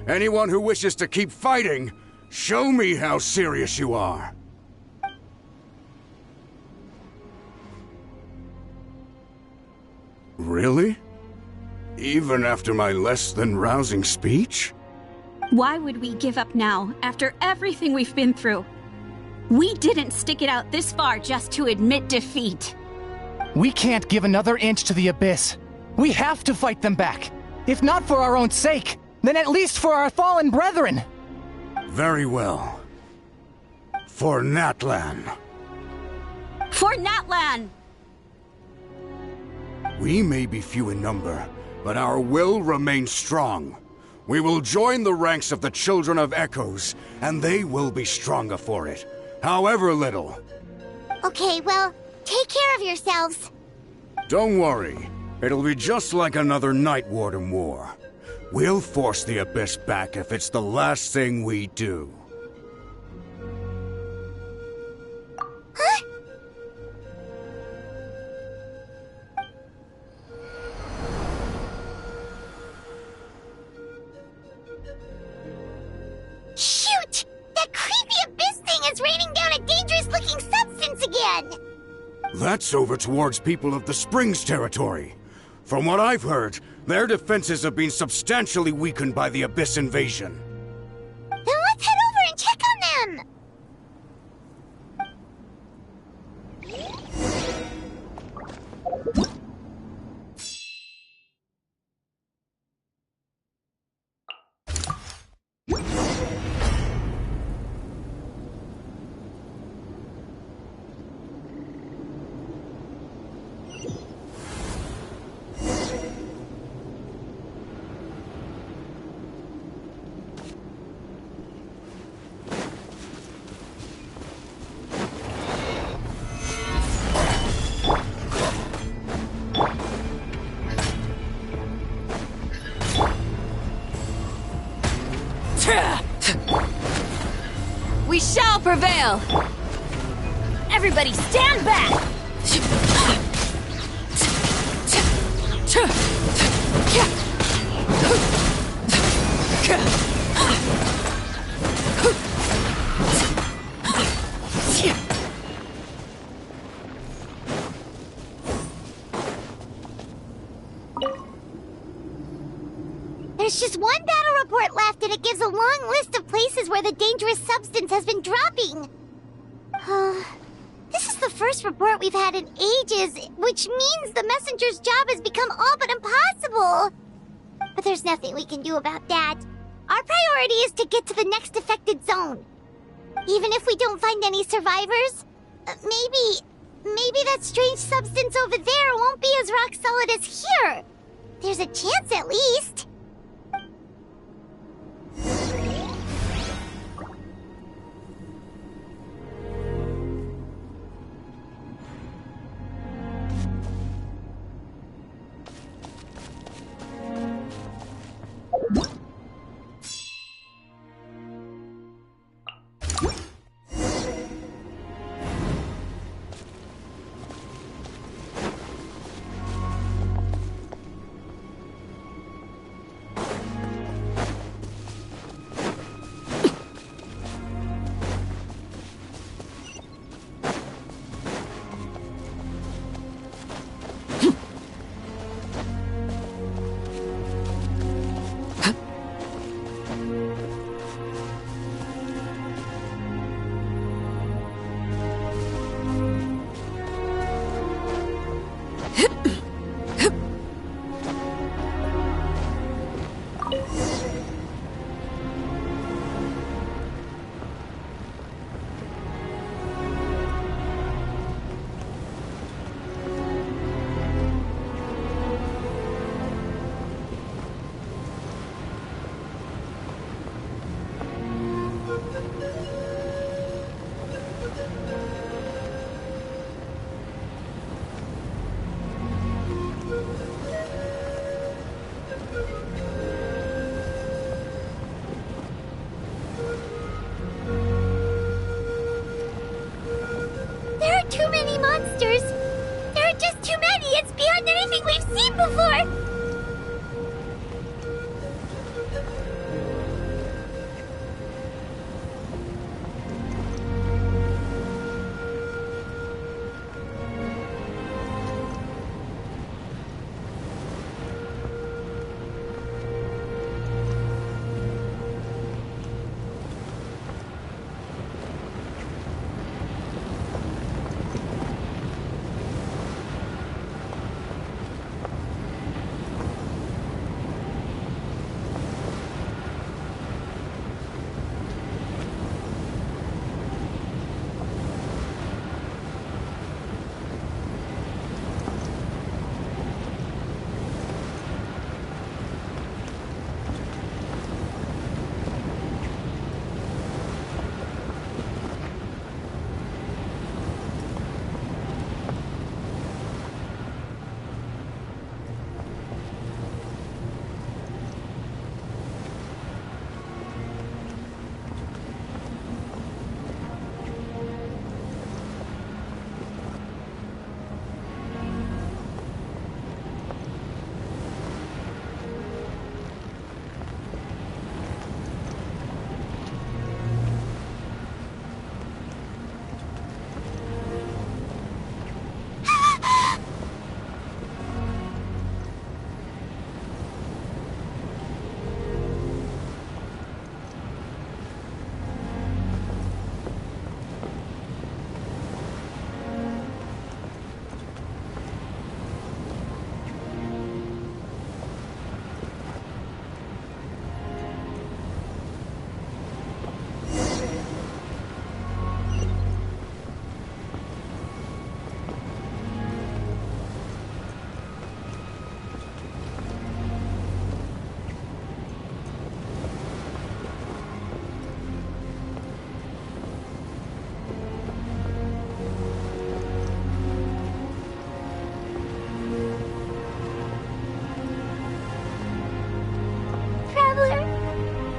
anyone who wishes to keep fighting, show me how serious you are. Really? Even after my less than rousing speech? Why would we give up now, after everything we've been through? We didn't stick it out this far just to admit defeat. We can't give another inch to the Abyss. We have to fight them back. If not for our own sake, then at least for our fallen brethren. Very well. For Natlan. For Natlan! We may be few in number, but our will remains strong. We will join the ranks of the Children of Echoes, and they will be stronger for it, however little. Okay, well, take care of yourselves. Don't worry. It'll be just like another Night Warden war. We'll force the Abyss back if it's the last thing we do. Huh? Shoot! That creepy Abyss thing is raining down a dangerous-looking substance again! That's over towards people of the Springs territory. From what I've heard, their defenses have been substantially weakened by the Abyss invasion. Then let's head over and check on them! We shall prevail! Everybody stand back! There's just one battle report left, and it gives a long list of places where the dangerous substance has been dropping. This is the first report we've had in ages, which means the messenger's job has become all but impossible. But there's nothing we can do about that. Our priority is to get to the next affected zone. Even if we don't find any survivors, maybe that strange substance over there won't be as rock solid as here. There's a chance at least. There are too many monsters! There are just too many! It's beyond anything we've seen before!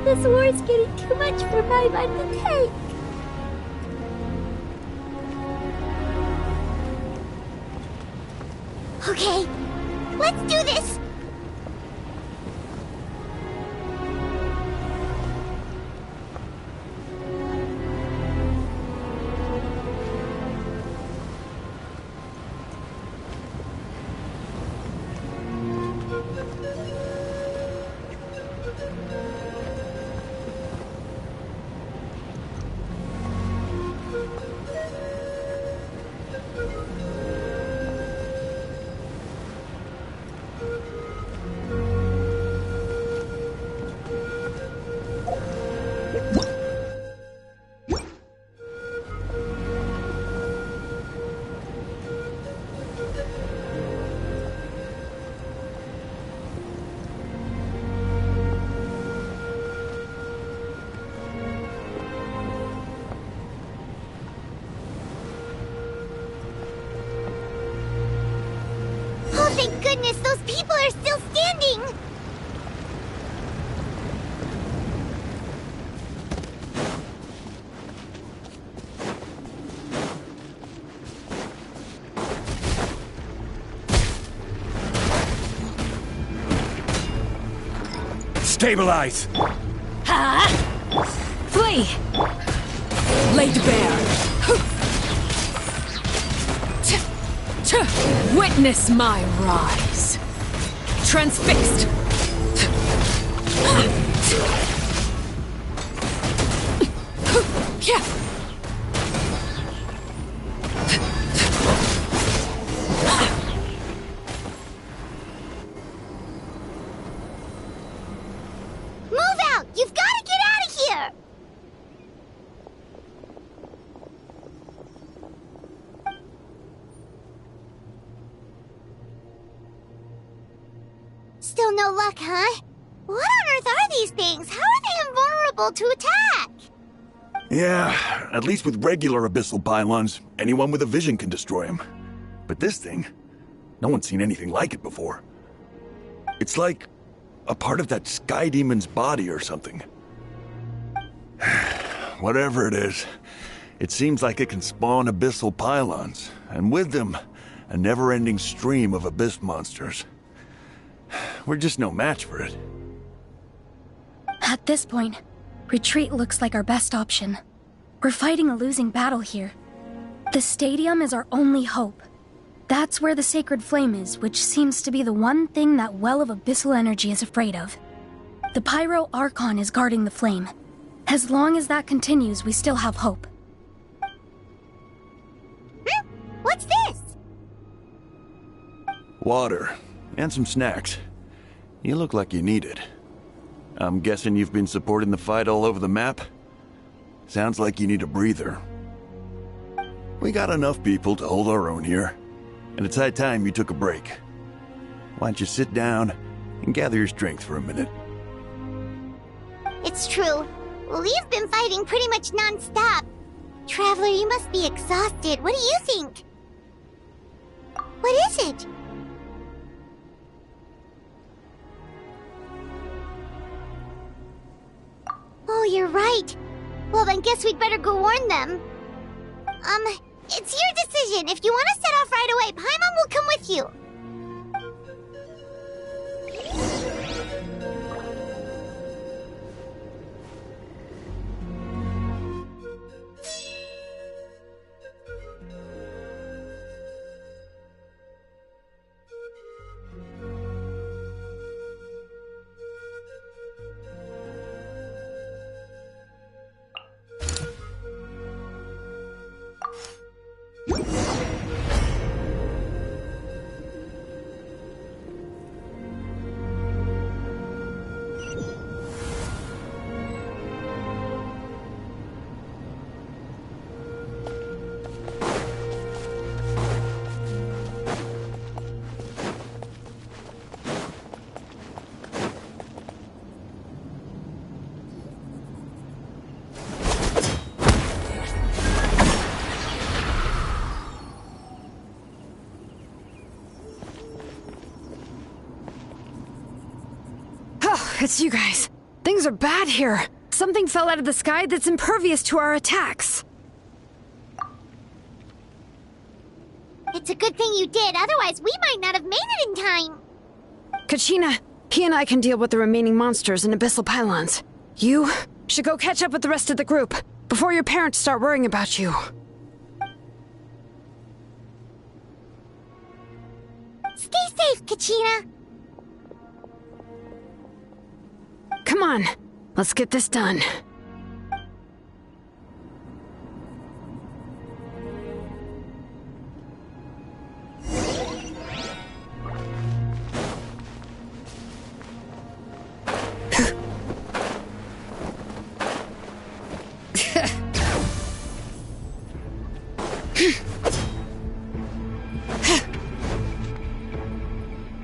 This war's getting too much for my mind to take. Okay, let's do this! goodness, those people are still standing! Stabilize! Ha! Flee! Laid bare! Witness my rise! Transfixed! You've got to get out of here! Still no luck, huh? What on earth are these things? How are they invulnerable to attack? Yeah, at least with regular abyssal pylons, anyone with a vision can destroy them. But this thing, no one's seen anything like it before. It's like a part of that sky demon's body or something. Whatever it is, it seems like it can spawn abyssal pylons, and with them, a never-ending stream of abyss monsters. We're just no match for it. At this point, retreat looks like our best option. We're fighting a losing battle here. The stadium is our only hope. That's where the sacred flame is, which seems to be the one thing that well of abyssal energy is afraid of. The Pyro Archon is guarding the flame. As long as that continues, we still have hope. What's this? Water, and some snacks. You look like you need it. I'm guessing you've been supporting the fight all over the map? Sounds like you need a breather. We got enough people to hold our own here, and it's high time you took a break. Why don't you sit down and gather your strength for a minute? It's true. We've been fighting pretty much non-stop. Traveler, you must be exhausted. What do you think? What is it? Oh, you're right. Well, then guess we'd better go warn them. It's your decision. If you want to set off right away, Paimon will come with you. It's you guys. Things are bad here. Something fell out of the sky that's impervious to our attacks. It's a good thing you did, otherwise we might not have made it in time. Kachina, he and I can deal with the remaining monsters and abyssal pylons. You should go catch up with the rest of the group before your parents start worrying about you. Stay safe, Kachina. Come on, let's get this done.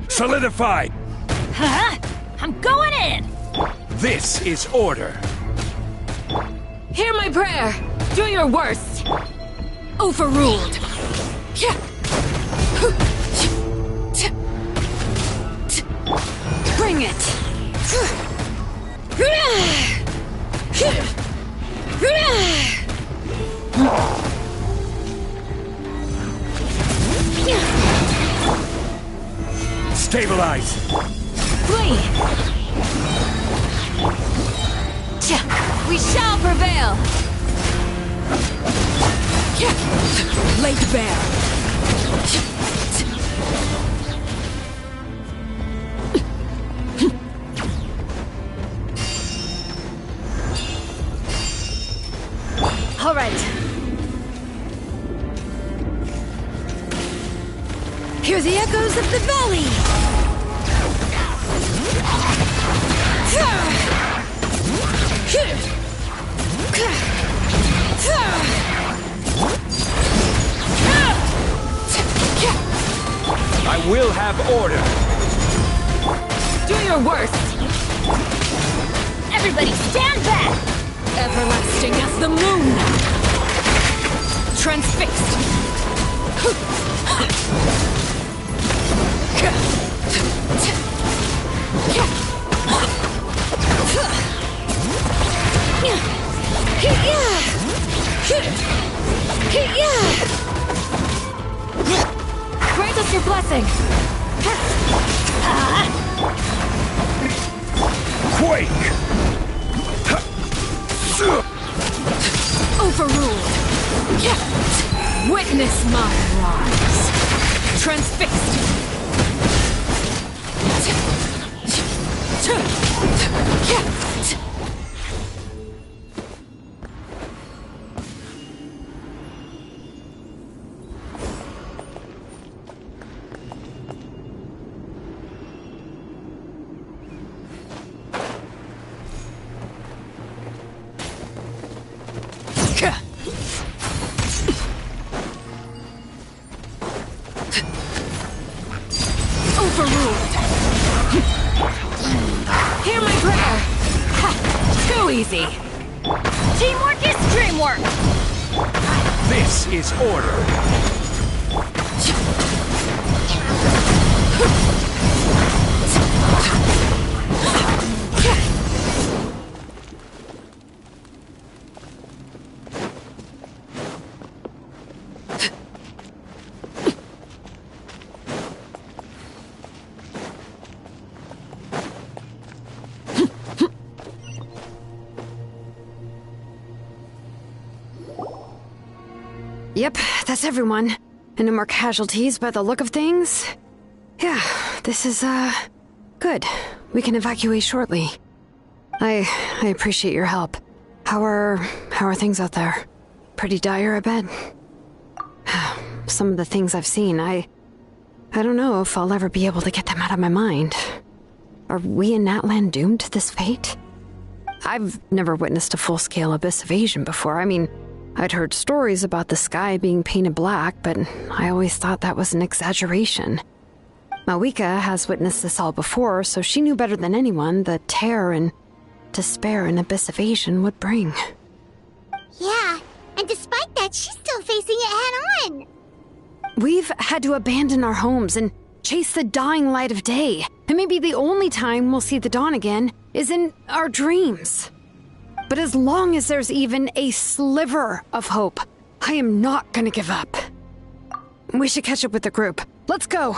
Solidify! Huh? I'm going in! This is order. Hear my prayer. Do your worst. Overruled. Bring it! Stabilize! Flee! We shall prevail! Laid bare! All right. Hear the echoes of the valley! I will have order! Do your worst! Everybody stand back! Everlasting as the moon! Transfixed! Grant us your blessing! Quake! Overruled! Witness my rise! Transfixed! Overruled! Hear my prayer! Ha! Too easy! Teamwork is dreamwork! This is order! Yep, that's everyone. And no more casualties by the look of things. Yeah, this is, good. We can evacuate shortly. I appreciate your help. How are things out there? Pretty dire, I bet. Some of the things I've seen, I don't know if I'll ever be able to get them out of my mind. Are we in Natlan doomed to this fate? I've never witnessed a full-scale abyss invasion before. I mean, I'd heard stories about the sky being painted black, but I always thought that was an exaggeration. Mawika has witnessed this all before, so she knew better than anyone the terror and despair an abyss invasion would bring. Yeah, and despite that, she's still facing it head-on. We've had to abandon our homes and chase the dying light of day. And maybe the only time we'll see the dawn again is in our dreams. But as long as there's even a sliver of hope, I am not gonna give up. We should catch up with the group. Let's go!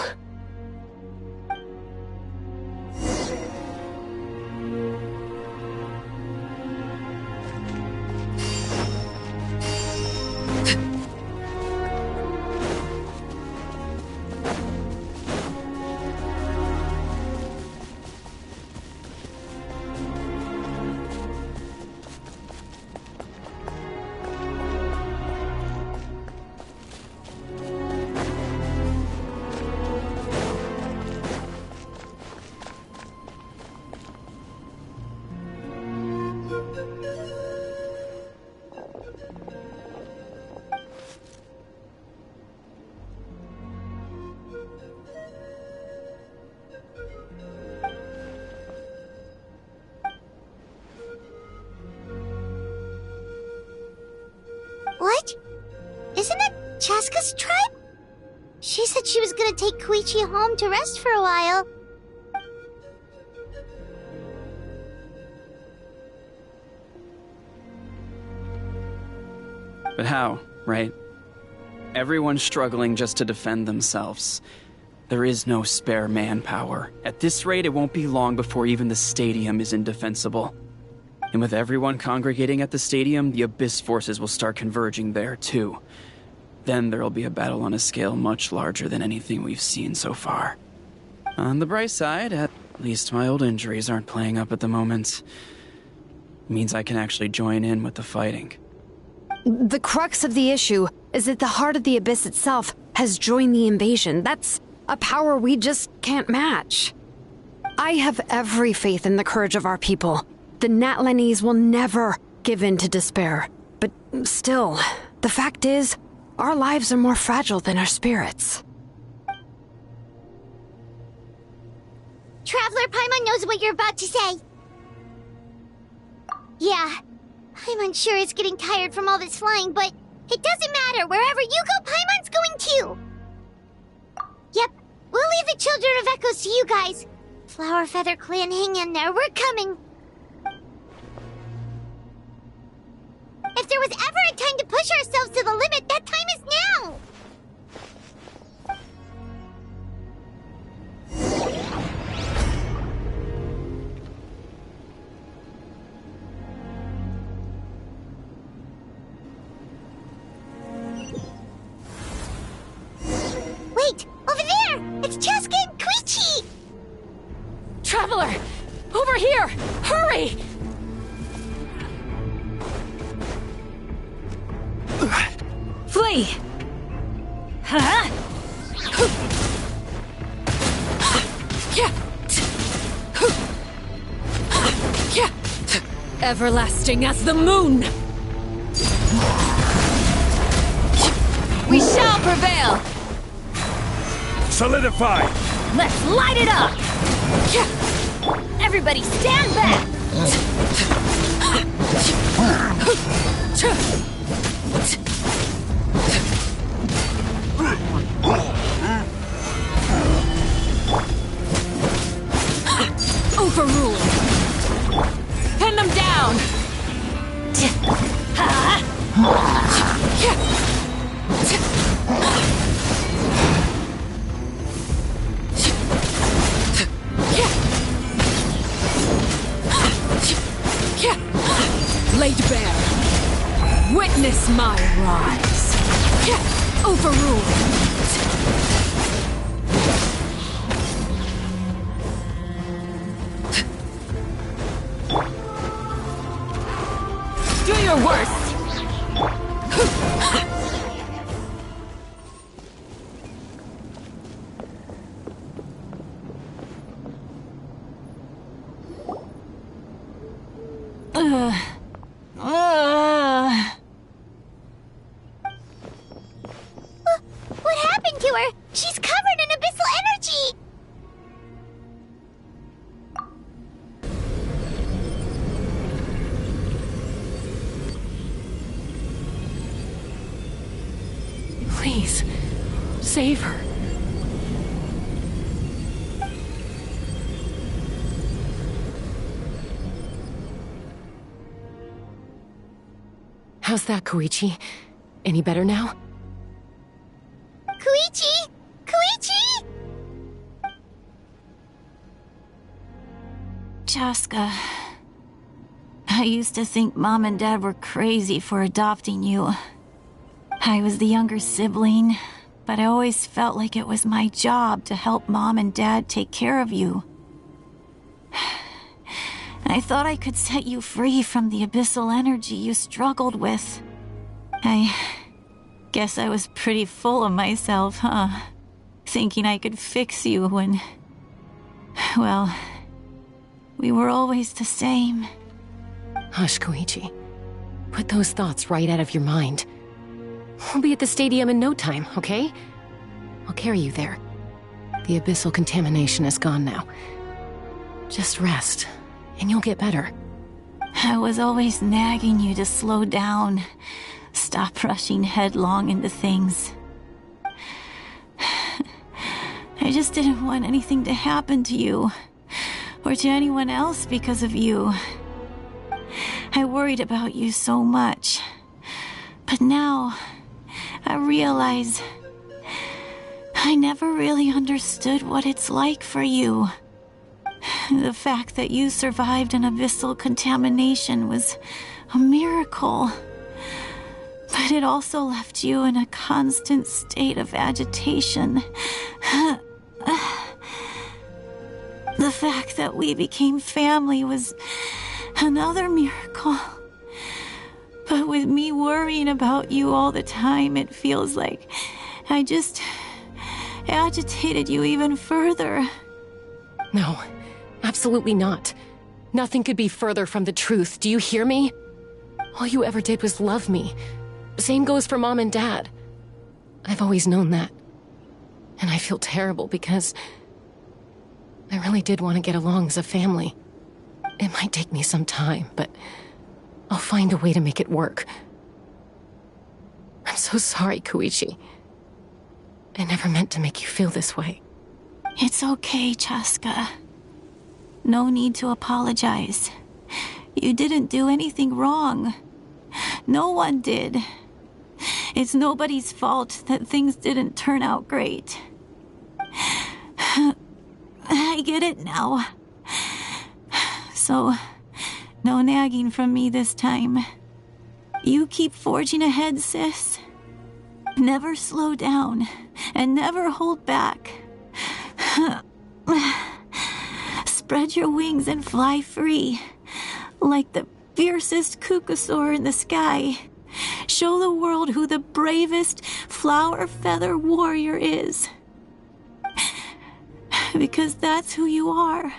What? Isn't it Chaska's tribe? She said she was gonna take Koichi home to rest for a while. But how, right? Everyone's struggling just to defend themselves. There is no spare manpower. At this rate, it won't be long before even the stadium is indefensible. And with everyone congregating at the stadium, the Abyss forces will start converging there, too. Then there'll be a battle on a scale much larger than anything we've seen so far. On the bright side, at least my old injuries aren't playing up at the moment. Means I can actually join in with the fighting. The crux of the issue is that the heart of the Abyss itself has joined the invasion. That's a power we just can't match. I have every faith in the courage of our people. The Natlanese will never give in to despair. But still, the fact is, our lives are more fragile than our spirits. Traveler Paimon knows what you're about to say. Yeah, I'm unsure it's getting tired from all this flying, but it doesn't matter. Wherever you go, Paimon's going too. Yep, we'll leave the Children of Echoes to you guys. Flower Feather Clan, hang in there. We're coming. If there was ever a time to push ourselves to the limit, that time is now! Wait! Over there! It's Cheska and Koichi! Traveler! Over here! Hurry! Flee! Huh? Everlasting as the moon! We shall prevail! Solidify! Let's light it up! Everybody stand back! Overruled! Pin them down! Laid bare. Witness my rise. Overruled. Do your worst! What happened to her? She's covered in abyssal energy! Please, save her. How's that, Koichi? Any better now? Koichi! Koichi! Cheska, I used to think Mom and Dad were crazy for adopting you. I was the younger sibling, but I always felt like it was my job to help Mom and Dad take care of you. I thought I could set you free from the abyssal energy you struggled with. I guess I was pretty full of myself, huh? Thinking I could fix you when... well, we were always the same. Hush, Koichi. Put those thoughts right out of your mind. We'll be at the stadium in no time, okay? I'll carry you there. The abyssal contamination is gone now. Just rest, and you'll get better. I was always nagging you to slow down. Stop rushing headlong into things. I just didn't want anything to happen to you, or to anyone else because of you. I worried about you so much. But now, I realize I never really understood what it's like for you. The fact that you survived an abyssal contamination was a miracle. But it also left you in a constant state of agitation. The fact that we became family was another miracle. But with me worrying about you all the time, it feels like I just agitated you even further. No, absolutely not. Nothing could be further from the truth. Do you hear me? All you ever did was love me. Same goes for Mom and Dad. I've always known that. And I feel terrible because I really did want to get along as a family. It might take me some time, but I'll find a way to make it work. I'm so sorry, Koichi. I never meant to make you feel this way. It's okay, Chaska. No need to apologize. You didn't do anything wrong. No one did. It's nobody's fault that things didn't turn out great. I get it now. So, no nagging from me this time. You keep forging ahead, sis. Never slow down, and never hold back. Spread your wings and fly free, like the fiercest kukasaur in the sky. Show the world who the bravest flower feather warrior is. Because that's who you are.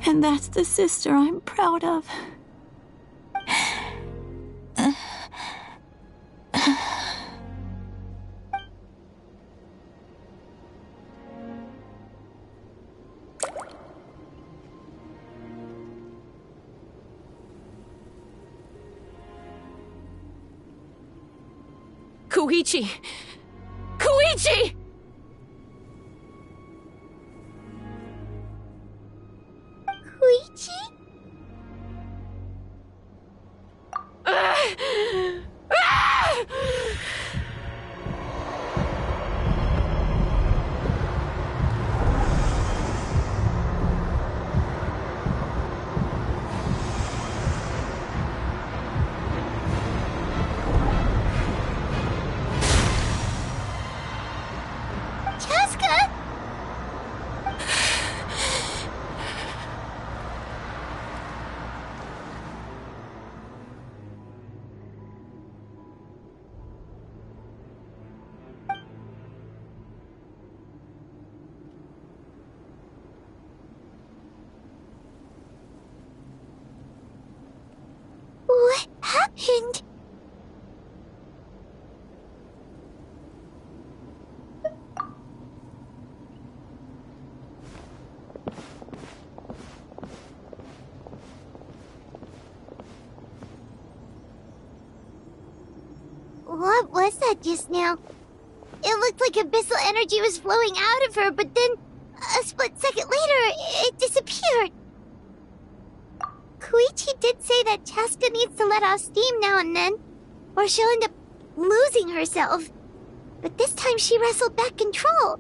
And that's the sister I'm proud of. Koichi! Koichi! Koichi? Chaska? What happened? What was that just now? It looked like abyssal energy was flowing out of her, but then, a split second later, it disappeared. Koichi did say that Chaska needs to let off steam now and then, or she'll end up losing herself. But this time she wrestled back control.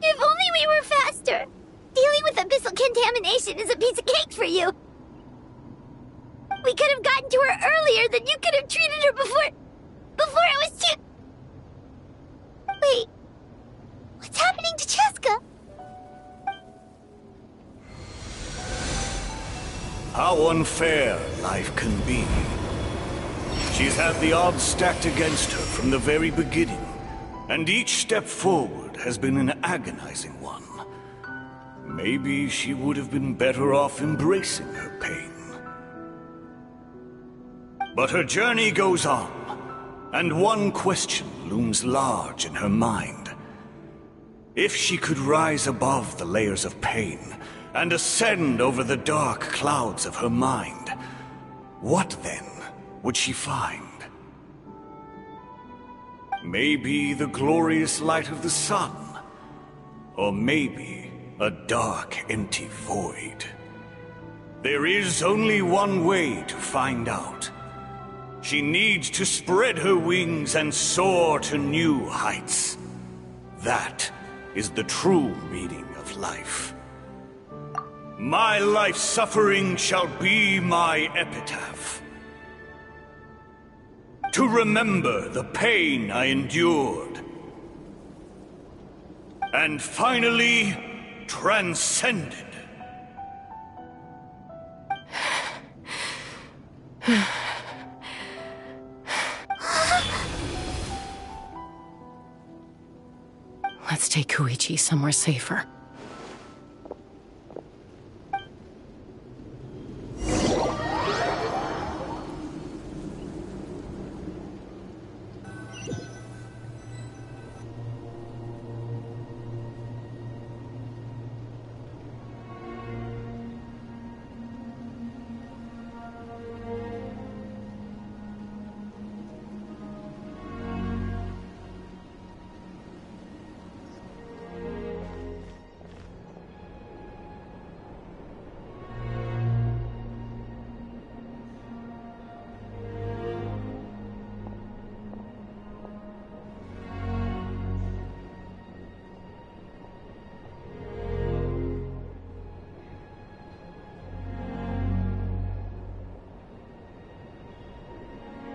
If only we were faster! Dealing with abyssal contamination is a piece of cake for you! We could have gotten to her earlier, then you could have treated her before it was too... Wait, what's happening to Chaska? How unfair life can be. She's had the odds stacked against her from the very beginning, and each step forward has been an agonizing one. Maybe she would have been better off embracing her pain. But her journey goes on, and one question looms large in her mind. If she could rise above the layers of pain and ascend over the dark clouds of her mind, what then would she find? Maybe the glorious light of the sun, or maybe a dark, empty void. There is only one way to find out. She needs to spread her wings and soar to new heights. That is the true meaning of life. My life's suffering shall be my epitaph. To remember the pain I endured. And finally, transcended. Let's take Koichi somewhere safer.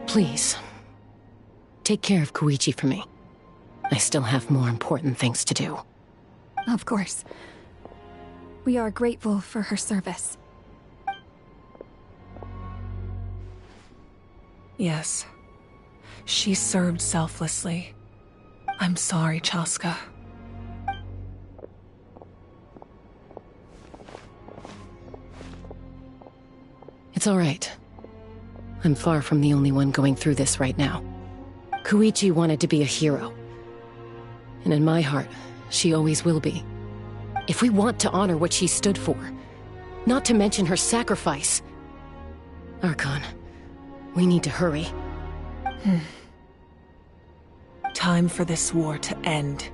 Please, take care of Koichi for me. I still have more important things to do. Of course. We are grateful for her service. Yes. She served selflessly. I'm sorry, Chaska. It's all right. I'm far from the only one going through this right now. Koichi wanted to be a hero. And in my heart, she always will be. If we want to honor what she stood for, not to mention her sacrifice. Archon, we need to hurry. Time for this war to end.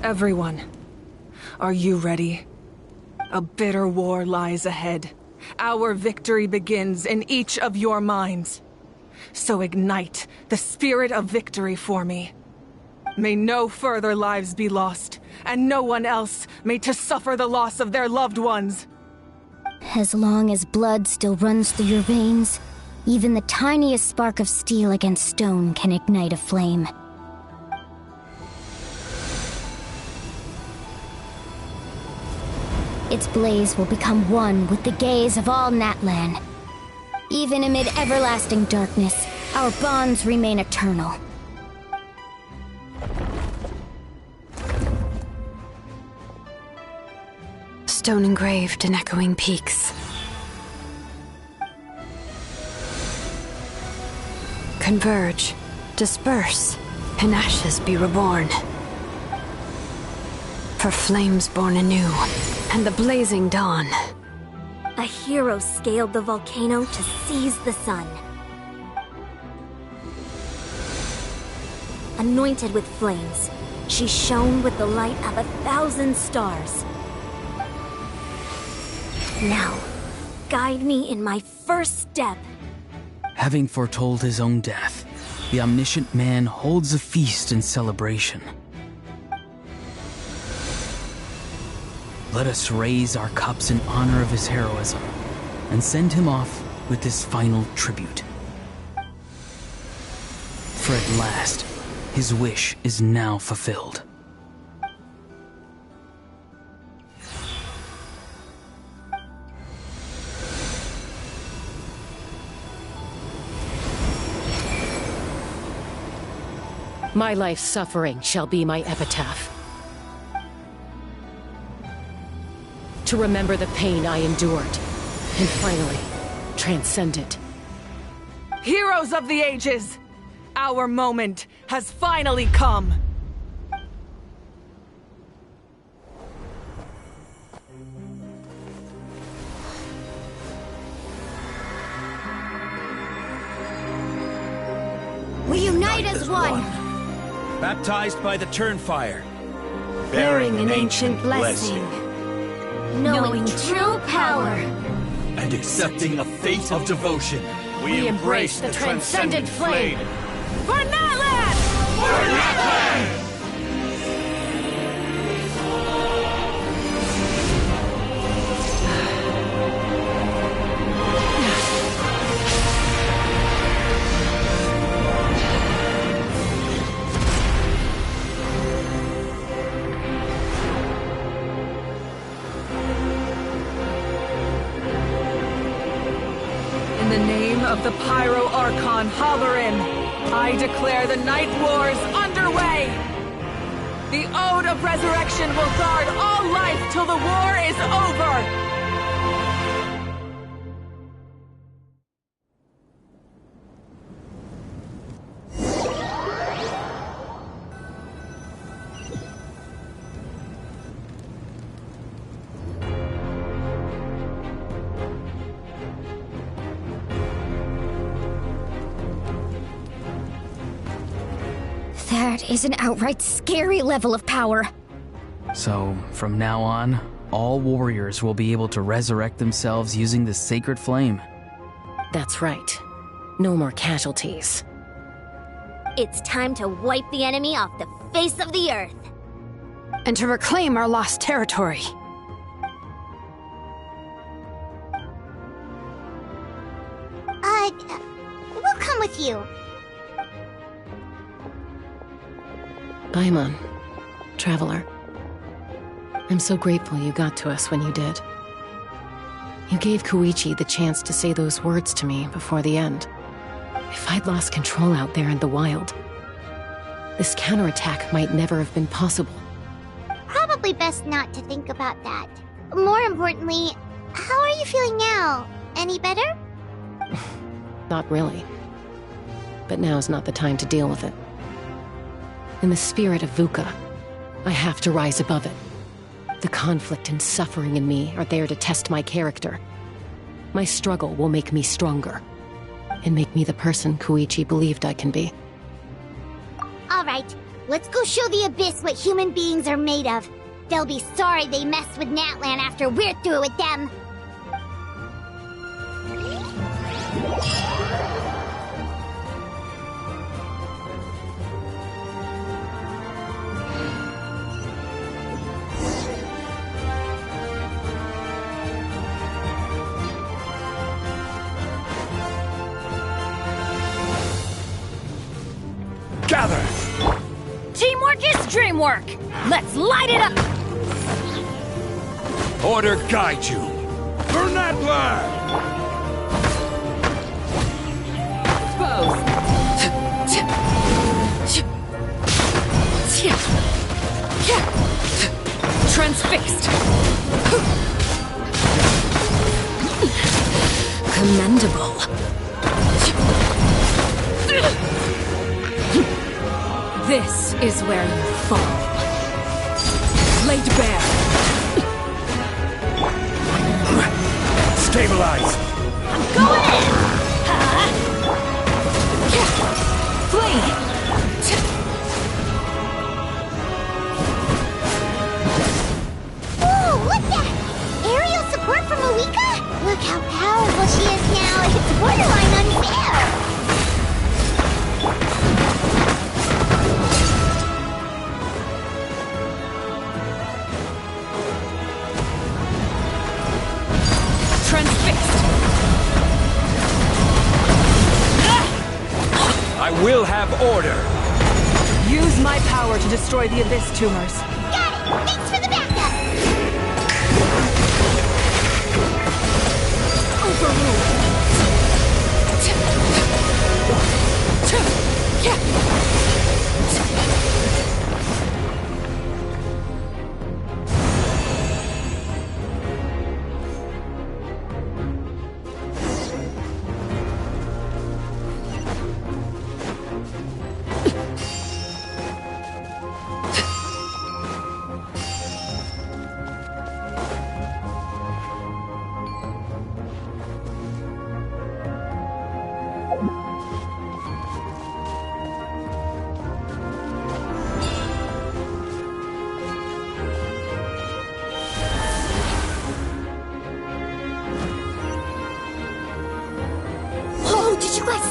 Everyone, are you ready? A bitter war lies ahead. Our victory begins in each of your minds. So ignite the spirit of victory for me. May no further lives be lost, and no one else may to suffer the loss of their loved ones. As long as blood still runs through your veins, even the tiniest spark of steel against stone can ignite a flame. Its blaze will become one with the gaze of all Natlan. Even amid everlasting darkness, our bonds remain eternal. Stone engraved in echoing peaks. Converge, disperse, in ashes be reborn. For flames born anew, and the blazing dawn. A hero scaled the volcano to seize the sun. Anointed with flames, she shone with the light of 1,000 stars. Now, guide me in my first step. Having foretold his own death, the omniscient man holds a feast in celebration. Let us raise our cups in honor of his heroism, and send him off with this final tribute. For at last, his wish is now fulfilled. My life's suffering shall be my epitaph. To remember the pain I endured, and finally, transcend it. Heroes of the ages! Our moment has finally come! We unite as one! Baptized by the Turnfire. Bearing an ancient blessing. Knowing true power. And accepting a fate of devotion. We embrace the transcendent flame. For Natlan! For Natlan! In the name of the Pyro Archon Halloran, I declare the Night Wars underway! The Ode of Resurrection will guard all life till the war is over! That is an outright scary level of power. So, from now on, all warriors will be able to resurrect themselves using the sacred flame. That's right. No more casualties. It's time to wipe the enemy off the face of the earth. And to reclaim our lost territory. We'll come with you. Paimon, Traveler. I'm so grateful you got to us when you did. You gave Koichi the chance to say those words to me before the end. If I'd lost control out there in the wild, this counterattack might never have been possible. Probably best not to think about that. More importantly, how are you feeling now? Any better? Not really. But now's not the time to deal with it. In the spirit of VUCA, I have to rise above it. The conflict and suffering in me are there to test my character. My struggle will make me stronger, and make me the person Koichi believed I can be. Alright, let's go show the Abyss what human beings are made of. They'll be sorry they messed with Natlan after we're through with them. Gather! Teamwork is dreamwork! Let's light it up! Order guide you! For Natlan! Transfixed! Commendable. This is where you fall. Laid bare. Stabilize! I'm going in! Flee! Ooh, what's that? Aerial support from Awika? Look how powerful she is now. It's borderline unfair. I will have order! Use my power to destroy the Abyss tumors. Got it! Thanks for the backup! Overruled.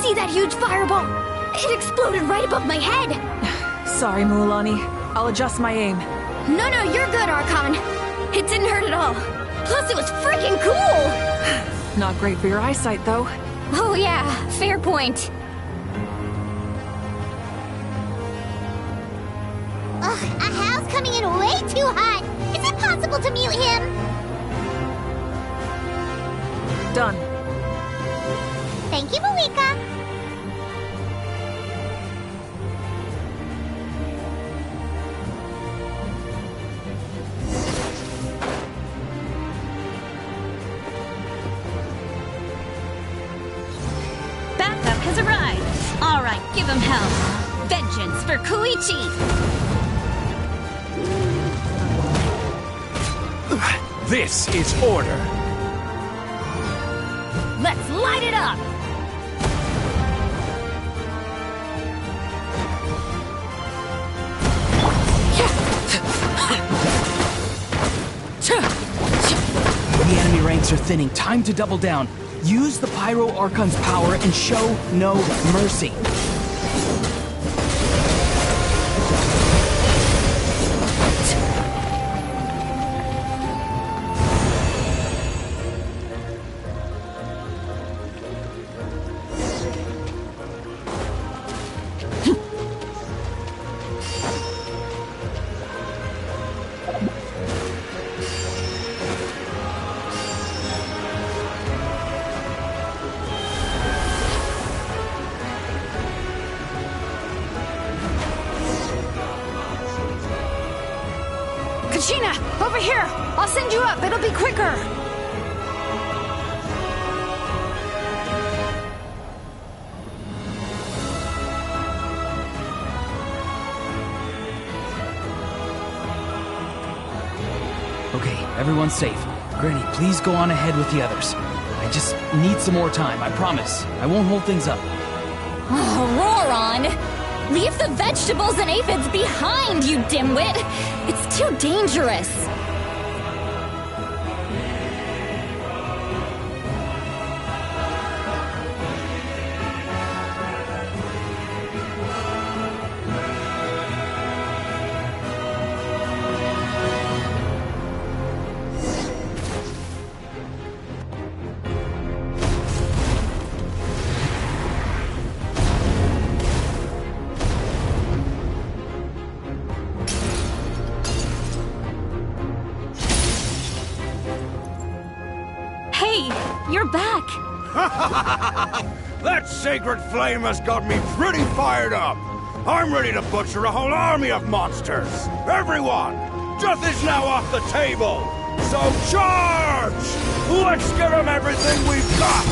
see that huge fireball? It exploded right above my head! Sorry, Mualani. I'll adjust my aim. No, you're good, Archon. It didn't hurt at all. Plus, it was freaking cool! Not great for your eyesight, though. Oh yeah, fair point. Ugh, Ahal's coming in way too hot! Is it possible to mute him? Done. Thank you, Malika. Backup has arrived. All right, give him hell. Vengeance for Koichi. This is order. Let's light it up. The enemy ranks are thinning. Time to double down. Use the Pyro Archon's power and show no mercy. Kachina, over here! I'll send you up, it'll be quicker! Okay, everyone's safe. Granny, please go on ahead with the others. I just need some more time, I promise. I won't hold things up. Oh, roar on! Leave the vegetables and aphids behind, you dimwit! It's too dangerous! You're back! That sacred flame has got me pretty fired up! I'm ready to butcher a whole army of monsters! Everyone! Death is now off the table! So charge! Let's give them everything we've got!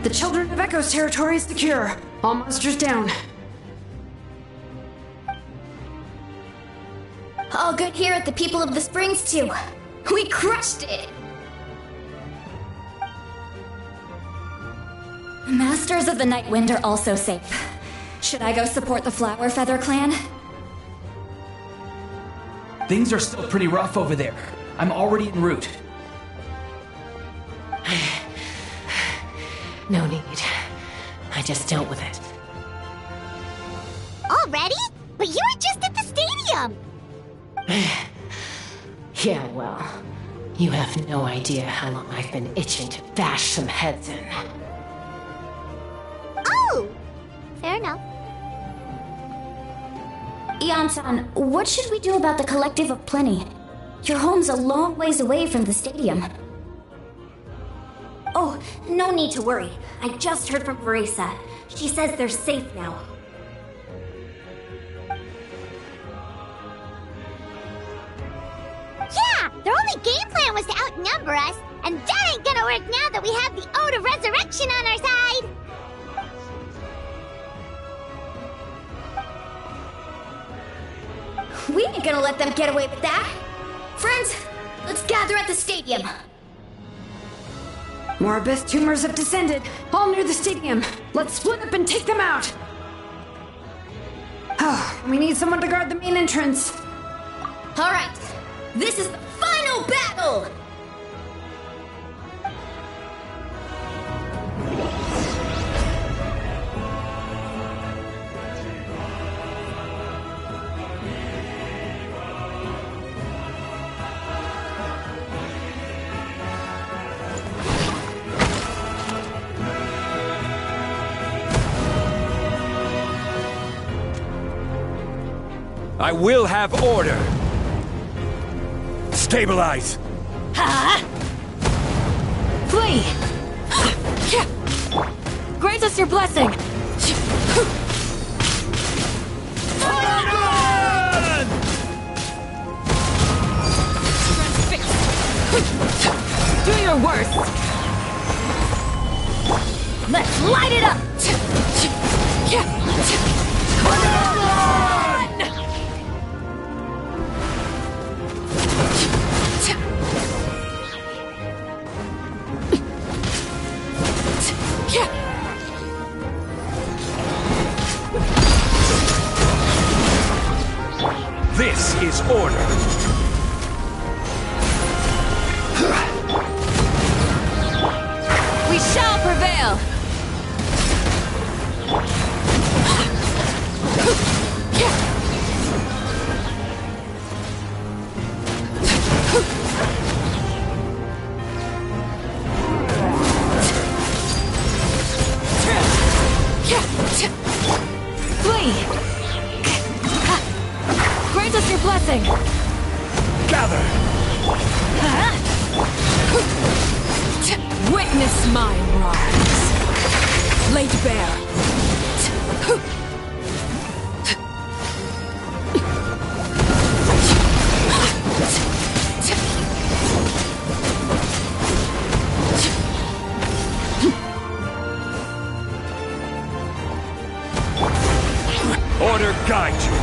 The Children of Echo's territory is secure. All monsters down. All good here at the People of the Springs, too. We crushed it! Masters of the Night Wind are also safe. Should I go support the Flower Feather clan? Things are still pretty rough over there. I'm already en route. No need. I just dealt with it. Already? But you were just at the stadium! Yeah, well, you have no idea how long I've been itching to bash some heads in. Oh! Fair enough. Ian-san, what should we do about the Collective of Plenty? Your home's a long ways away from the stadium. Oh, no need to worry. I just heard from Veresa. She says they're safe now. Their only game plan was to outnumber us, and that ain't gonna work now that we have the Ode of Resurrection on our side! We ain't gonna let them get away with that! Friends, let's gather at the stadium! More abyss tumors have descended, all near the stadium. Let's split up and take them out! We need someone to guard the main entrance. Alright, this is the final battle! I will have order. Stabilize. Flee! Grant us your blessing! Do your worst! Let's light it up! This is order. We shall prevail! Flee! Grant us your blessing! Gather! Witness my rise! Laid bare! Order guide you.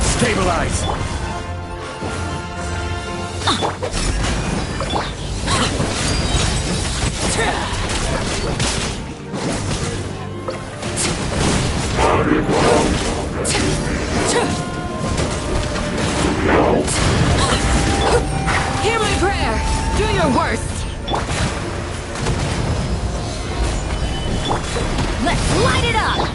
Stabilize. Hear my prayer! Do your worst! Let's light it up!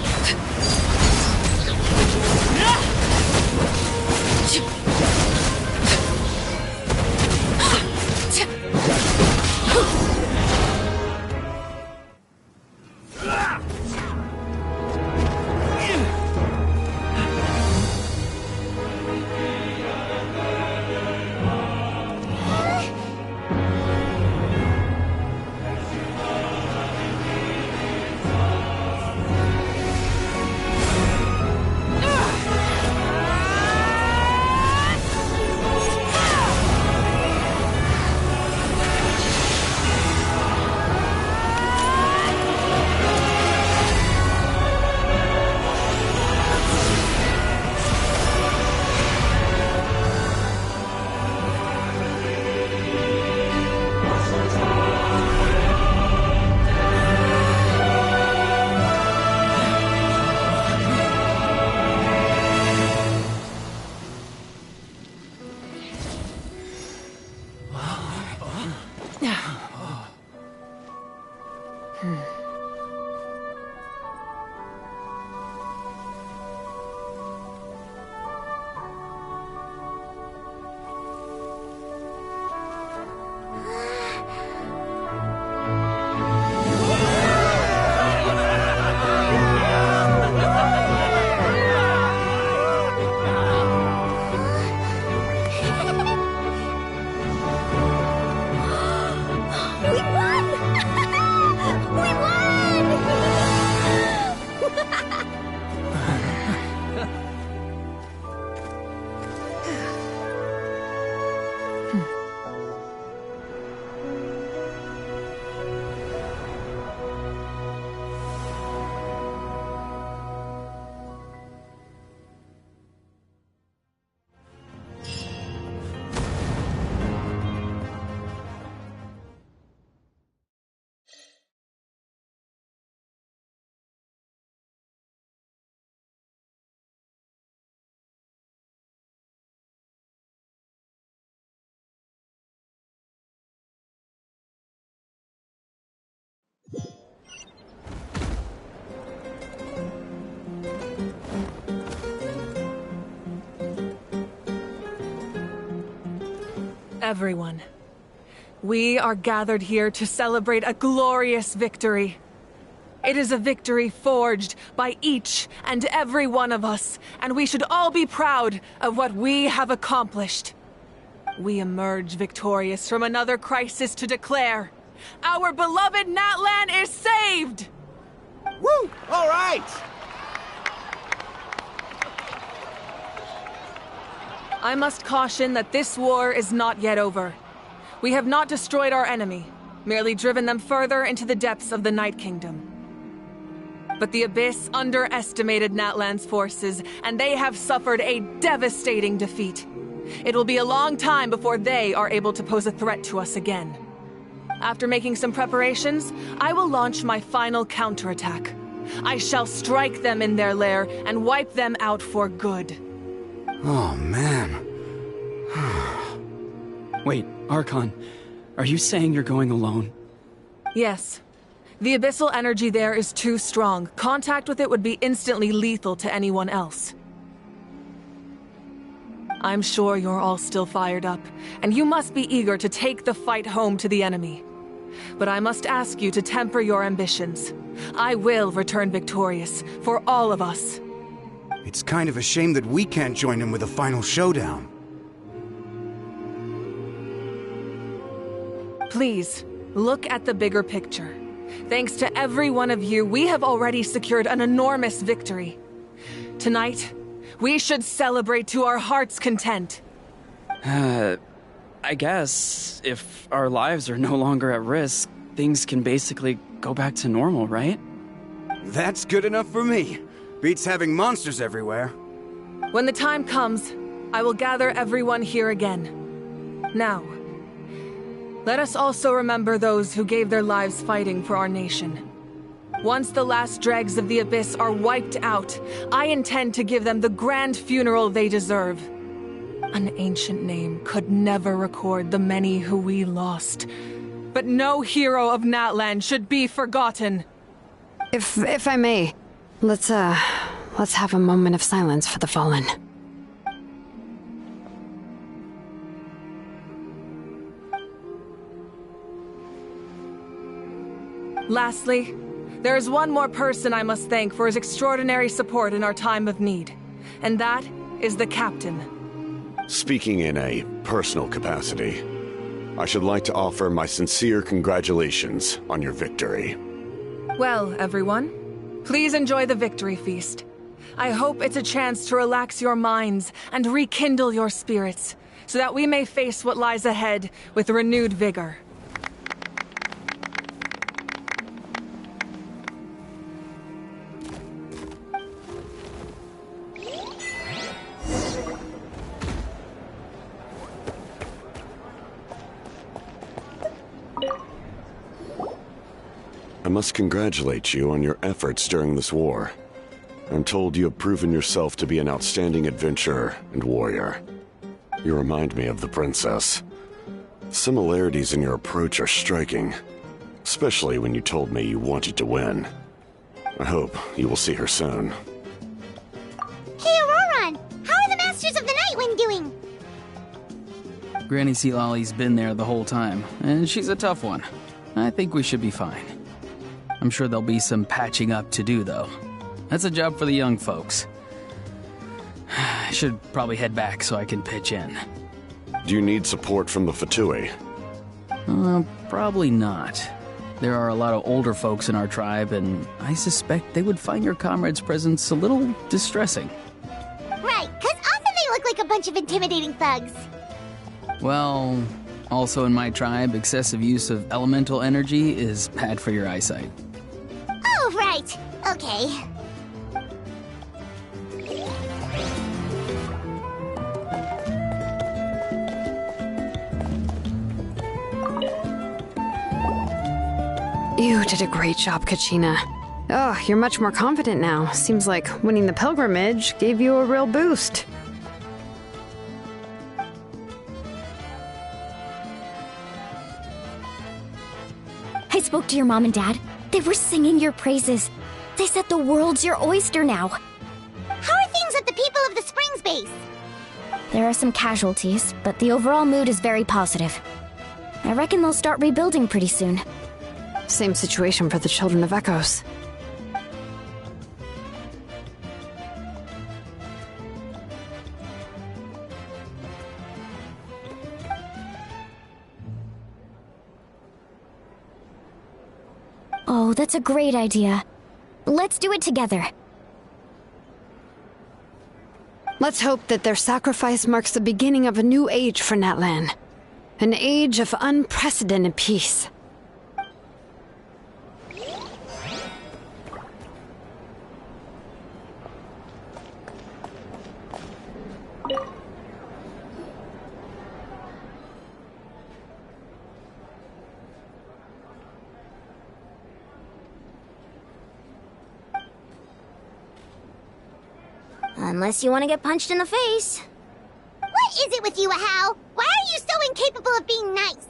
Everyone, we are gathered here to celebrate a glorious victory. It is a victory forged by each and every one of us, and we should all be proud of what we have accomplished. We emerge victorious from another crisis to declare, our beloved Natlan is saved! Woo! All right! I must caution that this war is not yet over. We have not destroyed our enemy, merely driven them further into the depths of the Night Kingdom. But the Abyss underestimated Natlan's forces, and they have suffered a devastating defeat. It will be a long time before they are able to pose a threat to us again. After making some preparations, I will launch my final counterattack. I shall strike them in their lair and wipe them out for good. Oh, man. Wait, Archon, are you saying you're going alone? Yes. The abyssal energy there is too strong. Contact with it would be instantly lethal to anyone else. I'm sure you're all still fired up, and you must be eager to take the fight home to the enemy. But I must ask you to temper your ambitions. I will return victorious, for all of us. It's kind of a shame that we can't join him with a final showdown. Please, look at the bigger picture. Thanks to every one of you, we have already secured an enormous victory. Tonight, we should celebrate to our heart's content. I guess if our lives are no longer at risk, things can basically go back to normal, right? That's good enough for me. Beats having monsters everywhere. When the time comes, I will gather everyone here again. Now, let us also remember those who gave their lives fighting for our nation. Once the last dregs of the Abyss are wiped out, I intend to give them the grand funeral they deserve. An ancient name could never record the many who we lost. But no hero of Natlan should be forgotten. If I may, let's have a moment of silence for the fallen. Lastly, there is one more person I must thank for his extraordinary support in our time of need, and that is the Captain. Speaking in a personal capacity, I should like to offer my sincere congratulations on your victory. Well, everyone, please enjoy the victory feast. I hope it's a chance to relax your minds and rekindle your spirits, so that we may face what lies ahead with renewed vigor. I must congratulate you on your efforts during this war. I'm told you have proven yourself to be an outstanding adventurer and warrior. You remind me of the princess. Similarities in your approach are striking, especially when you told me you wanted to win. I hope you will see her soon. Hey, Auroron! How are the Masters of the Nightwind doing? Granny Sealolly's been there the whole time, and she's a tough one. I think we should be fine. I'm sure there'll be some patching up to do, though. That's a job for the young folks. I should probably head back so I can pitch in. Do you need support from the Fatui? Probably not. There are a lot of older folks in our tribe, and I suspect they would find your comrade's presence a little distressing. Right, 'cause often they look like a bunch of intimidating thugs. Well, also in my tribe, excessive use of elemental energy is bad for your eyesight. Oh, right. Okay. You did a great job, Kachina. Oh, you're much more confident now. Seems like winning the pilgrimage gave you a real boost. I spoke to your mom and dad. They were singing your praises. They said the world's your oyster now. How are things at the People of the Springs base? There are some casualties, but the overall mood is very positive. I reckon they'll start rebuilding pretty soon. Same situation for the Children of Echoes. Oh, that's a great idea. Let's do it together. Let's hope that their sacrifice marks the beginning of a new age for Natlan. An age of unprecedented peace. Unless you want to get punched in the face. What is it with you, Hal? Why are you so incapable of being nice?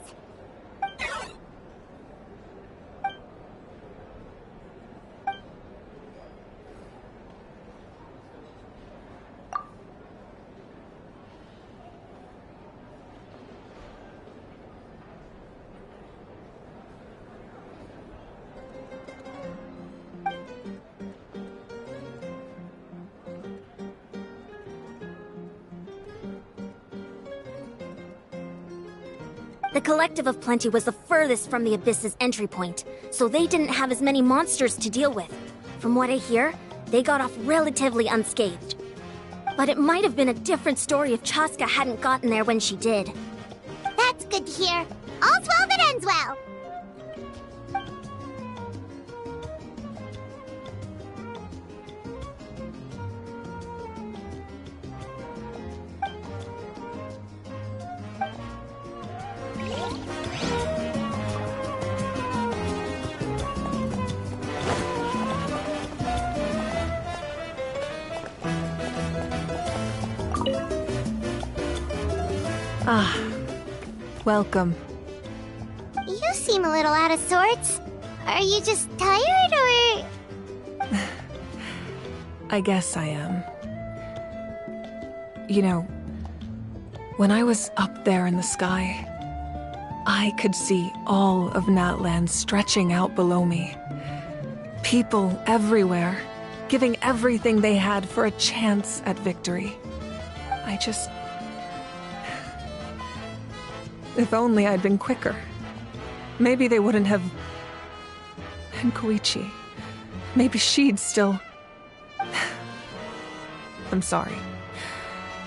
The Collective of Plenty was the furthest from the Abyss's entry point, so they didn't have as many monsters to deal with. From what I hear, they got off relatively unscathed. But it might have been a different story if Chaska hadn't gotten there when she did. That's good to hear. All's well that ends well. Ah, welcome. You seem a little out of sorts. Are you just tired, or...? I guess I am. You know, when I was up there in the sky, I could see all of Natlan stretching out below me. People everywhere, giving everything they had for a chance at victory. If only I'd been quicker. Maybe they wouldn't have... And Koichi. Maybe she'd still... I'm sorry.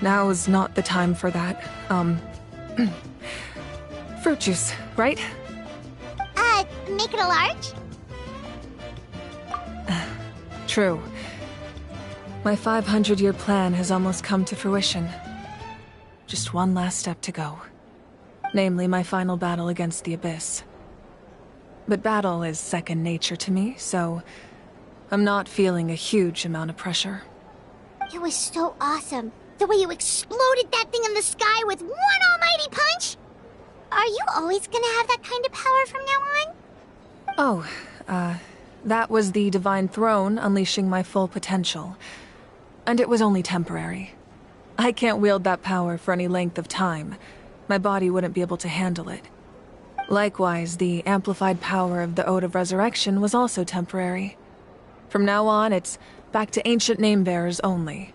Now is not the time for that. Fruit juice, right? Make it a large? True. My 500-year plan has almost come to fruition. Just one last step to go. Namely, my final battle against the Abyss. But battle is second nature to me, so I'm not feeling a huge amount of pressure. It was so awesome. The way you exploded that thing in the sky with one almighty punch! Are you always gonna have that kind of power from now on? Oh, that was the Divine Throne unleashing my full potential. And it was only temporary. I can't wield that power for any length of time. My body wouldn't be able to handle it. Likewise, the amplified power of the Ode of Resurrection was also temporary. From now on, it's back to ancient name-bearers only.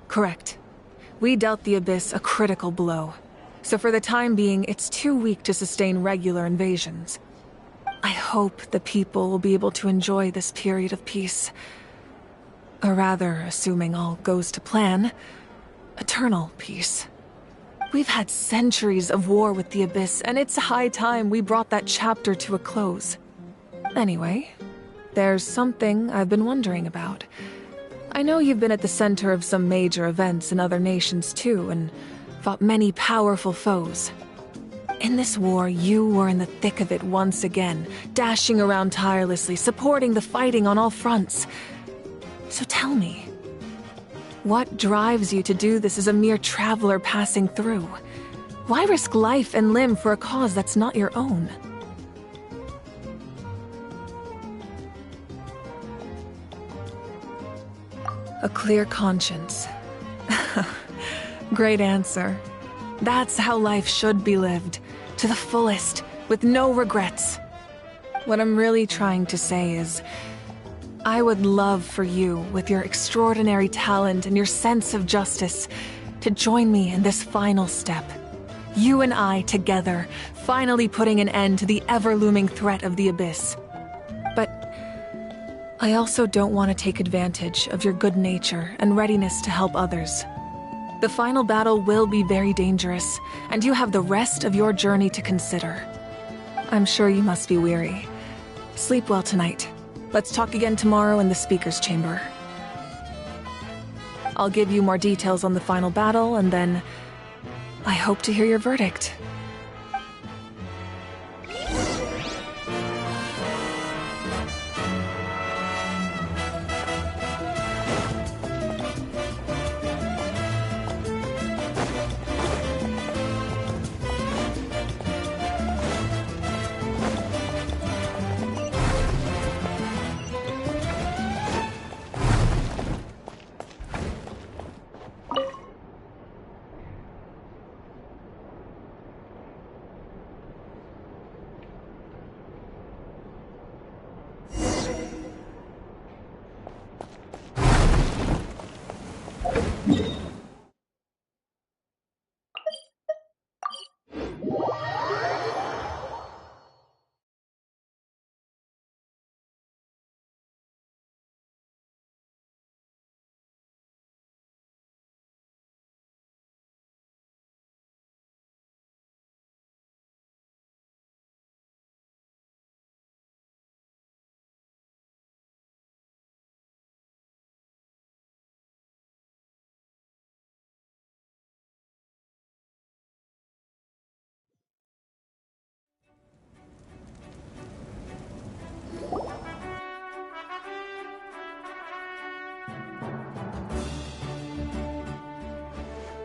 Correct. We dealt the Abyss a critical blow. So for the time being, it's too weak to sustain regular invasions. I hope the people will be able to enjoy this period of peace. Or rather, assuming all goes to plan, eternal peace. We've had centuries of war with the Abyss, and it's high time we brought that chapter to a close. Anyway, there's something I've been wondering about. I know you've been at the center of some major events in other nations too, and fought many powerful foes. In this war, you were in the thick of it once again, dashing around tirelessly, supporting the fighting on all fronts. So tell me, what drives you to do this as a mere traveler passing through? Why risk life and limb for a cause that's not your own? A clear conscience, Great answer. That's how life should be lived, to the fullest, with no regrets. What I'm really trying to say is, I would love for you, with your extraordinary talent and your sense of justice, to join me in this final step. You and I together, finally putting an end to the ever-looming threat of the Abyss. But I also don't want to take advantage of your good nature and readiness to help others. The final battle will be very dangerous, and you have the rest of your journey to consider. I'm sure you must be weary. Sleep well tonight. Let's talk again tomorrow in the speaker's chamber. I'll give you more details on the final battle, and then I hope to hear your verdict.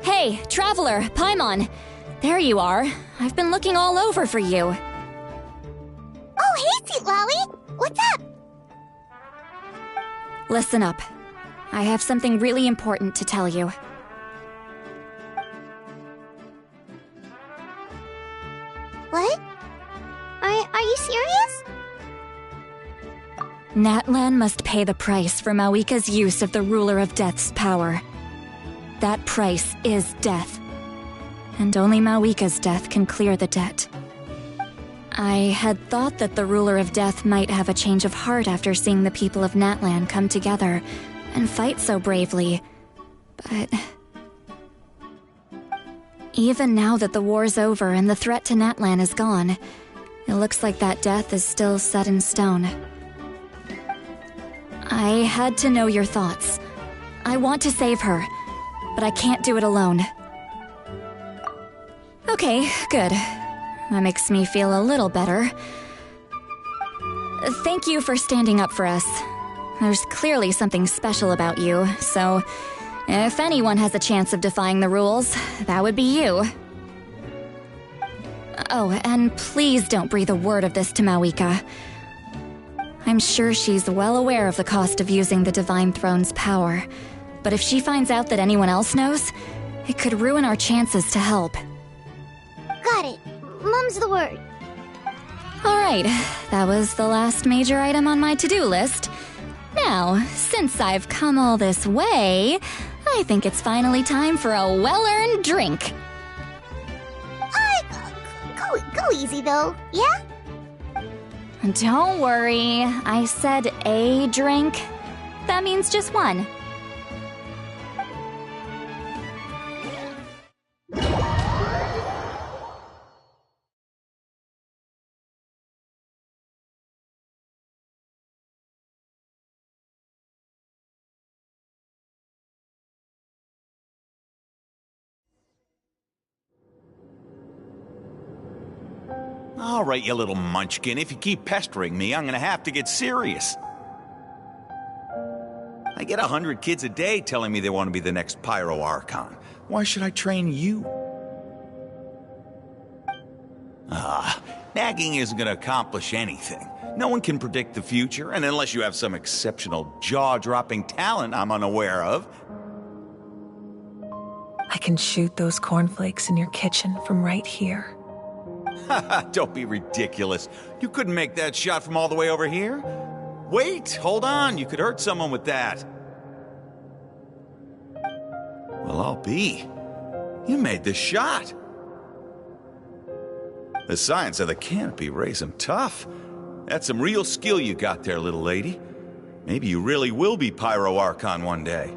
Hey, Traveler, Paimon! There you are. I've been looking all over for you. Oh, hey, Sweet Lolly! What's up? Listen up. I have something really important to tell you. What? Are you serious? Natlan must pay the price for Mawika's use of the Ruler of Death's power. That price is death. And only Mawika's death can clear the debt. I had thought that the Ruler of Death might have a change of heart after seeing the people of Natlan come together and fight so bravely, but... Even now that the war's over and the threat to Natlan is gone, it looks like that death is still set in stone. I had to know your thoughts. I want to save her, but I can't do it alone. Okay, good. That makes me feel a little better. Thank you for standing up for us. There's clearly something special about you, so if anyone has a chance of defying the rules, that would be you. Oh, and please don't breathe a word of this to Mawika. I'm sure she's well aware of the cost of using the Divine Throne's power, but if she finds out that anyone else knows, it could ruin our chances to help. Got it. Mum's the word. Alright, that was the last major item on my to-do list. Now, since I've come all this way, I think it's finally time for a well-earned drink. Go easy though, yeah? Don't worry, I said a drink. That means just one. All right, you little munchkin. If you keep pestering me, I'm gonna have to get serious. I get 100 kids a day telling me they want to be the next Pyro Archon. Why should I train you? Nagging isn't gonna accomplish anything. No one can predict the future, and unless you have some exceptional jaw-dropping talent I'm unaware of. I can shoot those cornflakes in your kitchen from right here. Don't be ridiculous. You couldn't make that shot from all the way over here. Wait, hold on. You could hurt someone with that. Well, I'll be. You made this shot. The science of the canopy raised him tough. That's some real skill you got there, little lady. Maybe you really will be Pyro Archon one day.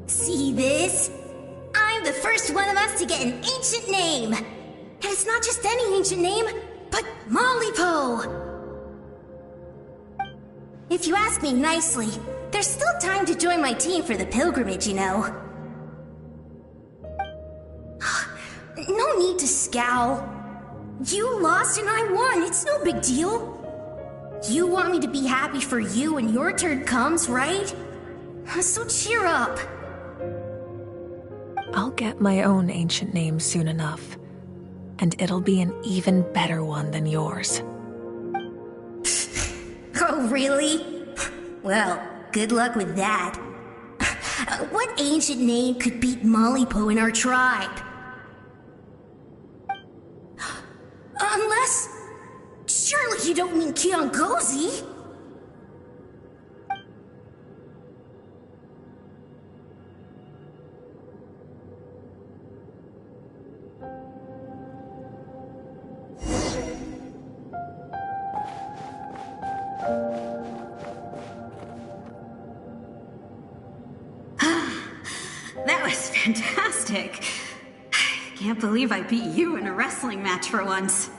See this? I'm the first one of us to get an ancient name. And it's not just any ancient name, but Mollypo. If you ask me nicely, there's still time to join my team for the pilgrimage, you know. No need to scowl. You lost and I won, it's no big deal. You want me to be happy for you when your turn comes, right? So cheer up. I'll get my own ancient name soon enough. And it'll be an even better one than yours. Oh, really? Well, good luck with that. What ancient name could beat Mollypo in our tribe? Unless... Surely you don't mean Kiangozi? That was fantastic. Can't believe I beat you in a wrestling match for once.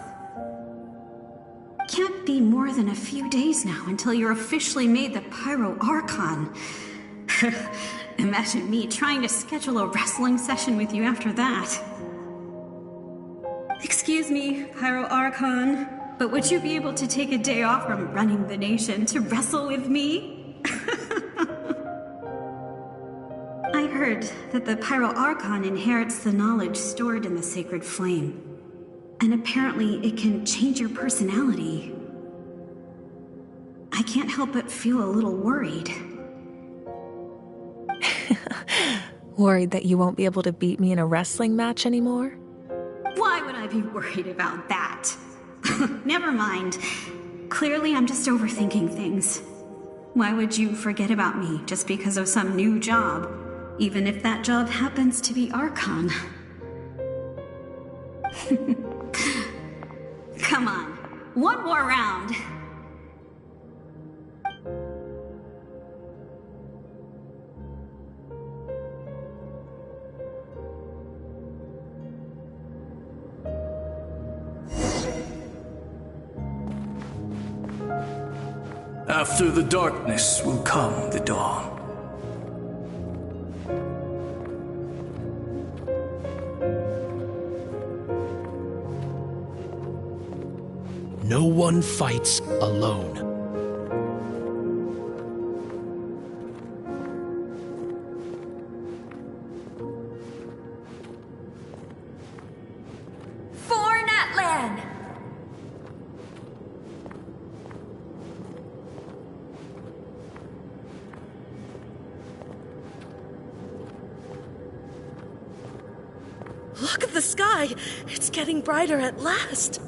Can't be more than a few days now until you're officially made the Pyro Archon. Imagine me trying to schedule a wrestling session with you after that. Excuse me, Pyro Archon, but would you be able to take a day off from running the nation to wrestle with me? I heard that the Pyro Archon inherits the knowledge stored in the sacred flame. And apparently it can change your personality. I can't help but feel a little worried. Worried that you won't be able to beat me in a wrestling match anymore? Why would I be worried about that? Never mind. Clearly I'm just overthinking things. Why would you forget about me just because of some new job? Even if that job happens to be Archon. Come on, one more round. After the darkness will come the dawn. No one fights alone. For Natlan! Look at the sky! It's getting brighter at last!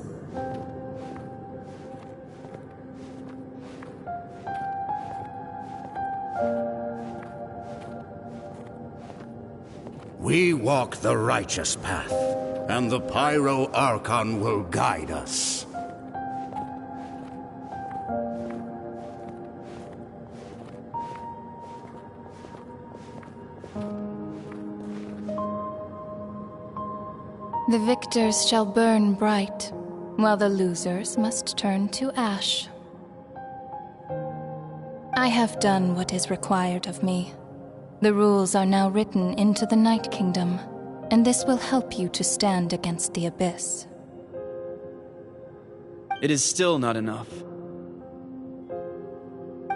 We walk the righteous path, and the Pyro Archon will guide us. The victors shall burn bright, while the losers must turn to ash. I have done what is required of me. The rules are now written into the Night Kingdom, and this will help you to stand against the Abyss. It is still not enough.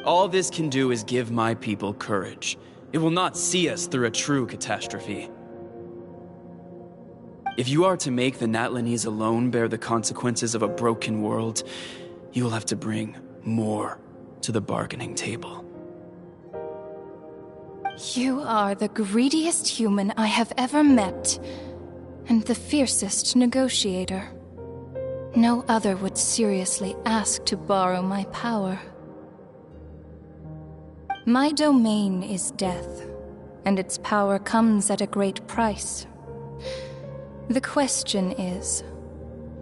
All this can do is give my people courage. It will not see us through a true catastrophe. If you are to make the Natlanese alone bear the consequences of a broken world, you will have to bring more to the bargaining table. You are the greediest human I have ever met, and the fiercest negotiator. No other would seriously ask to borrow my power. My domain is death, and its power comes at a great price. The question is,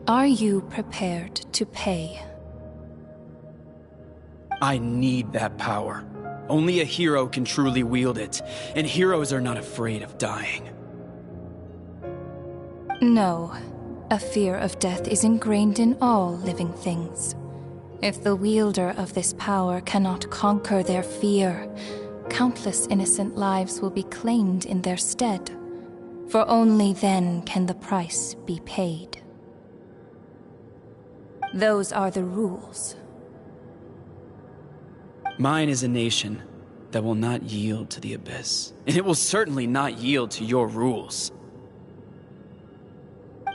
are you prepared to pay? I need that power. Only a hero can truly wield it, and heroes are not afraid of dying. No, a fear of death is ingrained in all living things. If the wielder of this power cannot conquer their fear, countless innocent lives will be claimed in their stead. For only then can the price be paid. Those are the rules. Mine is a nation that will not yield to the Abyss, and it will certainly not yield to your rules.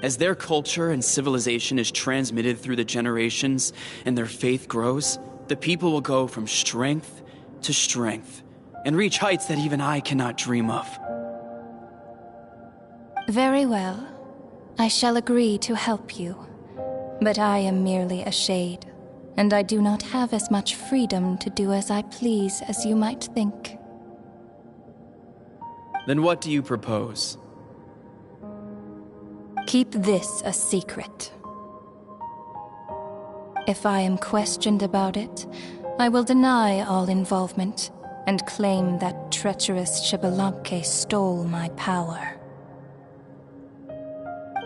As their culture and civilization is transmitted through the generations and their faith grows, the people will go from strength to strength and reach heights that even I cannot dream of. Very well. I shall agree to help you. But I am merely a shade, and I do not have as much freedom to do as I please as you might think. Then what do you propose? Keep this a secret. If I am questioned about it, I will deny all involvement and claim that treacherous Xbalanque stole my power.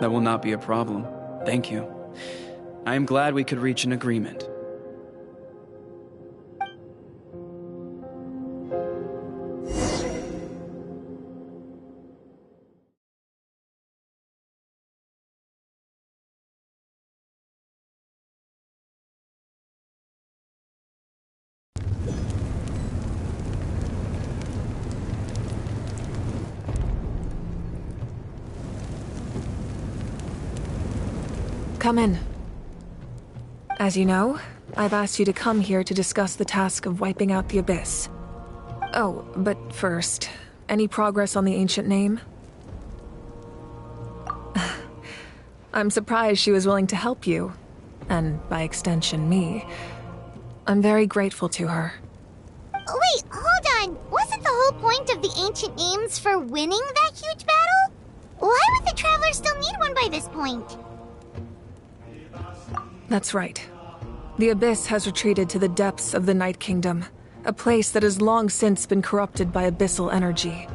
That will not be a problem. Thank you. I am glad we could reach an agreement. Come in. As you know, I've asked you to come here to discuss the task of wiping out the Abyss. Oh, but first, any progress on the ancient name? I'm surprised she was willing to help you, and by extension, me. I'm very grateful to her. Wait, hold on. Wasn't the whole point of the ancient names for winning that huge battle? Why would the Traveler still need one by this point? That's right. The Abyss has retreated to the depths of the Night Kingdom, a place that has long since been corrupted by abyssal energy.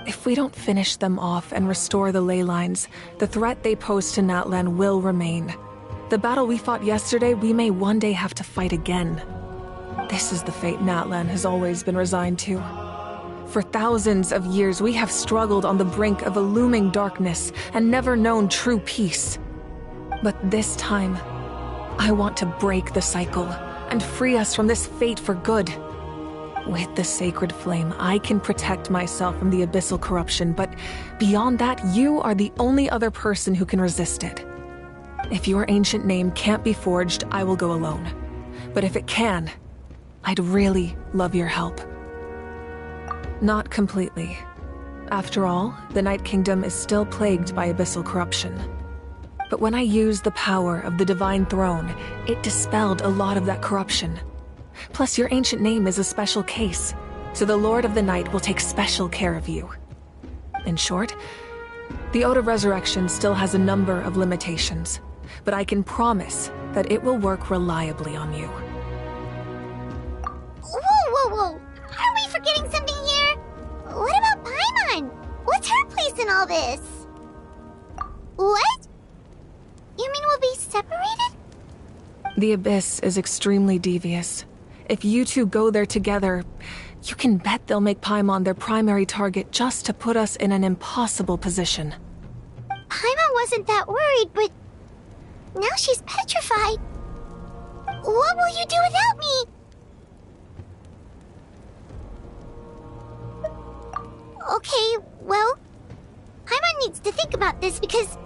If we don't finish them off and restore the ley lines, the threat they pose to Natlan will remain. The battle we fought yesterday, we may one day have to fight again. This is the fate Natlan has always been resigned to. For thousands of years, we have struggled on the brink of a looming darkness and never known true peace. But this time, I want to break the cycle and free us from this fate for good. With the sacred flame, I can protect myself from the abyssal corruption, but beyond that, you are the only other person who can resist it. If your ancient name can't be forged, I will go alone. But if it can, I'd really love your help. Not completely. After all, the Night Kingdom is still plagued by abyssal corruption. But when I used the power of the Divine Throne, it dispelled a lot of that corruption. Plus, your ancient name is a special case, so the Lord of the Night will take special care of you. In short, the Ode of Resurrection still has a number of limitations, but I can promise that it will work reliably on you. Whoa! Are we forgetting something here? What about Paimon? What's her place in all this? What? You mean we'll be separated? The Abyss is extremely devious. If you two go there together, you can bet they'll make Paimon their primary target just to put us in an impossible position. Paimon wasn't that worried, but now she's petrified. What will you do without me? Okay, well, Paimon needs to think about this because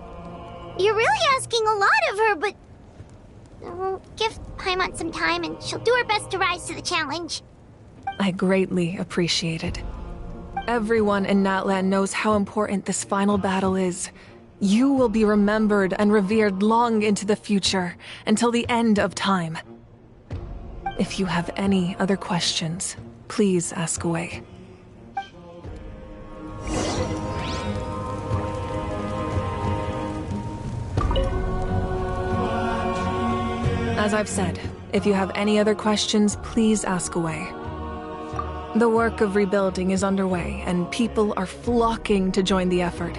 you're really asking a lot of her, but we'll give Paimon some time and she'll do her best to rise to the challenge. I greatly appreciate it. Everyone in Natlan knows how important this final battle is. You will be remembered and revered long into the future, until the end of time. If you have any other questions, please ask away. As I've said, if you have any other questions, please ask away. The work of rebuilding is underway, and people are flocking to join the effort.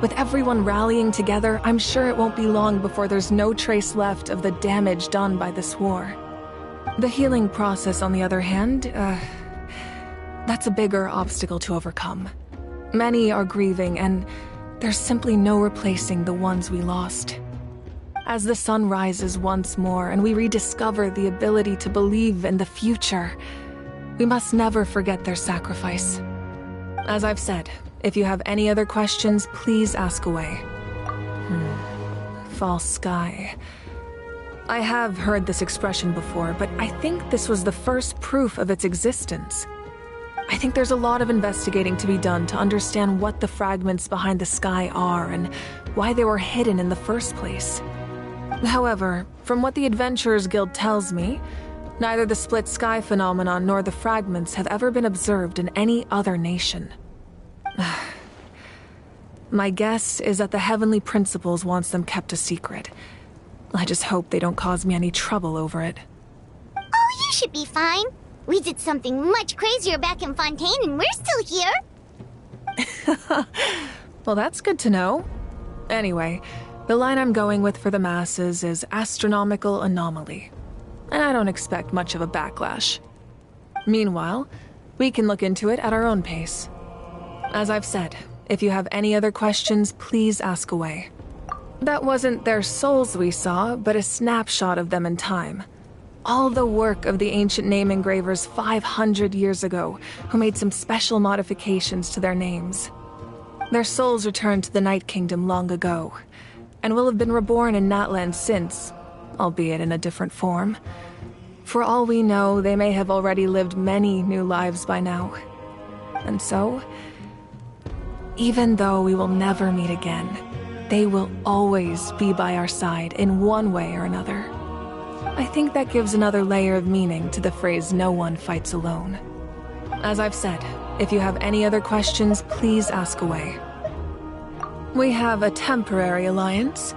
With everyone rallying together, I'm sure it won't be long before there's no trace left of the damage done by this war. The healing process, on the other hand, that's a bigger obstacle to overcome. Many are grieving, and there's simply no replacing the ones we lost. As the sun rises once more and we rediscover the ability to believe in the future, we must never forget their sacrifice. As I've said, if you have any other questions, please ask away. False sky. I have heard this expression before, but I think this was the first proof of its existence. I think there's a lot of investigating to be done to understand what the fragments behind the sky are and why they were hidden in the first place. However, from what the Adventurers Guild tells me, neither the split sky phenomenon nor the fragments have ever been observed in any other nation. My guess is that the Heavenly Principles wants them kept a secret. I just hope they don't cause me any trouble over it. Oh, you should be fine. We did something much crazier back in Fontaine and we're still here. Well, that's good to know. Anyway, the line I'm going with for the masses is astronomical anomaly. And I don't expect much of a backlash. Meanwhile, we can look into it at our own pace. As I've said, if you have any other questions, please ask away. That wasn't their souls we saw, but a snapshot of them in time. All the work of the ancient name engravers 500 years ago, who made some special modifications to their names. Their souls returned to the Night Kingdom long ago, and will have been reborn in Natlan since, albeit in a different form. For all we know, they may have already lived many new lives by now. And so, even though we will never meet again, they will always be by our side in one way or another. I think that gives another layer of meaning to the phrase, "No one fights alone." As I've said, if you have any other questions, please ask away. We have a temporary alliance,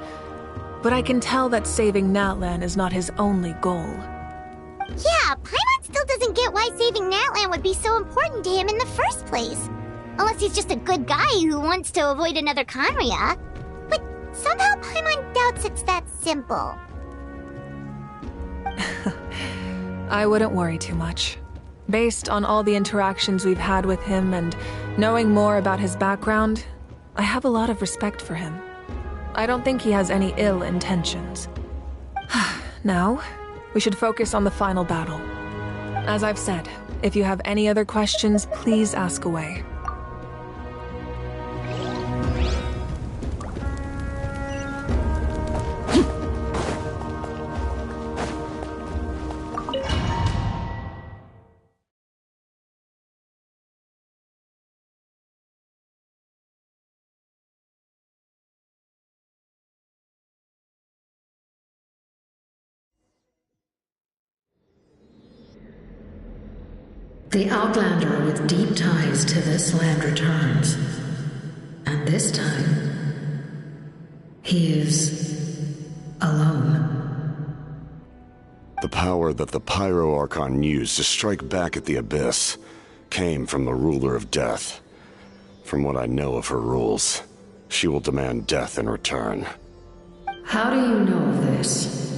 but I can tell that saving Natlan is not his only goal. Yeah, Paimon still doesn't get why saving Natlan would be so important to him in the first place. Unless he's just a good guy who wants to avoid another Khaenri'ah. But somehow Paimon doubts it's that simple. I wouldn't worry too much. Based on all the interactions we've had with him and knowing more about his background, I have a lot of respect for him. I don't think he has any ill intentions. Now, we should focus on the final battle. As I've said, if you have any other questions, please ask away. The Outlander with deep ties to this land returns. And this time, he is alone. The power that the Pyro Archon used to strike back at the Abyss came from the Ruler of Death. From what I know of her rules, she will demand death in return. How do you know of this?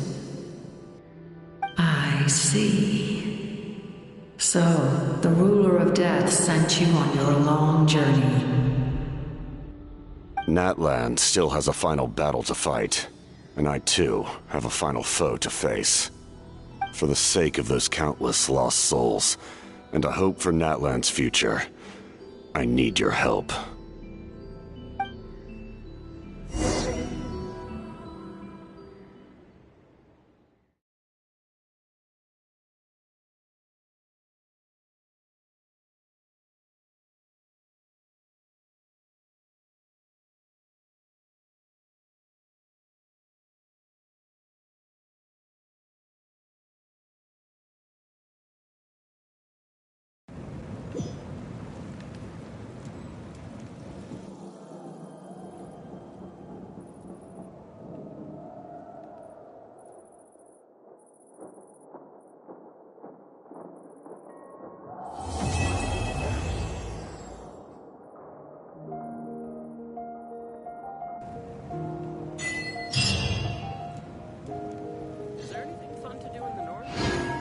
I see. So, the Ruler of Death sent you on your long journey. Natlan still has a final battle to fight, and I too have a final foe to face. For the sake of those countless lost souls, and a hope for Natlan's future, I need your help. Is there anything fun to do in the north?